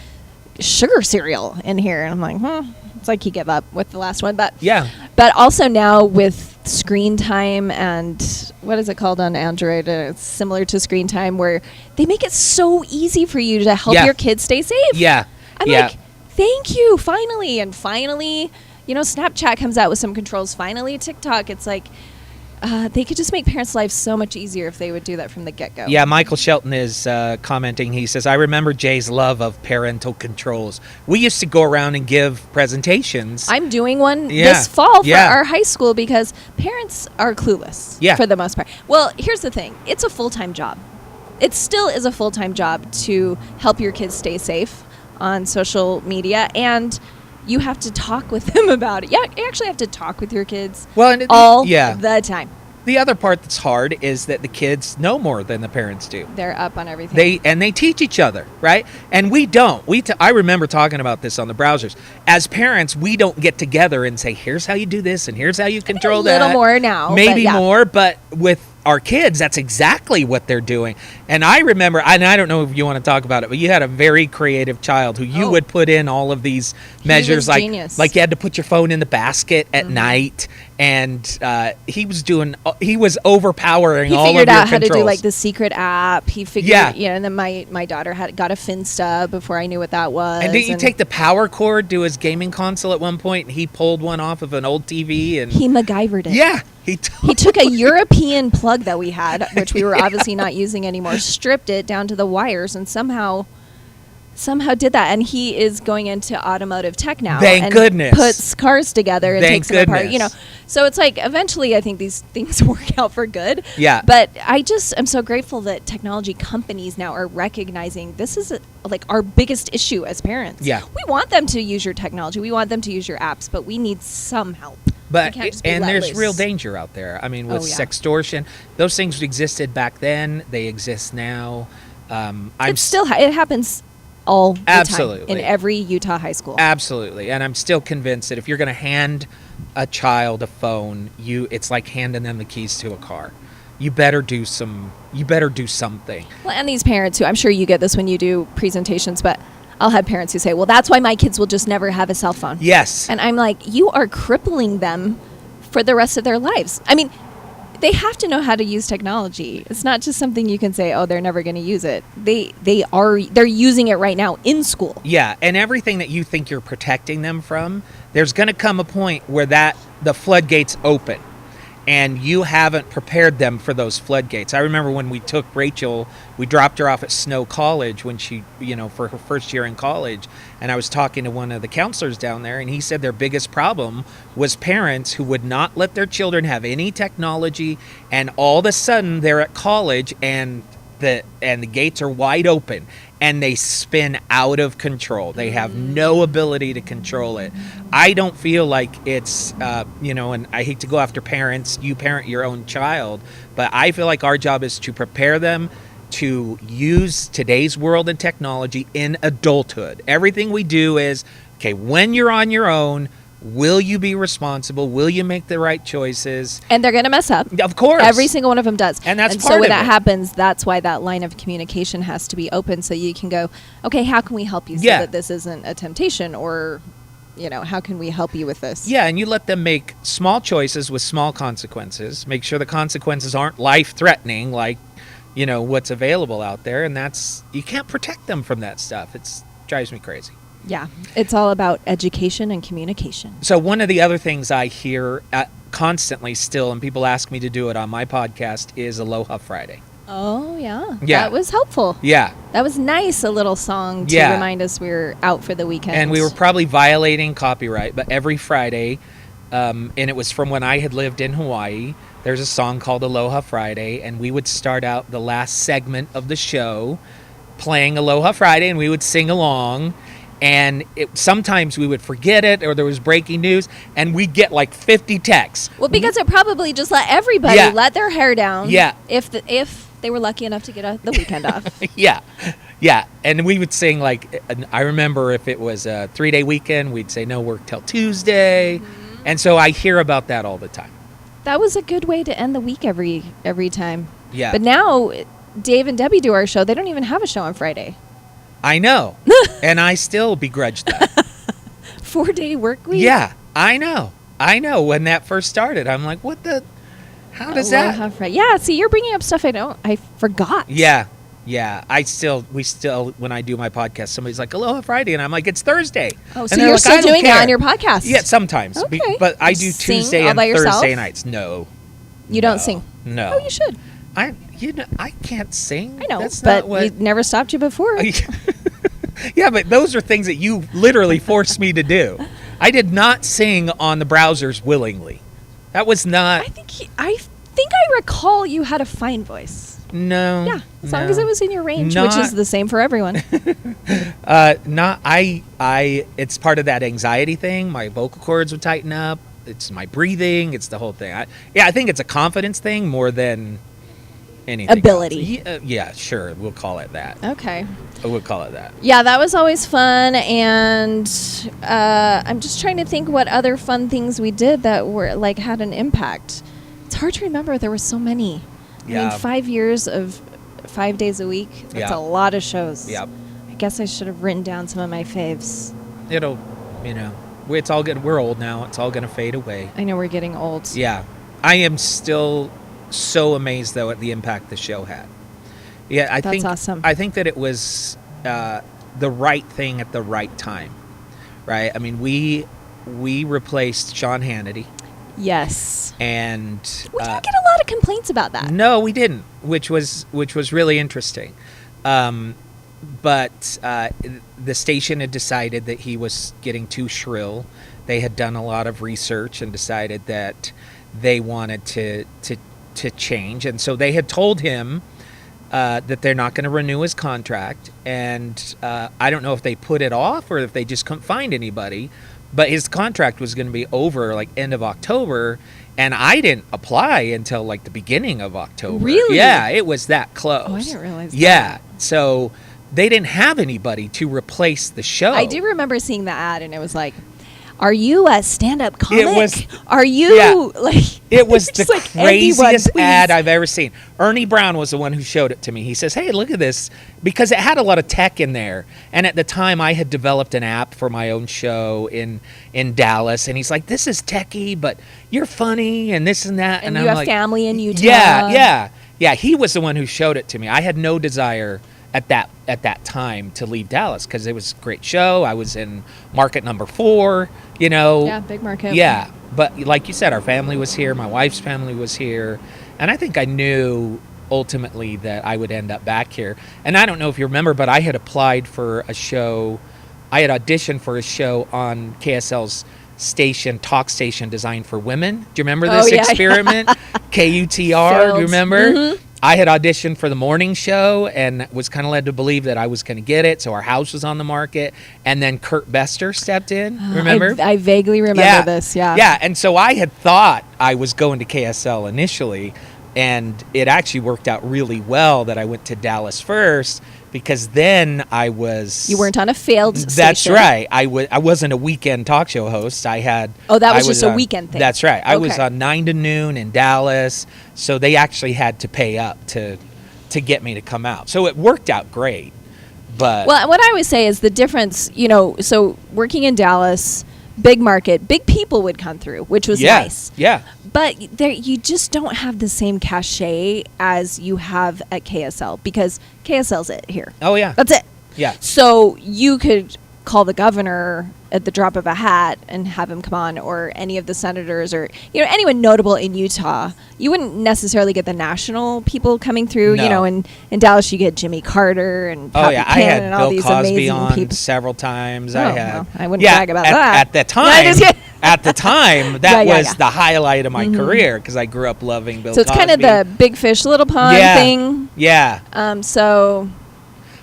sugar cereal in here. And I'm like, it's like you give up with the last one. But yeah. But also now with screen time and what is it called on Android? It's similar to screen time, where they make it so easy for you to help your kids stay safe. Yeah. I'm like, thank you, finally. And finally, Snapchat comes out with some controls. Finally, TikTok. It's like, they could just make parents' lives so much easier if they would do that from the get-go. Yeah, Michael Shelton is commenting. He says, I remember Jay's love of parental controls. We used to go around and give presentations. I'm doing one this fall for our high school because parents are clueless for the most part. Well, here's the thing. It's a full-time job. It still is a full-time job to help your kids stay safe on social media, and you have to talk with them about it. Yeah, you actually have to talk with your kids all the time. The other part that's hard is that the kids know more than the parents do. They're up on everything. They teach each other, right? And we don't. I remember talking about this on the browsers. As parents, we don't get together and say, here's how you do this and here's how you control that. A little more now. Maybe more, but with our kids, that's exactly what they're doing. And I remember, and I don't know if you want to talk about it, but you had a very creative child who you would put in all of these measures, like you had to put your phone in the basket at night, and he was overpowering all of your controls. He figured out how to do like the secret app. He figured, and then my daughter got a Finsta before I knew what that was. And didn't you take the power cord to his gaming console at one point, and he pulled one off of an old TV, and he MacGyvered it. Yeah. He took a European plug that we had, which we were obviously not using anymore, stripped it down to the wires, and somehow did that. And he is going into automotive tech now. Thank goodness. Puts cars together and takes them apart. So it's like eventually I think these things work out for good. Yeah. But I just am so grateful that technology companies now are recognizing this is like our biggest issue as parents. Yeah. We want them to use your technology. We want them to use your apps, but we need some help. But there's real danger out there. I mean, with sextortion, those things existed back then. They exist now. It happens all the time in every Utah high school. Absolutely, and I'm still convinced that if you're going to hand a child a phone, it's like handing them the keys to a car. You better do something. Well, and these parents who, I'm sure you get this when you do presentations, but I'll have parents who say, well, that's why my kids will just never have a cell phone. Yes. And I'm like, you are crippling them for the rest of their lives. I mean, they have to know how to use technology. It's not just something you can say, oh, they're never going to use it. They're using it right now in school. Yeah, and everything that you think you're protecting them from, there's going to come a point where the floodgates open. And you haven't prepared them for those floodgates. I remember when we took Rachel, we dropped her off at Snow College when she, for her first year in college. And I was talking to one of the counselors down there, and he said their biggest problem was parents who would not let their children have any technology. And all of a sudden they're at college and the gates are wide open and they spin out of control. They have no ability to control it. I don't feel like it's, and I hate to go after parents, you parent your own child, but I feel like our job is to prepare them to use today's world and technology in adulthood. Everything we do is, okay, when you're on your own, will you be responsible? Will you make the right choices? And they're going to mess up. Of course. Every single one of them does. And that's part so when of that it. happens, that's why that line of communication has to be open so you can go, okay, how can we help you so that this isn't a temptation, or, how can we help you with this? Yeah, and you let them make small choices with small consequences. Make sure the consequences aren't life-threatening like, what's available out there. And you can't protect them from that stuff. It drives me crazy. Yeah, it's all about education and communication. So one of the other things I hear constantly still, and people ask me to do it on my podcast, is Aloha Friday. Oh, yeah. Yeah. That was helpful. Yeah. That was nice, a little song to remind us we were out for the weekend. And we were probably violating copyright, but every Friday, and it was from when I had lived in Hawaii, there's a song called Aloha Friday, and we would start out the last segment of the show playing Aloha Friday, and we would sing along. And sometimes we would forget it, or there was breaking news, and we'd get like 50 texts. Well, because it probably just let everybody let their hair down. Yeah. If they were lucky enough to get the weekend off. Yeah. And we would sing I remember if it was a 3-day weekend, we'd say no work till Tuesday. Mm-hmm. And so I hear about that all the time. That was a good way to end the week every time. Yeah. But now Dave and Debbie do our show. They don't even have a show on Friday. I know. And I still begrudge that. 4-day work week? Yeah, I know. When that first started, I'm like, how does that? Yeah, see, you're bringing up stuff I forgot. Yeah. We still, when I do my podcast, somebody's like, Aloha Friday. And I'm like, it's Thursday. Oh, so you're still doing it on your podcast? Yeah, sometimes. Okay. But I do Tuesday and Thursday nights. No. You don't sing? No. Oh, you should. I can't sing. I know, That's but not what. you never stopped you before. Yeah, but those are things that you literally forced me to do. I did not sing on the browsers willingly. That was not. I think I recall you had a fine voice. No. Yeah, as long as it was in your range, which is the same for everyone. It's part of that anxiety thing. My vocal cords would tighten up. It's my breathing. It's the whole thing. I think it's a confidence thing more than anything ability. Yeah, sure. We'll call it that. Okay. We'll call it that. Yeah, that was always fun, and I'm just trying to think what other fun things we did that were like had an impact. It's hard to remember. There were so many. Yeah. I mean, 5 years of 5 days a week. That's a lot of shows. Yep. I guess I should have written down some of my faves. It'll, it's all good. We're old now. It's all going to fade away. I know we're getting old. Yeah. I am still so amazed, though, at the impact the show had. Yeah, That's awesome. I think that it was the right thing at the right time, right? I mean, we replaced Sean Hannity. Yes. And we didn't get a lot of complaints about that. No, we didn't, which was really interesting. But the station had decided that he was getting too shrill. They had done a lot of research and decided that they wanted to change, and so they had told him that they're not going to renew his contract. And I don't know if they put it off or if they just couldn't find anybody. But his contract was going to be over like end of October, and I didn't apply until like the beginning of October. Really? Yeah, it was that close. Oh, I didn't realize that. Yeah, so they didn't have anybody to replace the show. I do remember seeing the ad, and it was like, "Are you a stand-up comic? It was. Are you like?" It was the like, craziest anyone, ad I've ever seen. Ernie Brown was the one who showed it to me. He says, "Hey, look at this," because it had a lot of tech in there. And at the time, I had developed an app for my own show in Dallas. And he's like, "This is techie, but you're funny and this and that." And I'm you have like, family in Utah. Yeah. He was the one who showed it to me. I had no desire at that time to leave Dallas because it was a great show. I was in market number 4. Yeah, big market. Yeah. But like you said, our family was here. My wife's family was here. And I think I knew ultimately that I would end up back here. And I don't know if you remember, but I had applied for a show. I had auditioned for a show on KSL's talk station designed for women. Do you remember this experiment? KUTR, do you remember? Mm-hmm. I had auditioned for the morning show and was kind of led to believe that I was going to get it. So our house was on the market. And then Kurt Bester stepped in. Remember? I vaguely remember this. Yeah. Yeah. And so I had thought I was going to KSL initially. And it actually worked out really well that I went to Dallas first, because then I was... You weren't on a failed station. That's right. I wasn't a weekend talk show host. I had... Oh, that was just a weekend thing. That's right. I was on 9 to noon in Dallas, so they actually had to pay up to get me to come out. So it worked out great, but... Well, what I would say is the difference, so working in Dallas, big market, big people would come through, which was nice. Yeah. But you just don't have the same cachet as you have at KSL, because KSL's it here. Oh, yeah. That's it. Yeah. So you could call the governor at the drop of a hat and have him come on, or any of the senators, or anyone notable in Utah. You wouldn't necessarily get the national people coming through. No. In Dallas you get Jimmy Carter and Bobby I had and all Bill these Cosby amazing on people several times. Oh, I had. well, I wouldn't brag about that. At the time. At the time, that was the highlight of my career, because I grew up loving Bill Cosby. So it's kind of the big fish, little pond thing. Yeah. So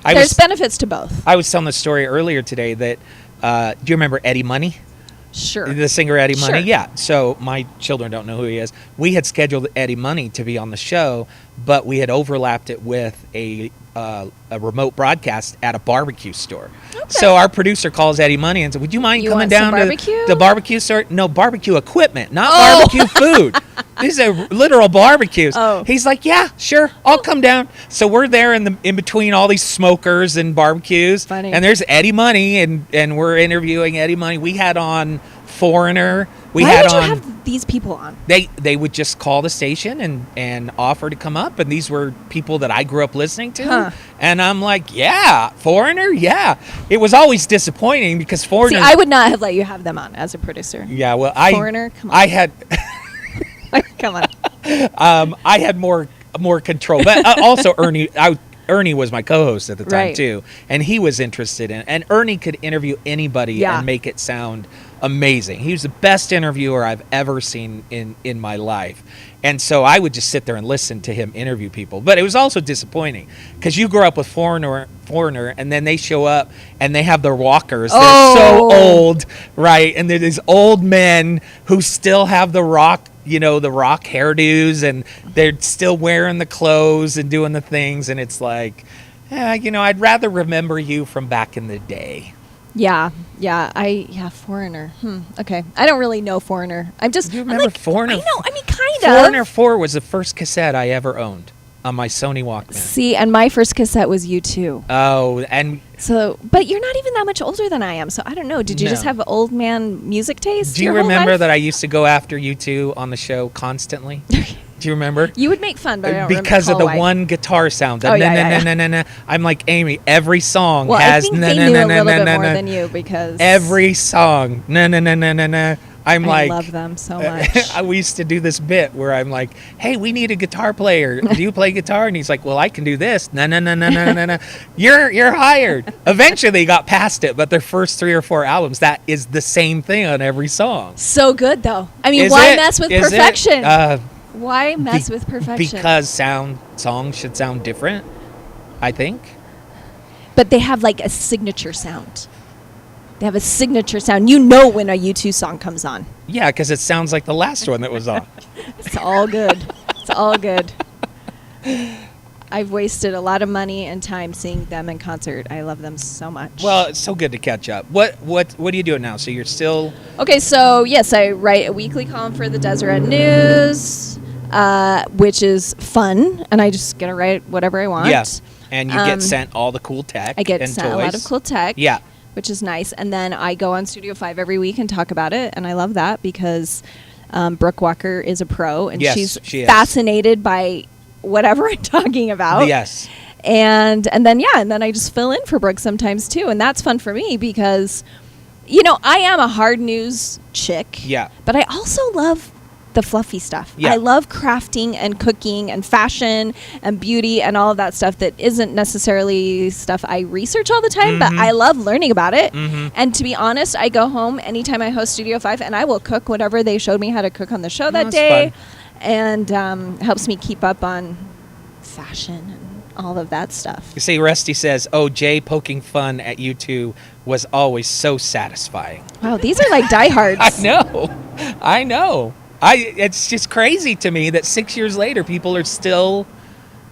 there's benefits to both. I was telling the story earlier today that, do you remember Eddie Money? Sure. The singer Eddie Money? Sure. Yeah. So my children don't know who he is. We had scheduled Eddie Money to be on the show, but we had overlapped it with a remote broadcast at a barbecue store. Okay. So our producer calls Eddie Money and said, "Would you mind coming down to the barbecue store?" No, barbecue equipment, not barbecue food. These are literal barbecues. Oh. He's like, "Yeah, sure, I'll come down." So we're there in between all these smokers and barbecues. Funny. And there's Eddie Money, and we're interviewing Eddie Money. We had on Foreigner. Why would you have these people on? They would just call the station and offer to come up, and these were people that I grew up listening to, and I'm like, yeah, Foreigner, yeah. It was always disappointing because Foreigner. See, I would not have let you have them on as a producer. Yeah, well, Foreigner, come on. I had. Come on. I had more control, but also Ernie was my co-host at the time Right. too, and he was interested in. And Ernie could interview anybody Yeah. and make it sound amazing. He was the best interviewer I've ever seen in my life. And so I would just sit there and listen to him interview people. But it was also disappointing because you grew up with Foreigner, and then they show up and they have their walkers. They're so old, right? And they're these old men who still have the rock hairdos, and they're still wearing the clothes and doing the things. And it's like, I'd rather remember you from back in the day. Yeah, Foreigner. Okay, I don't really know Foreigner. Do you remember Foreigner? I know. I mean, kind of. Foreigner 4 was the first cassette I ever owned on my Sony Walkman. See, and my first cassette was U2. Oh, and So, but you're not even that much older than I am, so I don't know. Did you just No. have old man music taste? do you remember that I used to go after U2 on the show constantly? Do you remember? You would make fun, but I don't Because of recall the why. one guitar sound. Oh, yeah. Na. I'm like, Amy, every song Well, I has think na they na knew na a na little na bit na more na. than you because Every song. Na. I'm I like, love them so much. we used to do this bit where I'm like, hey, we need a guitar player. Do you play guitar? And he's like, well, I can do this. Na. You're hired. Eventually they got past it, but their first 3 or 4 albums, that is the same thing on every song. So good though. I mean, Is why it? mess with Is it? perfection? Why mess with perfection? Because songs should sound different, I think. But they have like a signature sound. They have a signature sound. You know when a U2 song comes on. Yeah, because it sounds like the last one that was on. It's all good. It's all good. I've wasted a lot of money and time seeing them in concert. I love them so much. Well, it's so good to catch up. What are you doing now? So you're still... Okay, so yes, I write a weekly column for the Deseret News, which is fun, and I just get to write whatever I want. Yeah, and you get sent all the cool tech I get and sent toys. a lot of cool tech. Yeah. Which is nice. And then I go on Studio 5 every week and talk about it, and I love that because Brooke Walker is a pro, and Yes, she's she is. fascinated by whatever I'm talking about. Yes. And then I just fill in for Brooke sometimes too, and that's fun for me because I am a hard news chick. Yeah. But I also love the fluffy stuff. Yeah. I love crafting and cooking and fashion and beauty and all of that stuff that isn't necessarily stuff I research all the time, but I love learning about it. And to be honest, I go home anytime I host Studio 5 and I will cook whatever they showed me how to cook on the show that that's day. fun. And helps me keep up on fashion and all of that stuff. You see, Rusty says, oh, Jay poking fun at you two was always so satisfying. Wow, these are like diehards. I know. It's just crazy to me that 6 years later, people are still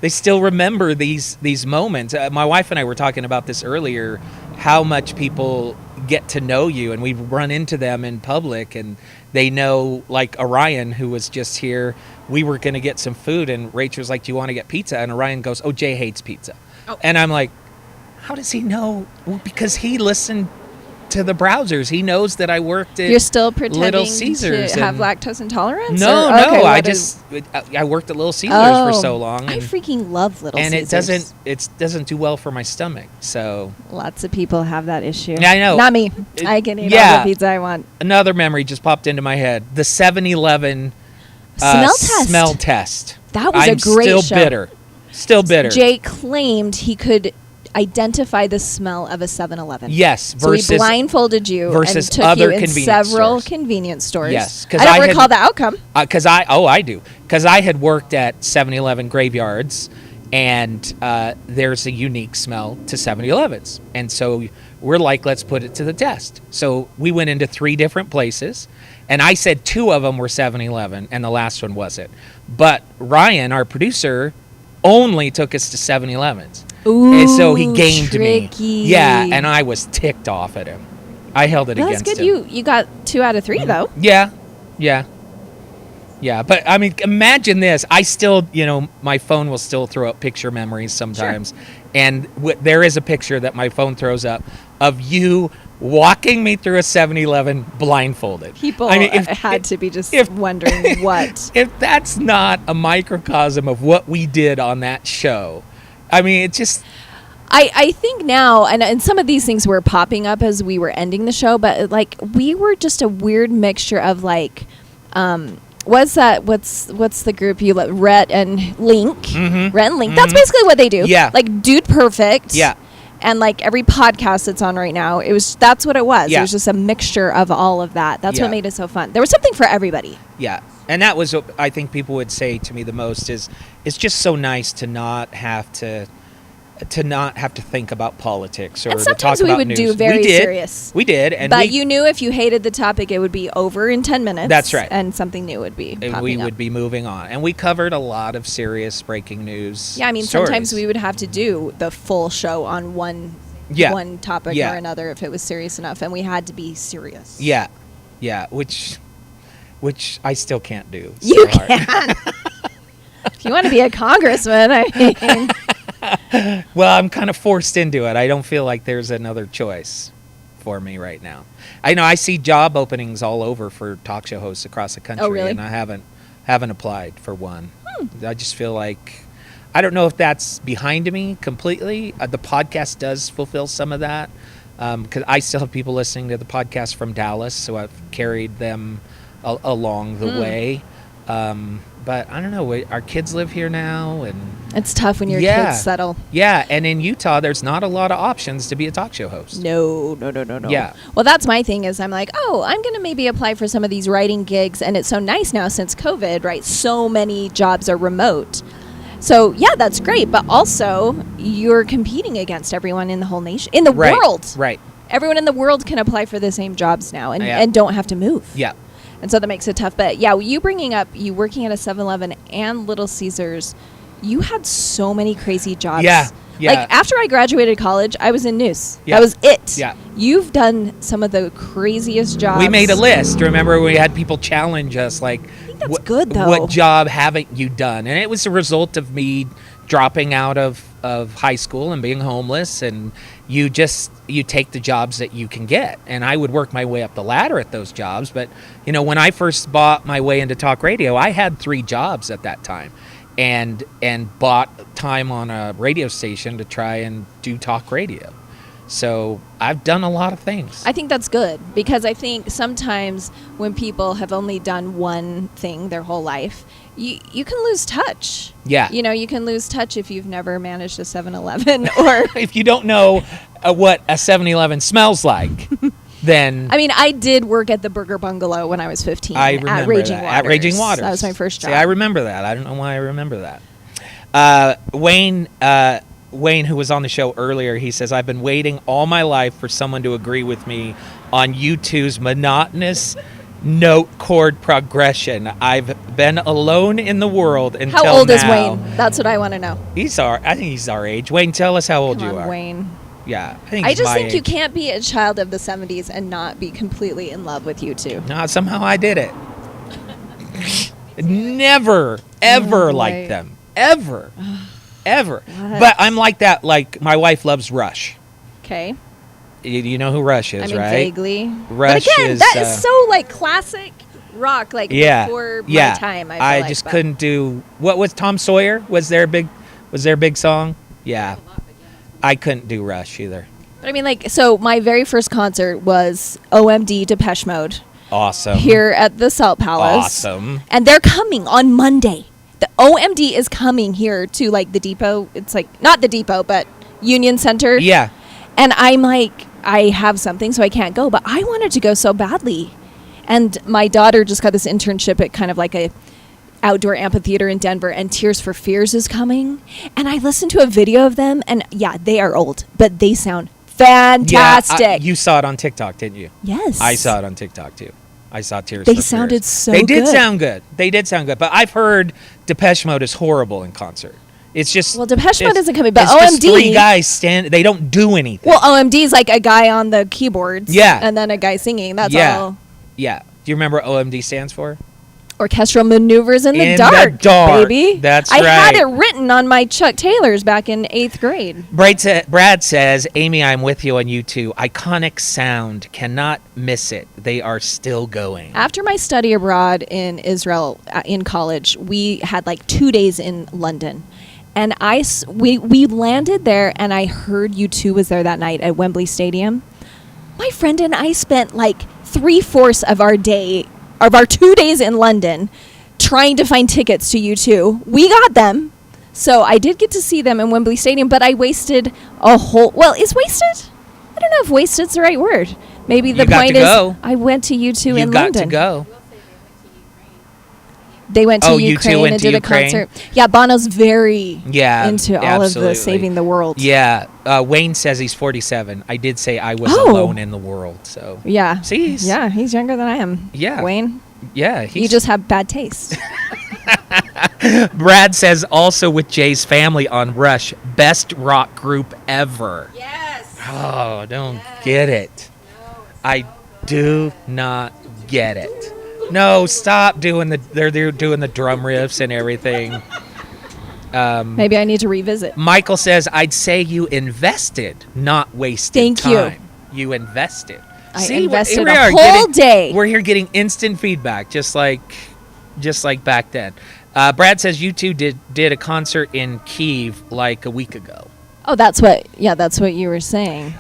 remember these moments. My wife and I were talking about this earlier, how much people get to know you, and we've run into them in public, and they know, like Orion, who was just here. We were going to get some food, and Rachel was like, do you want to get pizza? And Orion goes, oh, Jay hates pizza. Oh. And I'm like, how does he know? Well, because he listened to the browsers. He knows that I worked at You're still pretending Little Caesars to have and- lactose intolerance? No, Or- no. okay, I what just I worked at Little Caesars for so long, I and, freaking love Little and Caesars. it doesn't do well for my stomach. So Lots of people have that issue. Yeah, I know. Not me. It- I can eat yeah. all the pizza I want. another memory just popped into my head: the 7-Eleven Smell test. That was I'm a great still show. bitter. Still bitter. Jay claimed he could identify the smell of a 7-Eleven. Yes, So he versus blindfolded you versus and took other you in convenience several stores. convenience stores. Yes, I 'cause don't I had- recall the outcome. I do, because I had worked at 7-Eleven graveyards, and there's a unique smell to 7-Elevens, and so we're like, let's put it to the test. So we went into 3 different places, and I said 2 of them were 7-Eleven, and the last one wasn't. But Ryan, our producer, only took us to 7-Elevens. Ooh, And so he gamed tricky. me. Yeah, and I was ticked off at him. I held it Well, that's against good. him. You got 2 out of 3 though. Yeah. But I mean, imagine this. I still, my phone will still throw up picture memories sometimes. And there is a picture that my phone throws up of you walking me through a 7-Eleven blindfolded. People had to be just wondering what. If that's not a microcosm of what we did on that show, I mean, it just... I think now, and some of these things were popping up as we were ending the show, but like we were just a weird mixture of like what's the group you let? Rhett and Link. Mhm. Rhett and Link. That's basically what they do. Yeah. Like Dude Perfect. Yeah. And like every podcast that's on right now, that's what it was. Yeah. It was just a mixture of all of that. That's Yeah. what made it so fun. There was something for everybody. Yeah. And that was what I think people would say to me the most is it's just so nice to not have to think about politics or And to sometimes talk we about would news. do very we did. serious. We did, and But you knew if you hated the topic, it would be over in 10 minutes. That's right. And something new would be and popping we up. would be moving on. And we covered a lot of serious breaking news. Yeah, I mean, stories. sometimes we would have to do the full show on one topic Yeah. or another if it was serious enough, and we had to be serious. Yeah, which I still can't do. It's You so hard. can. If you want to be a congressman, I mean. Well, I'm kind of forced into it. I don't feel like there's another choice for me right now. I know I see job openings all over for talk show hosts across the country, really? and I haven't applied for one. I just feel like I don't know if that's behind me completely. The podcast does fulfill some of that because I still have people listening to the podcast from Dallas, so I've carried them along the way. But I don't know. Our kids live here now, and It's tough when your Yeah. kids settle. yeah, and in Utah, there's not a lot of options to be a talk show host. No. Yeah. Well, that's my thing is I'm like, I'm going to maybe apply for some of these writing gigs. And it's so nice now since COVID, right? So many jobs are remote. So, yeah, that's great. But also, you're competing against everyone in the whole nation, in the Right, world. right. Everyone in the world can apply for the same jobs now and, Yeah. and don't have to move. Yeah. And so that makes it tough. But yeah, you bringing up you working at a 7-Eleven and Little Caesars, you had so many crazy jobs. Yeah, yeah. Like after I graduated college, I was in news. Yeah. That was it. Yeah. You've done some of the craziest jobs. We made a list. Remember, we had people challenge us, like, that's good, though. What job haven't you done? And it was a result of me dropping out of high school and being homeless, and you take the jobs that you can get. And I would work my way up the ladder at those jobs. But, when I first bought my way into talk radio, I had 3 jobs at that time. And bought time on a radio station to try and do talk radio. So I've done a lot of things. I think that's good because I think sometimes when people have only done one thing their whole life, you can lose touch. Yeah. You can lose touch if you've never managed a 7-Eleven or If you don't know what a 7-Eleven smells like, then I mean, I did work at the Burger Bungalow when I was 15 I remember at Raging that. Waters. At Raging Waters. That was my first job. See, I remember that. I don't know why I remember that. Wayne, who was on the show earlier, he says, I've been waiting all my life for someone to agree with me on U2's monotonous note chord progression. I've been alone in the world until How old now. is Wayne? That's what I want to know. I think he's our age. Wayne, tell us how old Come you on, are. Wayne. Yeah, I think I he's just my think you age. can't be a child of the 70s and not be completely in love with U2. No, somehow I did it. Never, ever boy. liked them. Ever. Ever. What? But I'm like that. Like, my wife loves Rush. Okay. You know who Rush is, I mean, right? vaguely. Rush but again, is, that is so like classic rock, like Yeah. before Yeah. my time. I feel I like, just but- couldn't do. What was Tom Sawyer? Was their big song? Yeah. I couldn't do Rush either. But I mean, like, so my very first concert was OMD Depeche Mode Awesome. here at the Salt Palace. Awesome. And they're coming on Monday. The OMD is coming here to like the depot. It's like not the depot, but Union Center. Yeah. And I'm like, I have something, so I can't go. But I wanted to go so badly. And my daughter just got this internship at kind of like a outdoor amphitheater in Denver, and Tears for Fears is coming. And I listened to a video of them, and yeah, they are old, but they sound fantastic. Yeah, you saw it on TikTok, didn't you? Yes. I saw it on TikTok too. I saw Tears They for sounded Fears. so They did good. sound good. They did sound good. But I've heard Depeche Mode is horrible in concert. It's just Well, Depeche Mode it's- isn't coming, but it's just OMD 3 guys stand. They don't do anything. Well, OMD is like a guy on the keyboards. Yeah. And then a guy singing. That's yeah, all. yeah. Do you remember what OMD stands for? Orchestral maneuvers in the In the dark, dark. baby. That's I had right. it written on my Chuck Taylors back in 8th grade. Brad says, Amy, I'm with you on U2. Iconic sound. Cannot miss it. They are still going. After my study abroad in Israel in college, we had like 2 days in London. And we landed there, and I heard U2 was there that night at Wembley Stadium. My friend and I spent like 3/4 of our 2 days in London trying to find tickets to U2. We got them. So I did get to see them in Wembley Stadium, but I wasted a whole... Well, is wasted? I don't know if wasted's the right word. Maybe the point is I went to U2 in London. You got to go. They went to U2 Ukraine went and to did Ukraine. a concert. Yeah, Bono's very into all of absolutely. the saving the world. Yeah. Wayne says he's 47. I did say I was Oh. alone in the world. So Yeah. See, he's younger than I am. Yeah. Wayne, yeah. you just have bad taste. Brad says also with Jay's family on Rush, best rock group ever. Yes. Oh, don't get it. I do not get it. No, stop doing they're doing the drum riffs and everything. Maybe I need to revisit. Michael says, I'd say you invested, not wasted Thank you. time. You invested. I See, invested here we a are whole day. We're here getting instant feedback, just like back then. Brad says you two did a concert in Kyiv like a week ago. Oh, that's what you were saying.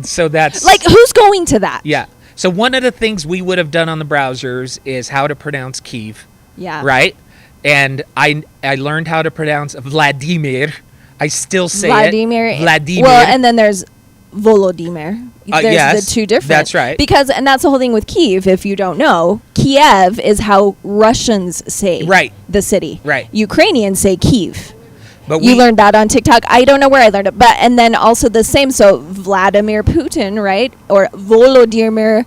So that's Like, who's going to that? yeah. So one of the things we would have done on the browsers is how to pronounce Kyiv, Yeah. right? And I learned how to pronounce Vladimir. I still say Vladimir. it. Vladimir. Well, and then there's Volodymyr. There's yes, the two different. that's right. And that's the whole thing with Kyiv. If you don't know, Kiev is how Russians say the city. Right. Ukrainians say Kyiv. But You learned that on TikTok. I don't know where I learned it, and then also the same. So Vladimir Putin, right, or Volodymyr,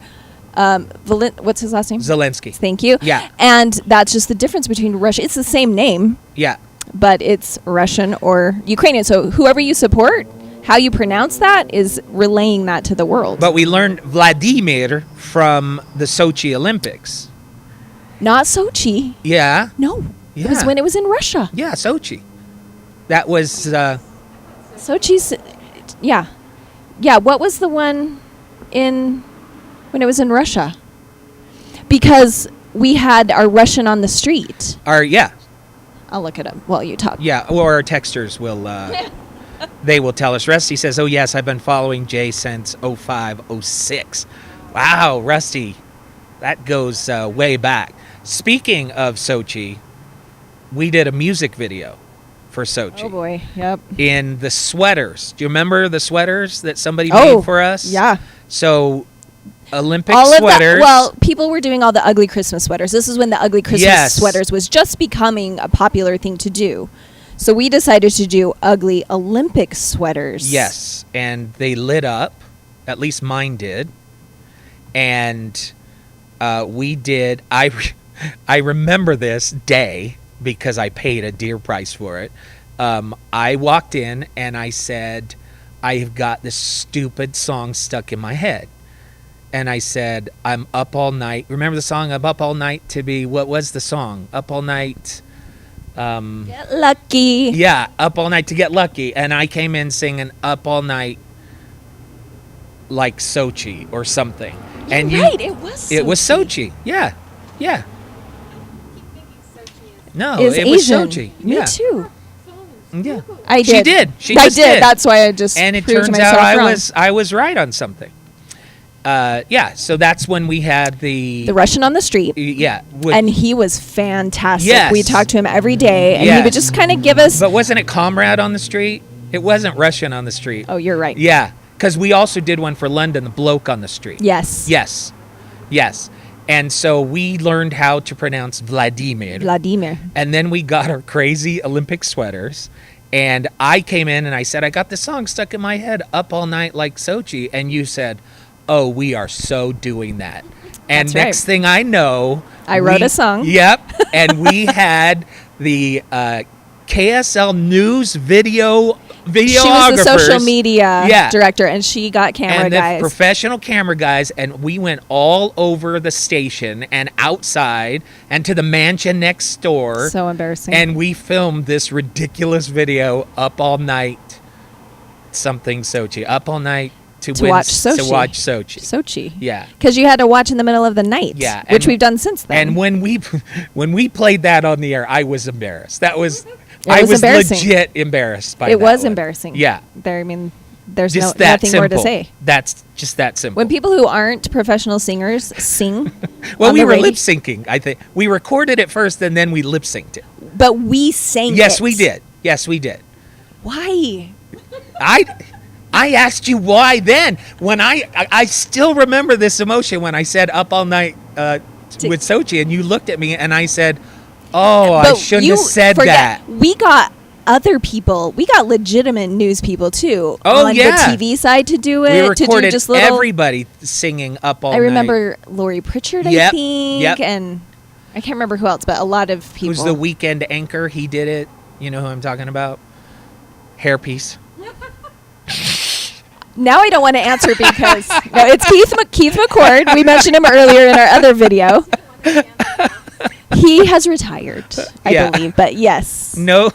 what's his last name? Zelensky. Thank you. Yeah. And that's just the difference between Russia. It's the same name, Yeah. but it's Russian or Ukrainian. So whoever you support, how you pronounce that is relaying that to the world. But we learned Vladimir from the Sochi Olympics. Not Sochi. Yeah. No. Yeah. It was when it was in Russia. Yeah, Sochi. That was Sochi's, yeah. Yeah, what was the one when it was in Russia? Because we had our Russian on the street. yeah. I'll look it up while you talk. Yeah, or our texters will they will tell us. Rusty says, "Oh yes, I've been following Jay since 05, 06." Wow, Rusty. That goes way back. Speaking of Sochi, we did a music video for Sochi. Oh boy, yep. In the sweaters. Do you remember the sweaters that somebody Oh, made for us? yeah. So Olympic All of sweaters. that. Well, people were doing all the ugly Christmas sweaters. This is when the ugly Christmas sweaters was just becoming a popular thing to do. So we decided to do ugly Olympic sweaters. Yes, and they lit up. At least mine did. And we did. I remember this day because I paid a dear price for it. I walked in and I said, I have got this stupid song stuck in my head. And I said, I'm up all night. Remember the song, I'm up all night to be, what was the song? Up all night. Get lucky. Yeah, up all night to get lucky. And I came in singing up all night like Sochi or something. You're right, it was Sochi. It was Sochi. Yeah. Yeah. No, Is it was Asian. Sochi. Me Yeah. too. Yeah. I did. She did. She I just did. That's why I just and it proved turns myself out wrong. I was right on something. Yeah, so that's when we had the Russian on the street. Yeah. And he was fantastic. Yes. We talked to him every day, and he Yes. would just kind of give us... But wasn't it Comrade on the street? It wasn't Russian on the street. Oh, you're right. Yeah, because we also did one for London, the bloke on the street. Yes. Yes. Yes. And so we learned how to pronounce Vladimir. Vladimir. And then we got our crazy Olympic sweaters. And I came in and I said, I got this song stuck in my head, Up All Night Like Sochi. And you said, oh, we are so doing that. And That's next right. thing I know, I wrote a song. Yep. And we had the KSL News videographers. She was the social media Yeah. director, and she got camera and guys. the professional camera guys, and we went all over the station and outside and to the mansion next door. So embarrassing. And we filmed this ridiculous video, Up All Night, something Sochi, Up All Night to watch Sochi. To watch Sochi. Sochi. Yeah. Because you had to watch in the middle of the night. Yeah, Which and- we've done since then. And when we played that on the air, I was embarrassed. That was It was embarrassing. legit embarrassed by It that was one. embarrassing. Yeah. There, I mean, there's Just that nothing simple. more to say. That's just that simple. When people who aren't professional singers sing, well, on we the were radio- lip syncing. I think we recorded it first, and then we lip synced it. but we sang Yes, it. we did. Yes, we did. Why? I asked you why then. When I still remember this emotion when I said "Up All Night" with Sochi, and you looked at me, and I said, "Oh, I But shouldn't you have said forget, that." We got other people. We got legitimate news people too. Oh, on yeah. the TV side to do it. We to recorded do just little. everybody singing "Up All I Night." remember Lori Pritchard. I Yep, think, yep. and I can't remember who else, but a lot of people. Who's the weekend anchor? He did it. You know who I'm talking about? Hairpiece. Now I don't want to answer because no, it's Keith McCord. We mentioned him earlier in our other video. He has retired, I Yeah. believe, but yes, No.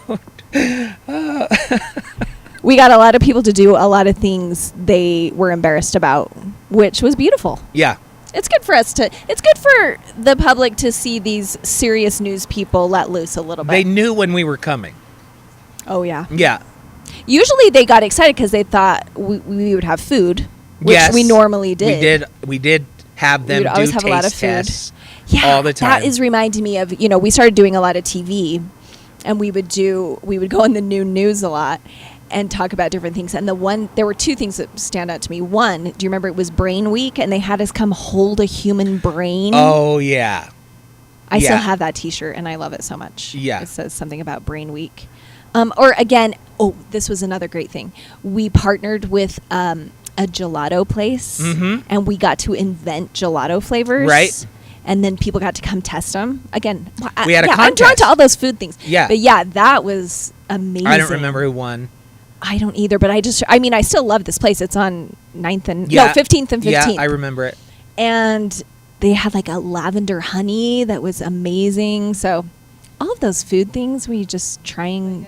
we got a lot of people to do a lot of things they were embarrassed about, which was beautiful. Yeah. It's good for us it's good for the public to see these serious news people let loose a little bit. They knew when we were coming. Oh yeah. Yeah. Usually they got excited because they thought we would have food, which Yes. we normally did. We did have them We'd do always have taste a lot of food. tests Yeah, all the time. that is reminding me of, we started doing a lot of TV, and we would go in the noon news a lot and talk about different things. And there were two things that stand out to me. One, do you remember it was Brain Week, and they had us come hold a human brain? Oh yeah. I still yeah. have that T-shirt, and I love it so much. Yeah. It says something about Brain Week. Or again, this was another great thing. We partnered with a gelato place, and we got to invent gelato flavors. Right. And then people got to come test them. Again, We had a I'm drawn contest. to all those food things. Yeah. But yeah, that was amazing. I don't remember who won. I don't either, but I still love this place. It's on 9th and 15th and 15th. Yeah, I remember it. And they had like a lavender honey that was amazing. So all of those food things where you just trying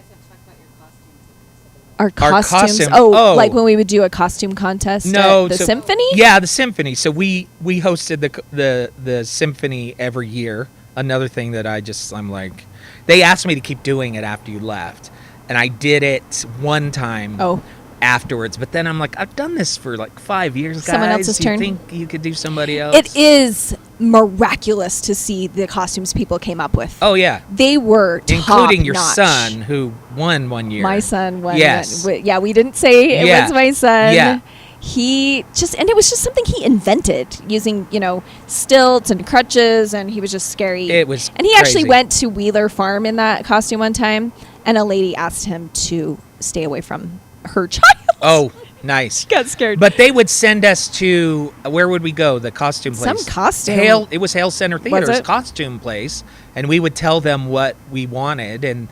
our costumes. costume. Oh, like when we would do a costume contest No, at the so- symphony? Yeah, the symphony. So we hosted the symphony every year. Another thing that I'm like, they asked me to keep doing it after you left, and I did it one time. Afterwards, but then I'm like, I've done this for like 5 years, guys. Someone else's Do you turn. think you could do somebody else? It is miraculous to see the costumes people came up with. Oh yeah, They were including your top-notch. son who won one year. My son won. Yes. Yeah, we didn't say it Yeah. was my son. Yeah. And it was just something he invented using, stilts and crutches, and he was just scary. It was And he actually crazy. went to Wheeler Farm in that costume one time, and a lady asked him to stay away from her child. Oh, nice. Got scared. But they would send us to where would we go? The costume place. Some costume. It was Hale Center Theater's it? costume place, and we would tell them what we wanted, and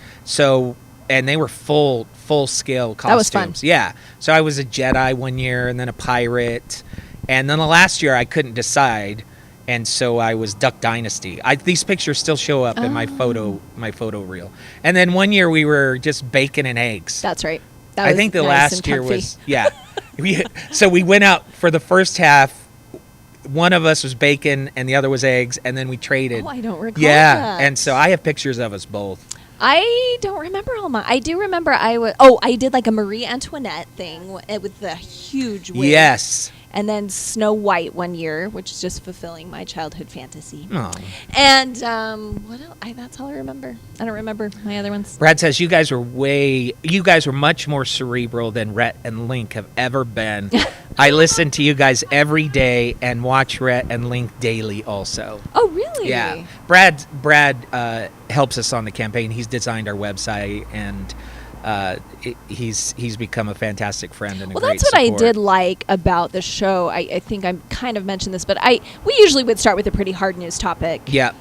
they were full scale costumes. That was fun. Yeah. So I was a Jedi one year, and then a pirate, and then the last year I couldn't decide, and so I was Duck Dynasty. These pictures still show up in my photo reel. And then one year we were just bacon and eggs. That's right. I think the last year was so we went out for the first half. One of us was bacon and the other was eggs, and then we traded. Oh, I don't recall Yeah, that. and so I have pictures of us both. I don't remember all my. I do remember I did like a Marie Antoinette thing with the huge wig. Yes. And then Snow White one year, which is just fulfilling my childhood fantasy. Oh. And what else? That's all I remember. I don't remember my other ones. Brad says you guys were much more cerebral than Rhett and Link have ever been. I listen to you guys every day and watch Rhett and Link daily also. Oh, really? Yeah. Brad helps us on the campaign. He's designed our website, and he's become a fantastic friend and a Well, great that's what support. I did like about the show. I think I kind of mentioned this, but we usually would start with a pretty hard news topic. Yeah.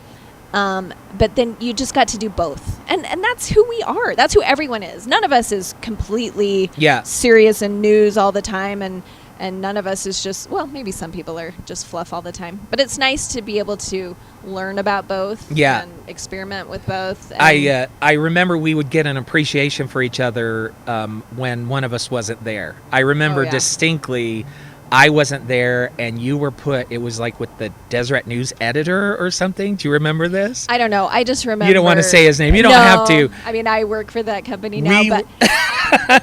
But then you just got to do both. And that's who we are. That's who everyone is. None of us is completely serious in news all the time, and none of us is just, well, maybe some people are just fluff all the time. But it's nice to be able to learn about both and experiment with both. And I remember we would get an appreciation for each other when one of us wasn't there. I remember distinctly I wasn't there, and you were it was like with the Deseret News editor or something. Do you remember this? I don't know. I just remember. You don't want to say his name. You don't have to. I mean, I work for that company now, but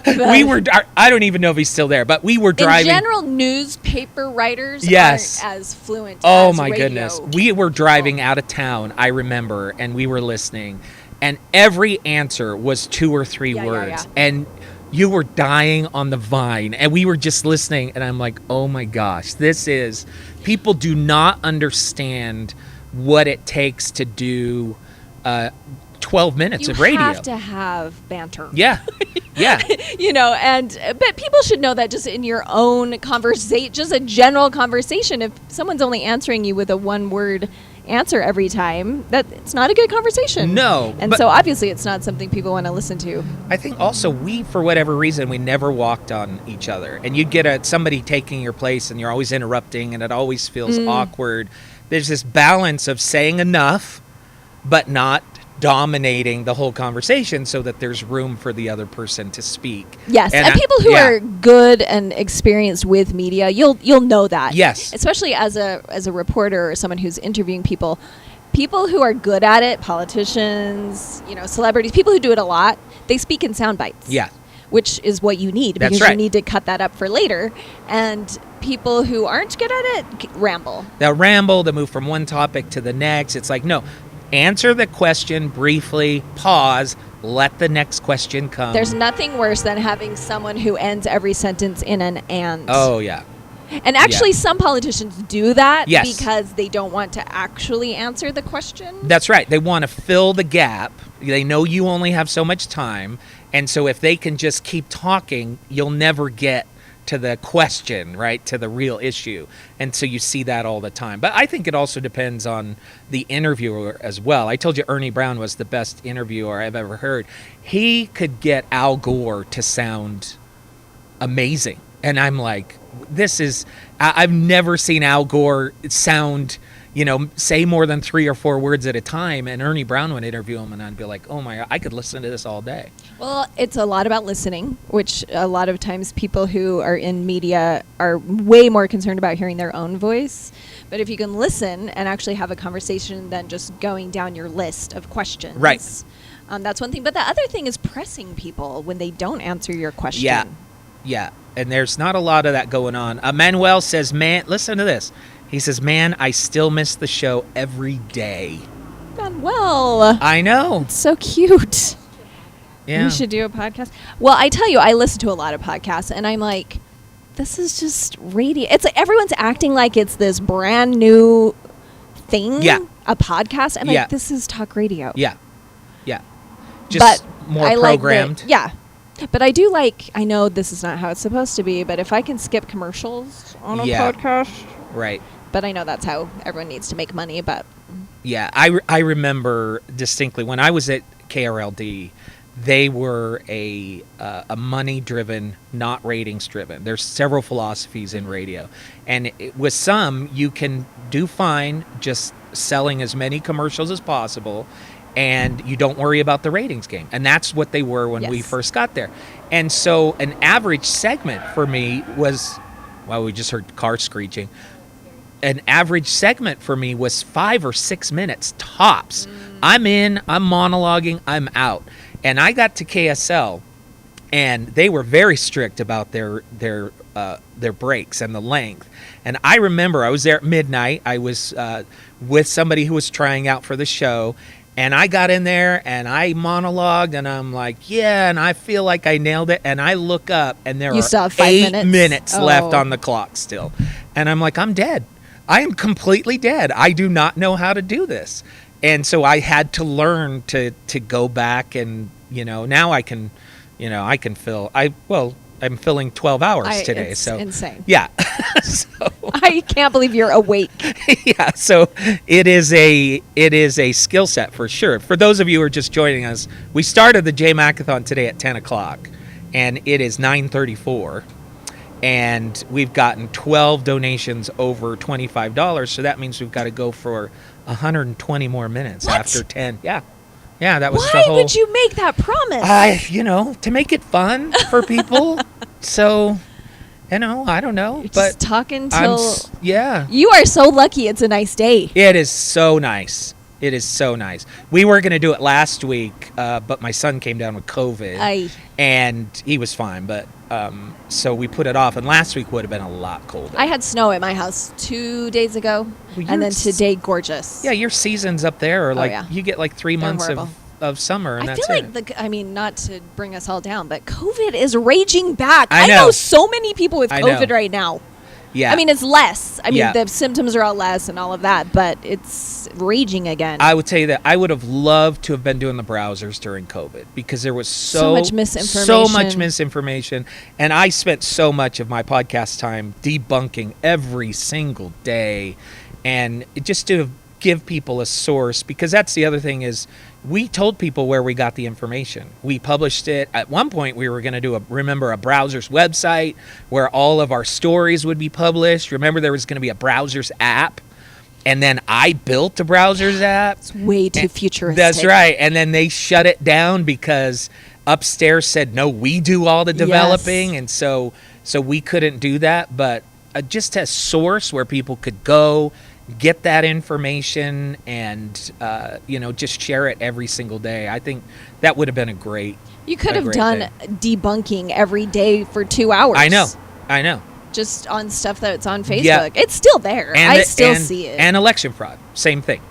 We were. I don't even know if he's still there, but we were driving. In general, newspaper writers Yes. aren't as fluent. Oh as my radio goodness. We were driving out of town, I remember, and we were listening, and every answer was 2 or 3 Yeah, words. yeah. And you were dying on the vine, and we were just listening, and I'm like, oh my gosh, people do not understand what it takes to do 12 minutes You of radio. have to have banter. Yeah. Yeah. But people should know that just in your own conversation, just a general conversation, if someone's only answering you with a one-word answer every time, that it's not a good conversation. No, And but- so obviously it's not something people want to listen to. I think also for whatever reason, we never walked on each other. And you'd get somebody taking your place and you're always interrupting and it always feels awkward. There's this balance of saying enough, but not dominating the whole conversation so that there's room for the other person to speak. Yes, and people who are good and experienced with media, you'll know that. Yes. Especially as a reporter or someone who's interviewing people who are good at it, politicians, celebrities, people who do it a lot, they speak in sound bites. Yeah. Which is what you need That's because right. you need to cut that up for later. And people who aren't good at it ramble. They'll ramble, they'll move from one topic to the next. It's like, no, answer the question briefly, pause, let the next question come. There's nothing worse than having someone who ends every sentence in an and. Oh, yeah. And actually, some politicians do that Yes. because they don't want to actually answer the question. That's right. They want to fill the gap. They know you only have so much time. And so if they can just keep talking, you'll never get to the question, right? To the real issue. And so you see that all the time. But I think it also depends on the interviewer as well. I told you Ernie Brown was the best interviewer I've ever heard. He could get Al Gore to sound amazing. And I'm like, I've never seen Al Gore sound, say more than 3 or 4 words at a time. And Ernie Brown would interview him and I'd be like, oh my God, I could listen to this all day. Well, it's a lot about listening, which a lot of times people who are in media are way more concerned about hearing their own voice. But if you can listen and actually have a conversation than just going down your list of questions. Right. That's one thing. But the other thing is pressing people when they don't answer your question. Yeah. Yeah. And there's not a lot of that going on. Manuel says, man, listen to this. He says, man, I still miss the show every day. Manuel. I know. It's so cute. Yeah. We should do a podcast. Well, I tell you, I listen to a lot of podcasts, and I'm like, this is just radio. It's like everyone's acting like it's this brand new thing. Yeah. A podcast. I'm Yeah. like, this is talk radio. Yeah. Yeah. Just more I programmed. Like yeah. But I do I know this is not how it's supposed to be, but if I can skip commercials on a podcast. Right. But I know that's how everyone needs to make money, but. Yeah. I remember distinctly when I was at KRLD, they were a money-driven, not ratings-driven. There's several philosophies in radio. And with some, you can do fine just selling as many commercials as possible, and you don't worry about the ratings game. And that's what they were when we first got there. And so an average segment for me was, well, we just heard cars screeching. An average segment for me was 5 or 6 minutes tops. I'm in, I'm monologuing, I'm out. And I got to KSL, and they were very strict about their breaks and the length. And I remember I was there at midnight. I was with somebody who was trying out for the show, and I got in there and I monologued, and I'm like, yeah, and I feel like I nailed it. And I look up, and there are 8 minutes left on the clock still. And I'm like, I'm dead. I am completely dead. I do not know how to do this. And so I had to learn to go back and, now I can, I can fill. I'm filling 12 hours today. It's so insane. Yeah. So I can't believe you're awake. yeah. So it is a skill set for sure. For those of you who are just joining us, we started the JayMacAthon today at 10 o'clock, and it is 9:34. And we've gotten 12 donations over $25. So that means we've got to go for 120 more minutes after 10. Yeah. Yeah, that was the whole... Why would you make that promise? To make it fun for people. So, I don't know. You're but just talking till... yeah. You are so lucky it's a nice day. It is so nice. It is so nice. We were going to do it last week, but my son came down with COVID, Aye. and he was fine. But so we put it off, and last week would have been a lot colder. I had snow at my house 2 days ago, Well, and then yours- today, gorgeous. Yeah, your seasons up there are like yeah. you get like 3 They're months horrible. of summer, and I that's feel it. like I mean, not to bring us all down, but COVID is raging back. I I know. know so many people with I know. COVID right now. yeah. I mean, it's less. I mean, Yeah. the symptoms are all less and all of that, but it's raging again. I would tell you that I would have loved to have been doing the browsers during COVID because there was So much so much misinformation. misinformation, and I spent so much of my podcast time debunking every single day, and just to give people a source, because that's the other thing is we told people where we got the information. We published it. At one point, we were going to do a browser's website where all of our stories would be published. Remember, there was going to be a browser's app, and then I built a browser's app. It's way too futuristic. That's right. And then they shut it down because upstairs said, no, we do all the developing. Yes. And so we couldn't do that. But just a source where people could go, get that information, and, just share it every single day. I think that would have been a great You could a have great done thing. debunking every day for 2 hours. I know. Just on stuff that's on Facebook. Yeah. It's still there. I still and- see it. And election fraud. Same thing.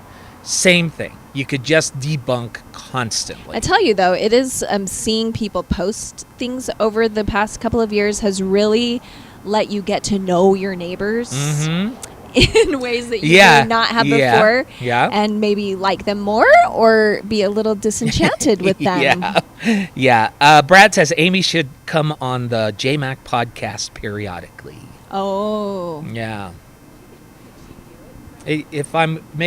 You could just debunk constantly. I tell you though, it is seeing people post things over the past couple of years has really let you get to know your neighbors in ways that you Yeah. may not have Yeah. before, Yeah. and maybe like them more or be a little disenchanted with them. Yeah. Brad says Amy should come on the JayMac podcast periodically. Oh, Yeah. If I'm I'm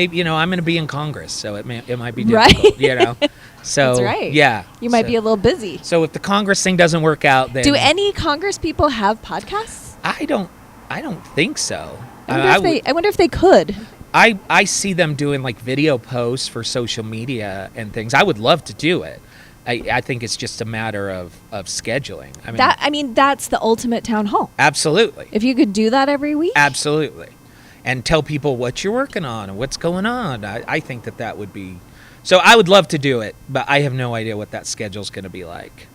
going to be in Congress, so it might be difficult, Right. So that's right. Yeah. You might be a little busy. So if the Congress thing doesn't work out, then Do any Congress people have podcasts? I don't think so. I wonder if they could. I see them doing like video posts for social media and things. I would love to do it. I think it's just a matter of scheduling. I mean, That's the ultimate town hall. absolutely. If you could do that every week. Absolutely. And tell people what you're working on and what's going on. I think that would be... So I would love to do it, but I have no idea what that schedule's going to be like.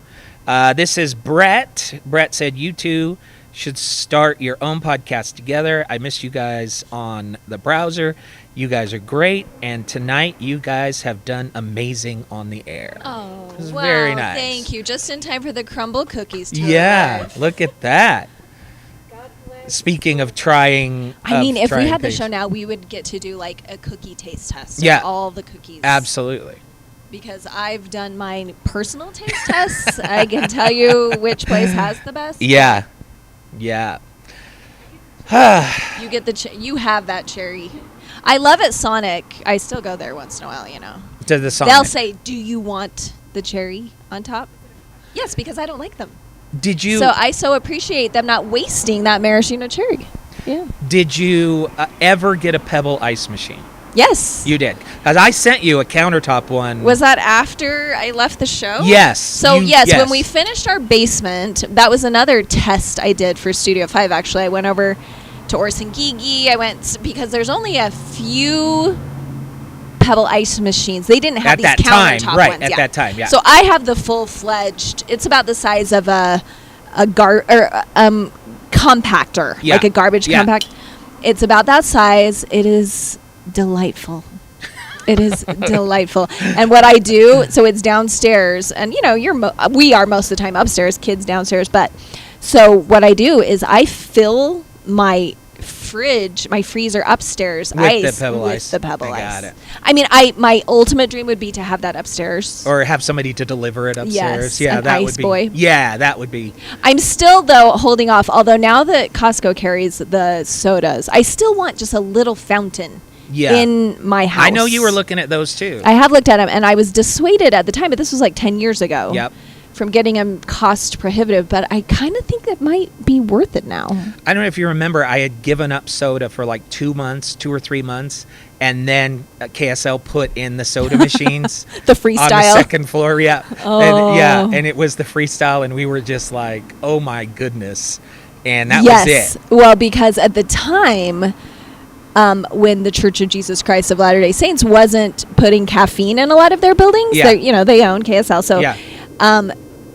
This is Brett. Brett said, you two should start your own podcast together. I miss you guys on the browser. You guys are great. And tonight, you guys have done amazing on the air. Oh, This is wow, very nice. thank you. Just in time for the crumble cookies to Yeah, arrive. look at that. Speaking of trying... I mean, if we trying had the things. show now, we would get to do like a cookie taste test. Yeah. Of all the cookies. Absolutely. Because I've done my personal taste tests. I can tell you which place has the best. Yeah. You get you have that cherry. I love it, Sonic. I still go there once in a while, To the song. They'll say, "Do you want the cherry on top?" Yes, because I don't like them. Did you... So I so appreciate them not wasting that maraschino cherry. Yeah. Did you ever get a Pebble ice machine? Yes. You did. Because I sent you a countertop one. Was that after I left the show? Yes. So yes, when we finished our basement, that was another test I did for Studio 5, actually. I went over to Orson Gigi. I went because there's only a few Pebble ice machines. They didn't have At these that countertop time, right, ones. at that time, yeah. So I have the full-fledged. It's about the size of a compactor, Yeah. like a garbage Yeah. compact. It's about that size. It is delightful. It is delightful. And what I do, so it's downstairs, and we are most of the time upstairs, kids downstairs. But so what I do is I fill my freezer upstairs With ice the Pebble with ice. the Pebble I ice. got it. I mean, my ultimate dream would be to have that upstairs. Or have somebody to deliver it upstairs. Yes, Yeah, an that ice would be. boy. Yeah, that would be. I'm still, though, holding off. Although now that Costco carries the sodas, I still want just a little fountain in my house. I know you were looking at those too. I have looked at them, and I was dissuaded at the time, but this was like 10 years ago. Yep. From getting them cost prohibitive, but I kind of think that might be worth it now. I don't know if you remember, I had given up soda for like 2 or 3 months, and then KSL put in the soda machines. The freestyle. On the second floor, yeah. Oh. And it was the freestyle, and we were just like, oh my goodness. And that yes. was it. Well, because at the time, when the Church of Jesus Christ of Latter-day Saints wasn't putting caffeine in a lot of their buildings. Yeah. They own KSL. So Yeah.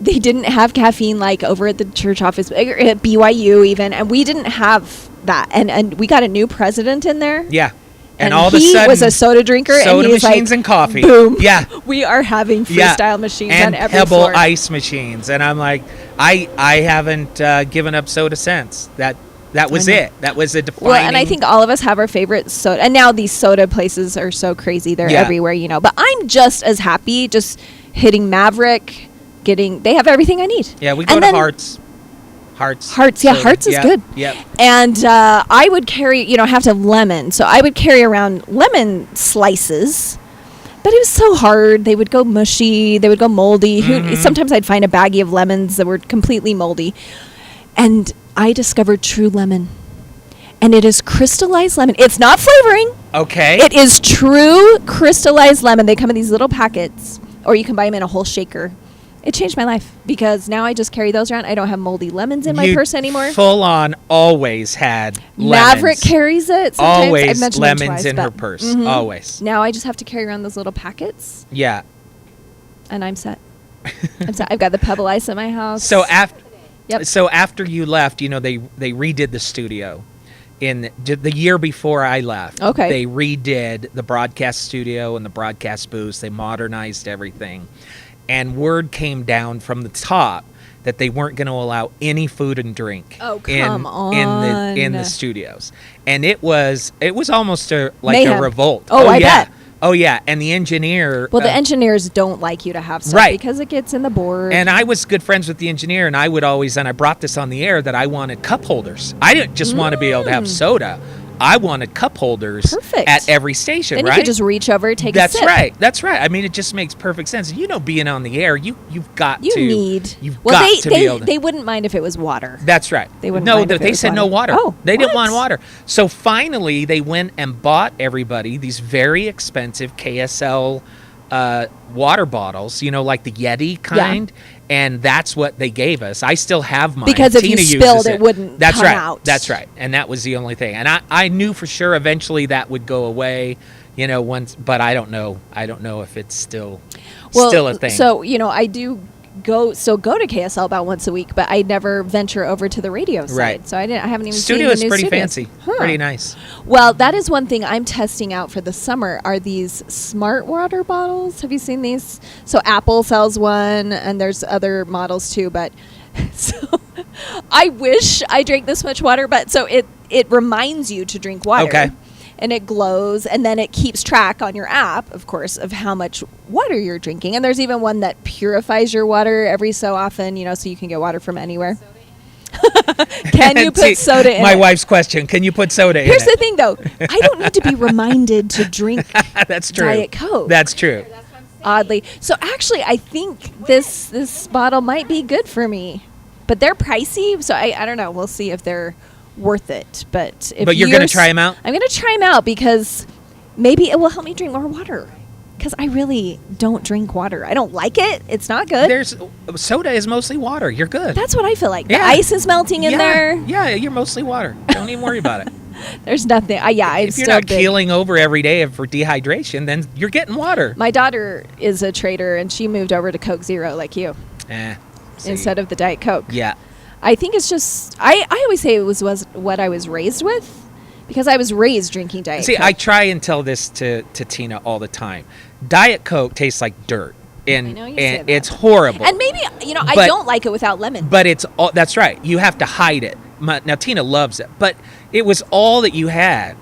they didn't have caffeine like over at the church office, or at BYU even, and we didn't have that. And we got a new president in there. Yeah. And all of a he sudden, was a soda drinker. soda and he's machines like, and coffee. Boom. Yeah. We are having freestyle machines and on every Pebble floor. ice machines, and I'm like, I haven't given up soda since. That was it. That was a defining. Well, and I think all of us have our favorite soda. And now these soda places are so crazy; they're Yeah. everywhere, But I'm just as happy just hitting Maverick. They have everything I need. Yeah, we go And to then- Hearts. Hearts, yeah, Hearts is good. Yep. And I would carry, I have to have lemon. So I would carry around lemon slices. But it was so hard. They would go mushy. They would go moldy. Sometimes I'd find a baggie of lemons that were completely moldy. And I discovered True Lemon. And it is crystallized lemon. It's not flavoring. Okay. It is true crystallized lemon. They come in these little packets. Or you can buy them in a whole shaker. It changed my life because now I just carry those around. I don't have moldy lemons in my purse anymore. Full on always had lemons. Maverick carries it. Sometimes. I've Always mentioned them lemons twice, in her but- purse. Mhm. Always. Now I just have to carry around those little packets, Yeah. and I'm set. I've got the Pebble Ice at my house. So after Yep. so after you left, they redid the studio. In the year before I left, Okay. they redid the broadcast studio and the broadcast booths. They modernized everything. And word came down from the top that they weren't going to allow any food and drink come in the studios. And it was almost like Mayhem. a revolt. Oh, I yeah. bet. Oh yeah, and the engineer. Well, the engineers don't like you to have stuff Right. because it gets in the board. And I was good friends with the engineer, and I would always, and I brought this on the air, that I wanted cup holders. I didn't just want to be able to have soda. I wanted cup holders Perfect. at every station, then right? you could just reach over, take That's a sip. right. That's right. I mean, it just makes perfect sense. Being on the air, you've got You to. need. You've well, got to be able to. they wouldn't mind if it was water. That's right. They wouldn't No, mind if it they was said no water. Oh, they didn't what? want water. So finally, they went and bought everybody these very expensive KSL water bottles, like the Yeti kind. And that's what they gave us. I still have mine. Because if Tina you uses spilled, it wouldn't That's come right. out. That's right. And that was the only thing. And I knew for sure eventually that would go away, once. But I don't know. I don't know if it's still a thing. So, I do go to KSL about once a week, but I never venture over to the radio side. Right. So I haven't even Studio seen is the new pretty studios. fancy. Huh. Pretty nice. Well, that is one thing I'm testing out for the summer are these smart water bottles. Have you seen these? So Apple sells one, and there's other models too, but so I wish I drank this much water, but so it reminds you to drink water. Okay. And it glows, and then it keeps track on your app, of course, of how much water you're drinking. And there's even one that purifies your water every so often, so you can get water from anywhere. Can you put soda in My it? wife's question, can you put soda Here's in the it? thing, though. I don't need to be reminded to drink That's true. Diet Coke. That's true. Oddly. So actually, I think this bottle might be good for me. But they're pricey, so I don't know. We'll see if they're worth it. But if But you're going to try them out? I'm going to try them out because maybe it will help me drink more water. Because I really don't drink water. I don't like it. It's not good. Soda is mostly water. You're good. That's what I feel like. Yeah. The ice is melting in there. Yeah, you're mostly water. Don't even worry about it. There's nothing. I'm If you're still not big. keeling over every day for dehydration, then you're getting water. My daughter is a trader, and she moved over to Coke Zero like you See. instead of the Diet Coke. Yeah. I think it's just I always say it was what I was raised with because I was raised drinking Diet See, Coke. I try and tell this to Tina all the time. Diet Coke tastes like dirt. And, I know you say and that. it's horrible. And maybe I But- don't like it without lemon. But it's all, that's right. You have to hide it. Now Tina loves it, but it was all that you had.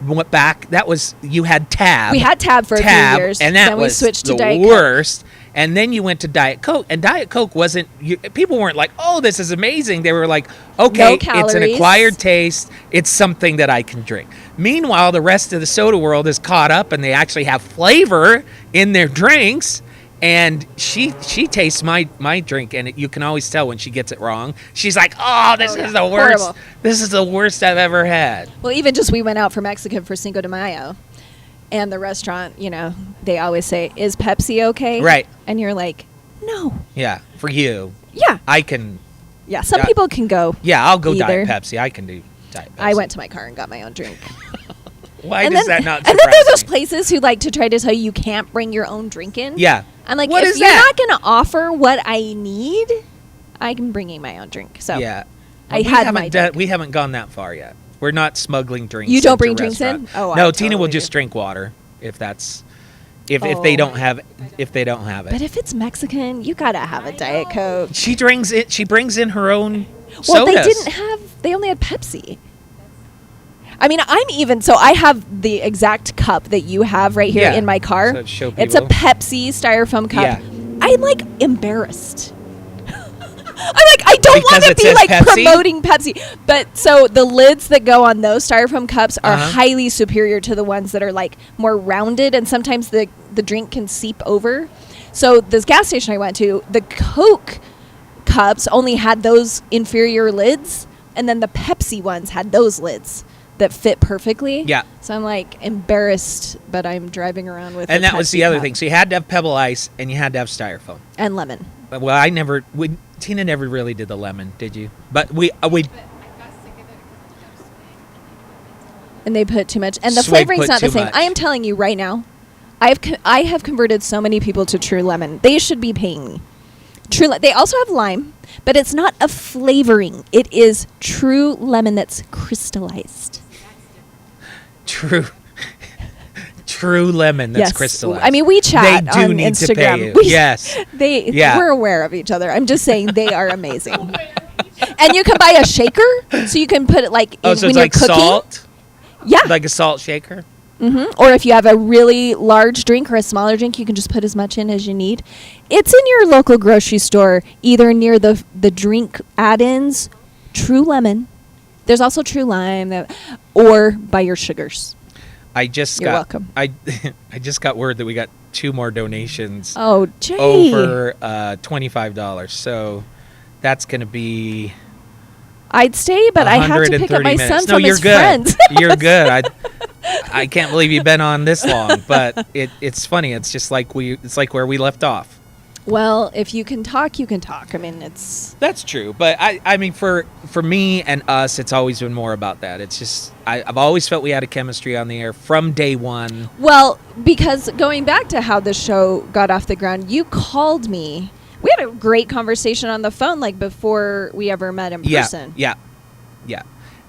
Went back. That was you had Tab. We had Tab for a few years, and that then we was switched to the Diet Coke. worst. And then you went to Diet Coke, and Diet Coke wasn't. People weren't like, "Oh, this is amazing." They were like, "Okay, No it's an calories. acquired taste. It's something that I can drink." Meanwhile, the rest of the soda world is caught up, and they actually have flavor in their drinks. And she tastes my drink, and you can always tell when she gets it wrong. She's like, "Oh, this is the worst. Horrible. This is the worst I've ever had." Well, even just we went out for Mexican for Cinco de Mayo, and the restaurant, they always say, "Is Pepsi okay?" Right. And you're like, "No." Yeah, for you, Yeah. I can. Yeah. Some Yeah. people can go. Yeah, I'll go Either. Diet Pepsi. I can do Diet Pepsi. I went to my car and got my own drink. Why And does then- that not And then surprise there's those me? places who like to try to tell you can't bring your own drink in. Yeah. I'm like, What if is you're that? not going to offer what I need, I'm bringing my own drink. So Yeah. I we had haven't my drink. we haven't gone that far yet. We're not smuggling drinks. You don't into bring drinks in? restaurants. Oh, I no. Tina will totally just do. drink water if that's if they Oh. don't have it. But if it's Mexican, you gotta have a Diet Coke. She drinks it. She brings in her own Well, sodas. they didn't have. They only had Pepsi. I mean, so I have the exact cup that you have right here Yeah. in my car. So show It's a people. Pepsi styrofoam cup. Yeah. I'm like embarrassed. I'm like, I don't want Because to it be says like Pepsi? promoting Pepsi. But so the lids that go on those styrofoam cups are Uh-huh. highly superior to the ones that are like more rounded, and sometimes the drink can seep over. So this gas station I went to, the Coke cups only had those inferior lids, and then the Pepsi ones had those lids that fit perfectly. Yeah. So I'm like embarrassed, but I'm driving around with. And a that was Pepsi the other cup thing. So you had to have Pebble Ice and you had to have styrofoam. and lemon. But, well, Tina never really did the lemon, did you? But we And they put too much, and the Swig flavoring's put not the too same. much. I am telling you right now, I have converted so many people to True Lemon. They should be paying me. They also have lime, but it's not a flavoring. It is True Lemon that's crystallized. true lemon that's Yes. crystallized. I mean, we chat They do on need to Instagram. pay you. We- Yes. Yeah. We're aware of each other. I'm just saying they are amazing. And you can buy a shaker, so you can put it like Oh, in, so when it's you're like cooking. salt, Yeah. like a salt shaker. Or if you have a really large drink or a smaller drink, you can just put as much in as you need. It's in your local grocery store, either near the drink add-ins, True Lemon. There's also True Lime, or buy your sugars. I just You're got welcome. I just got word that we got 2 more donations Oh, Jay. over $25. So that's going to be I'd stay, but I have to pick up 130 my minutes. son No, from you're his good. friends. You're good. I can't believe you've been on this long, but it's funny. It's just like it's like where we left off. Well, if you can talk, you can talk. I mean, it's That's true, but I mean for me and us, it's always been more about that. It's just I've always felt we had a chemistry on the air from day one. well, because going back to how the show got off the ground, you called me. We had a great conversation on the phone, like before we ever met in person. Yeah.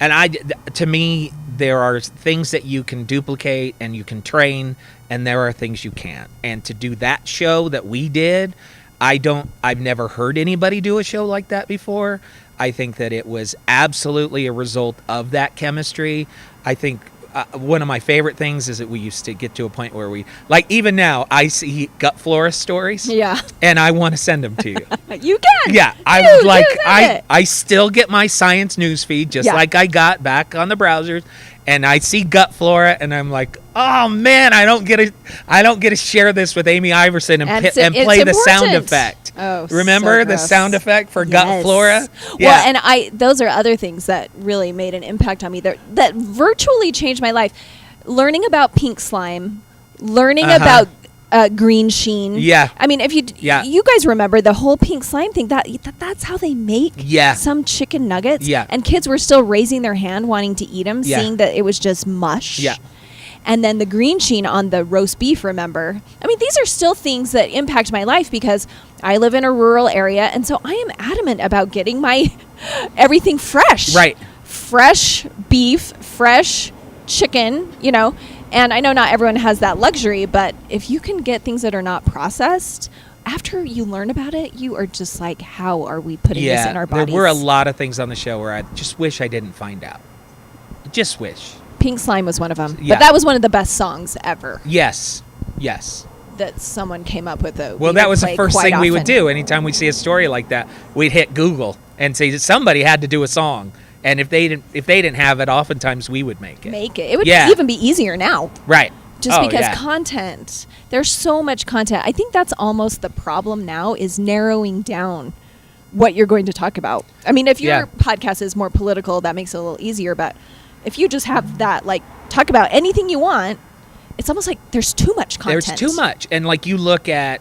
And to me, there are things that you can duplicate and you can train, and there are things you can't. And to do that show that we did, I've never heard anybody do a show like that before. I think that it was absolutely a result of that chemistry. I think one of my favorite things is that we used to get to a point where even now, I see gut flora stories. Yeah. And I want to send them to you. You can. Yeah, Dude, I still get my science news feed just Yeah. like I got back on the browsers, and I see gut flora, and I'm like, oh man, I don't get to share this with Amy Iverson and And play it's the sound important. effect. Oh, remember so the gross. sound effect for gut Yes. flora? Well, and those are other things that really made an impact on me that virtually changed my life. Learning about pink slime, learning about green sheen. Yeah. I mean, if you guys remember the whole pink slime thing, that's how they make some chicken nuggets. Yeah. And kids were still raising their hand wanting to eat them, Yeah. seeing that it was just mush. Yeah. And then the green sheen on the roast beef, remember? I mean, these are still things that impact my life because I live in a rural area, and so I am adamant about getting my everything fresh. Right. Fresh beef, fresh chicken, and I know not everyone has that luxury, but if you can get things that are not processed, after you learn about it, you are just like, how are we putting this in our bodies? There were a lot of things on the show where I just wish I didn't find out. Just wish. Pink Slime was one of them. Yeah. But that was one of the best songs ever Yes. that someone came up with. Well, that was the first thing we would do. Anytime we see a story like that, we'd hit Google and say that somebody had to do a song. And if they didn't have it, oftentimes we would make it. It would even be easier now. Right. Just because yeah. content, there's so much content. I think that's almost the problem now, is narrowing down what you're going to talk about. I mean, if your podcast is more political, that makes it a little easier. But if you just have that, like, talk about anything you want, it's almost like there's too much content. There's too much. And like you look at,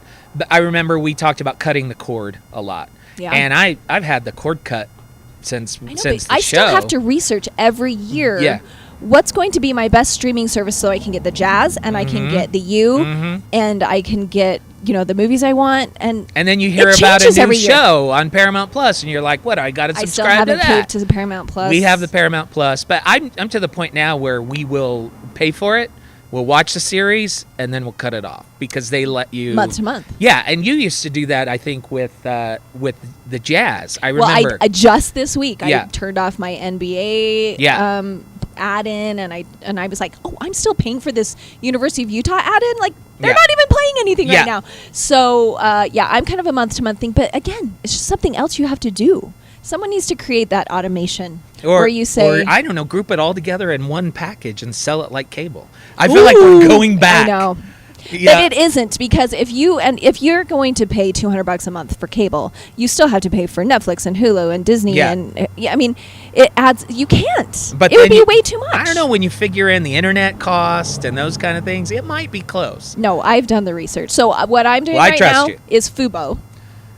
I remember we talked about cutting the cord a lot. Yeah. And I've had the cord cut since the I show. still have to research every year. Yeah. what's going to be my best streaming service so I can get the Jazz and I can get the U and I can get, the movies I want. And then you hear it about a changes new every year. show on Paramount Plus, and you're like, what, I got to I still subscribe to haven't that. paid to the Paramount Plus. We have the Paramount Plus, but I'm to the point now where we will pay for it. We'll watch the series and then we'll cut it off because they let you month to month. Yeah, and you used to do that, I think, with the Jazz. I remember. Well, I just this week Yeah. I turned off my NBA add-in, and I was like, oh, I'm still paying for this University of Utah add-in. Like they're not even playing anything right now. So I'm kind of a month to month thing, but again, it's just something else you have to do. Someone needs to create that automation where you say, or I don't know, group it all together in one package and sell it like cable. I feel like we're going back. I know. Yeah. But it isn't, because if you're going to pay $200 a month for cable, you still have to pay for Netflix and Hulu and Disney and I mean, it adds. You can't. But it would then be way too much. I don't know, when you figure in the internet cost and those kind of things, it might be close. No, I've done the research. So what I'm doing right now is Fubo.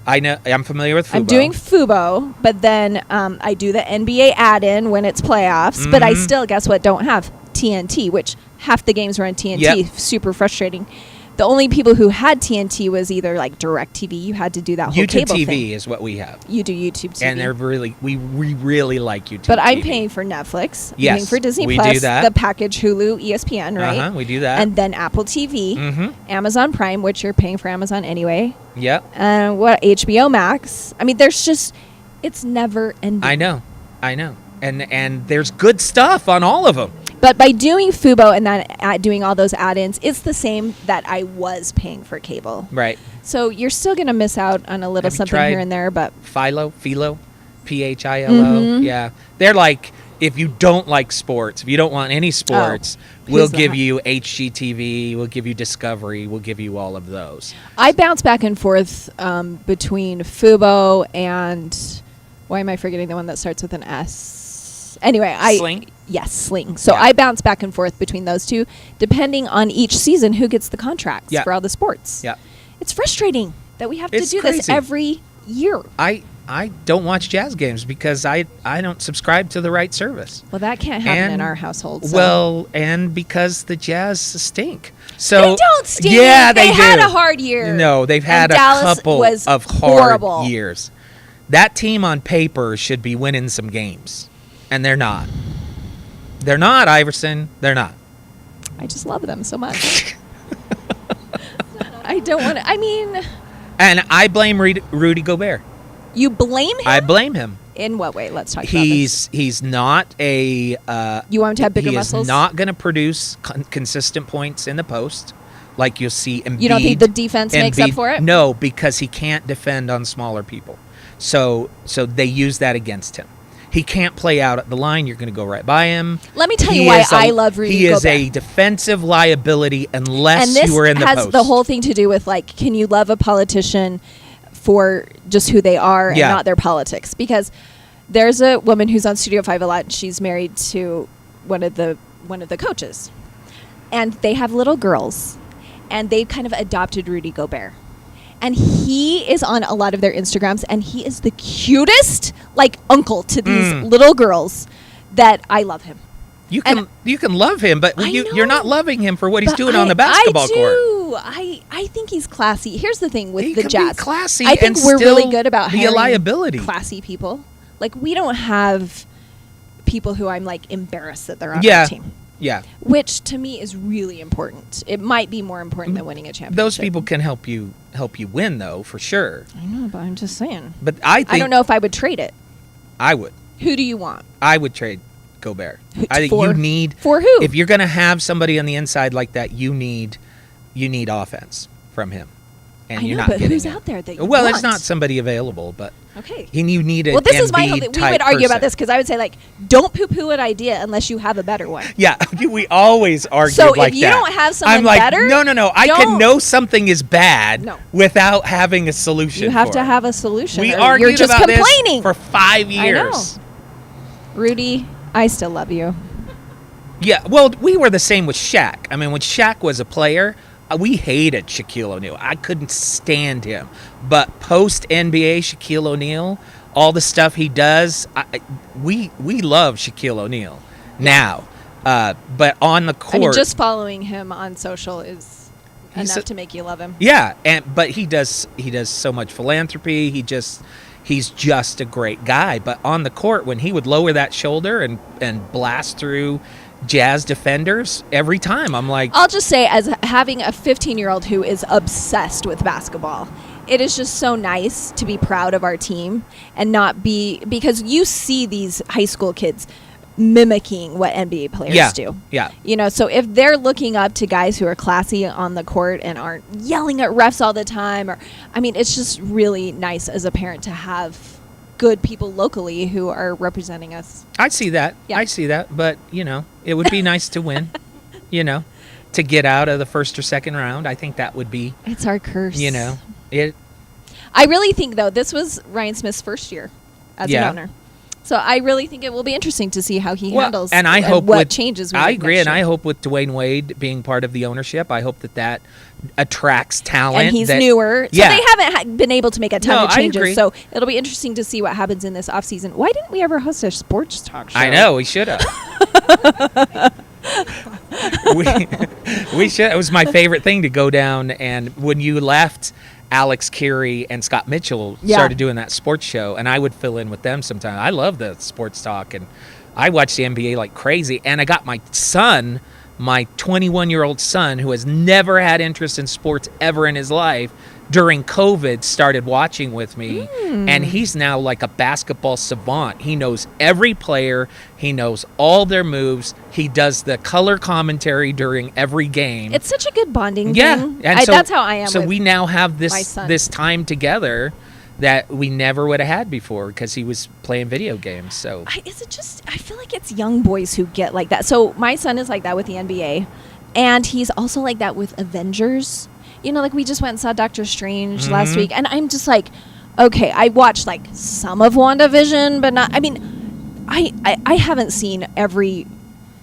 I know. I'm familiar with Fubo. I'm doing Fubo, but then I do the NBA add-in when it's playoffs. But I still, guess what, don't have TNT, which half the games were on TNT. Yep. Super frustrating. The only people who had TNT was either like DirecTV. You had to do that whole YouTube cable TV thing. is what we have. You do YouTube TV. And they're we really like YouTube But I'm TV. paying for Netflix. Yes, I'm paying for Disney we Plus, do that. the package Hulu, ESPN, right? We do that. And then Apple TV, Amazon Prime, which you're paying for Amazon anyway. Yep. And HBO Max. I mean, there's just, it's never ending. I know. And there's good stuff on all of them. But by doing Fubo and then doing all those add-ins, it's the same that I was paying for cable. Right. So you're still going to miss out on a little Have you something tried here and there, but Philo, PHILO. Yeah. They're like, if you don't like sports, if you don't want any sports, we'll give you HGTV, we'll give you Discovery, we'll give you all of those. I bounce back and forth between Fubo and, why am I forgetting the one that starts with an S? Anyway, Sling? Yes, Sling. So I bounce back and forth between those two, depending on each season who gets the contracts for all the sports. Yeah. It's frustrating that we have to do this crazy. every year. I don't watch Jazz games because I don't subscribe to the right service. Well, that can't happen in our household. So. Well, and because the Jazz stink. So they don't stink. Yeah, they had do. a hard year. No, they've had and a Dallas couple was of hard horrible. years. That team on paper should be winning some games, and they're not. They're not, Iverson. They're not. I just love them so much. I don't want to. I mean. And I blame Rudy Gobert. You blame him? I blame him. In what way? Let's talk about this. He's not a. You want him to have bigger muscles? He is not going to produce consistent points in the post, like you'll see Embiid. You don't think the defense makes up for it? No, because he can't defend on smaller people. So they use that against him. He can't play out at the line. You're going to go right by him. Let me tell you why I love Rudy He is Gobert. a defensive liability unless and this you are in the has post. the whole thing to do with, like, can you love a politician for just who they are and not their politics? Because there's a woman who's on Studio 5 a lot, and she's married to one of the coaches. And they have little girls, and they've kind of adopted Rudy Gobert. And he is on a lot of their Instagrams, and he is the cutest, like, uncle to these little girls that I love him. You can love him, but you're not loving him for what he's doing on the I basketball do. court. I think he's classy. Here's the thing with He the can Jazz. be classy I think and we're really still good about be a hiring liability. classy people. Like, we don't have people who I'm, like, embarrassed that they're on Yeah. our team. Yeah. Which to me is really important. It might be more important than winning a championship. Those people can help you win, though, for sure. I know, but I'm just saying. But I don't know if I would trade it. I would. Who do you want? I would trade Gobert. I think For- you need for who? If you're going to have somebody on the inside like that, you need offense from him. And I you're know, not but getting who's it. out there that you Well, want? it's not somebody available, but Okay. you need it. Well, this is my whole thing. We would argue about this because I would say, like, don't poo-poo an idea unless you have a better one. Yeah, we always argue So like if you that. don't have someone I'm like, better, no. I can know something is bad without having a solution. You have for to it. have a solution. We or argued you're just about complaining this for 5 years. I know. Rudy, I still love you. Yeah, well, we were the same with Shaq. I mean, when Shaq was a player, we hated Shaquille O'Neal. I couldn't stand him. But post-NBA Shaquille O'Neal, all the stuff he does, we love Shaquille O'Neal now. But on the court, I mean, just following him on social is He's enough to make you love him. yeah, but he does so much philanthropy. He's just a great guy. But on the court, when he would lower that shoulder and blast through Jazz defenders every time, I'm like, I'll just say, as having a 15-year-old who is obsessed with basketball, it is just so nice to be proud of our team and not be, because you see these high school kids mimicking what NBA players do. Yeah. You know, so if they're looking up to guys who are classy on the court and aren't yelling at refs all the time, or, I mean, it's just really nice as a parent to have good people locally who are representing us. I see that. Yeah. I see that. But, it would be nice to win, to get out of the first or second round. I think that would be, It's our curse. it. I really think, though, this was Ryan Smith's first year as Yeah. an owner. So I really think it will be interesting to see how he handles and I hope what with, changes we I make agree, next and year. I hope with Dwayne Wade being part of the ownership, I hope that attracts talent. And he's that- newer. So Yeah. they haven't been able to make a ton No, of I changes. agree. So it'll be interesting to see what happens in this offseason. Why didn't we ever host a sports talk show? I know, we should have. we should. It was my favorite thing to go down, and when you left, Alex Keary and Scott Mitchell started doing that sports show, and I would fill in with them sometimes. I love the sports talk, and I watch the NBA like crazy. And I got my son, my 21-year-old son, who has never had interest in sports ever in his life, during COVID started watching with me, and he's now like a basketball savant. He knows every player. He knows all their moves. He does the color commentary during every game. It's such a good bonding Yeah, thing. and That's how I am So with we now have my son. this time together that we never would have had before because he was playing video games. So I feel like it's young boys who get like that. So my son is like that with the NBA, and he's also like that with Avengers. Like we just went and saw Doctor Strange last week, and I'm just like, okay, I watched like some of WandaVision, but not. I mean, I haven't seen every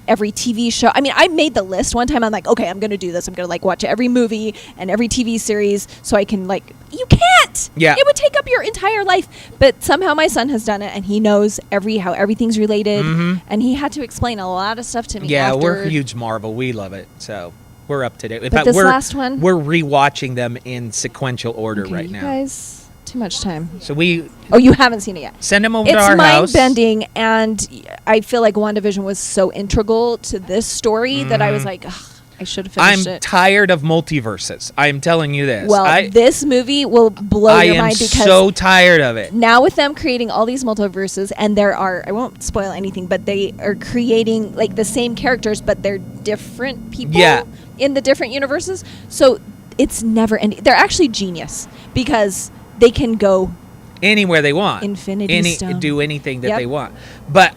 TV show. I mean, I made the list one time. I'm like, okay, I'm gonna do this. I'm gonna like watch every movie and every TV series so I can like. You can't. Yeah. It would take up your entire life. But somehow my son has done it, and he knows how everything's related, and he had to explain a lot of stuff to me. yeah, after. we're huge Marvel. We love it. So we're up to date. In But fact, this last one? we're rewatching them in sequential order Okay, right you now. guys, too much time. So we Oh, you haven't seen it yet. send them over to It's our house. mind-bending, and I feel like WandaVision was so integral to this story that I was like, ugh, I should have I'm finished it. tired of multiverses. I'm telling you this. Well, this movie will blow I your am mind because so tired of it. now with them creating all these multiverses, and I won't spoil anything, but they are creating like the same characters, but they're different people in the different universes. So it's never ending. They're actually genius because they can go Anywhere they want. Infinity Stone. Do anything that Yep. they want. But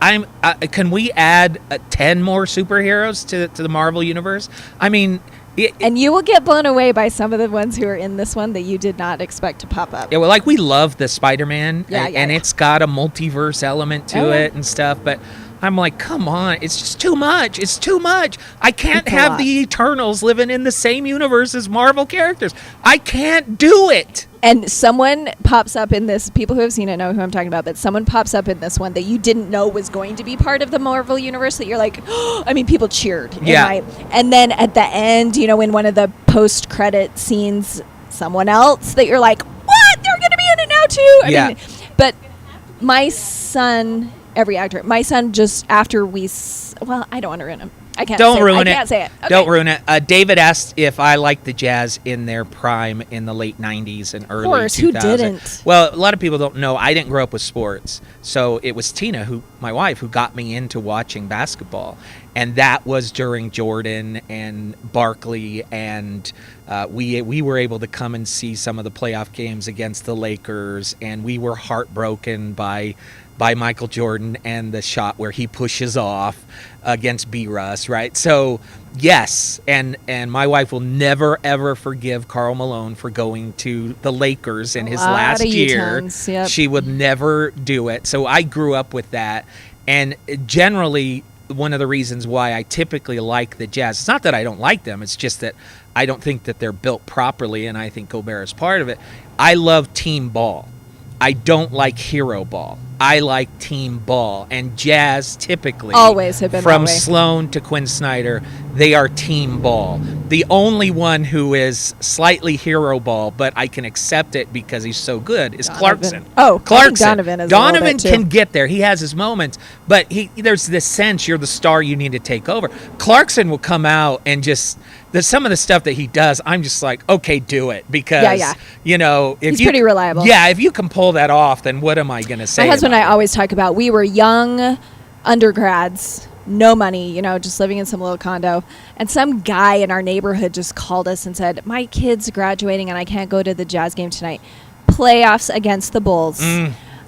can we add 10 more superheroes to the Marvel universe? I mean, and you will get blown away by some of the ones who are in this one that you did not expect to pop up. yeah, well, like we love the Spider-Man, Yeah, and yeah. it's got a multiverse element to Oh, yeah. it and stuff, but I'm like, come on, it's just too much. It's too much. I can't It's a have lot. the Eternals living in the same universe as Marvel characters. I can't do it. And someone pops up in this, people who have seen it know who I'm talking about, but someone pops up in this one that you didn't know was going to be part of the Marvel universe that you're like, I mean, people cheered. Yeah. And then at the end, in one of the post-credit scenes, someone else that you're like, what? They're going to be in it now too? I Yeah. mean, but my son, every actor, my son just after well, I don't want to ruin him. I can't Don't say ruin it. it. I can't say it. Okay. Don't ruin it. David asked if I liked the Jazz in their prime in the late 90s and early 2000s. course, who didn't? Well, a lot of people don't know. I didn't grow up with sports. So it was Tina, my wife, who got me into watching basketball. And that was during Jordan and Barkley. And we were able to come and see some of the playoff games against the Lakers. And we were heartbroken by Michael Jordan and the shot where he pushes off against B-Russ, right? So, yes, and my wife will never, ever forgive Karl Malone for going to the Lakers in his lot last of year. U-turns, yep. She would never do it. So I grew up with that. And generally, one of the reasons why I typically like the Jazz, it's not that I don't like them, it's just that I don't think that they're built properly, and I think Gobert is part of it. I love team ball. I don't like hero ball. I like team ball, and Jazz typically Always have been from that way. Sloan to Quinn Snyder, they are team ball. The only one who is slightly hero ball, but I can accept it because he's so good, is Donovan. Clarkson. Oh, I think Clarkson. Donovan is a little Donovan bit too. can get there. He has his moments, but there's this sense you're the star, you need to take over. Clarkson will come out and just some of the stuff that he does, I'm just like, okay, do it, because you know, if He's pretty reliable. Yeah, if you can pull that off, then what am I going to say? My husband and I about it? always talk about, we were young undergrads, no money, you know, just living in some little condo. And some guy in our neighborhood just called us and said, my kid's graduating and I can't go to the Jazz game tonight. Playoffs against the Bulls.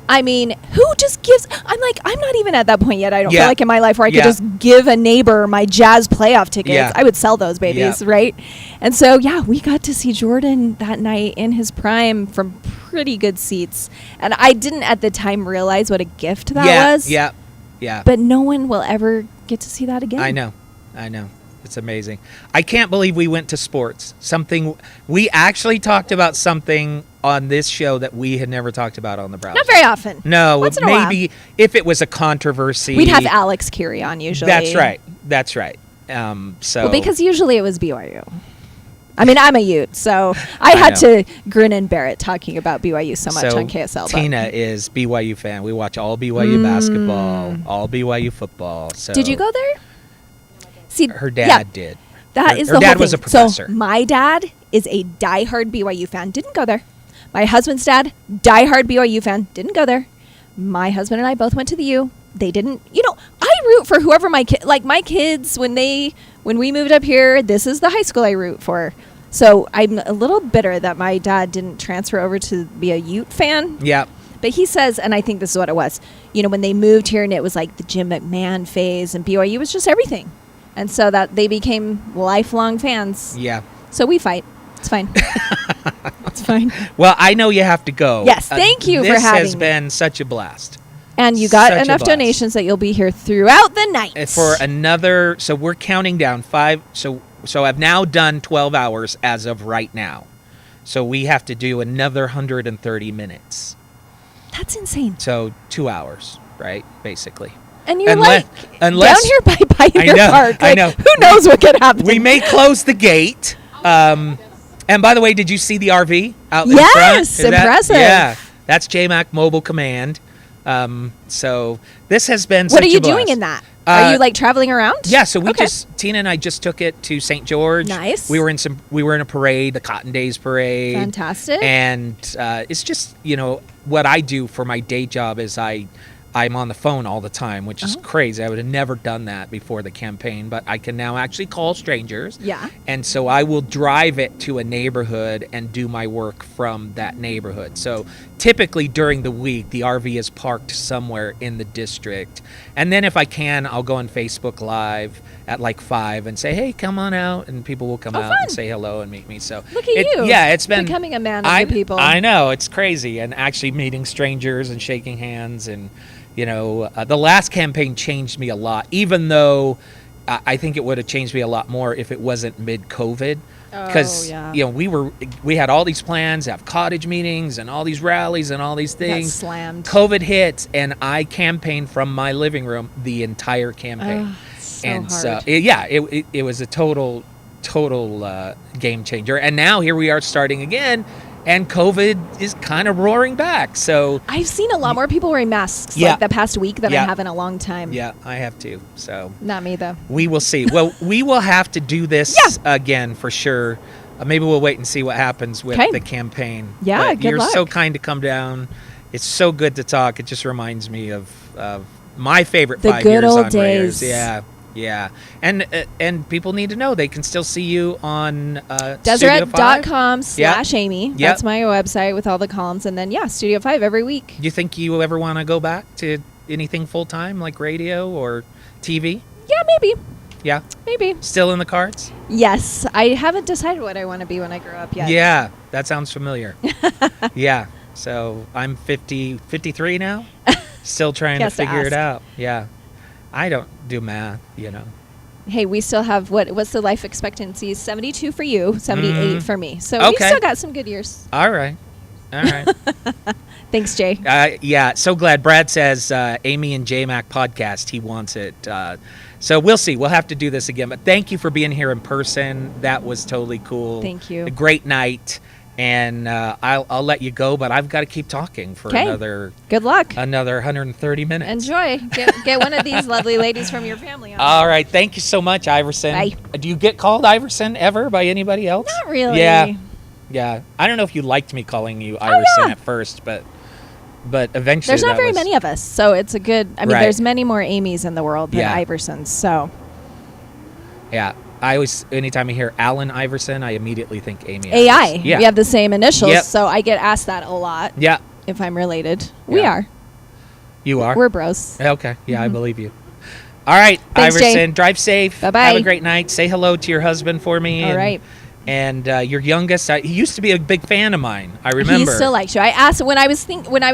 I mean, who just gives? I'm like, I'm not even at that point yet. I don't feel like in my life where I could just give a neighbor my Jazz playoff tickets. Yeah. I would sell those babies, right? And so, yeah, we got to see Jordan that night in his prime from pretty good seats. And I didn't at the time realize what a gift that was. Yeah. But no one will ever get to see that again. I know. It's amazing. I can't believe we went to sports. We actually talked about something on this show that we had never talked about on the browser. Not very often. No, Once in a maybe if it was a controversy. We'd have Alex Curie on usually. That's right. Well, because usually it was BYU. I mean, I'm a Ute, so I had to grin and bear it talking about BYU so much on KSL. Tina is BYU fan. We watch all BYU basketball, all BYU football. So did you go there? See, her dad did. That is her the dad whole was thing. a professor. So my dad is a diehard BYU fan. Didn't go there. My husband's dad, diehard BYU fan. Didn't go there. My husband and I both went to the U. They didn't. You know, I root for whoever my kids when we moved up here. This is the high school I root for. So I'm a little bitter that my dad didn't transfer over to be a Ute fan. Yeah. But he says, and I think this is what it was. You know, when they moved here and it was like the Jim McMahon phase, and BYU was just everything. And so that they became lifelong fans. Yeah. So we fight. It's fine. It's fine. Well, I know you have to go. Yes, thank you for having me. This has been such a blast. And you got Such a enough blast. donations that you'll be here throughout the night. For another, so we're counting down 5. So I've now done 12 hours as of right now. So we have to do another 130 minutes. That's insane. So 2 hours, right? Basically. And you're unless down here by Pioneer Park. I Like, know. Who knows what could happen? We may close the gate. And by the way, did you see the RV out in front? Yes, impressive. Yeah, that's JayMac Mobile Command. So this has been. What such are you a blast. doing in that? Are you like traveling around? Yeah, so Okay. Tina and I just took it to St. George. Nice. We were in a parade, the Cotton Days parade. Fantastic. And it's just, you know, what I do for my day job is I'm on the phone all the time, which is crazy. I would have never done that before the campaign, but I can now actually call strangers. Yeah. And so I will drive it to a neighborhood and do my work from that neighborhood. So typically during the week, the RV is parked somewhere in the district. And then if I can, I'll go on Facebook Live at like 5 and say, hey, come on out. And people will come out fun. and say hello and meet me. So Look at you. Yeah, it's been becoming a man of the people. I know, it's crazy. And actually meeting strangers and shaking hands. And, you know, the last campaign changed me a lot, even though I think it would have changed me a lot more if it wasn't mid-COVID. Because, you know, we had all these plans, have cottage meetings and all these rallies and all these things. Got slammed. COVID hits, and I campaigned from my living room the entire campaign. So and hard. so, it was a total game changer. And now here we are starting again, and COVID is kind of roaring back. So I've seen a lot more people wearing masks like the past week than I have in a long time. Yeah, I have too. So Not me, though. we will see. Well, we will have to do this again for sure. Maybe we'll wait and see what happens with the campaign. Yeah, but good you're luck. so kind to come down. It's so good to talk. It just reminds me of my favorite The 5 good years old on days. Raiders. Yeah. And people need to know they can still see you on Deseret.com/Amy. Yep. That's my website with all the columns. And then, Studio 5 every week. Do you think you ever want to go back to anything full-time like radio or TV? Yeah, maybe. Yeah? Maybe. Still in the cards? Yes. I haven't decided what I want to be when I grow up yet. Yeah, that sounds familiar. Yeah. So I'm 53 now. Still trying to figure it out. Yeah. I don't do math, you know. Hey, we still have, what's the life expectancy? 72 for you, 78 for me. So we Okay. still got some good years. All right. Thanks, Jay. Yeah, so glad. Brad says Amy and JayMac podcast. He wants it. So we'll see. We'll have to do this again. But thank you for being here in person. That was totally cool. Thank you. A great night. And I'll let you go, but I've got to keep talking for another. Good luck. Another 130 minutes. Enjoy. Get one of these lovely ladies from your family on. All right. Thank you so much, Iverson. Bye. Do you get called Iverson ever by anybody else? Not really. Yeah. I don't know if you liked me calling you Iverson at first, but eventually There's not very many of us, so it's a good. I mean, Right. there's many more Amy's in the world than Yeah. Iversons. So Yeah. I always, anytime I hear Allen Iverson, I immediately think Amy. AI. Iverson. Yeah. We have the same initials, Yep. so I get asked that a lot. Yeah. If I'm related, we Yeah. are. You are. We're bros. Okay. Yeah, I believe you. All right, Thanks, Jay. Iverson. Drive safe. Bye-bye. Have a great night. Say hello to your husband for me. All right. And your youngest, he used to be a big fan of mine. I remember. He still likes you. I asked when I was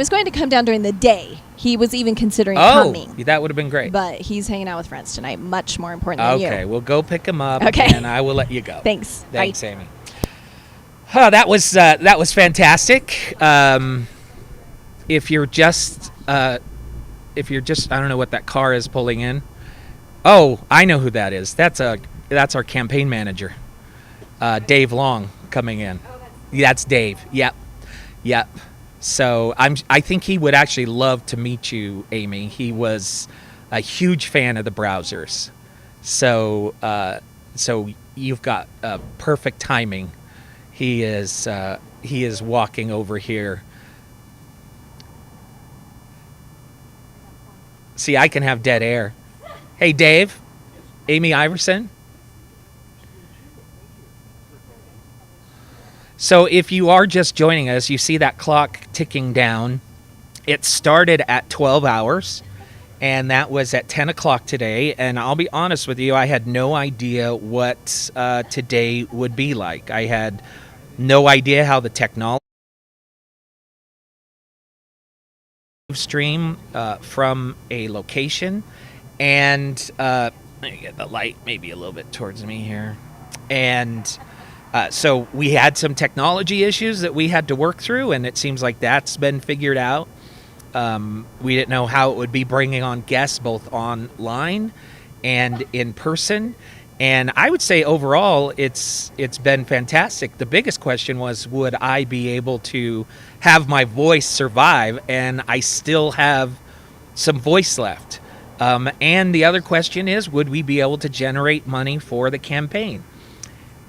going to come down during the day. He was even considering Oh, coming. that would have been great. But he's hanging out with friends tonight. Much more important than you. Okay, we'll go pick him up. Okay. And I will let you go. Thanks. Thanks, Bye. Amy. That was fantastic. If you're just I don't know what that car is pulling in. Oh, I know who that is. That's our campaign manager, Dave Long, coming in. That's Dave. Yep. So I think he would actually love to meet you, Amy. He was a huge fan of the browsers. So you've got perfect timing. He is walking over here. See, I can have dead air. Hey, Dave. Amy Iverson. So if you are just joining us, you see that clock ticking down. It started at 12 hours, and that was at 10 o'clock today. And I'll be honest with you, I had no idea what today would be like. I had no idea how the technology stream from a location. And let me get the light maybe a little bit towards me here. And so we had some technology issues that we had to work through, and it seems like that's been figured out. We didn't know how it would be bringing on guests both online and in person. And I would say overall, it's been fantastic. The biggest question was, would I be able to have my voice survive? And I still have some voice left. And the other question is, would we be able to generate money for the campaign?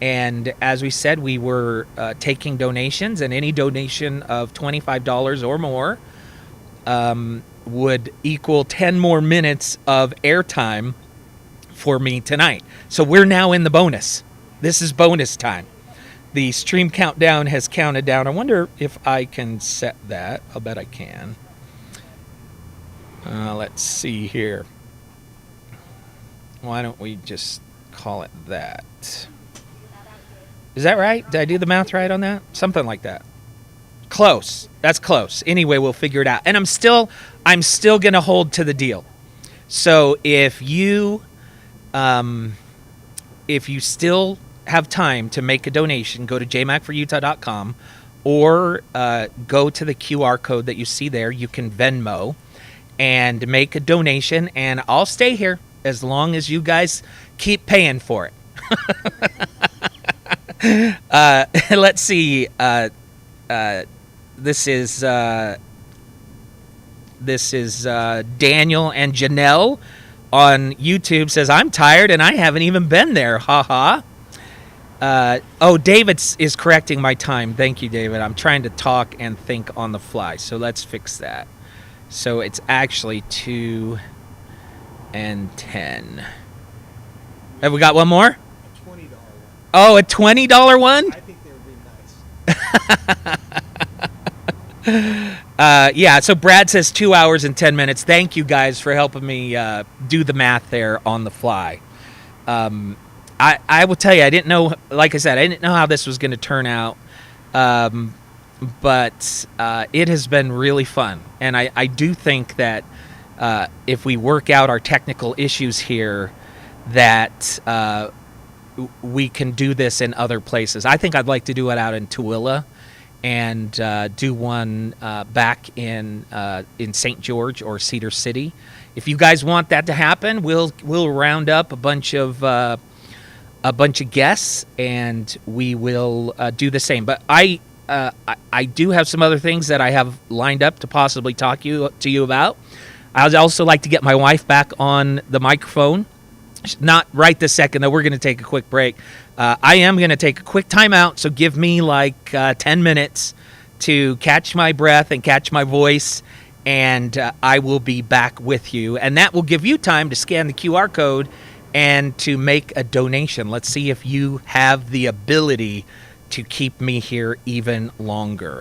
And as we said, we were taking donations, and any donation of $25 or more would equal 10 more minutes of airtime for me tonight. So we're now in the bonus. This is bonus time. The stream countdown has counted down. I wonder if I can set that. I'll bet I can. Let's see here. Why don't we just call it that? Is that right? Did I do the math right on that? Something like that. Close. That's close. Anyway, we'll figure it out. And I'm still going to hold to the deal. So if you still have time to make a donation, go to JayMacForUtah.com or go to the QR code that you see there. You can Venmo and make a donation, and I'll stay here as long as you guys keep paying for it. Let's see. This is Daniel and Janelle on YouTube says, I'm tired and I haven't even been there. Ha ha. David is correcting my time. Thank you, David. I'm trying to talk and think on the fly. So let's fix that. So it's actually 2 and 10. Have we got one more? $20 one. Oh, a $20 one? I think they would be nice. Yeah, so Brad says 2 hours and 10 minutes. Thank you guys for helping me do the math there on the fly. I will tell you, I didn't know, like I said, I didn't know how this was going to turn out. But it has been really fun. And I do think that if we work out our technical issues here, that we can do this in other places. I think I'd like to do it out in Tooele and do one back in St. George or Cedar City. If you guys want that to happen, we'll round up a bunch of guests, and we will do the same. But I do have some other things that I have lined up to possibly talk to you about. I'd also like to get my wife back on the microphone. Not right this second, though. We're going to take a quick break. I am going to take a quick timeout, so give me like 10 minutes to catch my breath and catch my voice, and I will be back with you. And that will give you time to scan the QR code and to make a donation. Let's see if you have the ability to keep me here even longer.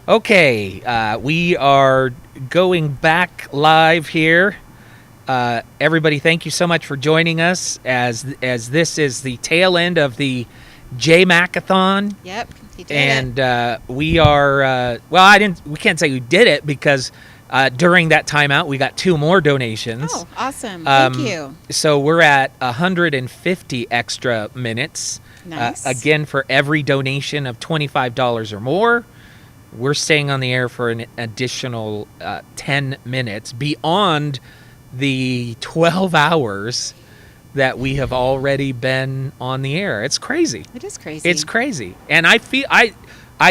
Okay, we are going back live here. Everybody, thank you so much for joining us as this is the tail end of the JayMacAthon. Yep, he did And we are we can't say we did it because during that timeout we got 2 more donations. Oh, awesome. Thank you. So we're at 150 extra minutes. Nice. Again, for every donation of $25 or more, we're staying on the air for an additional 10 minutes beyond the 12 hours that we have already been on the air. It's crazy. It is crazy. It's crazy. And I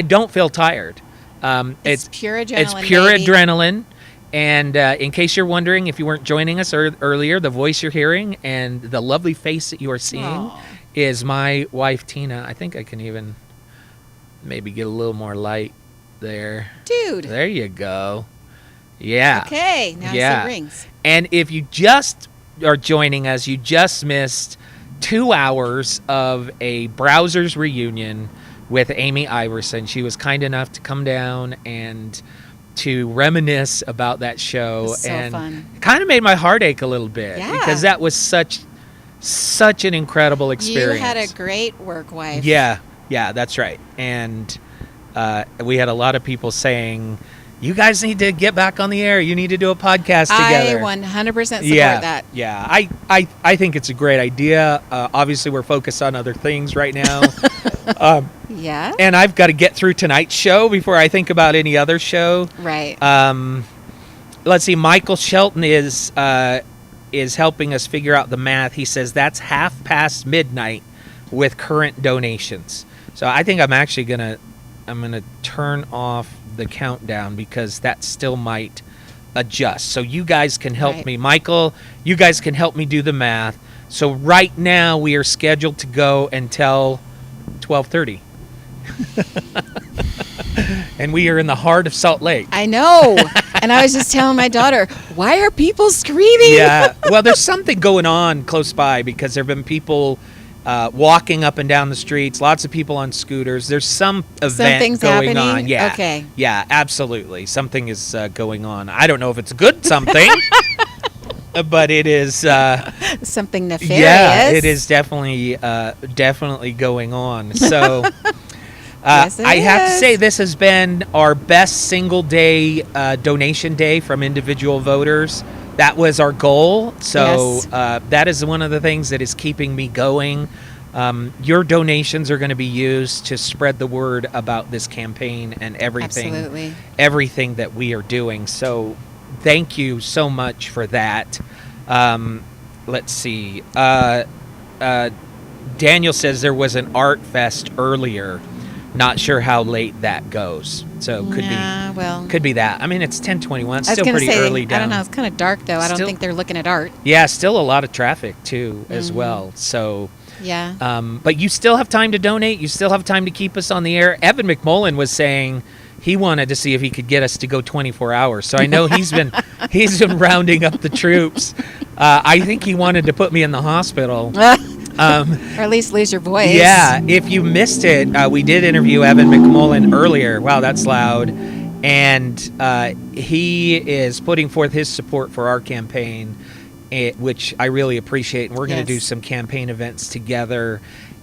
don't feel tired. It's pure adrenaline. It's pure baby. adrenaline. And in case you're wondering, if you weren't joining us earlier, the voice you're hearing and the lovely face that you are seeing Aw. is my wife, Tina. I think I can even maybe get a little more light there. Dude. There you go. Yeah. Okay, now Yeah. I see rings. And if you just are joining us, you just missed 2 hours of a Browsers reunion with Amy Iverson. She was kind enough to come down and to reminisce about that show. It was so and fun. It kind of made my heart ache a little bit Yeah. because that was such an incredible experience. You had a great work wife. Yeah, that's right. And we had a lot of people saying, you guys need to get back on the air. You need to do a podcast together. I 100% support that. Yeah, I think it's a great idea. Obviously, we're focused on other things right now. Yeah. And I've got to get through tonight's show before I think about any other show. Right. Let's see. Michael Shelton is helping us figure out the math. He says that's midnight with current donations. So I think I'm actually gonna turn off the countdown because that still might adjust. So you guys can help me. Michael, you guys can help me do the math. So right now we are scheduled to go until 12:30. And we are in the heart of Salt Lake. I know. And I was just telling my daughter, why are people screaming? Yeah. Well, there's something going on close by because there have been people walking up and down the streets, lots of people on scooters. There's some event going on. Yeah. Okay. Yeah, absolutely. Something is going on. I don't know if it's a good something, but it is something nefarious. Yeah, it is definitely going on. So Yes, it I have to is. say this has been our best single day donation day from individual voters. That was our goal. So Yes. that is one of the things that is keeping me going. Your donations are going to be used to spread the word about this campaign and Absolutely. everything that we are doing. So thank you so much for that. Let's see. Daniel says there was an art fest earlier. Not sure how late that goes. So could be that. I mean, it's 10:21. It's I was still gonna pretty say, early down. I don't know. It's kind of dark, though. I don't Still- think they're looking at art. Yeah, still a lot of traffic too, as well. So, Yeah. but you still have time to donate. You still have time to keep us on the air. Evan McMullin was saying he wanted to see if he could get us to go 24 hours. So I know he's been rounding up the troops. I think he wanted to put me in the hospital. Or at least lose your voice. Yeah, if you missed it, we did interview Evan McMullin earlier. Wow, that's loud. And he is putting forth his support for our campaign, which I really appreciate. And we're going to do some campaign events together.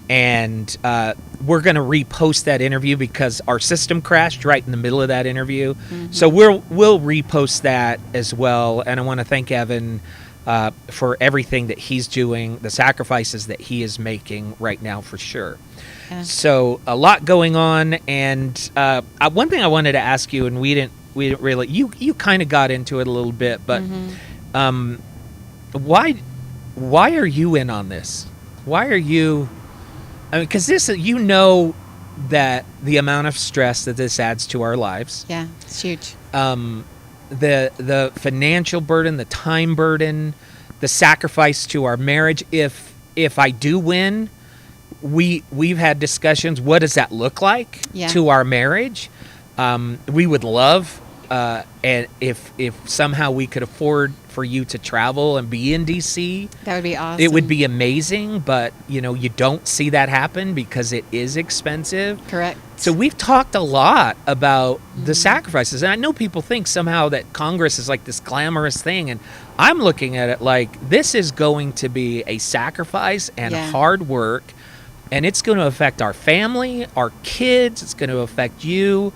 And we're going to repost that interview because our system crashed right in the middle of that interview. So we'll repost that as well. And I want to thank Evan for everything that he's doing, the sacrifices that he is making right now for sure. Yeah. So a lot going on, and one thing I wanted to ask you, and we didn't really, you kind of got into it a little bit, but why are you in on this? Why are you? I mean, because this, that the amount of stress that this adds to our lives. Yeah, it's huge. The financial burden, the time burden, the sacrifice to our marriage. If I do win, we've had discussions. What does that look like to our marriage? We would love and if somehow we could afford for you to travel and be in DC, That would be awesome. it would be amazing. But you don't see that happen because it is expensive. correct. So we've talked a lot about the sacrifices, and I know people think somehow that Congress is like this glamorous thing, and I'm looking at it like this is going to be a sacrifice and Yeah. hard work, and it's going to affect our family, our kids. It's going to affect you.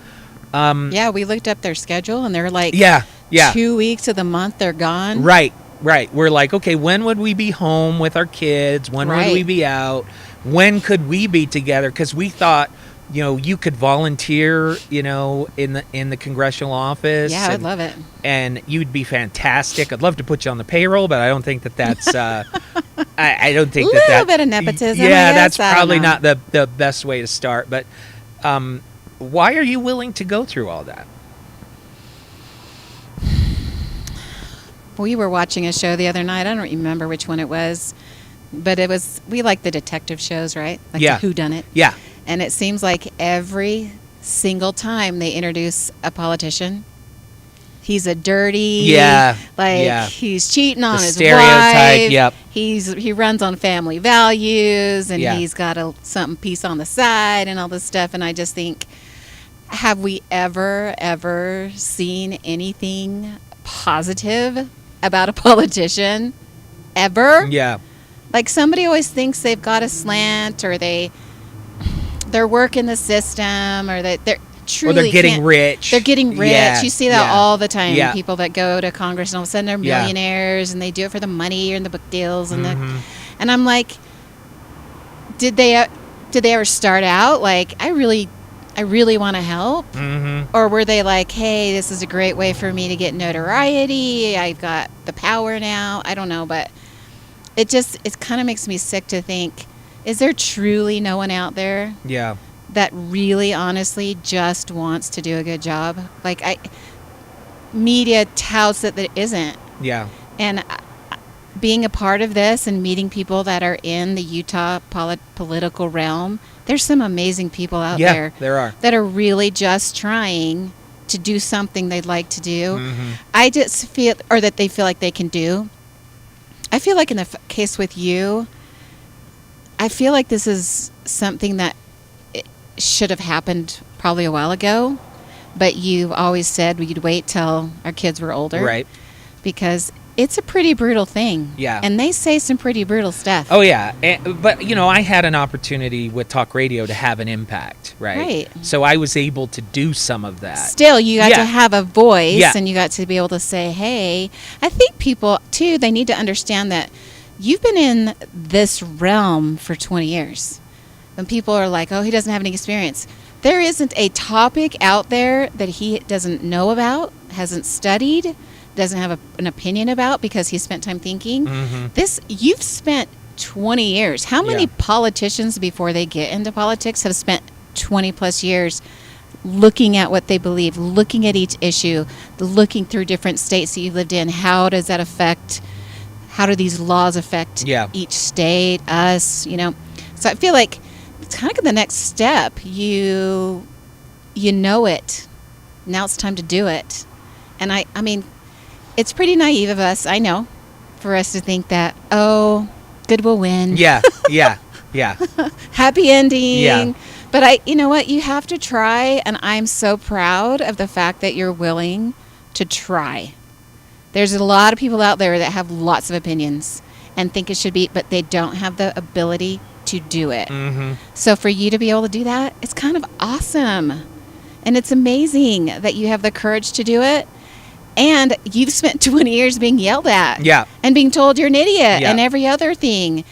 Yeah, we looked up their schedule, and they're like, Yeah. 2 weeks of the month they're gone. Right. We're like, okay, when would we be home with our kids? When would we Right. be out? When could we be together? Because we thought, you could volunteer, in the congressional office. Yeah, I'd love it. And you'd be fantastic. I'd love to put you on the payroll, but I don't think that's. I don't think A little bit of nepotism, I Yeah, guess. that's I don't probably know. not the best way to start. But why are you willing to go through all that? We were watching a show the other night. I don't remember which one it was, but we like the detective shows, right? Like Yeah. the whodunit. Yeah. And it seems like every single time they introduce a politician, he's a dirty, Yeah. he's cheating on The his stereotype, wife. yep. He runs on family values, and Yeah. he's got something piece on the side and all this stuff. And I just think, have we ever seen anything positive about a politician? Ever? Yeah. Like, somebody always thinks they've got a slant, or they're working the system, or that they're truly Or they're getting can't- rich. They're getting rich. Yeah, You see that yeah. all the time. Yeah. People that go to Congress, and all of a sudden they're Yeah. millionaires, and they do it for the money and the book deals and Mhm. and I'm like, did they ever start out like, I really want to help? Mm-hmm. Or were they like, hey, this is a great way for me to get notoriety, I've got the power now? I don't know, but it kind of makes me sick to think, is there truly no one out there Yeah. that really honestly just wants to do a good job? Like, media touts that there isn't. Yeah. And being a part of this and meeting people that are in the Utah political realm, there's some amazing people out Yeah, there there are. that are really just trying to do something they'd like to do. Mhm. I just feel, or that they feel like they can do. I feel like in the case with you, I feel like this is something that it should have happened probably a while ago, but you've always said we'd wait till our kids were older. Right. Because it's a pretty brutal thing. Yeah. And they say some pretty brutal stuff. Oh yeah, but I had an opportunity with talk radio to have an impact, right? Right. So I was able to do some of that. Still, you got Yeah. to have a voice, Yeah. and you got to be able to say, hey, I think people, too, they need to understand that you've been in this realm for 20 years. When people are like, oh, he doesn't have any experience. There isn't a topic out there that he doesn't know about, hasn't studied, doesn't have an opinion about because he spent time thinking. Mhm. You've spent 20 years. How many Yeah. politicians before they get into politics have spent 20 plus years looking at what they believe, looking at each issue, looking through different states that you lived in? How does that affect, how do these laws affect Yeah. each state, us, So I feel like it's kind of the next step. You know it. Now it's time to do it. And I mean, it's pretty naive of us, I know, for us to think that, oh, good will win. Yeah. Yeah. Yeah. Happy ending. Yeah. But you know what? You have to try, and I'm so proud of the fact that you're willing to try. There's a lot of people out there that have lots of opinions and think it should be, but they don't have the ability to do it. Mm-hmm. So for you to be able to do that, it's kind of awesome. And it's amazing that you have the courage to do it. And you've spent 20 years being yelled at. Yeah. And being told you're an idiot Yeah. and every other thing.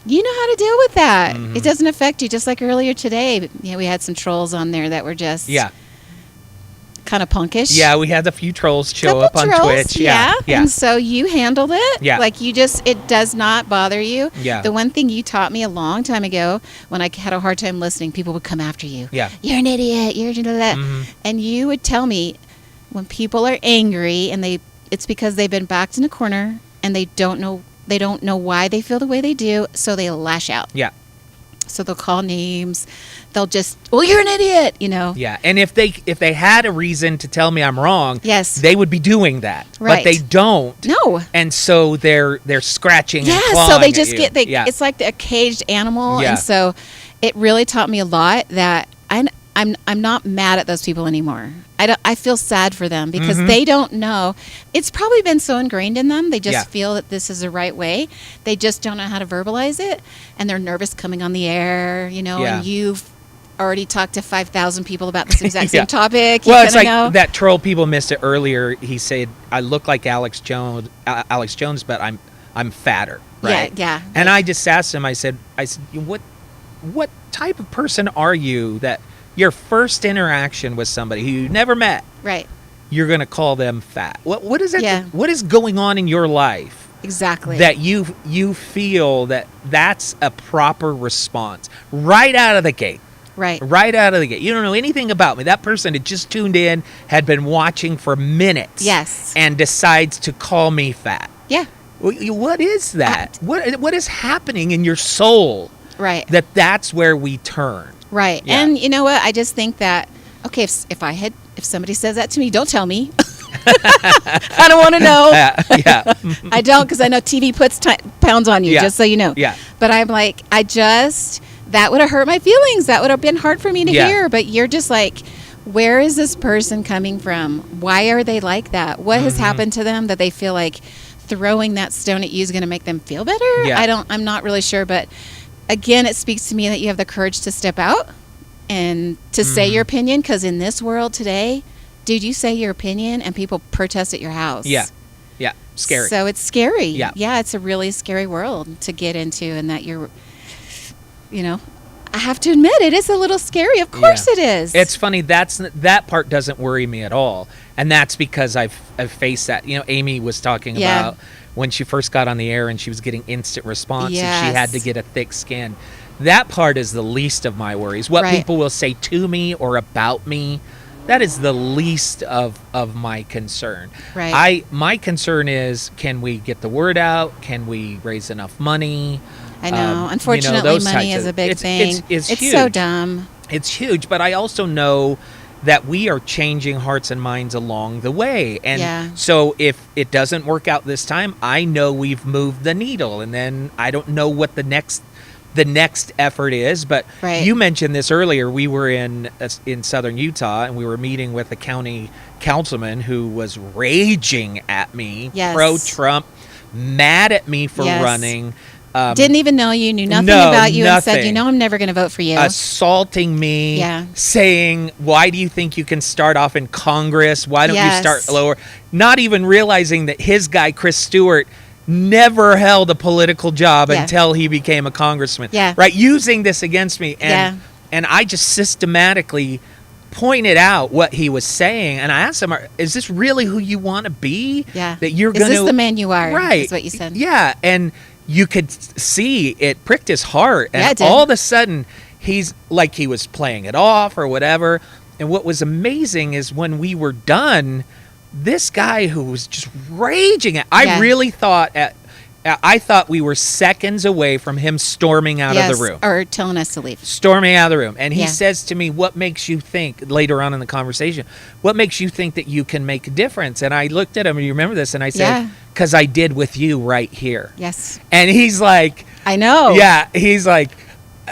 You know how to deal with that. Mhm. It doesn't affect you. Just like earlier today, we had some trolls on there that were just Yeah. kind of punkish. Yeah. We had a few trolls show Couple up on trolls, Twitch. Yeah. Yeah. And so you handled it. Yeah. Like it does not bother you. Yeah. The one thing you taught me a long time ago when I had a hard time listening, people would come after you. Yeah. You're an idiot. You're that. Mhm. And you would tell me when people are angry and it's because they've been backed in a corner and they don't know why they feel the way they do, so they lash out. Yeah. So they'll call names. They'll just, well, you're an idiot, you know. Yeah, and if they had a reason to tell me I'm wrong, Yes. they would be doing that. Right. But they don't. No. And so they're scratching Yeah, and clawing so they at just you. get, Yeah. it's like a caged animal. Yeah. And so it really taught me a lot that I'm not mad at those people anymore. I feel sad for them because they don't know. It's probably been so ingrained in them. They just feel that this is the right way. They just don't know how to verbalize it, and they're nervous coming on the air, you know, and you've already talked to 5,000 people about this exact same topic. Well, it's like that troll. People missed it earlier. He said, "I look like Alex Jones, but I'm fatter." Right? Yeah. And I just asked him. I said, what type of person are you that your first interaction with somebody who you never met, right, you're going to call them fat? What is that? Yeah. What is going on in your life? Exactly. That you feel that that's a proper response right out of the gate. Right. Right out of the gate. You don't know anything about me. That person had just tuned in, had been watching for minutes. Yes. And decides to call me fat. Yeah. What is that? What is happening in your soul? Right. That's where we turn. Right. Yeah. And you know what? I just think that, okay, if somebody says that to me, don't tell me. I don't want to know. Yeah. I don't, because I know TV puts pounds on you, just so you know. Yeah. But I'm like, that would have hurt my feelings. That would have been hard for me to hear. But you're just like, where is this person coming from? Why are they like that? What has happened to them that they feel like throwing that stone at you is going to make them feel better? Yeah. I'm not really sure. But again, it speaks to me that you have the courage to step out and to say your opinion. Because in this world today, dude, you say your opinion and people protest at your house. Yeah. Yeah. Scary. So it's scary. Yeah. Yeah, it's a really scary world to get into, and that you're, I have to admit, it is a little scary. Of course it is. It's funny. That part doesn't worry me at all. And that's because I've faced that. You know, Amy was talking about when she first got on the air and she was getting instant response and she had to get a thick skin. That part is the least of my worries. What people will say to me or about me, that is the least of my concern. Right. My concern is, can we get the word out? Can we raise enough money? I know. Unfortunately, money is a big thing. It's huge. So dumb. It's huge, but I also know that we are changing hearts and minds along the way. And so if it doesn't work out this time, I know we've moved the needle. And then I don't know what the next effort is. But you mentioned this earlier. We were in southern Utah, and we were meeting with a county councilman who was raging at me, pro-Trump, mad at me for running. Didn't even know you, knew nothing about you, and said, I'm never going to vote for you. Assaulting me, saying, why do you think you can start off in Congress? Why don't you start lower? Not even realizing that his guy, Chris Stewart, never held a political job until he became a congressman. Right? Using this against me. And I just systematically pointed out what he was saying, and I asked him, is this really who you want to be? That you're going to... Is this the man you are? Right. Is what you said. Yeah, and you could see it pricked his heart, and it did. All of a sudden he's like he was playing it off or whatever. And what was amazing is when we were done, this guy who was just raging at, I really thought we were seconds away from him storming out of the room. Or telling us to leave. Storming out of the room. And he says to me, what makes you think, later on in the conversation, what makes you think that you can make a difference? And I looked at him, and you remember this, and I said, because I did with you right here. Yes. And he's like, I know. Yeah, he's like,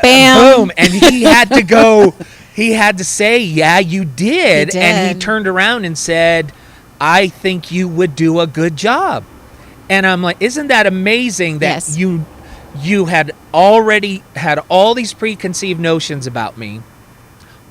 bam. Boom. And he had to go, he had to say, yeah, you did. And he turned around and said, I think you would do a good job. And I'm like, isn't that amazing that you had already had all these preconceived notions about me?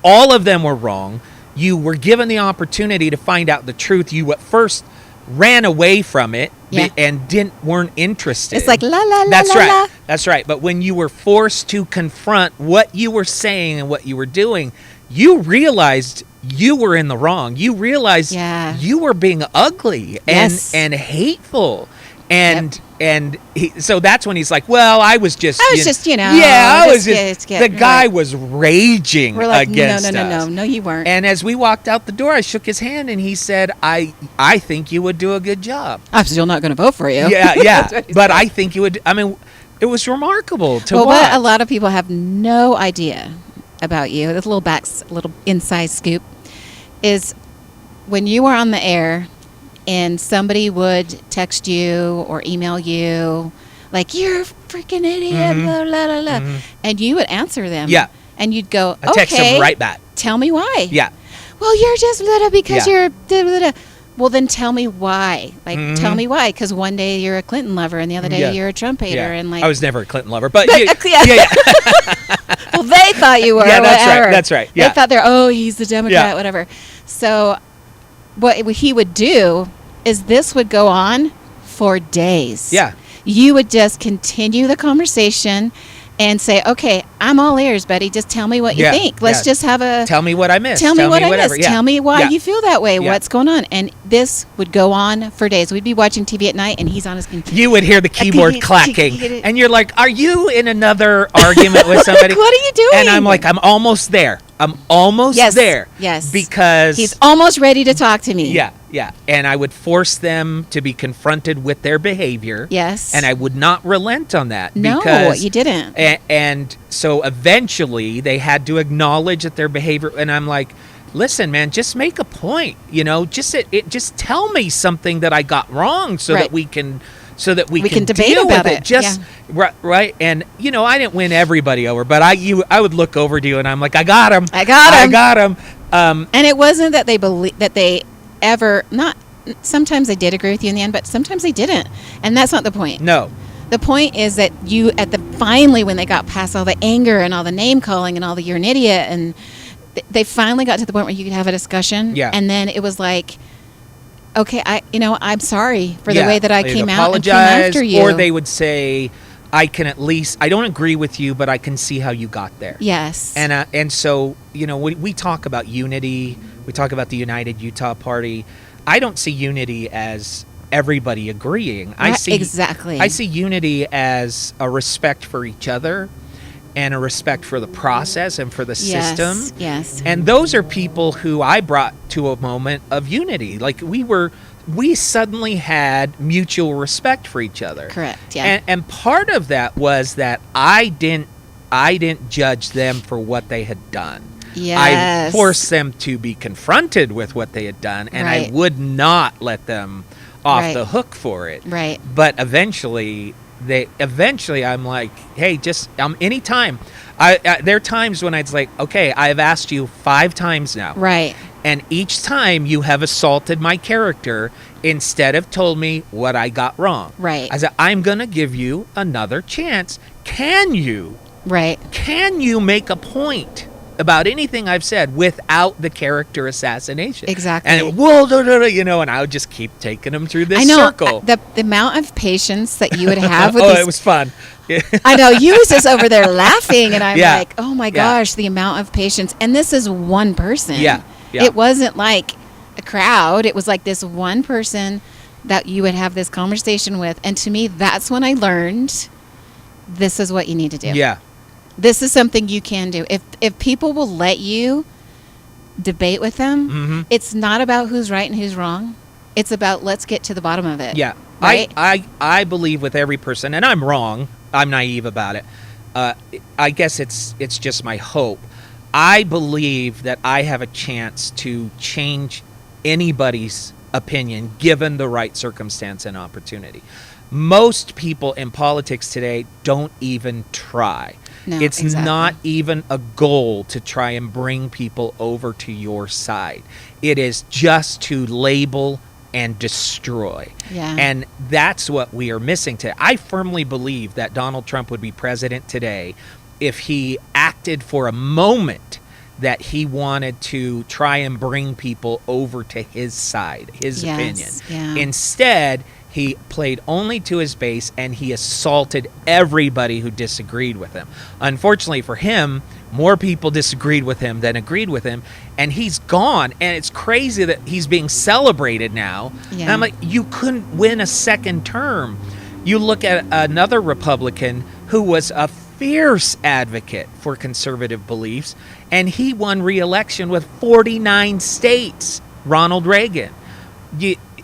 All of them were wrong. You were given the opportunity to find out the truth. You at first ran away from it and weren't interested. It's like, la, la, la, That's la, right. la. That's right. But when you were forced to confront what you were saying and what you were doing, you realized you were in the wrong. You realized you were being ugly and hateful. So that's when he's like, well, I was just, the guy was raging against us. No, you weren't. And as we walked out the door, I shook his hand and he said, I think you would do a good job. I'm still not going to vote for you. Yeah. But I think you would. I mean, It was remarkable to Well, watch. what a lot of people have no idea about you, this little inside scoop, is when you were on the air and somebody would text you or email you, like, you're a freaking idiot, blah, blah, blah, blah. And you would answer them. Yeah. And you'd go, I text okay, them right back. tell me why. Yeah. Well, you're just blah, blah, because Yeah. you're blah, blah, blah. Well, then tell me why. Like, tell me why. Because one day you're a Clinton lover and the other day Yeah. you're a Trump hater. Yeah. And like, I was never a Clinton lover, but, But, yeah. well, they thought you were. Yeah, that's right, whatever. that's right, yeah. They thought he's the Democrat, Yeah. whatever. So what he would do is this would go on for days. Yeah. You would just continue the conversation and say, okay, I'm all ears, buddy. Just tell me what you Yeah, think. Let's yeah. just have a... Tell me what I missed. Tell me what I whatever. missed. Yeah. Tell me why Yeah. you feel that way. Yeah. What's going on? And this would go on for days. We'd be watching TV at night, and he's on his computer. You would hear the keyboard clacking, and you're like, "Are you in another argument with somebody?" What are you doing? And I'm like, "I'm almost there. I'm almost there." Yes. Because he's almost ready to talk to me. Yeah. And I would force them to be confronted with their behavior. Yes. And I would not relent on that. No, because, you didn't. And so eventually they had to acknowledge that their behavior, and I'm like, listen, man, just make a point, just tell me something that I got wrong so Right. that we can can debate deal about with it. Just right. And I didn't win everybody over, but I would look over to you and I'm like, I got him. And it wasn't that they ever not. Sometimes they did agree with you in the end, but sometimes they didn't, and that's not the point. No. The point is that finally when they got past all the anger and all the name calling and all the you're an idiot, and they finally got to the point where you could have a discussion. Yeah. And then it was like, okay, I'm sorry for the way that I They'd came out and came apologize, after you. or they would say, I don't agree with you, but I can see how you got there. Yes. And so, we talk about unity. We talk about the United Utah Party. I don't see unity as everybody agreeing. I see unity as a respect for each other and a respect for the process and for the system. Yes. And those are people who I brought to a moment of unity. Like we suddenly had mutual respect for each other. Correct. Yeah. And part of that was that I didn't judge them for what they had done. Yes. I forced them to be confronted with what they had done, and I would not let them off the hook for it. Right. But eventually I'm like, hey, just anytime. There are times when it's like, okay, I've asked you 5 times now. Right. And each time you have assaulted my character instead of told me what I got wrong. Right. I said, I'm going to give you another chance. Can you make a point about anything I've said without the character assassination? Exactly. And and I would just keep taking them through this circle. The amount of patience that you would have with it was fun. I know, you was just over there laughing, and I'm Yeah. like, oh my gosh, the amount of patience. And this is one person. Yeah. It wasn't like a crowd. It was like this one person that you would have this conversation with. And to me, that's when I learned this is what you need to do. Yeah. This is something you can do. If people will let you debate with them, it's not about who's right and who's wrong. It's about let's get to the bottom of it. Yeah. Right? I believe with every person, and I'm wrong, I'm naive about it. I guess it's just my hope. I believe that I have a chance to change anybody's opinion given the right circumstance and opportunity. Most people in politics today don't even try. No, it's exactly. not even a goal to try and bring people over to your side. It is just to label and destroy. Yeah. And that's what we are missing today. I firmly believe that Donald Trump would be president today if he acted for a moment that he wanted to try and bring people over to his side, his opinion. Yeah. Instead, he played only to his base, and he assaulted everybody who disagreed with him. Unfortunately for him, more people disagreed with him than agreed with him, and he's gone. And it's crazy that he's being celebrated now. Yeah. And I'm like, you couldn't win a second term. You look at another Republican who was a fierce advocate for conservative beliefs, and he won re-election with 49 states, Ronald Reagan.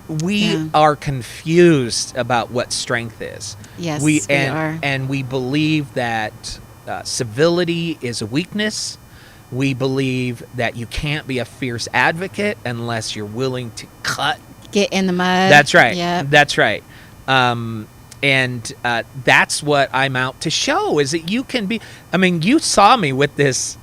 we are confused about what strength is. Yes, we are. And we believe that civility is a weakness. We believe that you can't be a fierce advocate unless you're willing to get in the mud. That's right. Yeah, that's right. And that's what I'm out to show, is that you can be. I mean, you saw me with this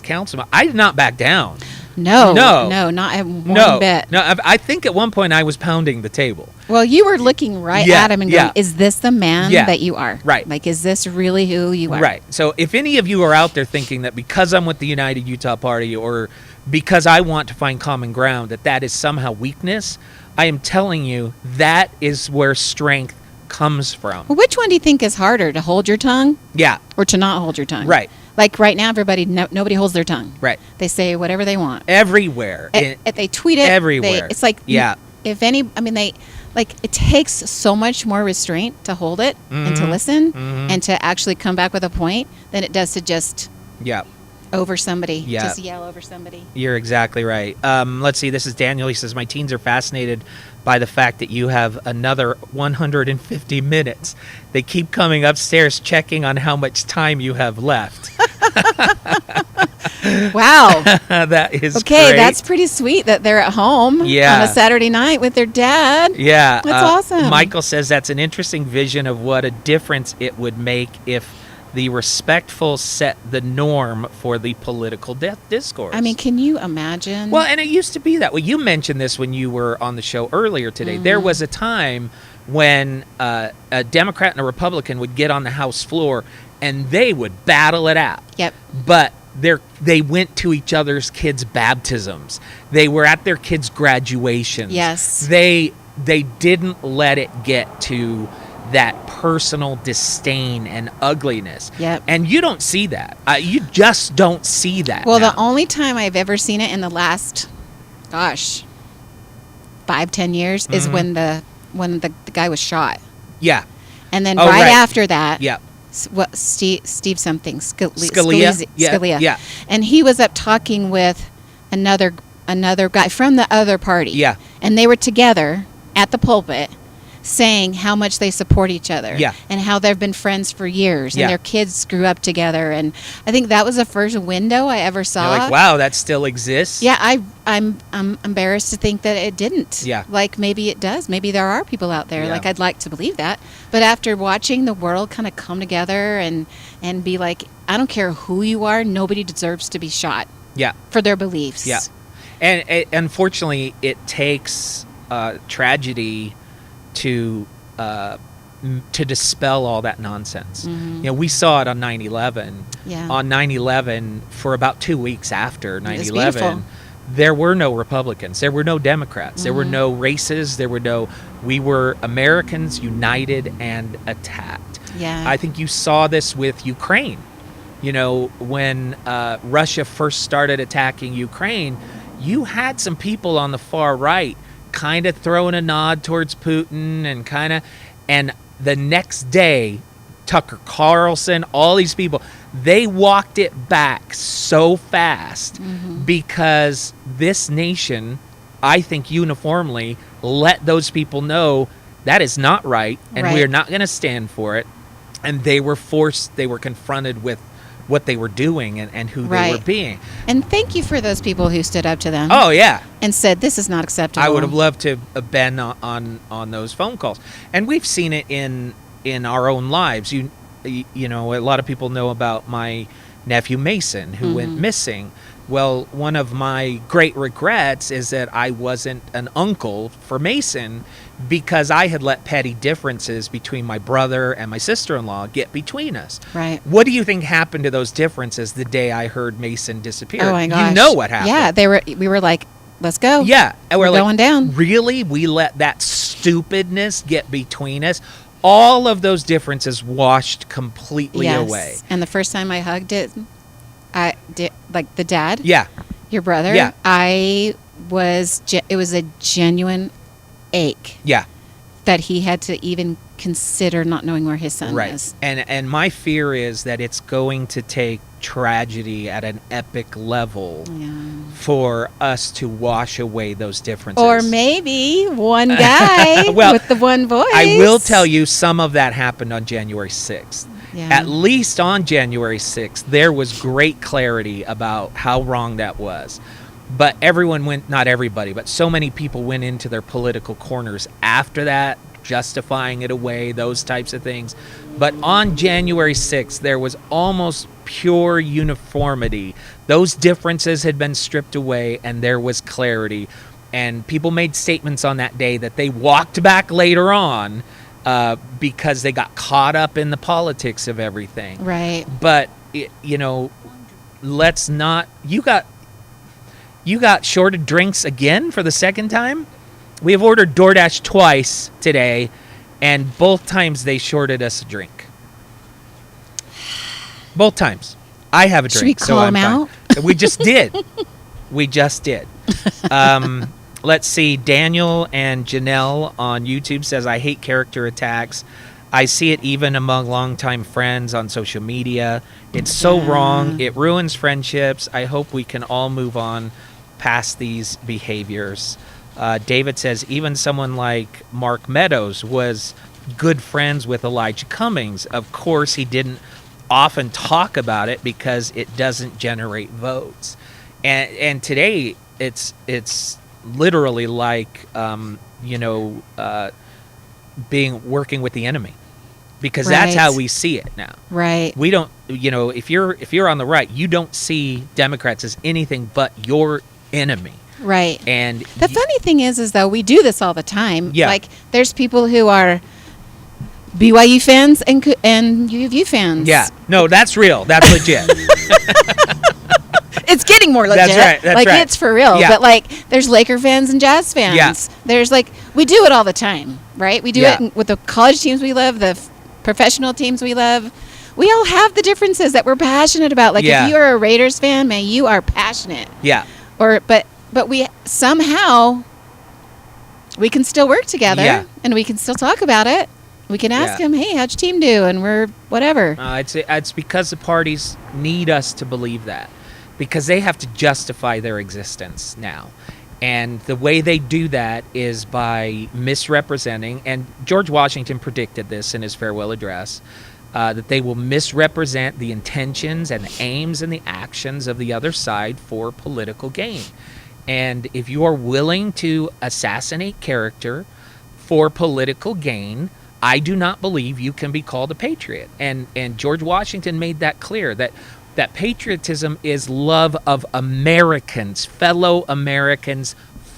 councilman. I did not back down. No, not at one bit. No, I think at one point I was pounding the table. Well, you were looking right at him and going, is this the man that you are? Right. Like, is this really who you are? Right. So if any of you are out there thinking that because I'm with the United Utah Party or because I want to find common ground, that is somehow weakness, I am telling you that is where strength comes from. Well, which one do you think is harder, to hold your tongue? Yeah. Or to not hold your tongue? Right. Like right now, nobody holds their tongue. Right. They say whatever they want. Everywhere. They tweet it. Everywhere. It's like, it takes so much more restraint to hold it and to listen and to actually come back with a point than it does to just over somebody. Just yell over somebody. You're exactly right. Let's see. This is Daniel. He says, my teens are fascinated by the fact that you have another 150 minutes. They keep coming upstairs checking on how much time you have left. Wow. That is okay. Great. That's pretty sweet that they're at home on a Saturday night with their dad. Yeah. That's awesome. Michael says that's an interesting vision of what a difference it would make if the respectful set the norm for the political discourse. I mean, can you imagine? Well, and it used to be that way. You mentioned this when you were on the show earlier today. There was a time when a Democrat and a Republican would get on the House floor and they would battle it out. Yep. But they went to each other's kids' baptisms. They were at their kids' graduations. Yes. They didn't let it get to that personal disdain and ugliness. Yep. And you don't see that. You just don't see that. Well, now. The only time I've ever seen it in the last, 5-10 years is when the guy was shot. Yeah. And then after that, yeah. Steve something Scalia. Yeah. And he was up talking with another guy from the other party. Yeah. And they were together at the pulpit saying how much they support each other. Yeah. And how they've been friends for years and their kids grew up together. And I think that was the first window I ever saw. You're like, wow, that still exists. Yeah, I'm embarrassed to think that it didn't. Yeah. Like maybe it does. Maybe there are people out there. Yeah. Like I'd like to believe that. But after watching the world kind of come together and be like, I don't care who you are, nobody deserves to be shot. Yeah. For their beliefs. Yeah. And unfortunately, it takes tragedy to dispel all that nonsense. Mm-hmm. You know, we saw it on 9/11. Yeah. On 9/11, for about 2 weeks after 9/11, there were no Republicans, there were no Democrats, there were no races, we were Americans united and attacked. Yeah. I think you saw this with Ukraine. You know, when Russia first started attacking Ukraine, you had some people on the far right kind of throwing a nod towards Putin and the next day, Tucker Carlson, all these people, they walked it back so fast because this nation, I think uniformly, let those people know that is not right and we are not going to stand for it. And they were confronted with what they were doing and who they were being. And thank you for those people who stood up to them. Oh, yeah. And said, this is not acceptable. I would have loved to have been on those phone calls. And we've seen it in our own lives. You know, a lot of people know about my nephew Mason, who went missing. Well, one of my great regrets is that I wasn't an uncle for Mason because I had let petty differences between my brother and my sister-in-law get between us. Right. What do you think happened to those differences the day I heard Mason disappear? Oh my gosh. You know what happened. Yeah, we were like, let's go. Yeah. And we're like, going down. Really? We let that stupidness get between us? All of those differences washed completely away. And the first time I hugged it, I did, like the dad. Yeah. Your brother. Yeah. It was a genuine ache. Yeah. That he had to even consider not knowing where his son Right. was. And my fear is that it's going to take tragedy at an epic level for us to wash away those differences. Or maybe one guy Well, with the one voice. I will tell you, some of that happened on January 6th. Yeah. At least on January 6th, there was great clarity about how wrong that was. But everyone went, not everybody, but so many people went into their political corners after that, justifying it away, those types of things. But on January 6th, there was almost pure uniformity. Those differences had been stripped away, and there was clarity. And people made statements on that day that they walked back later on because they got caught up in the politics of everything. Right. But, you know, let's not... You got shorted drinks again for the second time? We have ordered DoorDash twice today, and both times they shorted us a drink. Both times. I have a drink. Should we call them out? We just did. We just did. Let's see. Daniel and Janelle on YouTube says, I hate character attacks. I see it even among longtime friends on social media. It's so wrong. It ruins friendships. I hope we can all move on past these behaviors. David says, even someone like Mark Meadows was good friends with Elijah Cummings. Of course, he didn't often talk about it because it doesn't generate votes. And today, it's literally like, working with the enemy. Because that's how we see it now. Right. We don't, if you're on the right, you don't see Democrats as anything but your enemy. Right. And the funny thing is though, we do this all the time. Yeah. Like, there's people who are BYU fans and U of U fans. Yeah. No, that's real. That's legit. It's getting more legit. That's right. That's right. It's for real. Yeah. But like, there's Laker fans and Jazz fans. Yeah. There's like, we do it all the time, right? We do it with the college teams we love, the professional teams we love. We all have the differences that we're passionate about. Like, if you are a Raiders fan, man, you are passionate. Yeah. But we somehow we can still work together and we can still talk about it. We can ask him, hey, how'd your team do? And we're whatever. It's because the parties need us to believe that, because they have to justify their existence now. And the way they do that is by misrepresenting, and George Washington predicted this in his farewell address, that they will misrepresent the intentions and the aims and the actions of the other side for political gain. And if you are willing to assassinate character for political gain, I do not believe you can be called a patriot. And George Washington made that clear, that patriotism is love of Americans, fellow Americans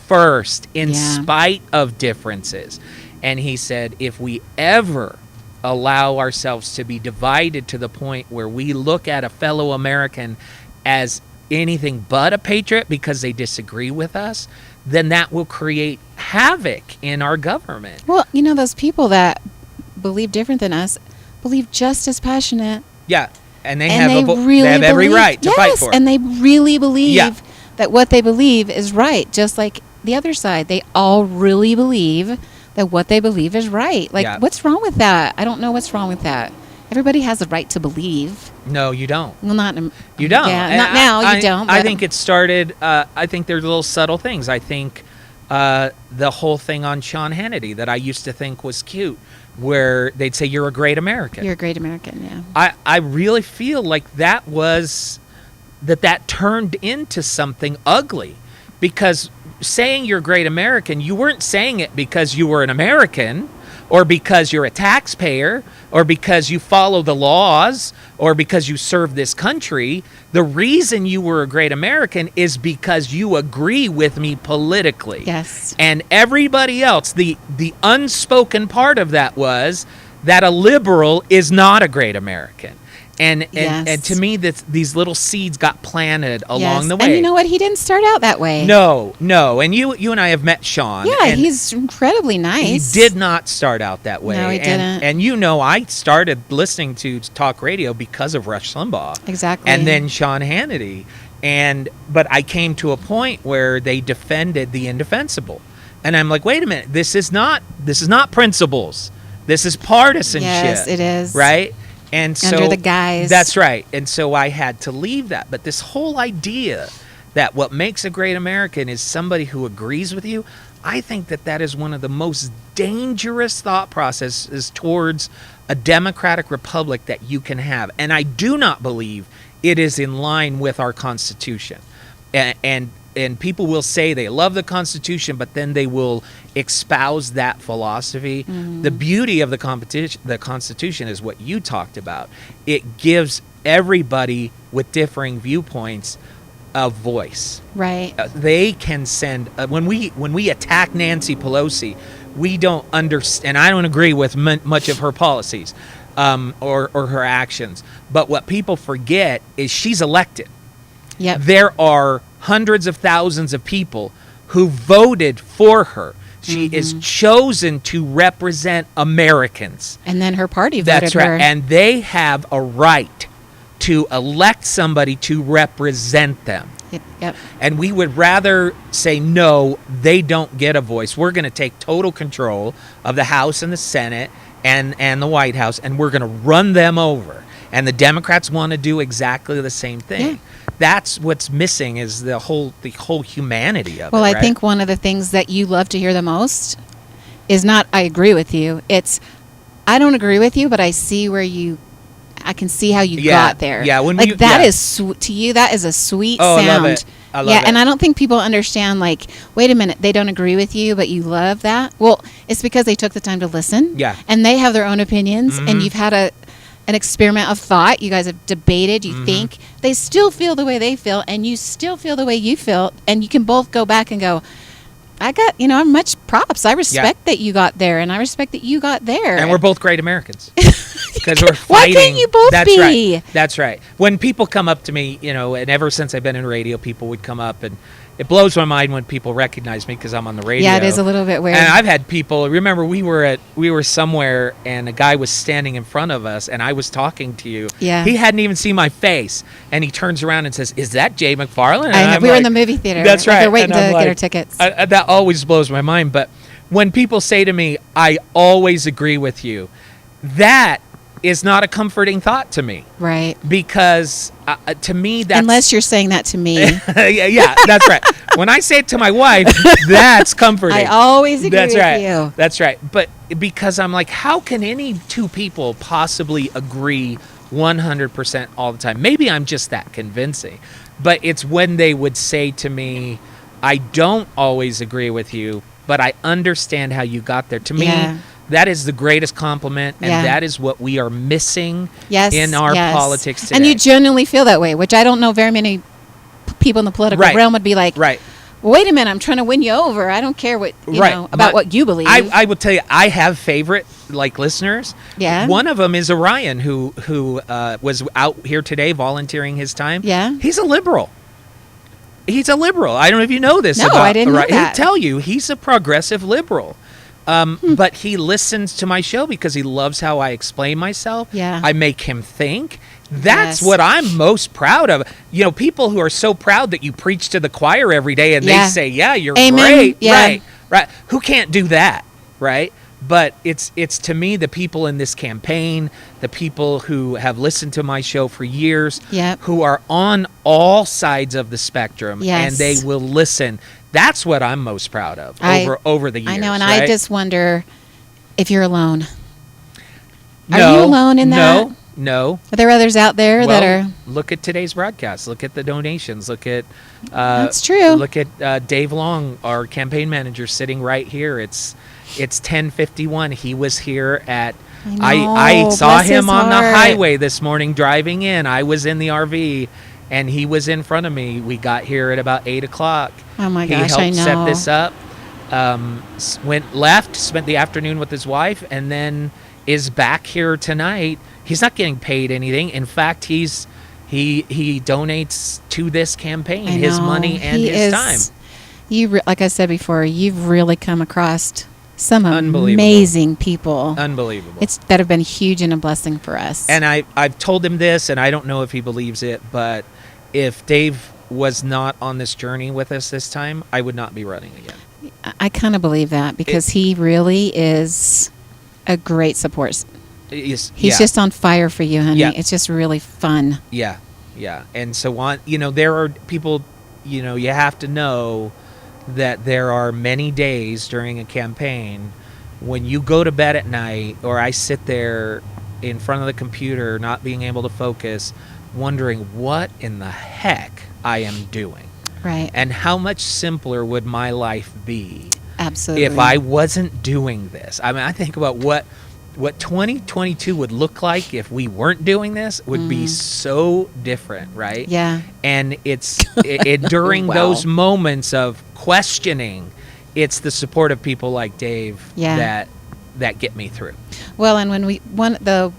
first, in spite of differences. And he said, if we ever allow ourselves to be divided to the point where we look at a fellow American as anything but a patriot because they disagree with us, then that will create havoc in our government. Well, those people that believe different than us believe just as passionate. Yeah. And they have every right to fight for it. And they really believe that what they believe is right, just like the other side. They all really believe that what they believe is right. Like, what's wrong with that? I don't know what's wrong with that. Everybody has a right to believe. No, you don't. Well, you don't. Yeah, not now. You don't. I think it started. I think there's little subtle things. I think the whole thing on Sean Hannity that I used to think was cute, where they'd say, you're a great American. You're a great American, yeah. I really feel like that turned into something ugly, because saying you're a great American, you weren't saying it because you were an American, or because you're a taxpayer, or because you follow the laws, or because you serve this country. The reason you were a great American is because you agree with me politically. Yes. And everybody else, the unspoken part of that was that a liberal is not a great American. And to me, these little seeds got planted along the way. And you know what? He didn't start out that way. No. And you and I have met Sean. Yeah, he's incredibly nice. He did not start out that way. No, he didn't. And I started listening to talk radio because of Rush Limbaugh. Exactly. And then Sean Hannity. But I came to a point where they defended the indefensible. And I'm like, wait a minute, this is not principles. This is partisanship. Yes, it is. Right? And so Under the guise. That's right. And so I had to leave that. But this whole idea that what makes a great American is somebody who agrees with you, I think that that is one of the most dangerous thought processes towards a democratic republic that you can have. And I do not believe it is in line with our Constitution. And people will say they love the Constitution, but then they will espouse that philosophy. The beauty of the Constitution is what you talked about. It gives everybody with differing viewpoints a voice. Right. They can send when we attack Nancy Pelosi, we don't understand. And I don't agree with much of her policies or her actions. But what people forget is she's elected. Yep. There are hundreds of thousands of people who voted for her. She is chosen to represent Americans. And then her party voted That's right. her. And they have a right to elect somebody to represent them. Yep. And we would rather say, no, they don't get a voice. We're going to take total control of the House and the Senate and the White House, and we're going to run them over. And the Democrats want to do exactly the same thing. Yeah. That's what's missing is the whole humanity of it. Well, I right? think one of the things that you love to hear the most is not I agree with you. It's I don't agree with you, but I see where I can see how you got there. Yeah, when like you, that yeah. is to you that is a sweet Oh, sound. I love it. I love yeah, it. and I don't think people understand like, wait a minute, they don't agree with you, but you love that. Well, it's because they took the time to listen. Yeah. And they have their own opinions and you've had an experiment of thought. You guys have debated, you think. They still feel the way they feel and you still feel the way you feel, and you can both go back and go, I'm much props. I respect that you got there, and I respect that you got there. And we're both great Americans. Because we're Why fighting. can't you both That's be? Right. That's right. When people come up to me, and ever since I've been in radio, people would come up, and it blows my mind when people recognize me because I'm on the radio. Yeah, it is a little bit weird. And I've had people. Remember, we were somewhere, and a guy was standing in front of us, and I was talking to you. Yeah. He hadn't even seen my face, and he turns around and says, "Is that Jay McFarland?" We were in the movie theater. That's right. They're waiting And to I'm get like, our tickets. that always blows my mind. But when people say to me, "I always agree with you," that is not a comforting thought to me. Right. Because to me, that's... Unless you're saying that to me. yeah, that's right. When I say it to my wife, that's comforting. I always agree That's with right. you. That's right. But because I'm like, how can any two people possibly agree 100% all the time? Maybe I'm just that convincing. But it's when they would say to me, I don't always agree with you, but I understand how you got there. To me, that is the greatest compliment, and that is what we are missing in our politics today. And you genuinely feel that way, which I don't know very many people in the political realm would be like, well, wait a minute, I'm trying to win you over. I don't care what about what you believe. I will tell you, I have favorite listeners. Yeah. One of them is Orion, who was out here today volunteering his time. Yeah. He's a liberal. He's a liberal. I don't know if you know this. No, about I didn't know Orion. that. He'll tell you he's a progressive liberal. But he listens to my show because he loves how I explain myself. Yeah. I make him think. That's what I'm most proud of. People who are so proud that you preach to the choir every day and they say, yeah, you're Amen. great. Yeah. Right. Who can't do that? Right. But it's to me, the people in this campaign, the people who have listened to my show for years, who are on all sides of the spectrum, and they will listen. That's what I'm most proud of over the years. I know, and right? I just wonder if you're alone. No, are you alone in that? No. Are there others out there that are? Look at today's broadcast. Look at the donations. Look at that's true. Look at Dave Long, our campaign manager, sitting right here. It's 10:51. He was here at. I saw him on the highway this morning driving in. I was in the RV, and he was in front of me. We got here at about 8 o'clock. Oh my gosh! He I know. helped set this up. Went left, spent the afternoon with his wife, and then is back here tonight. He's not getting paid anything. In fact, he donates to this campaign his money and his time. Like I said before, you've really come across some Unbelievable. Amazing people. Unbelievable. That have been huge and a blessing for us. And I've told him this, and I don't know if he believes it, but if Dave was not on this journey with us this time, I would not be running again. I kind of believe that because he really is a great support He's just on fire for you, honey. Yeah. It's just really fun. Yeah, and so on. There are people. You have to know that there are many days during a campaign when you go to bed at night, or I sit there in front of the computer, not being able to focus, wondering what in the heck I am doing. Right. And how much simpler would my life be Absolutely. if I wasn't doing this? I mean, I think about what 2022 would look like if we weren't doing this. Would be so different, right? Yeah. And it's during Wow. those moments of questioning, it's the support of people like Dave that get me through. Well, and when the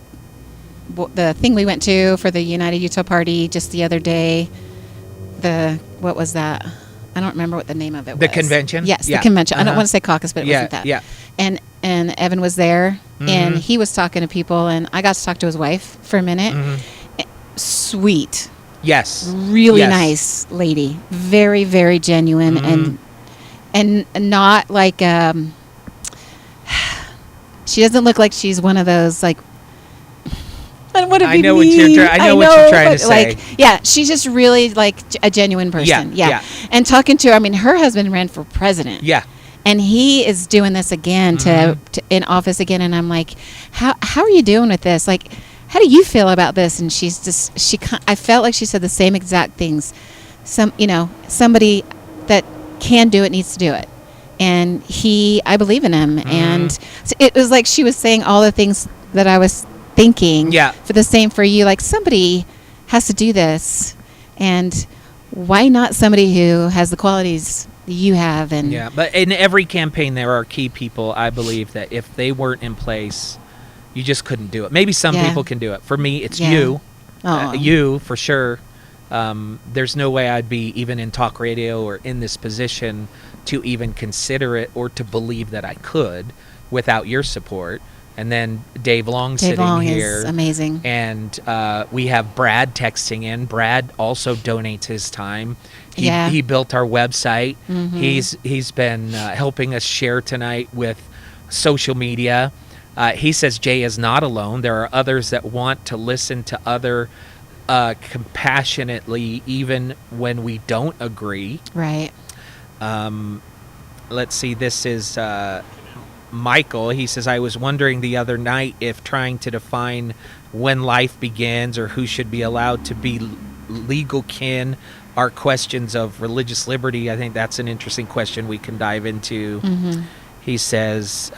thing we went to for the United Utah Party just the other day, what was that? I don't remember what the name of it was. The convention? Yes, Yeah. the convention. I don't Uh-huh. want to say caucus, but it wasn't that. Yeah. And Evan was there, and Mhm. he was talking to people, and I got to talk to his wife for a minute. Sweet, Yes. really Yes. nice lady, very, very genuine, and not like she doesn't look like she's one of those like. I don't want to be I know mean. what you're trying to but, say. Like, yeah, she's just really like a genuine person. Yeah. And talking to her, I mean, her husband ran for president. Yeah. And he is doing this again to in office again, and I'm like, how are you doing with this? Like, how do you feel about this? And I felt like she said the same exact things. Somebody that can do it needs to do it, and I believe in him. And so it was like she was saying all the things that I was thinking. Yeah. For the same for you, like somebody has to do this, and why not somebody who has the qualities you have? And Yeah, but in every campaign there are key people, I believe, that if they weren't in place, you just couldn't do it. Maybe some people can do it. For me, it's you. You, for sure. There's no way I'd be even in talk radio or in this position to even consider it or to believe that I could without your support. And then Dave Long sitting here. Is amazing. And we have Brad texting in. Brad also donates his time. He built our website. He's been helping us share tonight with social media. He says Jay is not alone. There are others that want to listen to other compassionately, even when we don't agree. Right. Let's see. This is Michael. He says, I was wondering the other night if trying to define when life begins or who should be allowed to be legal kin are questions of religious liberty. I think that's an interesting question we can dive into. He says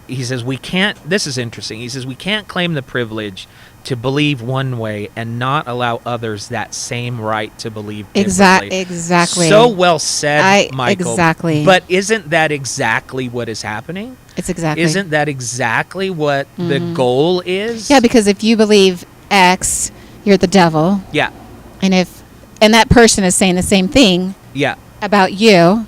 we can't, this is interesting. He says we can't claim the privilege to believe one way and not allow others that same right to believe differently. Exactly. So well said, Michael. Exactly. But isn't that exactly what is happening? It's exactly. Isn't that exactly what the goal is? Yeah, because if you believe X, you're the devil. Yeah. And that person is saying the same thing. Yeah. About you.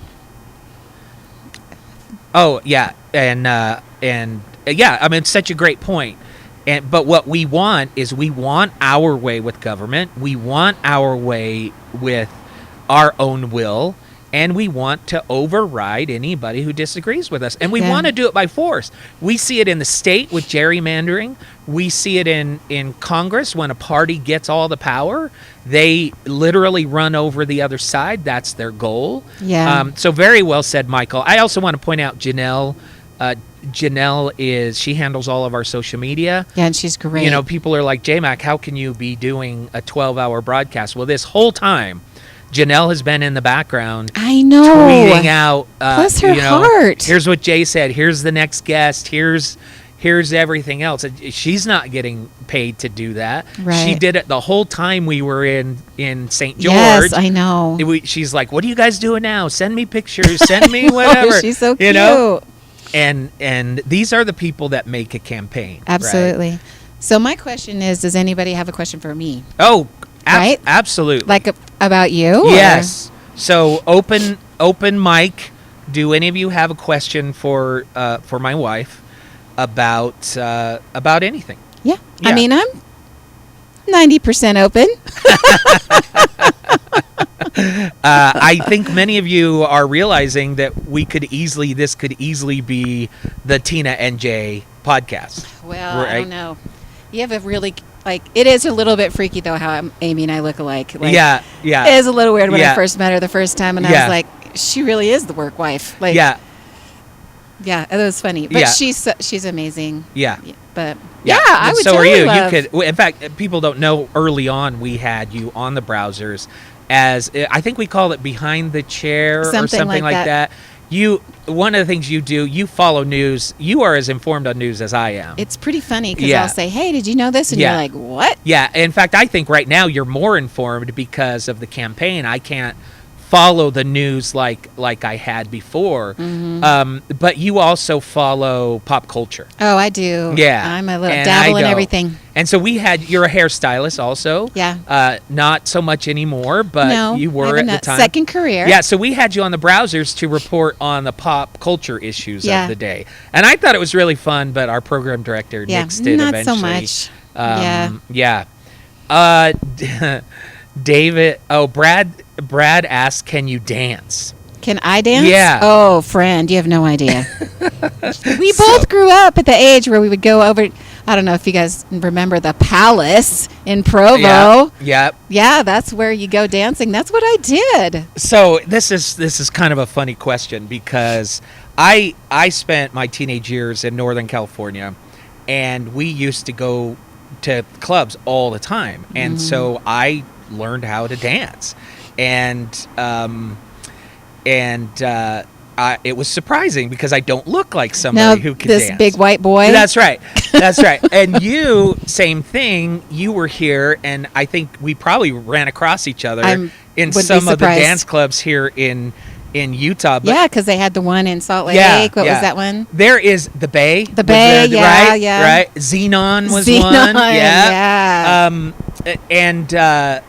Oh yeah, and yeah. I mean, it's such a great point. But what we want is we want our way with government. We want our way with our own will. And we want to override anybody who disagrees with us. And we want to do it by force. We see it in the state with gerrymandering. We see it in Congress when a party gets all the power. They literally run over the other side. That's their goal. Yeah. So very well said, Michael. I also want to point out Janelle. Janelle she handles all of our social media. Yeah, and she's great. People are like, JayMac, how can you be doing a 12-hour broadcast? Well, this whole time, Janelle has been in the background. I know. Tweeting out. Bless her heart. Here's what Jay said. Here's the next guest. Here's everything else. She's not getting paid to do that. Right. She did it the whole time we were in St. George. Yes, I know. She's like, what are you guys doing now? Send me pictures. Send me whatever. She's so cute. And these are the people that make a campaign. Absolutely. Right? So my question is, does anybody have a question for me? Oh, right? Absolutely. Like about you? Yes. So open mic. Do any of you have a question for my wife about anything? Yeah. Yeah. I mean, I'm 90% open. I think many of you are realizing that this could easily be the Tina and Jay podcast. Well, right? I don't know. You have a really, it is a little bit freaky, though, how Amy and I look alike. Yeah. It is a little weird when I first met her the first time, and I was like, she really is the work wife. Yeah, it was funny. But she's amazing. Yeah. But, I would so totally are you. love. You could, in fact, people don't know, early on we had you on the browsers as, I think we call it Behind the Chair or something like that. One of the things you do, you follow news. You are as informed on news as I am. It's pretty funny because I'll say, hey, did you know this? And you're like, what? Yeah. In fact, I think right now you're more informed because of the campaign. I can't follow the news like I had before. But you also follow pop culture. Oh, I do. Yeah. I'm a little dabble in everything. And so you're a hairstylist also. Yeah. Not so much anymore, but you were at the time. Second career. Yeah, so we had you on the browsers to report on the pop culture issues of the day. And I thought it was really fun, but our program director nixed it not eventually. so much. David, Brad asked, can you dance? Can I dance? Yeah. Oh, friend, you have no idea. We both grew up at the age where we would go over, I don't know if you guys remember the Palace in Provo. Yeah. Yeah, that's where you go dancing. That's what I did. So this is kind of a funny question because I spent my teenage years in Northern California, and we used to go to clubs all the time. And so I learned how to dance. And it was surprising because I don't look like somebody who can this dance. Big white boy. That's right. That's right. And you, same thing. You were here, and I think we probably ran across each other in some of the dance clubs here in Utah. But because they had the one in Salt Lake. What was that one? There is the Bay. The Bay, right. Xenon was one. Yeah. And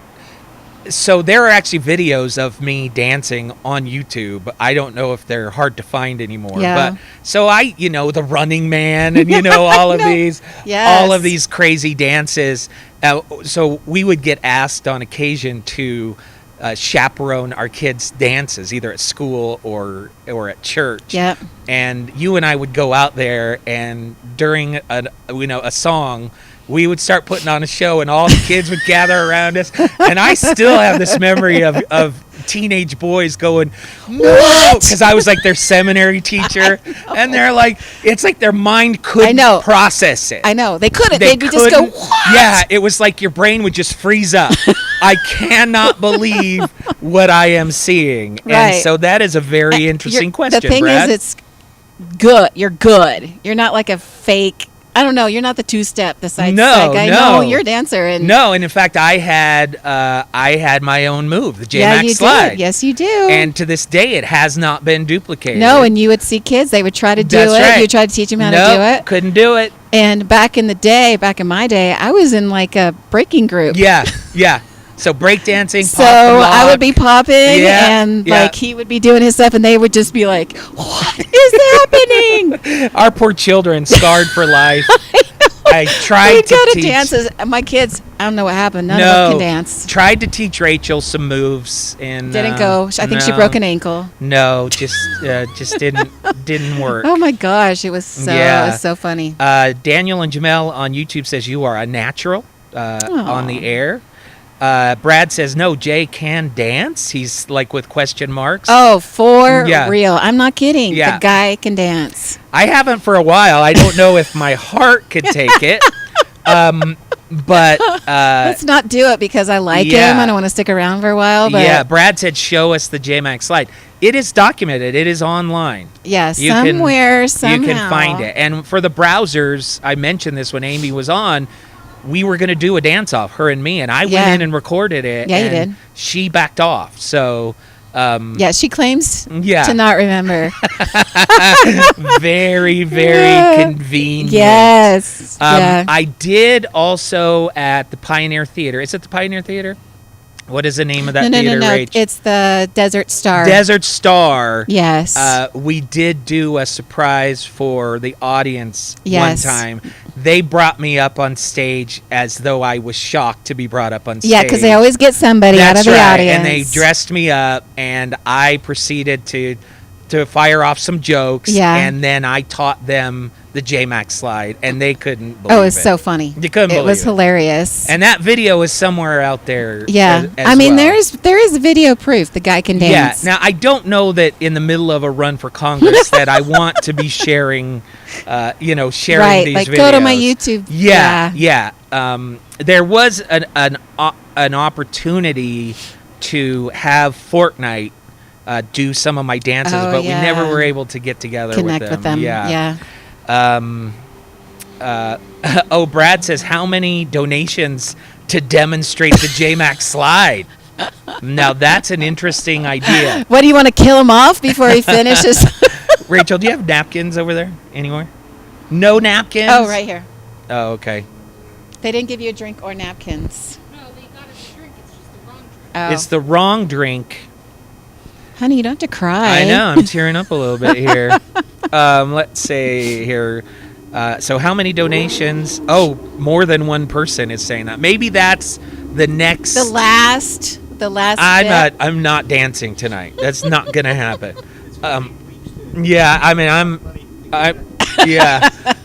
so there are actually videos of me dancing on YouTube. I don't know if they're hard to find anymore. Yeah. But so the Running Man and all of these crazy dances. So we would get asked on occasion to chaperone our kids' dances, either at school or at church. Yep. And you and I would go out there, and during a song, we would start putting on a show, and all the kids would gather around us. And I still have this memory of teenage boys going, "Whoa!" Because I was like their seminary teacher, and they're like, it's like their mind couldn't process it. I know they couldn't. They'd just go, "What?" Yeah, it was like your brain would just freeze up. I cannot believe what I am seeing. Right. And so that is a very interesting question, The thing Brad. is, it's good. You're good. You're not like a fake. I don't know. You're not the two-step, the side guy. No, you're a dancer. And in fact, I had my own move, the JayMac slide. Did. Yes, you do. And to this day, it has not been duplicated. No, and you would see kids; they would try to do it. Right. You try to teach them how to do it. Couldn't do it. And back in my day, I was in like a breaking group. Yeah. So breakdancing. So I would be popping, and he would be doing his stuff, and they would just be like, "What is happening?" Our poor children, scarred for life. I tried to go to teach dances. My kids, I don't know what happened. None of them can dance. Tried to teach Rachel some moves, and didn't go. I think she broke an ankle. No, just didn't work. Oh my gosh, it was so funny. Daniel and Jamel on YouTube says you are a natural on the air. Brad says, no, Jay can dance. He's like with question marks. Oh, for real. I'm not kidding. The guy can dance. I haven't for a while. I don't know if my heart could take it. But let's not do it because I like him. I don't want to stick around for a while. But Brad said, show us the JayMac slide. It is documented. It is online. Yeah, somehow. You can find it. And for the browsers, I mentioned this when Amy was on, we were going to do a dance-off, her and me, and I went in and recorded it. Yeah, you did. She backed off, so... she claims to not remember. Very, very convenient. Yes. I did also at the Pioneer Theater. Is it the Pioneer Theater? What is the name of that theater, No. Rach? It's the Desert Star. Desert Star. Yes. We did do a surprise for the audience one time they brought me up on stage as though I was shocked to be brought up on stage. Yeah, because they always get somebody out of the audience. And they dressed me up, and I proceeded to fire off some jokes, and then I taught them the JayMac slide, and they couldn't believe it. Oh, it's so funny. You couldn't believe it. It was hilarious. And that video is somewhere out there. Yeah. as well. there is video proof the guy can dance. Yeah. Now, I don't know that in the middle of a run for Congress that I want to be sharing, sharing these videos. Go to my YouTube. Yeah. There was an opportunity to have Fortnite do some of my dances, but we never were able to get together Connect with them. Yeah. Brad says, how many donations to demonstrate the JayMac slide? Now, that's an interesting idea. What, do you want to kill him off before he finishes? Rachel, do you have napkins over there anywhere? No napkins? Oh, right here. Oh, okay. They didn't give you a drink or napkins. No, they got us a drink. It's just the wrong drink. Oh. It's the wrong drink. Honey, you don't have to cry. I know. I'm tearing up a little bit here. Let's say here. So how many donations? Oh, more than one person is saying that. Maybe that's the next. The last. I'm not dancing tonight. That's not gonna happen. Yeah. I mean,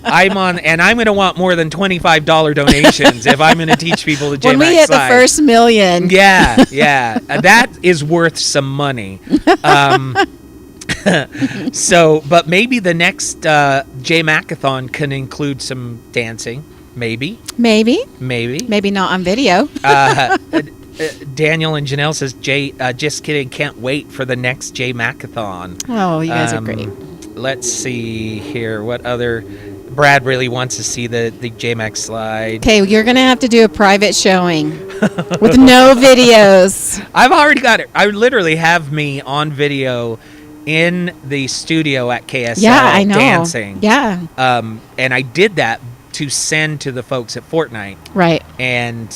I'm on, and I'm going to want more than $25 donations if I'm going to teach people the JayMac When we hit slide. the first million. Yeah. That is worth some money. But maybe the next JayMacAthon can include some dancing. Maybe not on video. Daniel and Janelle says, just kidding, can't wait for the next JayMacAthon. Oh, you guys are great. Let's see here. What other? Brad really wants to see the JayMac slide. Okay, you're going to have to do a private showing with no videos. I've already got it. I literally have me on video in the studio at KSL dancing. Yeah. And I did that to send to the folks at Fortnite. Right. And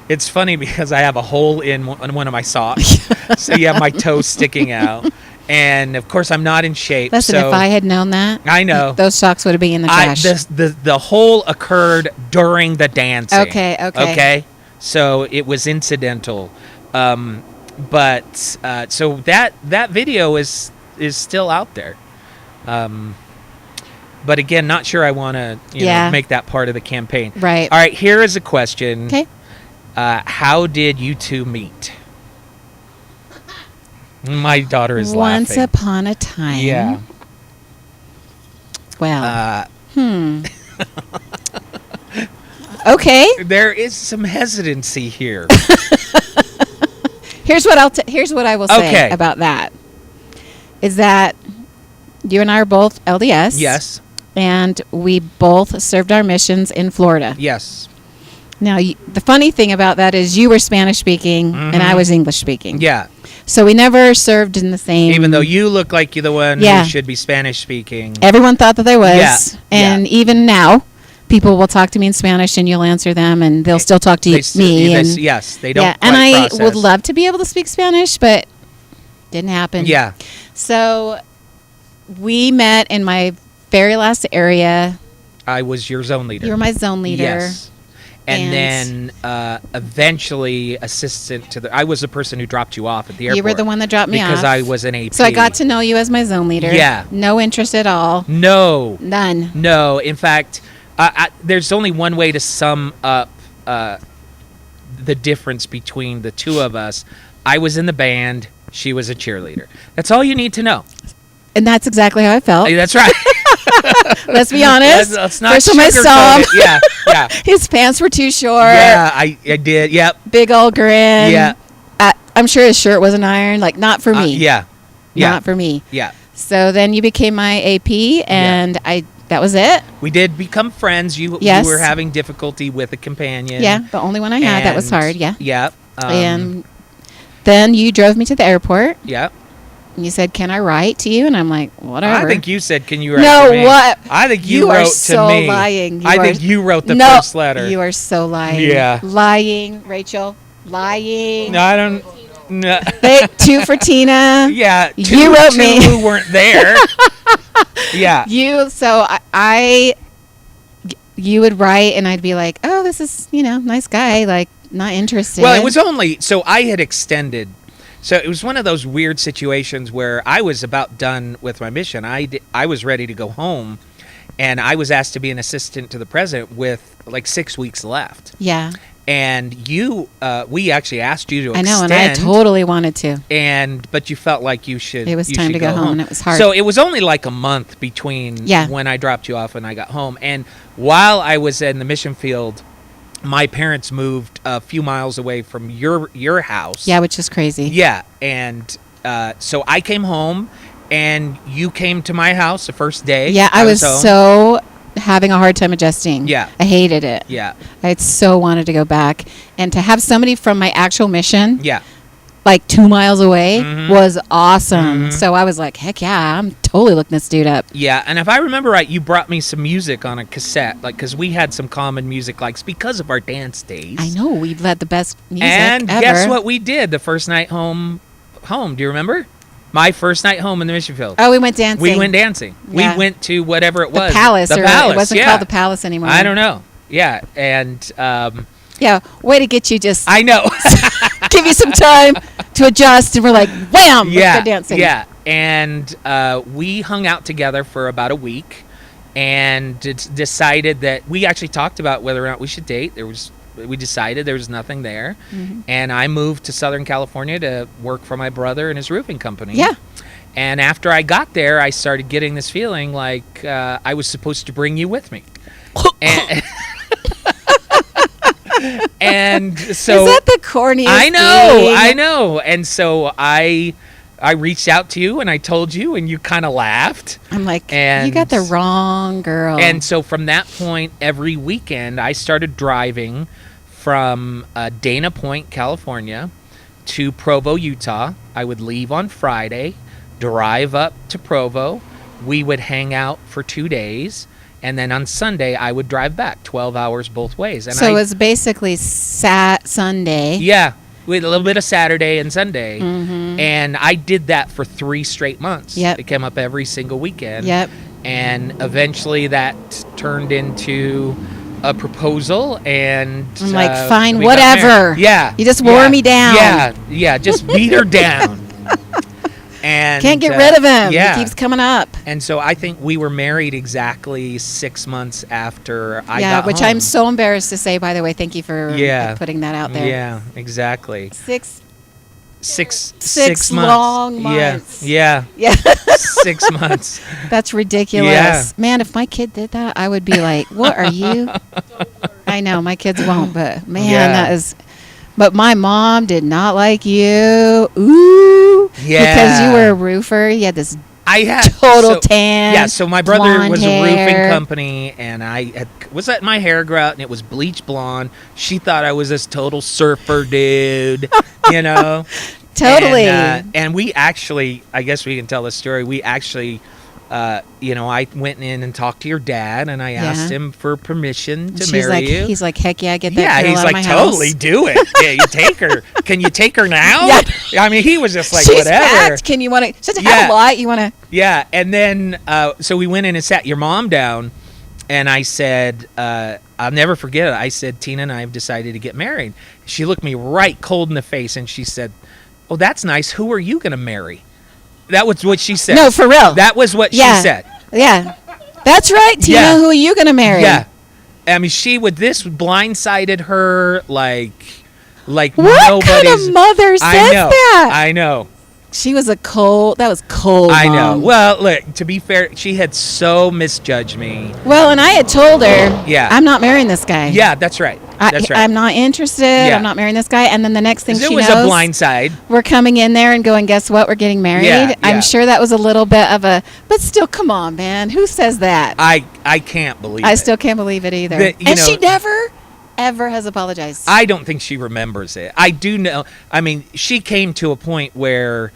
it's funny because I have a hole in one of my socks. So you have my toe sticking out. And of course, I'm not in shape. Listen, if I had known that, I know those socks would have been in the trash. The hole occurred during the dancing. Okay. So it was incidental. But so that video is still out there. But again, not sure I want to make that part of the campaign. Right. All right. Here is a question. Okay. How did you two meet? My daughter is Once laughing. upon a time. Yeah. Well. Okay. There is some hesitancy here. Here's what I will say about that. Is that you and I are both LDS. Yes. And we both served our missions in Florida. Yes. Now, the funny thing about that is you were Spanish speaking and I was English speaking. Yeah. So we never served in the same. Even though you look like you're the one who should be Spanish speaking. Everyone thought that there was. Yeah. And even now, people will talk to me in Spanish and you'll answer them and they'll still talk to me. Yes, they don't. Yeah, and I would love to be able to speak Spanish, but didn't happen. Yeah. So we met in my very last area. I was your zone leader. You were my zone leader. Yes. And then eventually assistant to I was the person who dropped you off at the airport. You were the one that dropped me off. Because I was an AP. So I got to know you as my zone leader. Yeah. No interest at all. No. None. No. In fact, there's only one way to sum up the difference between the two of us. I was in the band. She was a cheerleader. That's all you need to know. And that's exactly how I felt. That's right. Let's be honest. Let's not First time I saw him, yeah. His pants were too short. Yeah, I did. Yep. Big old grin. Yeah. I'm sure his shirt wasn't ironed. Like, not for me. Yeah. Not for me. Yeah. So then you became my AP, and that was it. We did become friends. You were having difficulty with a companion. Yeah, the only one I had. That was hard. Yeah. Yeah. And then you drove me to the airport. Yeah. And you said, "Can I write to you?" And I'm like, "Whatever." I think you said, "Can you write to me?" No, what? I think you wrote are to so me. Lying. I think you wrote the first letter. You are so lying. Yeah. Lying, Rachel. Lying. No, I don't. No. Two for Tina. Yeah. You wrote me. Who weren't there. Yeah. So I you would write, and I'd be like, oh, this is, nice guy, like, not interested. Well, it was only, so I had extended. So it was one of those weird situations where I was about done with my mission. I was ready to go home, and I was asked to be an assistant to the president with like 6 weeks left. Yeah. And we actually asked you to extend. I know, and I totally wanted to. But you felt like you should. It was time to go home, and it was hard. So it was only like a month between when I dropped you off and I got home. And while I was in the mission field, my parents moved a few miles away from your house. Yeah, which is crazy. Yeah, and so I came home, and you came to my house the first day. Yeah, I was so having a hard time adjusting. Yeah. I hated it. Yeah. I so wanted to go back. And to have somebody from my actual mission, yeah, like 2 miles away, was awesome. So I was like, heck yeah, I'm totally looking this dude up. Yeah, and if I remember right, you brought me some music on a cassette, like, because we had some common music likes because of our dance days. I know, we've had the best music and ever. guess what we did the first night home? Do you remember? My first night home in the mission field. Oh, we went dancing. We went dancing. Yeah. We went to whatever it was. The Palace. The Palace. It wasn't called the Palace anymore. I don't know. Yeah, and yeah, way to get you just. I know. Give you some time to adjust, and we're like, wham! Let's go dancing. Yeah, and we hung out together for about a week, and decided that we actually talked about whether or not we should date. We decided there was nothing there, and I moved to Southern California to work for my brother and his roofing company. Yeah. And after I got there, I started getting this feeling like I was supposed to bring you with me. And so is that the corniest thing? I know. And so I reached out to you and I told you, and you kind of laughed. I'm like, you got the wrong girl. And so from that point, every weekend, I started driving from Dana Point, California, to Provo, Utah. I would leave on Friday, drive up to Provo. We would hang out for 2 days. And then on Sunday, I would drive back 12 hours both ways. And so it was basically Sunday. Yeah, with a little bit of Saturday and Sunday. And I did that for 3 straight months. Yep. It came up every single weekend. Yep. And eventually that turned into a proposal, and I'm like, fine, whatever. Yeah. You just wore me down. Yeah, just beat her down. And can't get rid of him. Yeah. He keeps coming up. And so I think we were married exactly 6 months after I got which home. I'm so embarrassed to say, by the way. Thank you for putting that out there. Yeah, exactly. 6 months. long months. Yeah. 6 months. That's ridiculous. Yeah. Man, if my kid did that, I would be like, what are you? I know, my kids won't, but man, that is... But my mom did not like you. Ooh. Yeah. Because you were a roofer. You had this tan. Yeah, so my brother was hair. a roofing company, and I was letting my hair grow out, and it was bleach blonde. She thought I was this total surfer dude, you know. Totally. And we actually, I guess we can tell this story. We actually, I went in and talked to your dad, and I asked him for permission to marry you. He's like, heck yeah, get that yeah, girl he's out like, of my totally house. do it. Yeah, you take her. Can you take her now? Yeah. I mean, he was just like, She's whatever. packed. Can you want to? Just have a lot. You want to? Yeah, and then so we went in and sat your mom down, and I said, I'll never forget it. I said, Tina and I have decided to get married. She looked me right cold in the face, and she said, oh, that's nice. Who are you going to marry? That was what she said. No, for real. That was what she said. Yeah. That's right, Tina. Yeah. Who are you going to marry? Yeah. I mean, this blindsided her like what nobody's. kind of mother says that? I know. She was that was cold, I Mom. know. Well, look, to be fair, she had so misjudged me. Well, and I had told her, Yeah. I'm not marrying this guy. Yeah, that's right. That's right. I'm not interested. Yeah. I'm not marrying this guy. And then the next thing she knows, it was a blindside. We're coming in there and going, guess what? We're getting married. Yeah. I'm sure that was a little bit of a, but still, come on, man. Who says that? I can't believe it. I still can't believe it either. She never, ever has apologized. I don't think she remembers it. I do know. I mean, she came to a point where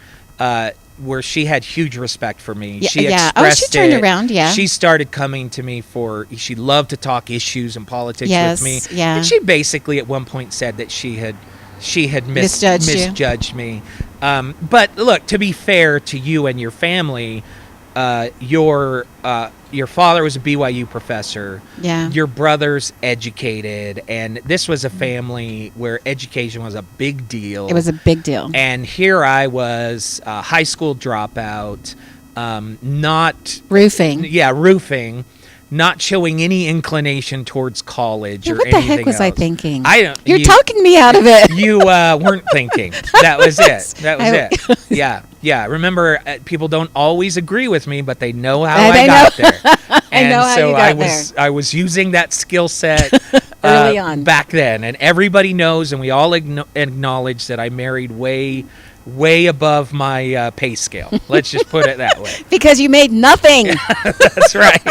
she had huge respect for me. Yeah, she yeah. expressed she turned it. around, yeah. She started coming to me she loved to talk issues and politics with me. Yeah. And she basically at one point said that she had misjudged me. But look, to be fair to you and your family, your father was a BYU professor. Yeah. Your brother's educated, and this was a family where education was a big deal. It was a big deal. And here I was, a high school dropout, not Roofing. Yeah, roofing, not showing any inclination towards college Yeah, or what the anything heck was I else. thinking? I don't. You're talking me out of it. You weren't thinking. That was it. That was I- it. Yeah. Remember, people don't always agree with me, but they know how They I got there. I know how so you got I was using that skill set Early on. back then, and everybody knows, and we all acknowledge that I married way above my pay scale. Let's just put it that way. Because you made nothing. That's right.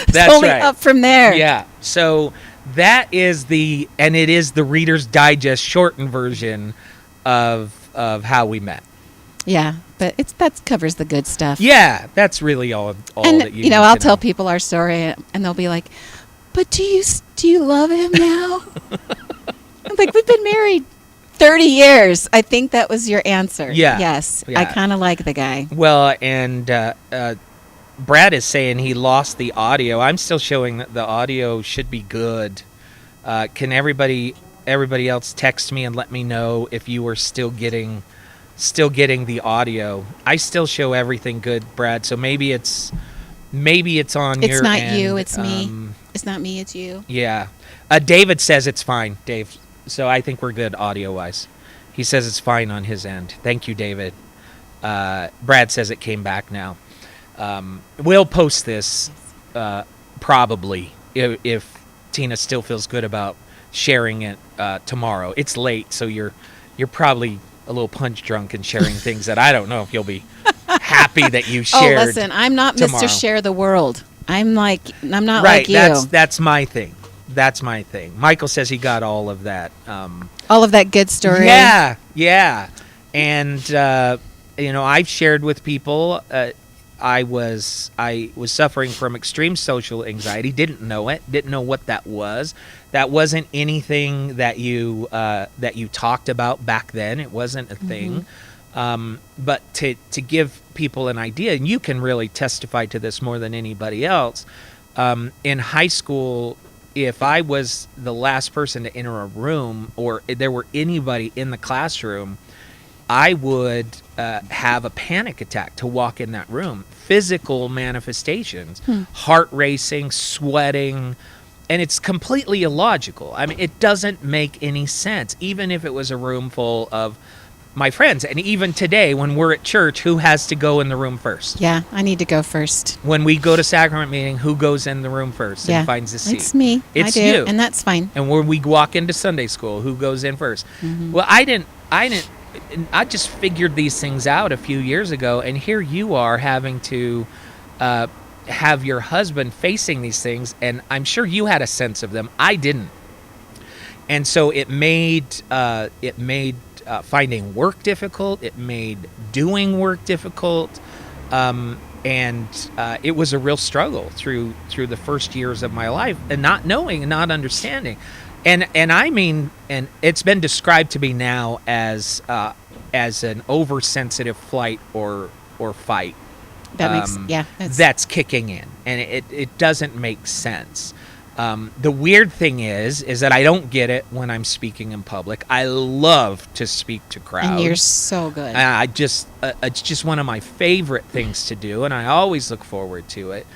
That's only right. up from there. Yeah. So that is and it is the Reader's Digest shortened version of how we met. Yeah, but that covers the good stuff. Yeah, that's really all And that you I'll need to tell know. people our story, and they'll be like, "But do you love him now?" I'm like, "We've been married 30 years." I think that was your answer. Yeah. Yes, Yeah. I kind of like the guy. Well, and Brad is saying he lost the audio. I'm still showing that the audio should be good. Can everybody else text me and let me know if you are still getting the audio? I still show everything good, Brad. So maybe it's on your It's not end. you, it's me. It's not me, it's you. Yeah. David says it's fine, Dave. So I think we're good audio-wise. He says it's fine on his end. Thank you, David. Brad says it came back now. We'll post this probably if Tina still feels good about sharing it tomorrow. It's late, so you're probably a little punch drunk and sharing things that I don't know if you'll be happy that you shared. Oh, listen, I'm not tomorrow. Mr. Share the World. I'm not Right, like you. that's my thing. That's my thing. Michael says he got all of that. All of that good story. Yeah. And I've shared with people. I was suffering from extreme social anxiety. Didn't know it. Didn't know what that was. That wasn't anything that you talked about back then. It wasn't a thing. But to give people an idea, and you can really testify to this more than anybody else. In high school, if I was the last person to enter a room, or if there were anybody in the classroom, I would have a panic attack to walk in that room. Physical manifestations, heart racing, sweating, and it's completely illogical. I mean, it doesn't make any sense, even if it was a room full of my friends. And even today, when we're at church, who has to go in the room first? Yeah, I need to go first. When we go to sacrament meeting, who goes in the room first and finds a seat? It's me. It's I do, you. and that's fine. And when we walk into Sunday school, who goes in first? Well, I just figured these things out a few years ago, and here you are having to have your husband facing these things, and I'm sure you had a sense of them. I didn't. And so it made finding work difficult. It made doing work difficult. And it was a real struggle through the first years of my life, and not knowing and not understanding. And I mean, and it's been described to me now as an oversensitive flight or fight. That makes that's kicking in, and it doesn't make sense. The weird thing is that I don't get it when I'm speaking in public. I love to speak to crowds. And you're so good. It's just one of my favorite things to do, and I always look forward to it.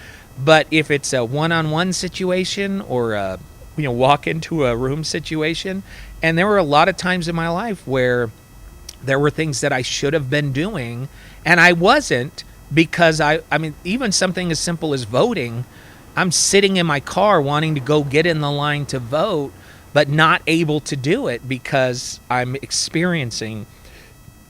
But if it's a one-on-one situation or a walk into a room situation, and there were a lot of times in my life where there were things that I should have been doing, and I wasn't, because I mean, even something as simple as voting. I'm sitting in my car wanting to go get in the line to vote, but not able to do it because I'm experiencing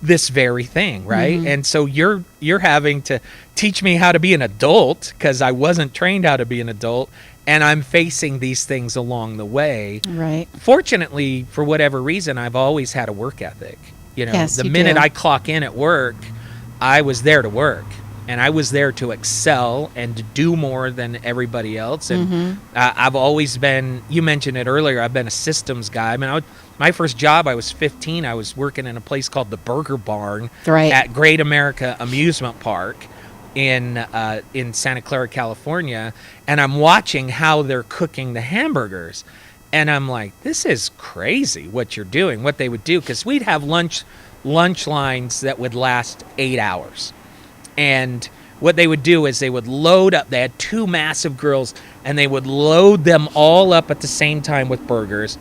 this very thing, right? And so you're having to teach me how to be an adult, because I wasn't trained how to be an adult, and I'm facing these things along the way. Right. Fortunately, for whatever reason, I've always had a work ethic. Yes, the you minute do. I clock in at work, I was there to work. And I was there to excel and to do more than everybody else. And I've always been, you mentioned it earlier, I've been a systems guy. I mean, my first job, I was 15. I was working in a place called the Burger Barn Right. at Great America Amusement Park. in Santa Clara, California, and I'm watching how they're cooking the hamburgers, and I'm like, this is crazy what you're doing, what they would do, because we'd have lunch lines that would last 8 hours, and what they would do is they would load up. They had 2 massive grills, and they would load them all up at the same time with burgers.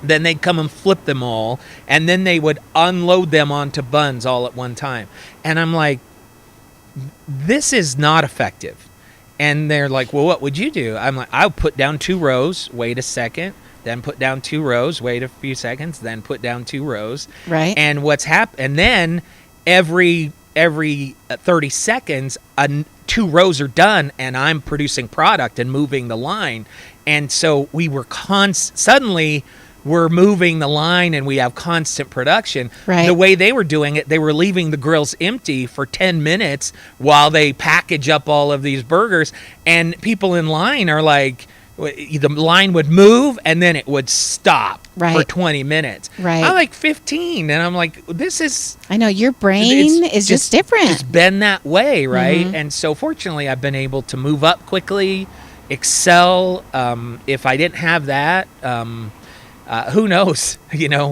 Then they'd come and flip them all, and then they would unload them onto buns all at one time. And I'm like, this is not effective. And they're like, well, what would you do? I'm like, I'll put down 2 rows, wait a second, then put down 2 rows, wait a few seconds, then put down 2 rows. Right. And what's happened, and then every 30 seconds, 2 rows are done, and I'm producing product and moving the line. And so we were suddenly we're moving the line, and we have constant production. Right. The way they were doing it, they were leaving the grills empty for 10 minutes while they package up all of these burgers, and people in line are like, the line would move and then it would stop for 20 minutes. Right. I'm like 15, and I'm like, this is... I know, your brain is just different. It's been that way, right? Mm-hmm. And so fortunately, I've been able to move up quickly, excel. If I didn't have that, who knows,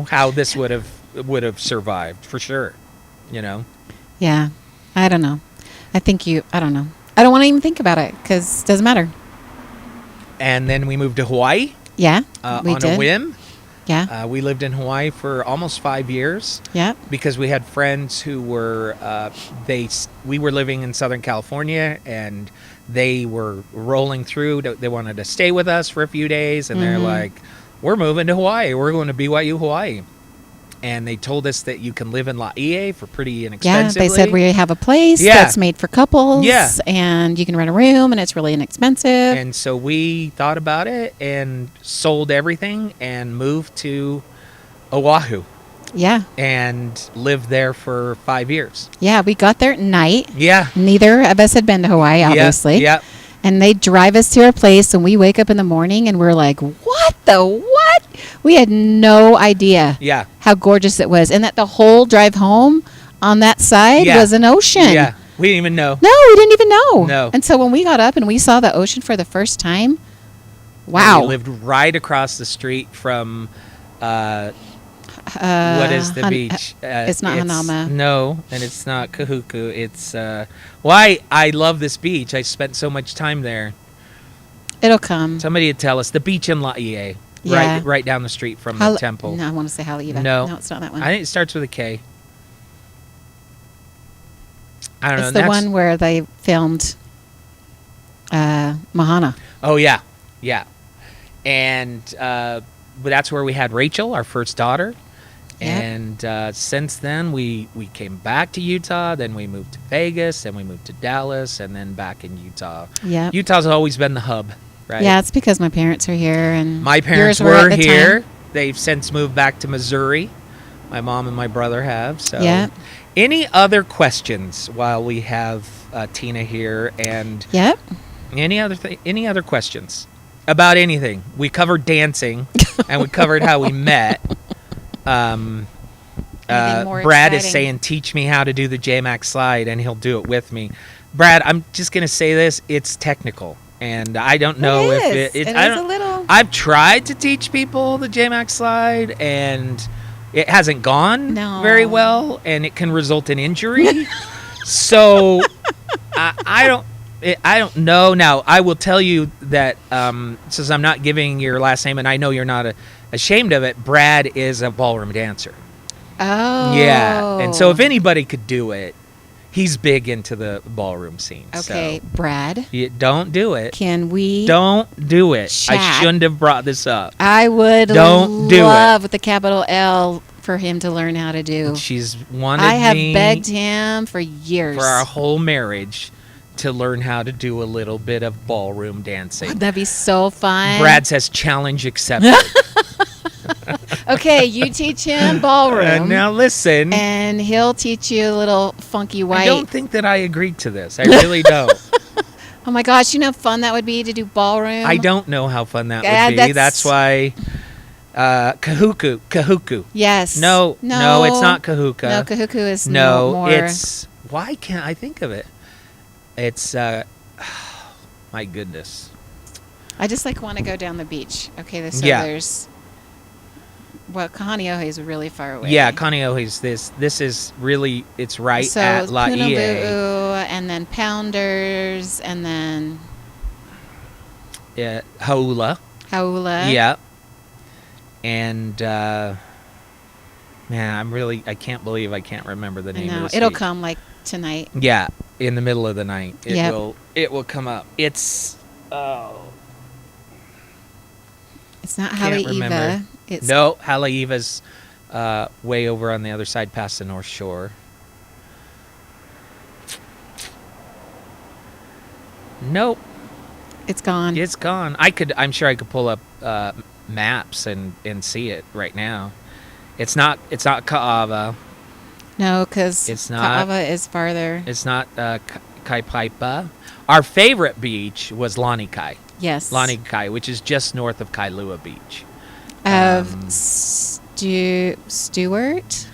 how this would have survived, for sure, Yeah, I don't know. I don't know. I don't want to even think about it because it doesn't matter. And then we moved to Hawaii. Yeah, we on did. a whim. Yeah. We lived in Hawaii for almost 5 years. Yeah. Because we had friends who were, we were living in Southern California, and they were rolling through. They wanted to stay with us for a few days, and they're like, we're moving to Hawaii. We're going to BYU Hawaii. And they told us that you can live in Laie for pretty inexpensively. Yeah, they said we have a place that's made for couples. Yeah. And you can rent a room, and it's really inexpensive. And so we thought about it and sold everything and moved to Oahu. Yeah. And lived there for 5 years. Yeah, we got there at night. Yeah. Neither of us had been to Hawaii, obviously. Yep. And they drive us to our place, and we wake up in the morning, and we're like, what? We had no idea how gorgeous it was. And that the whole drive home on that side was an ocean. Yeah, we didn't even know. No, we didn't even know. No. And so when we got up and we saw the ocean for the first time, wow. We lived right across the street from, what is the beach? It's not Hanama. No, and it's not Kahuku. It's, why I love this beach. I spent so much time there. It'll come. Somebody would tell us. The beach in Laie. Yeah. Right down the street from the temple. No, I want to say Haleiwa. No, it's not that one. I think it starts with a K. I don't know. It's the one where they filmed Mahana. Oh, yeah. Yeah. And but that's where we had Rachel, our first daughter. Yep. And since then, we came back to Utah. Then we moved to Vegas. Then we moved to Dallas. And then back in Utah. Yeah. Utah's always been the hub. Right. Yeah, it's because my parents are here, and my parents were here. They've since moved back to Missouri. My mom and my brother have. So, yeah. Any other questions while we have Tina here? And yep. Any other questions about anything? We covered dancing, and we covered how we met. Brad exciting? Is saying, "Teach me how to do the JayMac slide," and he'll do it with me. Brad, I'm just gonna say this: it's technical. And I don't know if it is a little. I've tried to teach people the JayMac slide, and it hasn't gone very well, and it can result in injury. So I don't know. Now I will tell you that since I'm not giving your last name, and I know you're not ashamed of it, Brad is a ballroom dancer. Oh, yeah. And so if anybody could do it, he's big into the ballroom scene. Okay, so. Brad. Don't do it. Can we? Don't do it. Chat? I shouldn't have brought this up. I would love with a capital L for him to learn how to do. She's wanted I have me begged him for years. For our whole marriage to learn how to do a little bit of ballroom dancing. Oh, that'd be so fun. Brad says challenge accepted. Okay, you teach him ballroom. Now listen. And he'll teach you a little funky white. I don't think that I agreed to this. I really don't. Oh my gosh, you know how fun that would be to do ballroom? I don't know how fun that would be. That's why Kahuku. Yes. No, it's not Kahuka. No, Kahuku is no more. It's why can't I think of it? It's my goodness. I just want to go down the beach. Okay, so Yeah. there's Kahaniohe is really far away. Yeah, Kaneohe's this is really, it's right so at Laie. Punavu'u, and then Pounders, and then Haula. Haula. Yeah. And man, I can't believe I can't remember the name of the it'll stage. come tonight. Yeah, in the middle of the night. Yep. It will come up. It's It's not Can't Haleiwa. remember. It's No, Haleiwa's way over on the other side past the North Shore. Nope, it's gone. it's gone. I'm sure I could pull up maps and see it right now. It's not Ka'ava. No, because It's not. Ka'ava is farther. It's not Kaipaipa. Our favorite beach was Lanikai. Yes. Lanikai, which is just north of Kailua Beach. Of Stewart.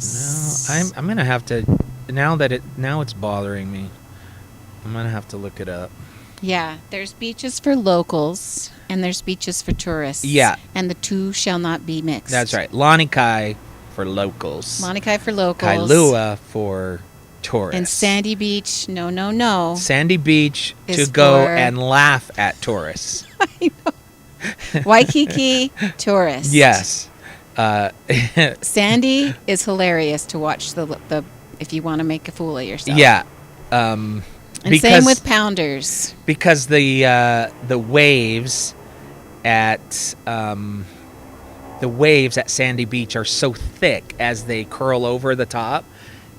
No, I'm gonna have to now it's bothering me. I'm gonna have to look it up. Yeah, there's beaches for locals and there's beaches for tourists. Yeah. And the two shall not be mixed. That's right. Lanikai for locals. Lanikai for locals. Kailua for tourists. And Sandy Beach, no. Sandy Beach to Is go for- and laugh at tourists. Waikiki, tourists. Yes. Sandy is hilarious to watch the if you want to make a fool of yourself. Yeah. And same with Pounders. Because the waves at Sandy Beach are so thick as they curl over the top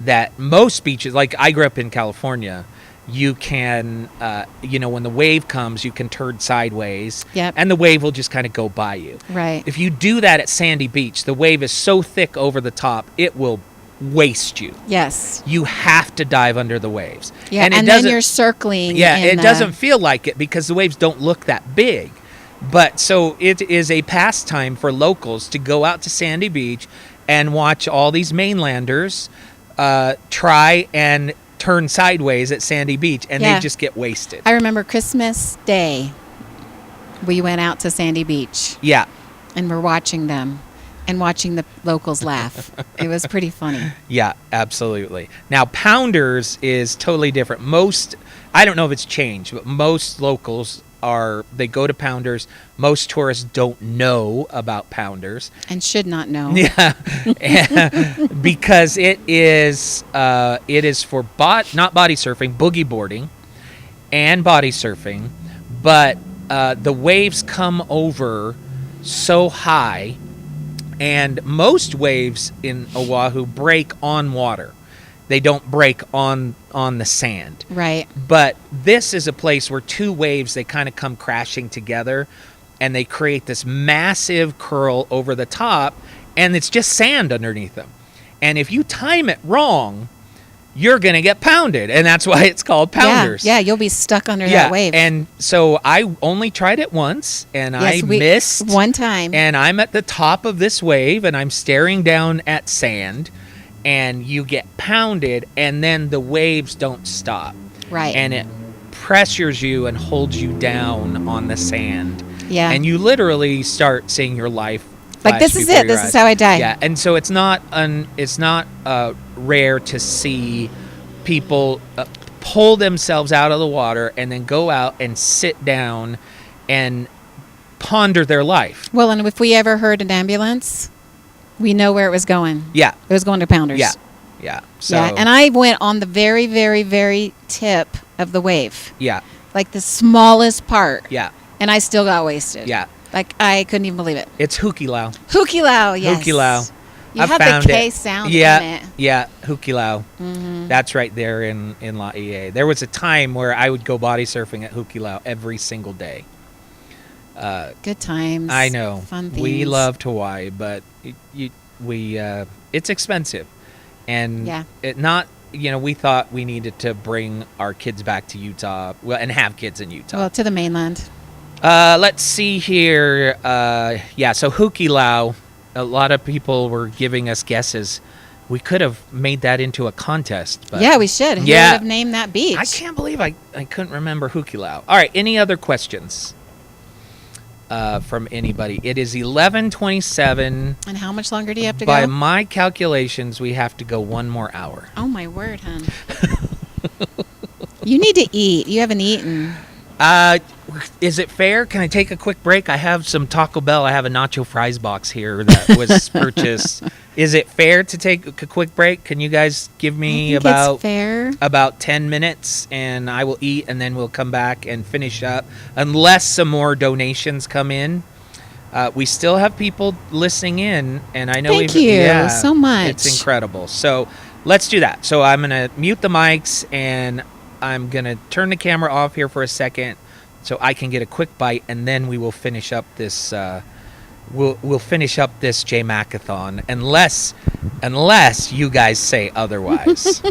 that most beaches, like I grew up in California, you can when the wave comes, you can turn sideways. Yep. And the wave will just kind of go by you. Right. If you do that at Sandy Beach, the wave is so thick over the top, it will waste you. Yes. You have to dive under the waves. Yeah, and then you're circling. Yeah, in it the- doesn't feel like it because the waves don't look that big. But so it is a pastime for locals to go out to Sandy Beach and watch all these mainlanders try and turn sideways at Sandy Beach, and Yeah. they just get wasted. I remember Christmas Day. We went out to Sandy Beach Yeah, and we're watching them and watching the locals laugh. It was pretty funny. yeah, absolutely. Now, Pounders is totally different. I don't know if it's changed, but most locals they go to Pounders. Most tourists don't know about Pounders. And should not know. Yeah, because it is for not body surfing, boogie boarding, and body surfing, but the waves come over so high, and most waves in Oahu break on water. They don't break on the sand. Right. But this is a place where two waves, they kind of come crashing together, and they create this massive curl over the top, and it's just sand underneath them. And if you time it wrong, you're going to get pounded, and that's why it's called Pounders. Yeah, you'll be stuck under that wave. And so I only tried it once, and Yes, I we- missed one time. And I'm at the top of this wave, and I'm staring down at sand, and you get pounded, and then the waves don't stop. Right. And it pressures you and holds you down on the sand. Yeah. And you literally start seeing your life Like, flash this is before it. your This is eyes. how I die. Yeah. And so it's not rare to see people pull themselves out of the water and then go out and sit down and ponder their life. Well, and if we ever heard an ambulance, we know where it was going. Yeah. It was going to Pounders. Yeah. Yeah. So, Yeah, and I went on the very, very, very tip of the wave, yeah. like the smallest part, Yeah. and I still got wasted. Yeah. Like, I couldn't even believe it. It's Hukilau. Hukilau, yes. Hukilau. You I have found the K it. sound Yeah, in it. yeah, Hukilau. Mm-hmm. That's right there in Laie. There was a time where I would go body surfing at Hukilau every single day. Good times. I know. Fun things. We loved Hawaii, but it's expensive, and Yeah. we thought we needed to bring our kids back to Utah, and have kids in Utah. Well, to the mainland. Let's see here. So Hukilau, a lot of people were giving us guesses. We could have made that into a contest. But Yeah, we should. Who would have named that beach? I can't believe I couldn't remember Hukilau. All right, any other questions from anybody? It is 11:27. And how much longer do you have to By go? my calculations, we have to go one more hour. Oh, my word, hon. You need to eat. You haven't eaten. Is it fair? Can I take a quick break? I have some Taco Bell. I have a nacho fries box here that was purchased. Is it fair to take a quick break? Can you guys give me I think it's fair. about 10 minutes, and I will eat, and then we'll come back and finish up, unless some more donations come in. We still have people listening in, and I know Thank you so much. It's incredible. So let's do that. So I'm going to mute the mics, and I'm going to turn the camera off here for a second so I can get a quick bite, and then we will finish up this we'll finish up this JayMacAthon, unless you guys say otherwise.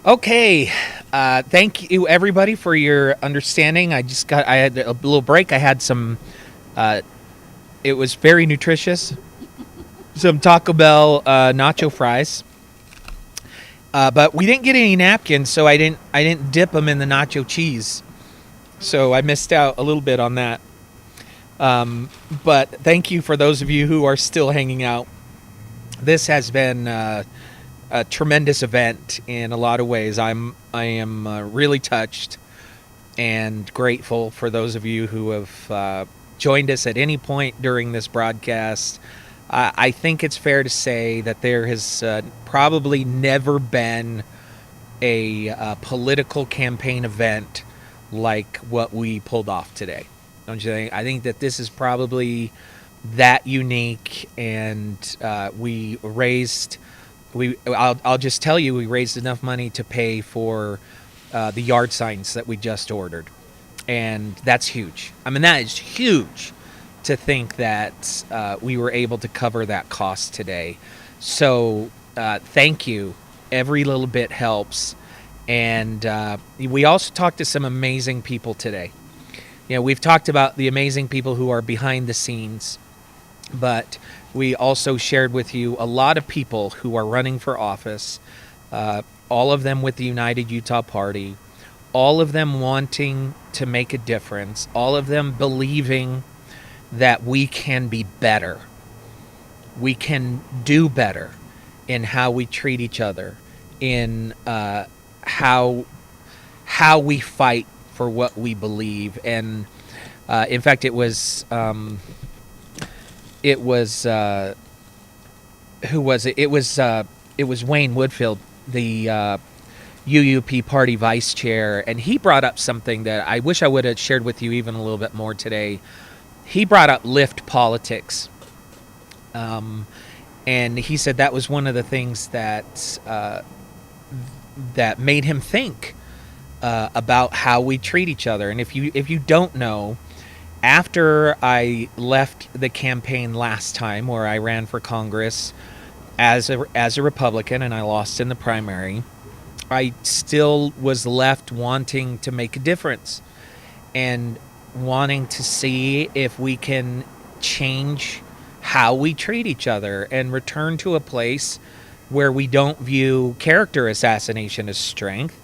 Okay. Thank you, everybody, for your understanding. I had a little break. I had some, it was very nutritious. Some Taco Bell nacho fries. But we didn't get any napkins, so I didn't dip them in the nacho cheese. So I missed out a little bit on that. But thank you for those of you who are still hanging out. This has been a tremendous event in a lot of ways. I am really touched and grateful for those of you who have joined us at any point during this broadcast. I think it's fair to say that there has probably never been a political campaign event like what we pulled off today. Don't you think? I think that this is probably that unique, and I'll just tell you, we raised enough money to pay for the yard signs that we just ordered, and that's huge. I mean, that is huge to think that we were able to cover that cost today. So thank you. Every little bit helps. And we also talked to some amazing people today. You know, we've talked about the amazing people who are behind the scenes, but we also shared with you a lot of people who are running for office, all of them with the United Utah Party, all of them wanting to make a difference, all of them believing that we can be better. We can do better in how we treat each other, in how we fight for what we believe. And in fact, it was who was it? It was Wayne Woodfield, the UUP party vice chair, and he brought up something that I wish I would have shared with you even a little bit more today. He brought up lift politics, and he said that was one of the things that that made him think about how we treat each other. And if you don't know, after I left the campaign last time, where I ran for Congress as a Republican and I lost in the primary, I still was left wanting to make a difference and wanting to see if we can change how we treat each other and return to a place where we don't view character assassination as strength,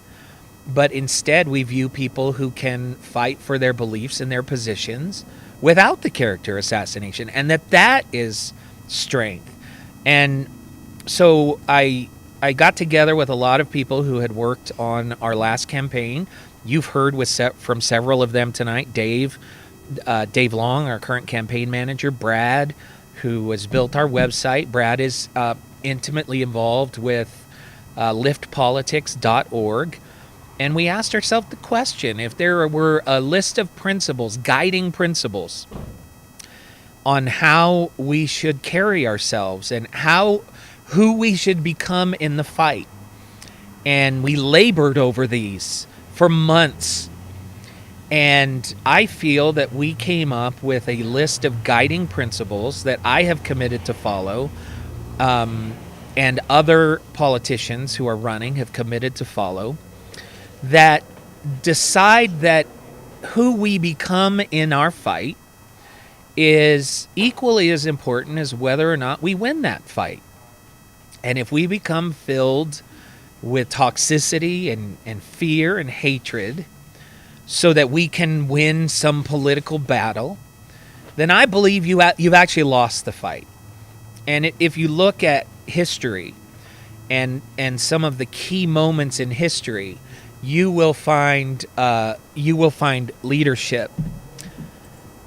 but instead we view people who can fight for their beliefs and their positions without the character assassination, and that is strength. And so I got together with a lot of people who had worked on our last campaign. You've heard from several of them tonight. Dave Long, our current campaign manager. Brad, who has built our website. Brad is intimately involved with liftpolitics.org. And we asked ourselves the question, if there were a list of principles, guiding principles, on how we should carry ourselves and who we should become in the fight. And we labored over these for months. And I feel that we came up with a list of guiding principles that I have committed to follow, and other politicians who are running have committed to follow, that decide that who we become in our fight is equally as important as whether or not we win that fight. And if we become filled with toxicity and fear and hatred so that we can win some political battle, then I believe you've actually lost the fight. And if you look at history and some of the key moments in history, you will find leadership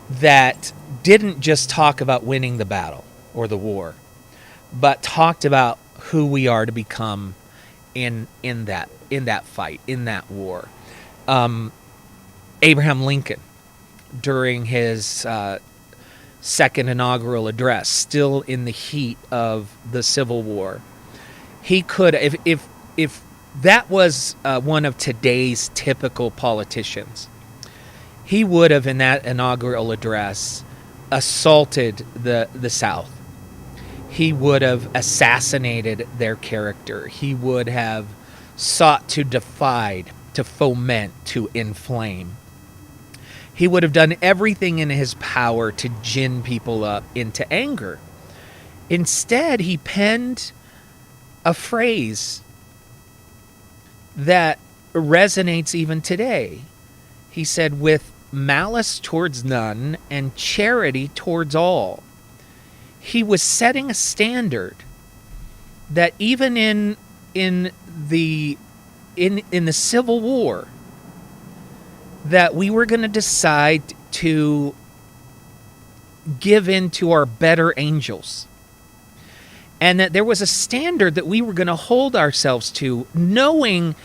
that didn't just talk about winning the battle or the war, but talked about who we are to become in that fight, in that war. Abraham Lincoln, during his second inaugural address, still in the heat of the Civil War, he could, if that was one of today's typical politicians, he would have, in that inaugural address, assaulted the South. He would have assassinated their character. He would have sought to divide, to foment, to inflame. He would have done everything in his power to gin people up into anger. Instead, he penned a phrase that resonates even today. He said, with malice towards none and charity towards all. He was setting a standard that even in the Civil War, that we were going to decide to give in to our better angels. And that there was a standard that we were going to hold ourselves to, knowing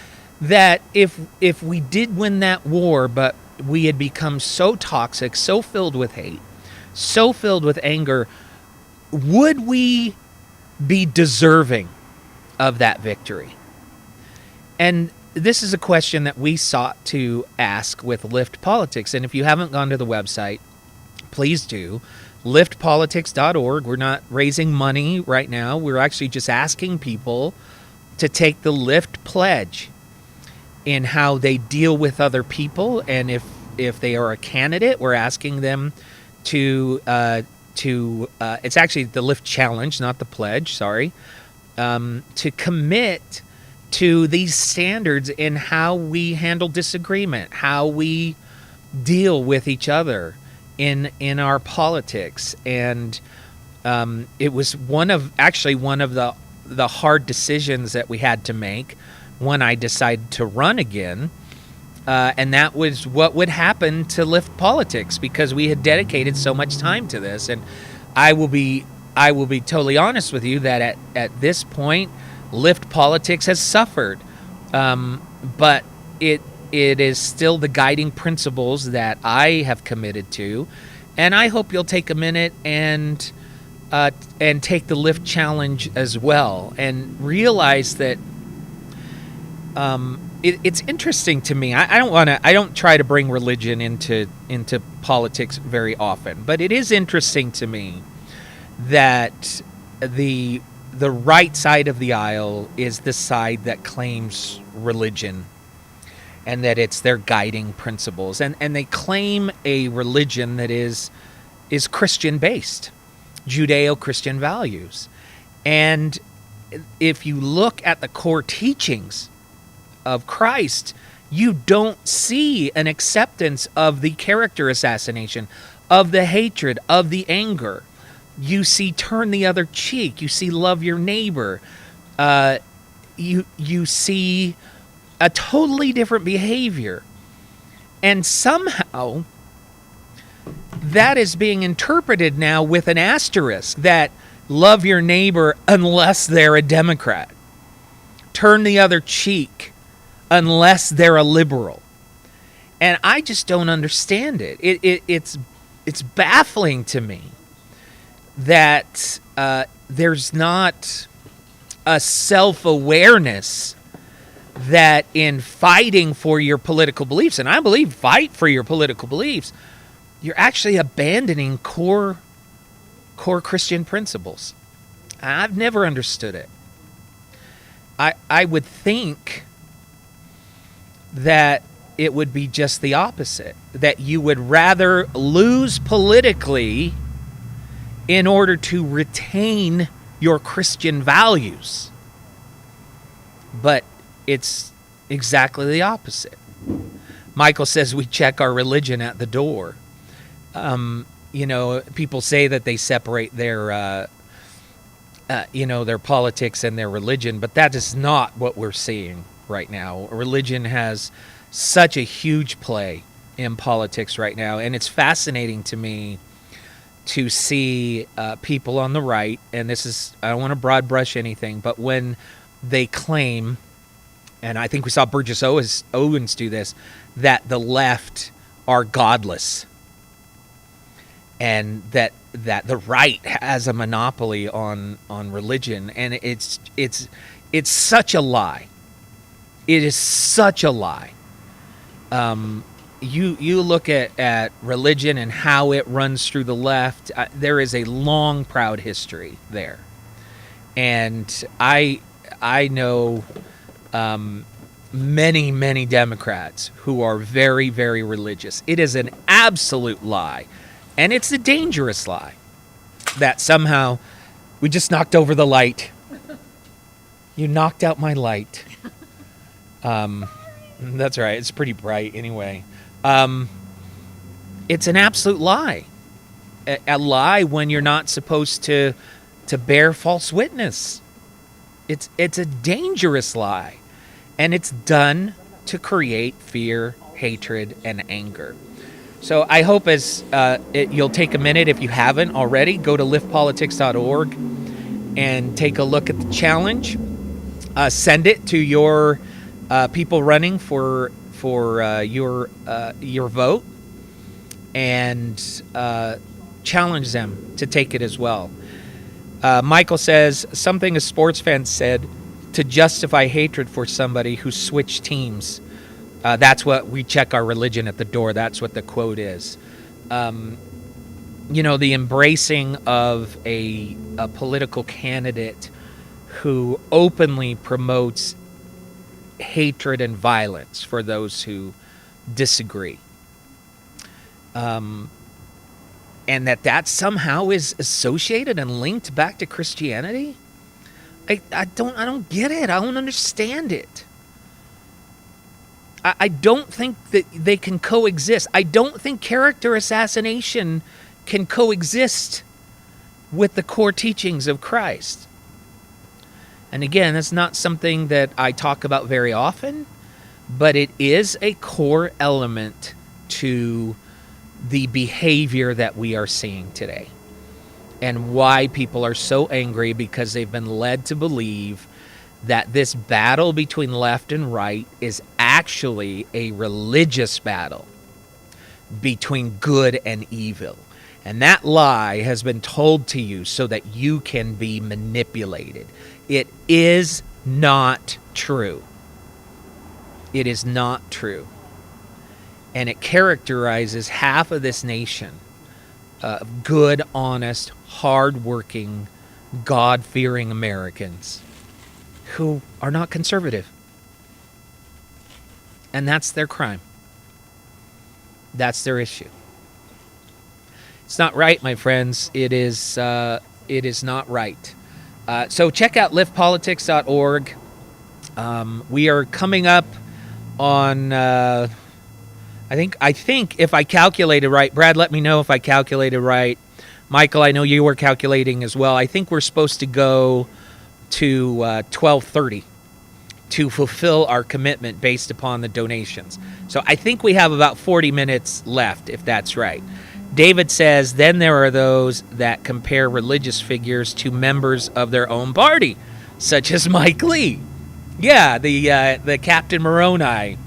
that if we did win that war, but we had become so toxic, so filled with hate, so filled with anger, would we be deserving of that victory? And this is a question that we sought to ask with Lift Politics. And if you haven't gone to the website, please do. liftpolitics.org. We're not raising money right now. We're actually just asking people to take the Lift pledge in how they deal with other people. And if they are a candidate, we're asking them to it's actually the Lift challenge, not the pledge, sorry, to commit to these standards in how we handle disagreement, how we deal with each other in our politics. And it was one of the hard decisions that we had to make when I decided to run again. And that was what would happen to Lift Politics, because we had dedicated so much time to this. And I will be totally honest with you that at this point, Lift Politics has suffered. But it is still the guiding principles that I have committed to. And I hope you'll take a minute and take the Lift challenge as well, and realize that it's interesting to me. I don't try to bring religion into politics very often, but it is interesting to me that the right side of the aisle is the side that claims religion, and that it's their guiding principles, and they claim a religion that is Christian based, Judeo-Christian values. And if you look at the core teachings of Christ, you don't see an acceptance of the character assassination, of the hatred, of the anger. You see turn the other cheek. You see love your neighbor. You see a totally different behavior. And somehow that is being interpreted now with an asterisk, that love your neighbor unless they're a Democrat. Turn the other cheek unless they're a liberal. And I just don't understand it. It's baffling to me that there's not a self-awareness that in fighting for your political beliefs, and I believe fight for your political beliefs, you're actually abandoning core Christian principles. I've never understood it. I would think that it would be just the opposite, that you would rather lose politically in order to retain your Christian values. But it's exactly the opposite. Michael says we check our religion at the door. People say that they separate their politics and their religion, but that is not what we're seeing right now. Religion has such a huge play in politics right now, and it's fascinating to me to see people on the right, and this is, I don't want to broad brush anything, but when they claim, and I think we saw Burgess Owens do this, that the left are godless, and that the right has a monopoly on religion, and it's such a lie. It is such a lie. You look at religion and how it runs through the left. There is a long, proud history there, and I know many, many Democrats who are very, very religious. It is an absolute lie, and it's a dangerous lie that somehow we just knocked over the light. You knocked out my light. That's right. It's pretty bright anyway. It's an absolute lie. A lie when you're not supposed to bear false witness. It's a dangerous lie. And it's done to create fear, hatred, and anger. So I hope you'll take a minute, if you haven't already, go to liftpolitics.org and take a look at the challenge. Send it to your people running for your vote, and challenge them to take it as well. Michael says, something a sports fan said to justify hatred for somebody who switched teams. That's what we check our religion at the door. That's what the quote is. The embracing of a political candidate who openly promotes hatred and violence for those who disagree. And that somehow is associated and linked back to Christianity? I don't get it. I don't understand it. I don't think that they can coexist. I don't think character assassination can coexist with the core teachings of Christ. And again, that's not something that I talk about very often, but it is a core element to the behavior that we are seeing today, and why people are so angry, because they've been led to believe that this battle between left and right is actually a religious battle between good and evil. And that lie has been told to you so that you can be manipulated. It is not true. It is not true. And it characterizes half of this nation, good, honest, hard-working, God-fearing Americans who are not conservative. And that's their crime. That's their issue. It's not right, my friends. It is not right. So check out liftpolitics.org. We are coming up on, I think if I calculated right, Brad, let me know if I calculated right. Michael, I know you were calculating as well. I think we're supposed to go to 12:30 to fulfill our commitment based upon the donations. So I think we have about 40 minutes left, if that's right. David says, then there are those that compare religious figures to members of their own party, such as Mike Lee. Yeah, the Captain Moroni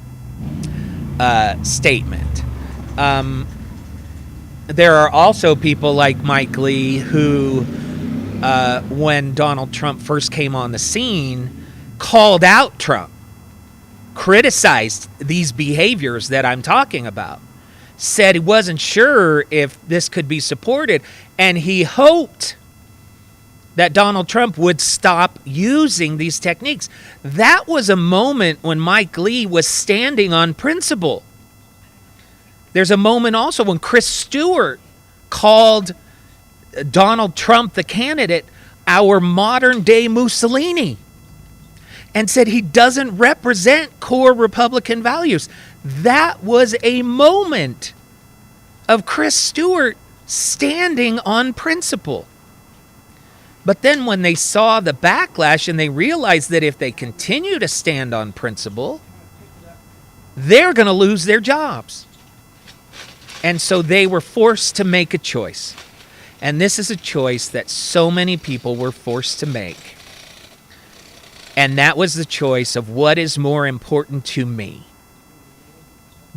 statement. There are also people like Mike Lee who, when Donald Trump first came on the scene, called out Trump, criticized these behaviors that I'm talking about, said he wasn't sure if this could be supported, and he hoped that Donald Trump would stop using these techniques. That was a moment when Mike Lee was standing on principle. There's a moment also when Chris Stewart called Donald Trump, the candidate, our modern-day Mussolini, and said he doesn't represent core Republican values. That was a moment of Chris Stewart standing on principle. But then when they saw the backlash and they realized that if they continue to stand on principle, they're going to lose their jobs. And so they were forced to make a choice. And this is a choice that so many people were forced to make. And that was the choice of what is more important to me.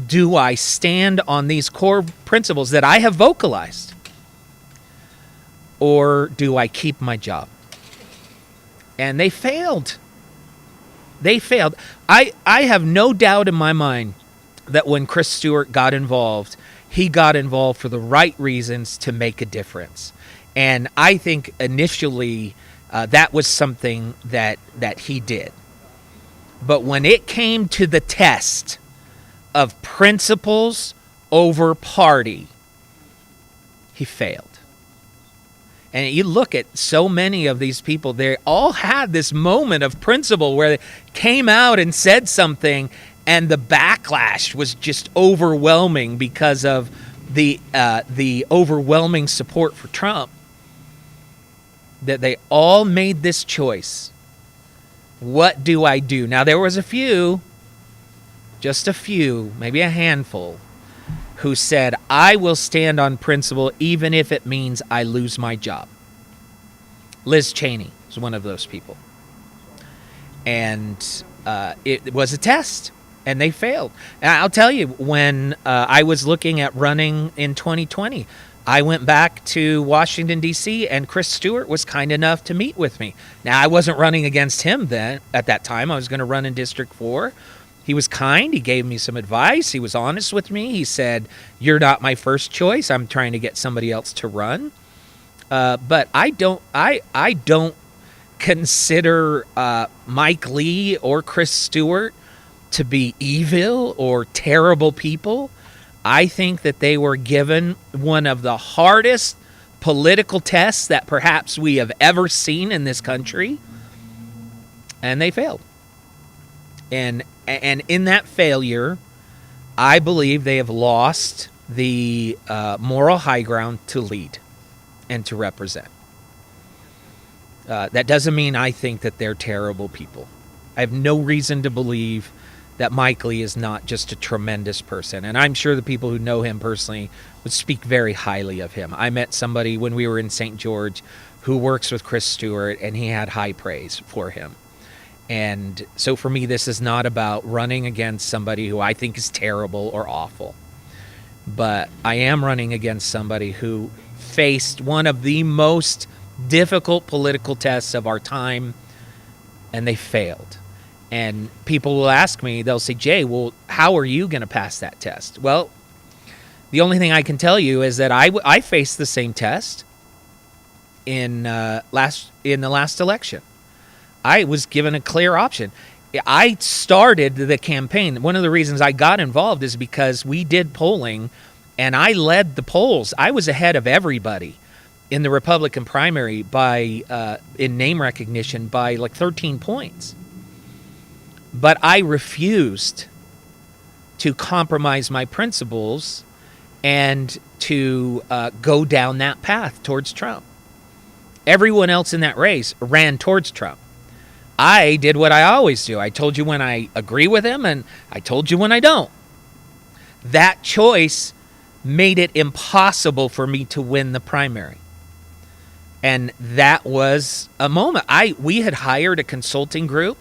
Do I stand on these core principles that I have vocalized? Or do I keep my job? And they failed. They failed. I have no doubt in my mind that when Chris Stewart got involved, he got involved for the right reasons to make a difference. And I think initially that was something that he did. But when it came to the test of principles over party, he failed. And you look at so many of these people, they all had this moment of principle where they came out and said something, and the backlash was just overwhelming because of the overwhelming support for Trump. That they all made this choice. What do I do? Now, there was a few, just a few, maybe a handful, who said, I will stand on principle even if it means I lose my job. Liz Cheney was one of those people. And it was a test, and they failed. And I'll tell you, when I was looking at running in 2020, I went back to Washington, D.C., and Chris Stewart was kind enough to meet with me. Now, I wasn't running against him then. At that time, I was going to run in District 4. He was kind. He gave me some advice. He was honest with me. He said, you're not my first choice. I'm trying to get somebody else to run. But I don't consider Mike Lee or Chris Stewart to be evil or terrible people. I think that they were given one of the hardest political tests that perhaps we have ever seen in this country, and they failed. And in that failure, I believe they have lost the moral high ground to lead and to represent. That doesn't mean I think that they're terrible people. I have no reason to believe that Mike Lee is not just a tremendous person. And I'm sure the people who know him personally would speak very highly of him. I met somebody when we were in St. George who works with Chris Stewart, and he had high praise for him. And so for me, this is not about running against somebody who I think is terrible or awful. But I am running against somebody who faced one of the most difficult political tests of our time, and they failed. And people will ask me, they'll say, Jay, well, how are you going to pass that test? Well, the only thing I can tell you is that I faced the same test in the last election. I was given a clear option. I started the campaign. One of the reasons I got involved is because we did polling, and I led the polls. I was ahead of everybody in the Republican primary by in name recognition by like 13 points. But I refused to compromise my principles and to go down that path towards Trump. Everyone else in that race ran towards Trump. I did what I always do. I told you when I agree with him, and I told you when I don't. That choice made it impossible for me to win the primary. And that was a moment. We had hired a consulting group.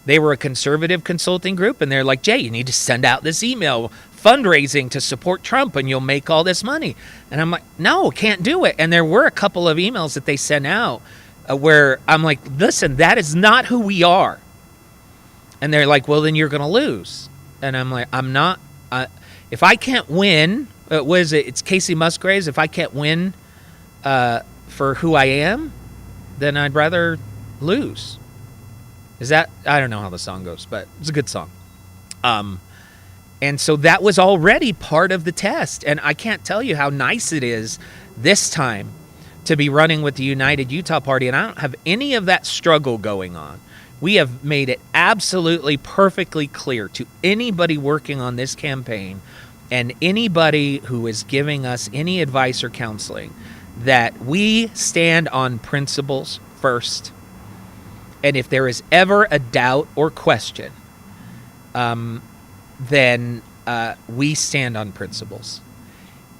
They were a conservative consulting group, and they're like, Jay, you need to send out this email fundraising to support Trump, and you'll make all this money. And I'm like, no, can't do it. And there were a couple of emails that they sent out where I'm like, listen, that is not who we are. And they're like, well, then you're going to lose. And I'm like, I'm not. If I can't win, what is it? It's Casey Musgraves. If I can't win for who I am, then I'd rather lose. Is that, I don't know how the song goes, but it's a good song. And so that was already part of the test. And I can't tell you how nice it is this time to be running with the United Utah Party. And I don't have any of that struggle going on. We have made it absolutely perfectly clear to anybody working on this campaign and anybody who is giving us any advice or counseling that we stand on principles first. And if there is ever a doubt or question, then we stand on principles.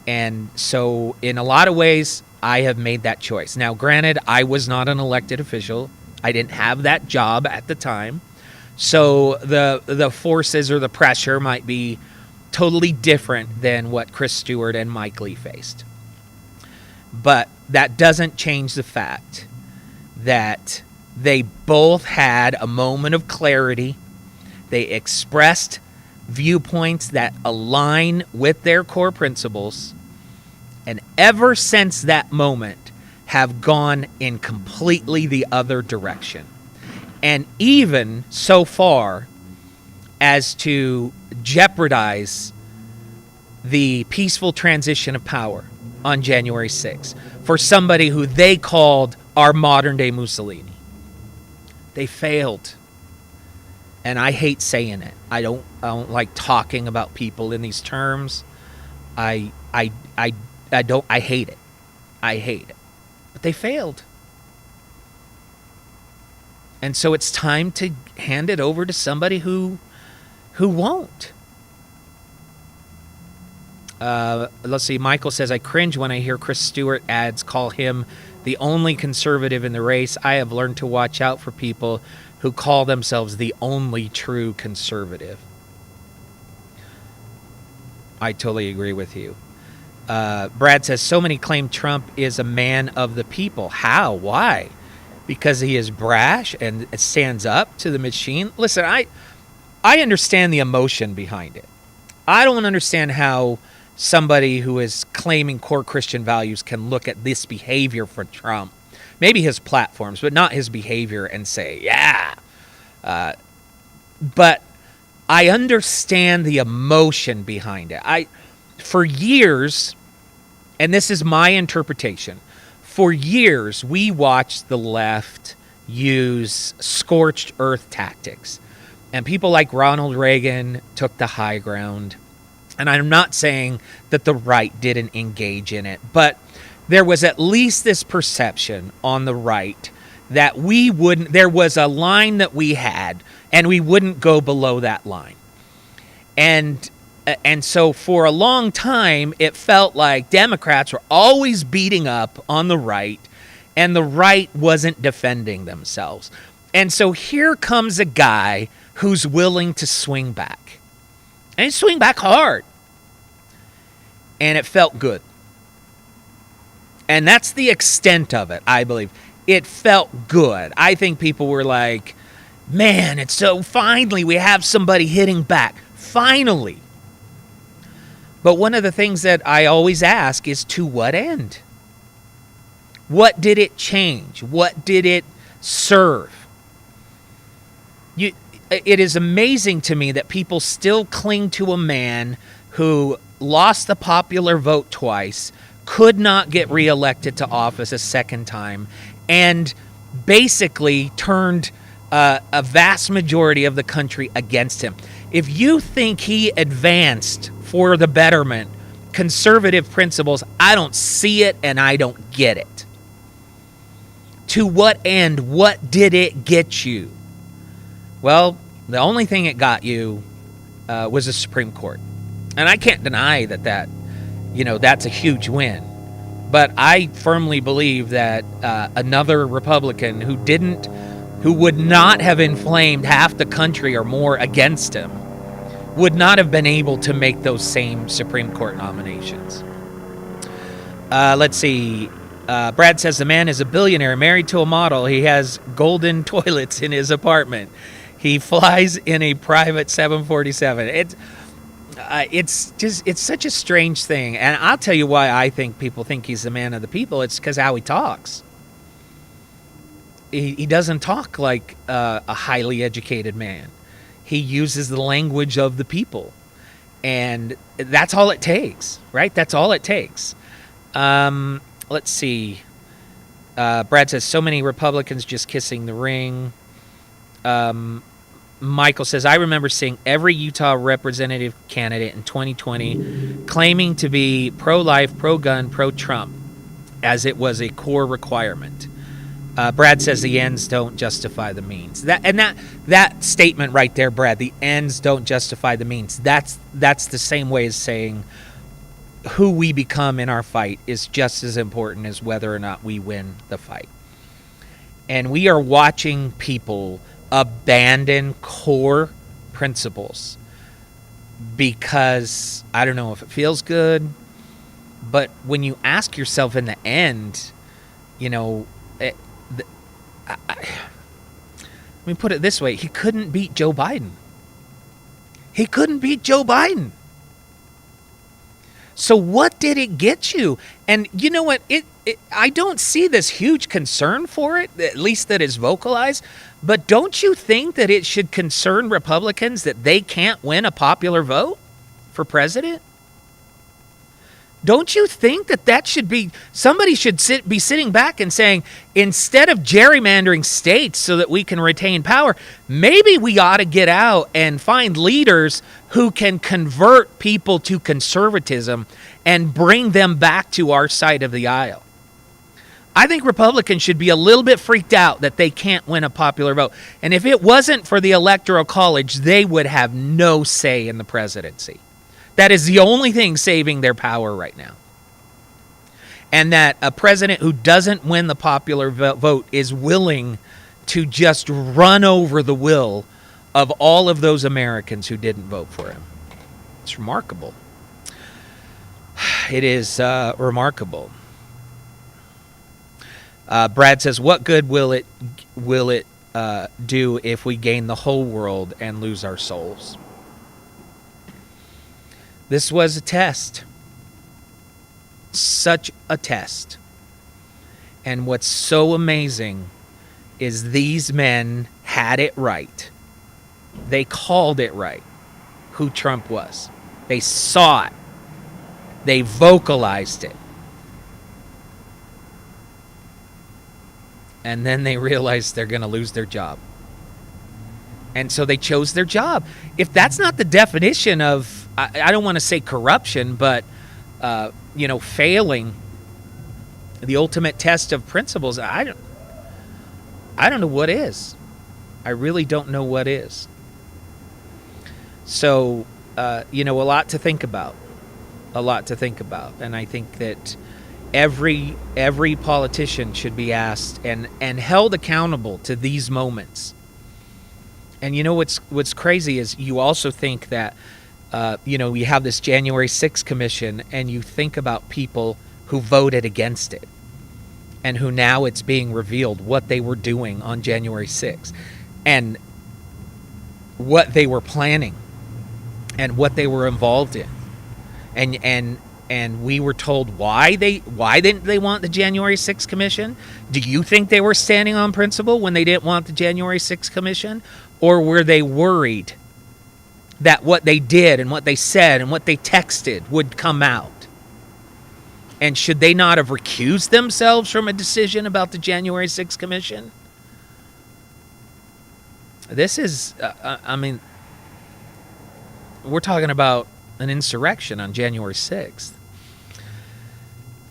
And so in a lot of ways, I have made that choice. Now, granted, I was not an elected official. I didn't have that job at the time. So the forces or the pressure might be totally different than what Chris Stewart and Mike Lee faced. But that doesn't change the fact that they both had a moment of clarity. They expressed viewpoints that align with their core principles, and ever since that moment have gone in completely the other direction. and even so far as to jeopardize the peaceful transition of power on January 6th for somebody who they called our modern-day Mussolini. They failed. And I hate saying it. I don't like talking about people in these terms. I hate it. I hate it. But they failed. And so it's time to hand it over to somebody who won't. Let's see. Michael says, I cringe when I hear Chris Stewart ads call him the only conservative in the race. I have learned to watch out for people who call themselves the only true conservative. I totally agree with you. Brad says, so many claim Trump is a man of the people. How? Why? Because he is brash and stands up to the machine? Listen, I understand the emotion behind it. I don't understand how somebody who is claiming core Christian values can look at this behavior from Trump, maybe his platforms, but not his behavior, and say, yeah. But I understand the emotion behind it. For years, and this is my interpretation, for years we watched the left use scorched earth tactics. And people like Ronald Reagan took the high ground. And I'm not saying that the right didn't engage in it, but there was at least this perception on the right that there was a line that we had, and we wouldn't go below that line. And so for a long time, it felt like Democrats were always beating up on the right, and the right wasn't defending themselves. And so here comes a guy who's willing to swing back. And swing back hard. And it felt good. And that's the extent of it, I believe. It felt good. I think people were like, man, it's so finally we have somebody hitting back. Finally. But one of the things that I always ask is, to what end? What did it change? What did it serve? It is amazing to me that people still cling to a man who lost the popular vote twice, could not get reelected to office a second time, and basically turned a vast majority of the country against him. If you think he advanced for the betterment conservative principles, I don't see it and I don't get it. To what end? What did it get you? Well, the only thing it got you was the Supreme Court. And I can't deny that's a huge win. But I firmly believe that another Republican who would not have inflamed half the country or more against him would not have been able to make those same Supreme Court nominations. Let's see. Brad says the man is a billionaire married to a model. He has golden toilets in his apartment. He flies in a private 747. It's such a strange thing. And I'll tell you why I think people think he's the man of the people. It's because how he talks. He doesn't talk like a highly educated man. He uses the language of the people. And that's all it takes, right? That's all it takes. Let's see. Brad says, so many Republicans just kissing the ring. Michael says, I remember seeing every Utah representative candidate in 2020 claiming to be pro-life, pro-gun, pro-Trump, as it was a core requirement. Brad says the ends don't justify the means. That statement right there, Brad, the ends don't justify the means. That's the same way as saying who we become in our fight is just as important as whether or not we win the fight. And we are watching people abandon core principles because, I don't know if it feels good, but when you ask yourself in the end, let me put it this way. He couldn't beat Joe Biden. So what did it get you? And you know what? I don't see this huge concern for it, at least that is vocalized. But don't you think that it should concern Republicans that they can't win a popular vote for president? Don't you think that should be, somebody should be sitting back and saying, instead of gerrymandering states so that we can retain power, maybe we ought to get out and find leaders who can convert people to conservatism and bring them back to our side of the aisle. I think Republicans should be a little bit freaked out that they can't win a popular vote. And if it wasn't for the Electoral College, they would have no say in the presidency. That is the only thing saving their power right now. And that a president who doesn't win the popular vote is willing to just run over the will of all of those Americans who didn't vote for him. It's remarkable. It is remarkable. Brad says, what good will it do if we gain the whole world and lose our souls? This was a test. Such a test. And what's so amazing is these men had it right. They called it right, who Trump was. They saw it. They vocalized it. And then they realized they're going to lose their job. And so they chose their job. If that's not the definition of, I don't want to say corruption, but, failing the ultimate test of principles, I don't know what is. I really don't know what is. So, a lot to think about. A lot to think about. And I think that every politician should be asked and held accountable to these moments. And what's crazy is you also think that, you have this January 6th commission, and you think about people who voted against it and who now it's being revealed what they were doing on January 6th and what they were planning and what they were involved in. And we were told why didn't they want the January 6th commission? Do you think they were standing on principle when they didn't want the January 6th commission? Or were they worried that what they did and what they said and what they texted would come out? And should they not have recused themselves from a decision about the January 6th commission? This is, we're talking about an insurrection on January 6th.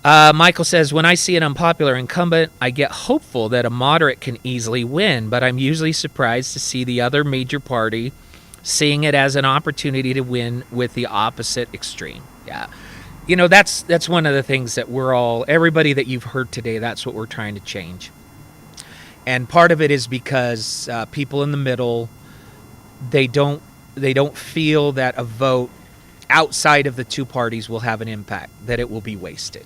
Michael says, when I see an unpopular incumbent, I get hopeful that a moderate can easily win, but I'm usually surprised to see the other major party seeing it as an opportunity to win with the opposite extreme. Yeah. That's one of the things that everybody that you've heard today, that's what we're trying to change. And part of it is because people in the middle, they don't feel that a vote outside of the two parties will have an impact, that it will be wasted.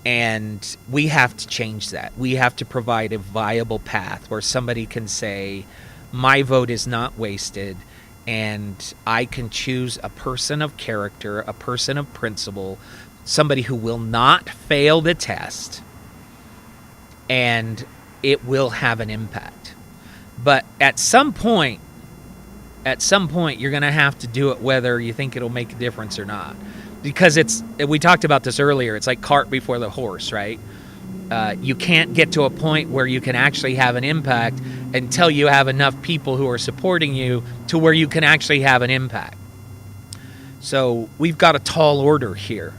And we have to change that. We have to provide a viable path where somebody can say, my vote is not wasted, and I can choose a person of character, a person of principle, somebody who will not fail the test, and it will have an impact. But at some point, you're going to have to do it whether you think it'll make a difference or not. Because we talked about this earlier, it's like cart before the horse, right? You can't get to a point where you can actually have an impact until you have enough people who are supporting you to where you can actually have an impact. So we've got a tall order here.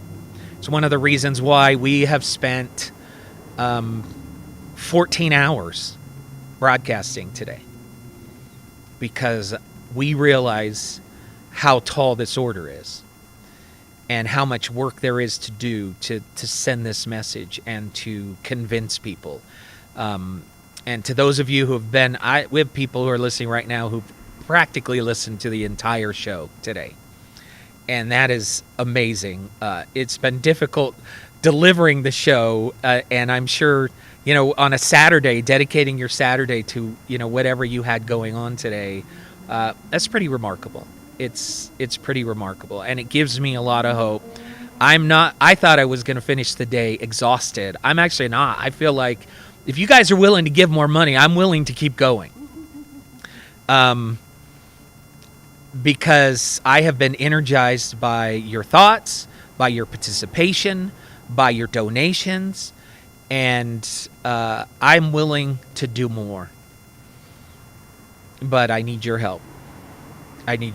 It's one of the reasons why we have spent 14 hours broadcasting today. Because we realize how tall this order is and how much work there is to do to send this message and to convince people. And to those of you who have been, we have people who are listening right now who practically listened to the entire show today. And that is amazing. It's been difficult delivering the show, and I'm sure, on a Saturday, dedicating your Saturday to, whatever you had going on today, that's pretty remarkable. It's pretty remarkable, and it gives me a lot of hope. I thought I was going to finish the day exhausted. I'm actually not. I feel like if you guys are willing to give more money, I'm willing to keep going. because I have been energized by your thoughts, by your participation, by your donations, and I'm willing to do more. But I need your help. Any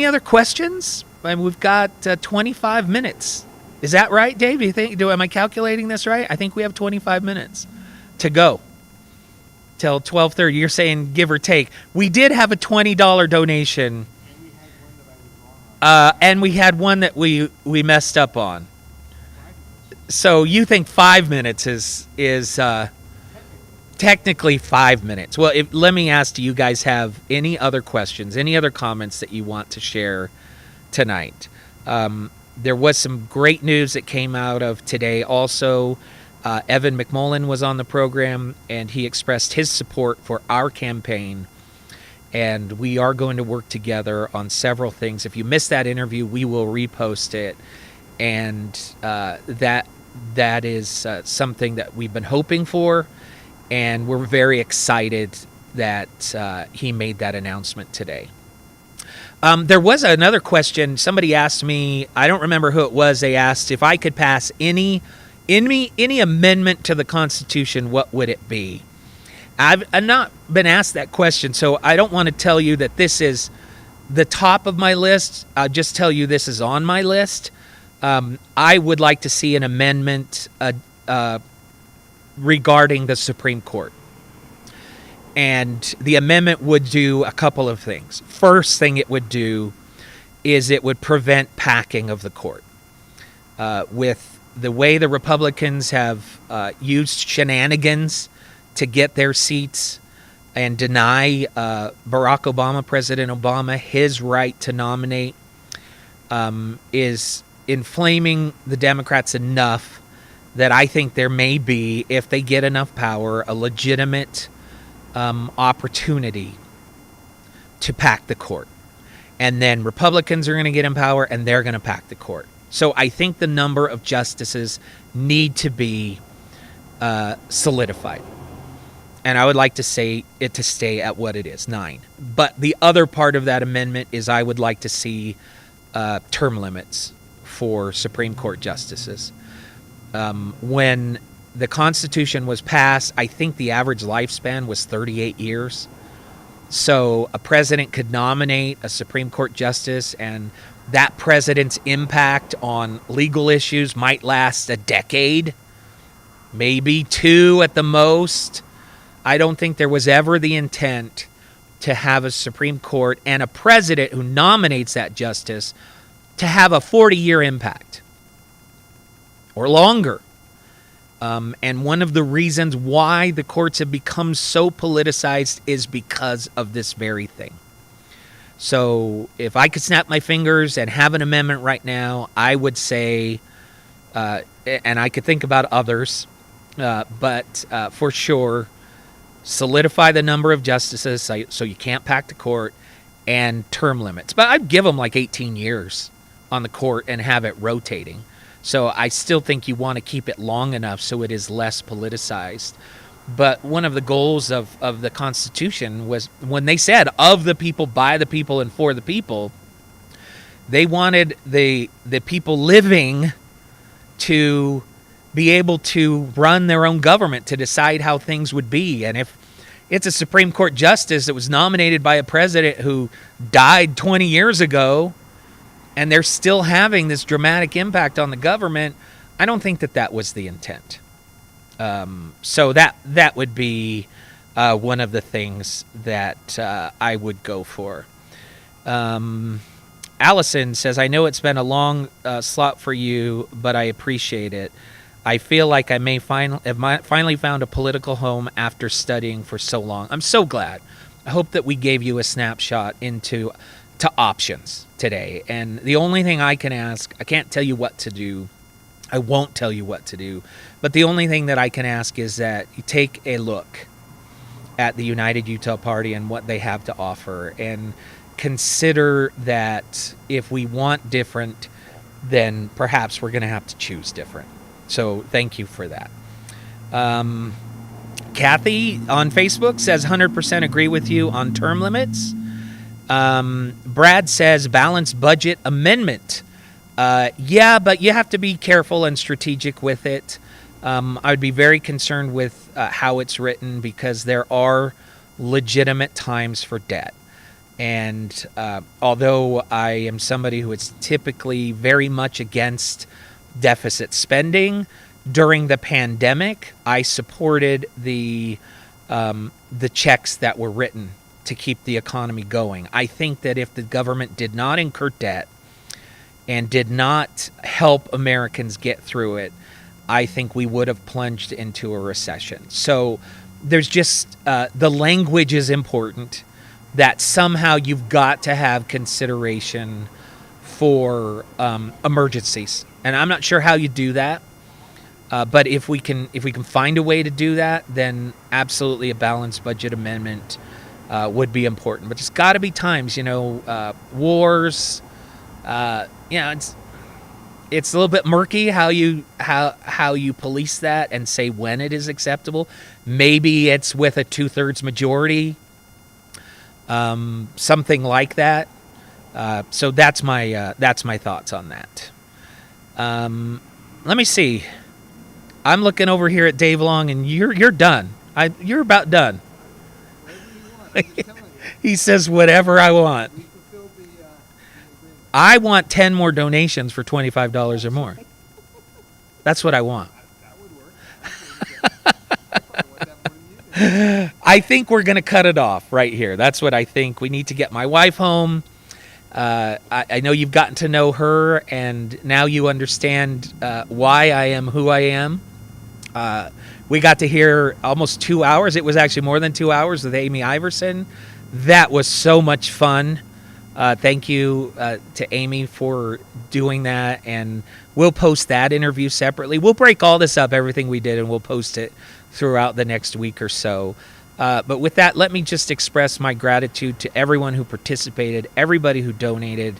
other questions? We've got 25 minutes. Is that right, Dave? Do you think? Am I calculating this right? I think we have 25 minutes to go till 12:30. You're saying give or take. We did have a $20 donation, and we had one that we messed up on. So you think 5 minutes is technically 5 minutes? Well, let me ask: do you guys have any other questions, any other comments that you want to share tonight? There was some great news that came out of today. Also, Evan McMullin was on the program, and he expressed his support for our campaign. And we are going to work together on several things. If you missed that interview, we will repost it. And that is something that we've been hoping for. And we're very excited that he made that announcement today. There was another question. Somebody asked me, I don't remember who it was, they asked if I could pass any amendment to the Constitution, what would it be? I've not been asked that question, so I don't want to tell you that this is the top of my list. I'll just tell you this is on my list. I would like to see an amendment regarding the Supreme Court. And the amendment would do a couple of things. First thing it would do is it would prevent packing of the court. With the way the Republicans have used shenanigans to get their seats and deny Barack Obama, President Obama, his right to nominate, is inflaming the Democrats enough that I think there may be, if they get enough power, a legitimate opportunity to pack the court. And then Republicans are going to get in power and they're going to pack the court. So I think the number of justices need to be solidified. And I would like to say it to stay at what it is, 9. But the other part of that amendment is I would like to see term limits for Supreme Court justices. When the Constitution was passed, I think the average lifespan was 38 years. So a president could nominate a Supreme Court justice, and that president's impact on legal issues might last a decade, maybe 2 at the most. I don't think there was ever the intent to have a Supreme Court and a president who nominates that justice to have a 40-year impact or longer. And one of the reasons why the courts have become so politicized is because of this very thing. So if I could snap my fingers and have an amendment right now, I would say, and I could think about others, but for sure, solidify the number of justices so you can't pack the court, and term limits. But I'd give them like 18 years on the court and have it rotating. So I still think you want to keep it long enough so it is less politicized. But one of the goals of the Constitution was when they said of the people, by the people, and for the people, they wanted the people living to be able to run their own government, to decide how things would be. And if it's a Supreme Court justice that was nominated by a president who died 20 years ago, and they're still having this dramatic impact on the government, I don't think that was the intent. So that would be one of the things that I would go for. Allison says, I know it's been a long slot for you, but I appreciate it. I feel like I may have finally found a political home after studying for so long. I'm so glad. I hope that we gave you a snapshot into options today. And the only thing I can ask, I can't tell you what to do. I won't tell you what to do. But the only thing that I can ask is that you take a look at the United Utah Party and what they have to offer, and consider that if we want different, then perhaps we're going to have to choose different. So thank you for that. Kathy on Facebook says 100% agree with you on term limits. Brad says balanced budget amendment. Yeah, but you have to be careful and strategic with it. I would be very concerned with how it's written because there are legitimate times for debt. And although I am somebody who is typically very much against deficit spending, during the pandemic, I supported the checks that were written to keep the economy going. I think that if the government did not incur debt and did not help Americans get through it, I think we would have plunged into a recession. So there's just the language is important, that somehow you've got to have consideration for emergencies. And I'm not sure how you do that. But if we can find a way to do that, then absolutely a balanced budget amendment would be important. But there's got to be times, wars. It's a little bit murky how you police that and say when it is acceptable. Maybe it's with a 2/3 majority, something like that. So that's my thoughts on that. Let me see. I'm looking over here at Dave Long, and you're done. You're about done. He says whatever I want. I want 10 more donations for $25 or more. That's what I want. I think we're going to cut it off right here. That's what I think. We need to get my wife home. I know you've gotten to know her, and now you understand why I am who I am. We got to hear almost 2 hours. It was actually more than 2 hours with Amy Iverson. That was so much fun. Thank you to Amy for doing that, and we'll post that interview separately. We'll break all this up, everything we did, and we'll post it throughout the next week or so. But with that, let me just express my gratitude to everyone who participated, everybody who donated,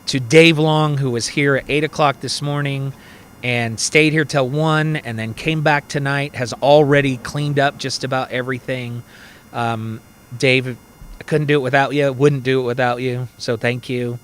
to Dave Long, who was here at 8 o'clock this morning and stayed here till 1 and then came back tonight, has already cleaned up just about everything. Dave, I couldn't do it without you, wouldn't do it without you, so thank you.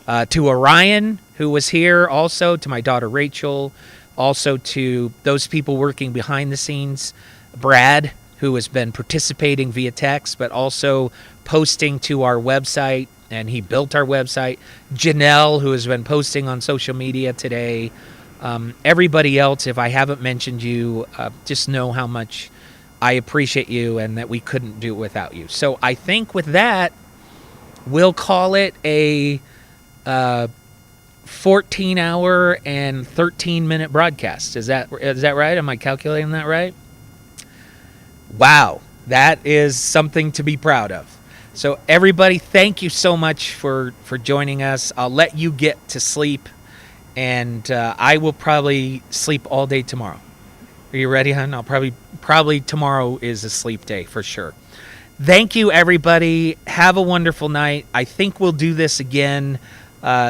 To Orion, who was here also, to my daughter Rachel, also to those people working behind the scenes, Brad, who has been participating via text, but also posting to our website, and he built our website. Janelle, who has been posting on social media today. Everybody else, if I haven't mentioned you, just know how much I appreciate you and that we couldn't do it without you. So I think with that, we'll call it a 14-hour and 13-minute broadcast. Is that right? Am I calculating that right? Wow, that is something to be proud of. So everybody, thank you so much for joining us. I'll let you get to sleep, and I will probably sleep all day tomorrow. Are you ready, hon? I'll probably tomorrow is a sleep day for sure. Thank you, everybody. Have a wonderful night. I think we'll do this again.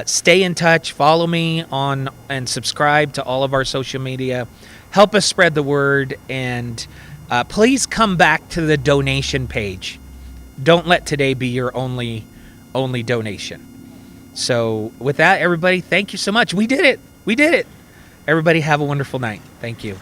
Stay in touch. Follow me on and subscribe to all of our social media. Help us spread the word, and please come back to the donation page. Don't let today be your only donation. So with that, everybody, thank you so much. We did it. Everybody have a wonderful night. Thank you.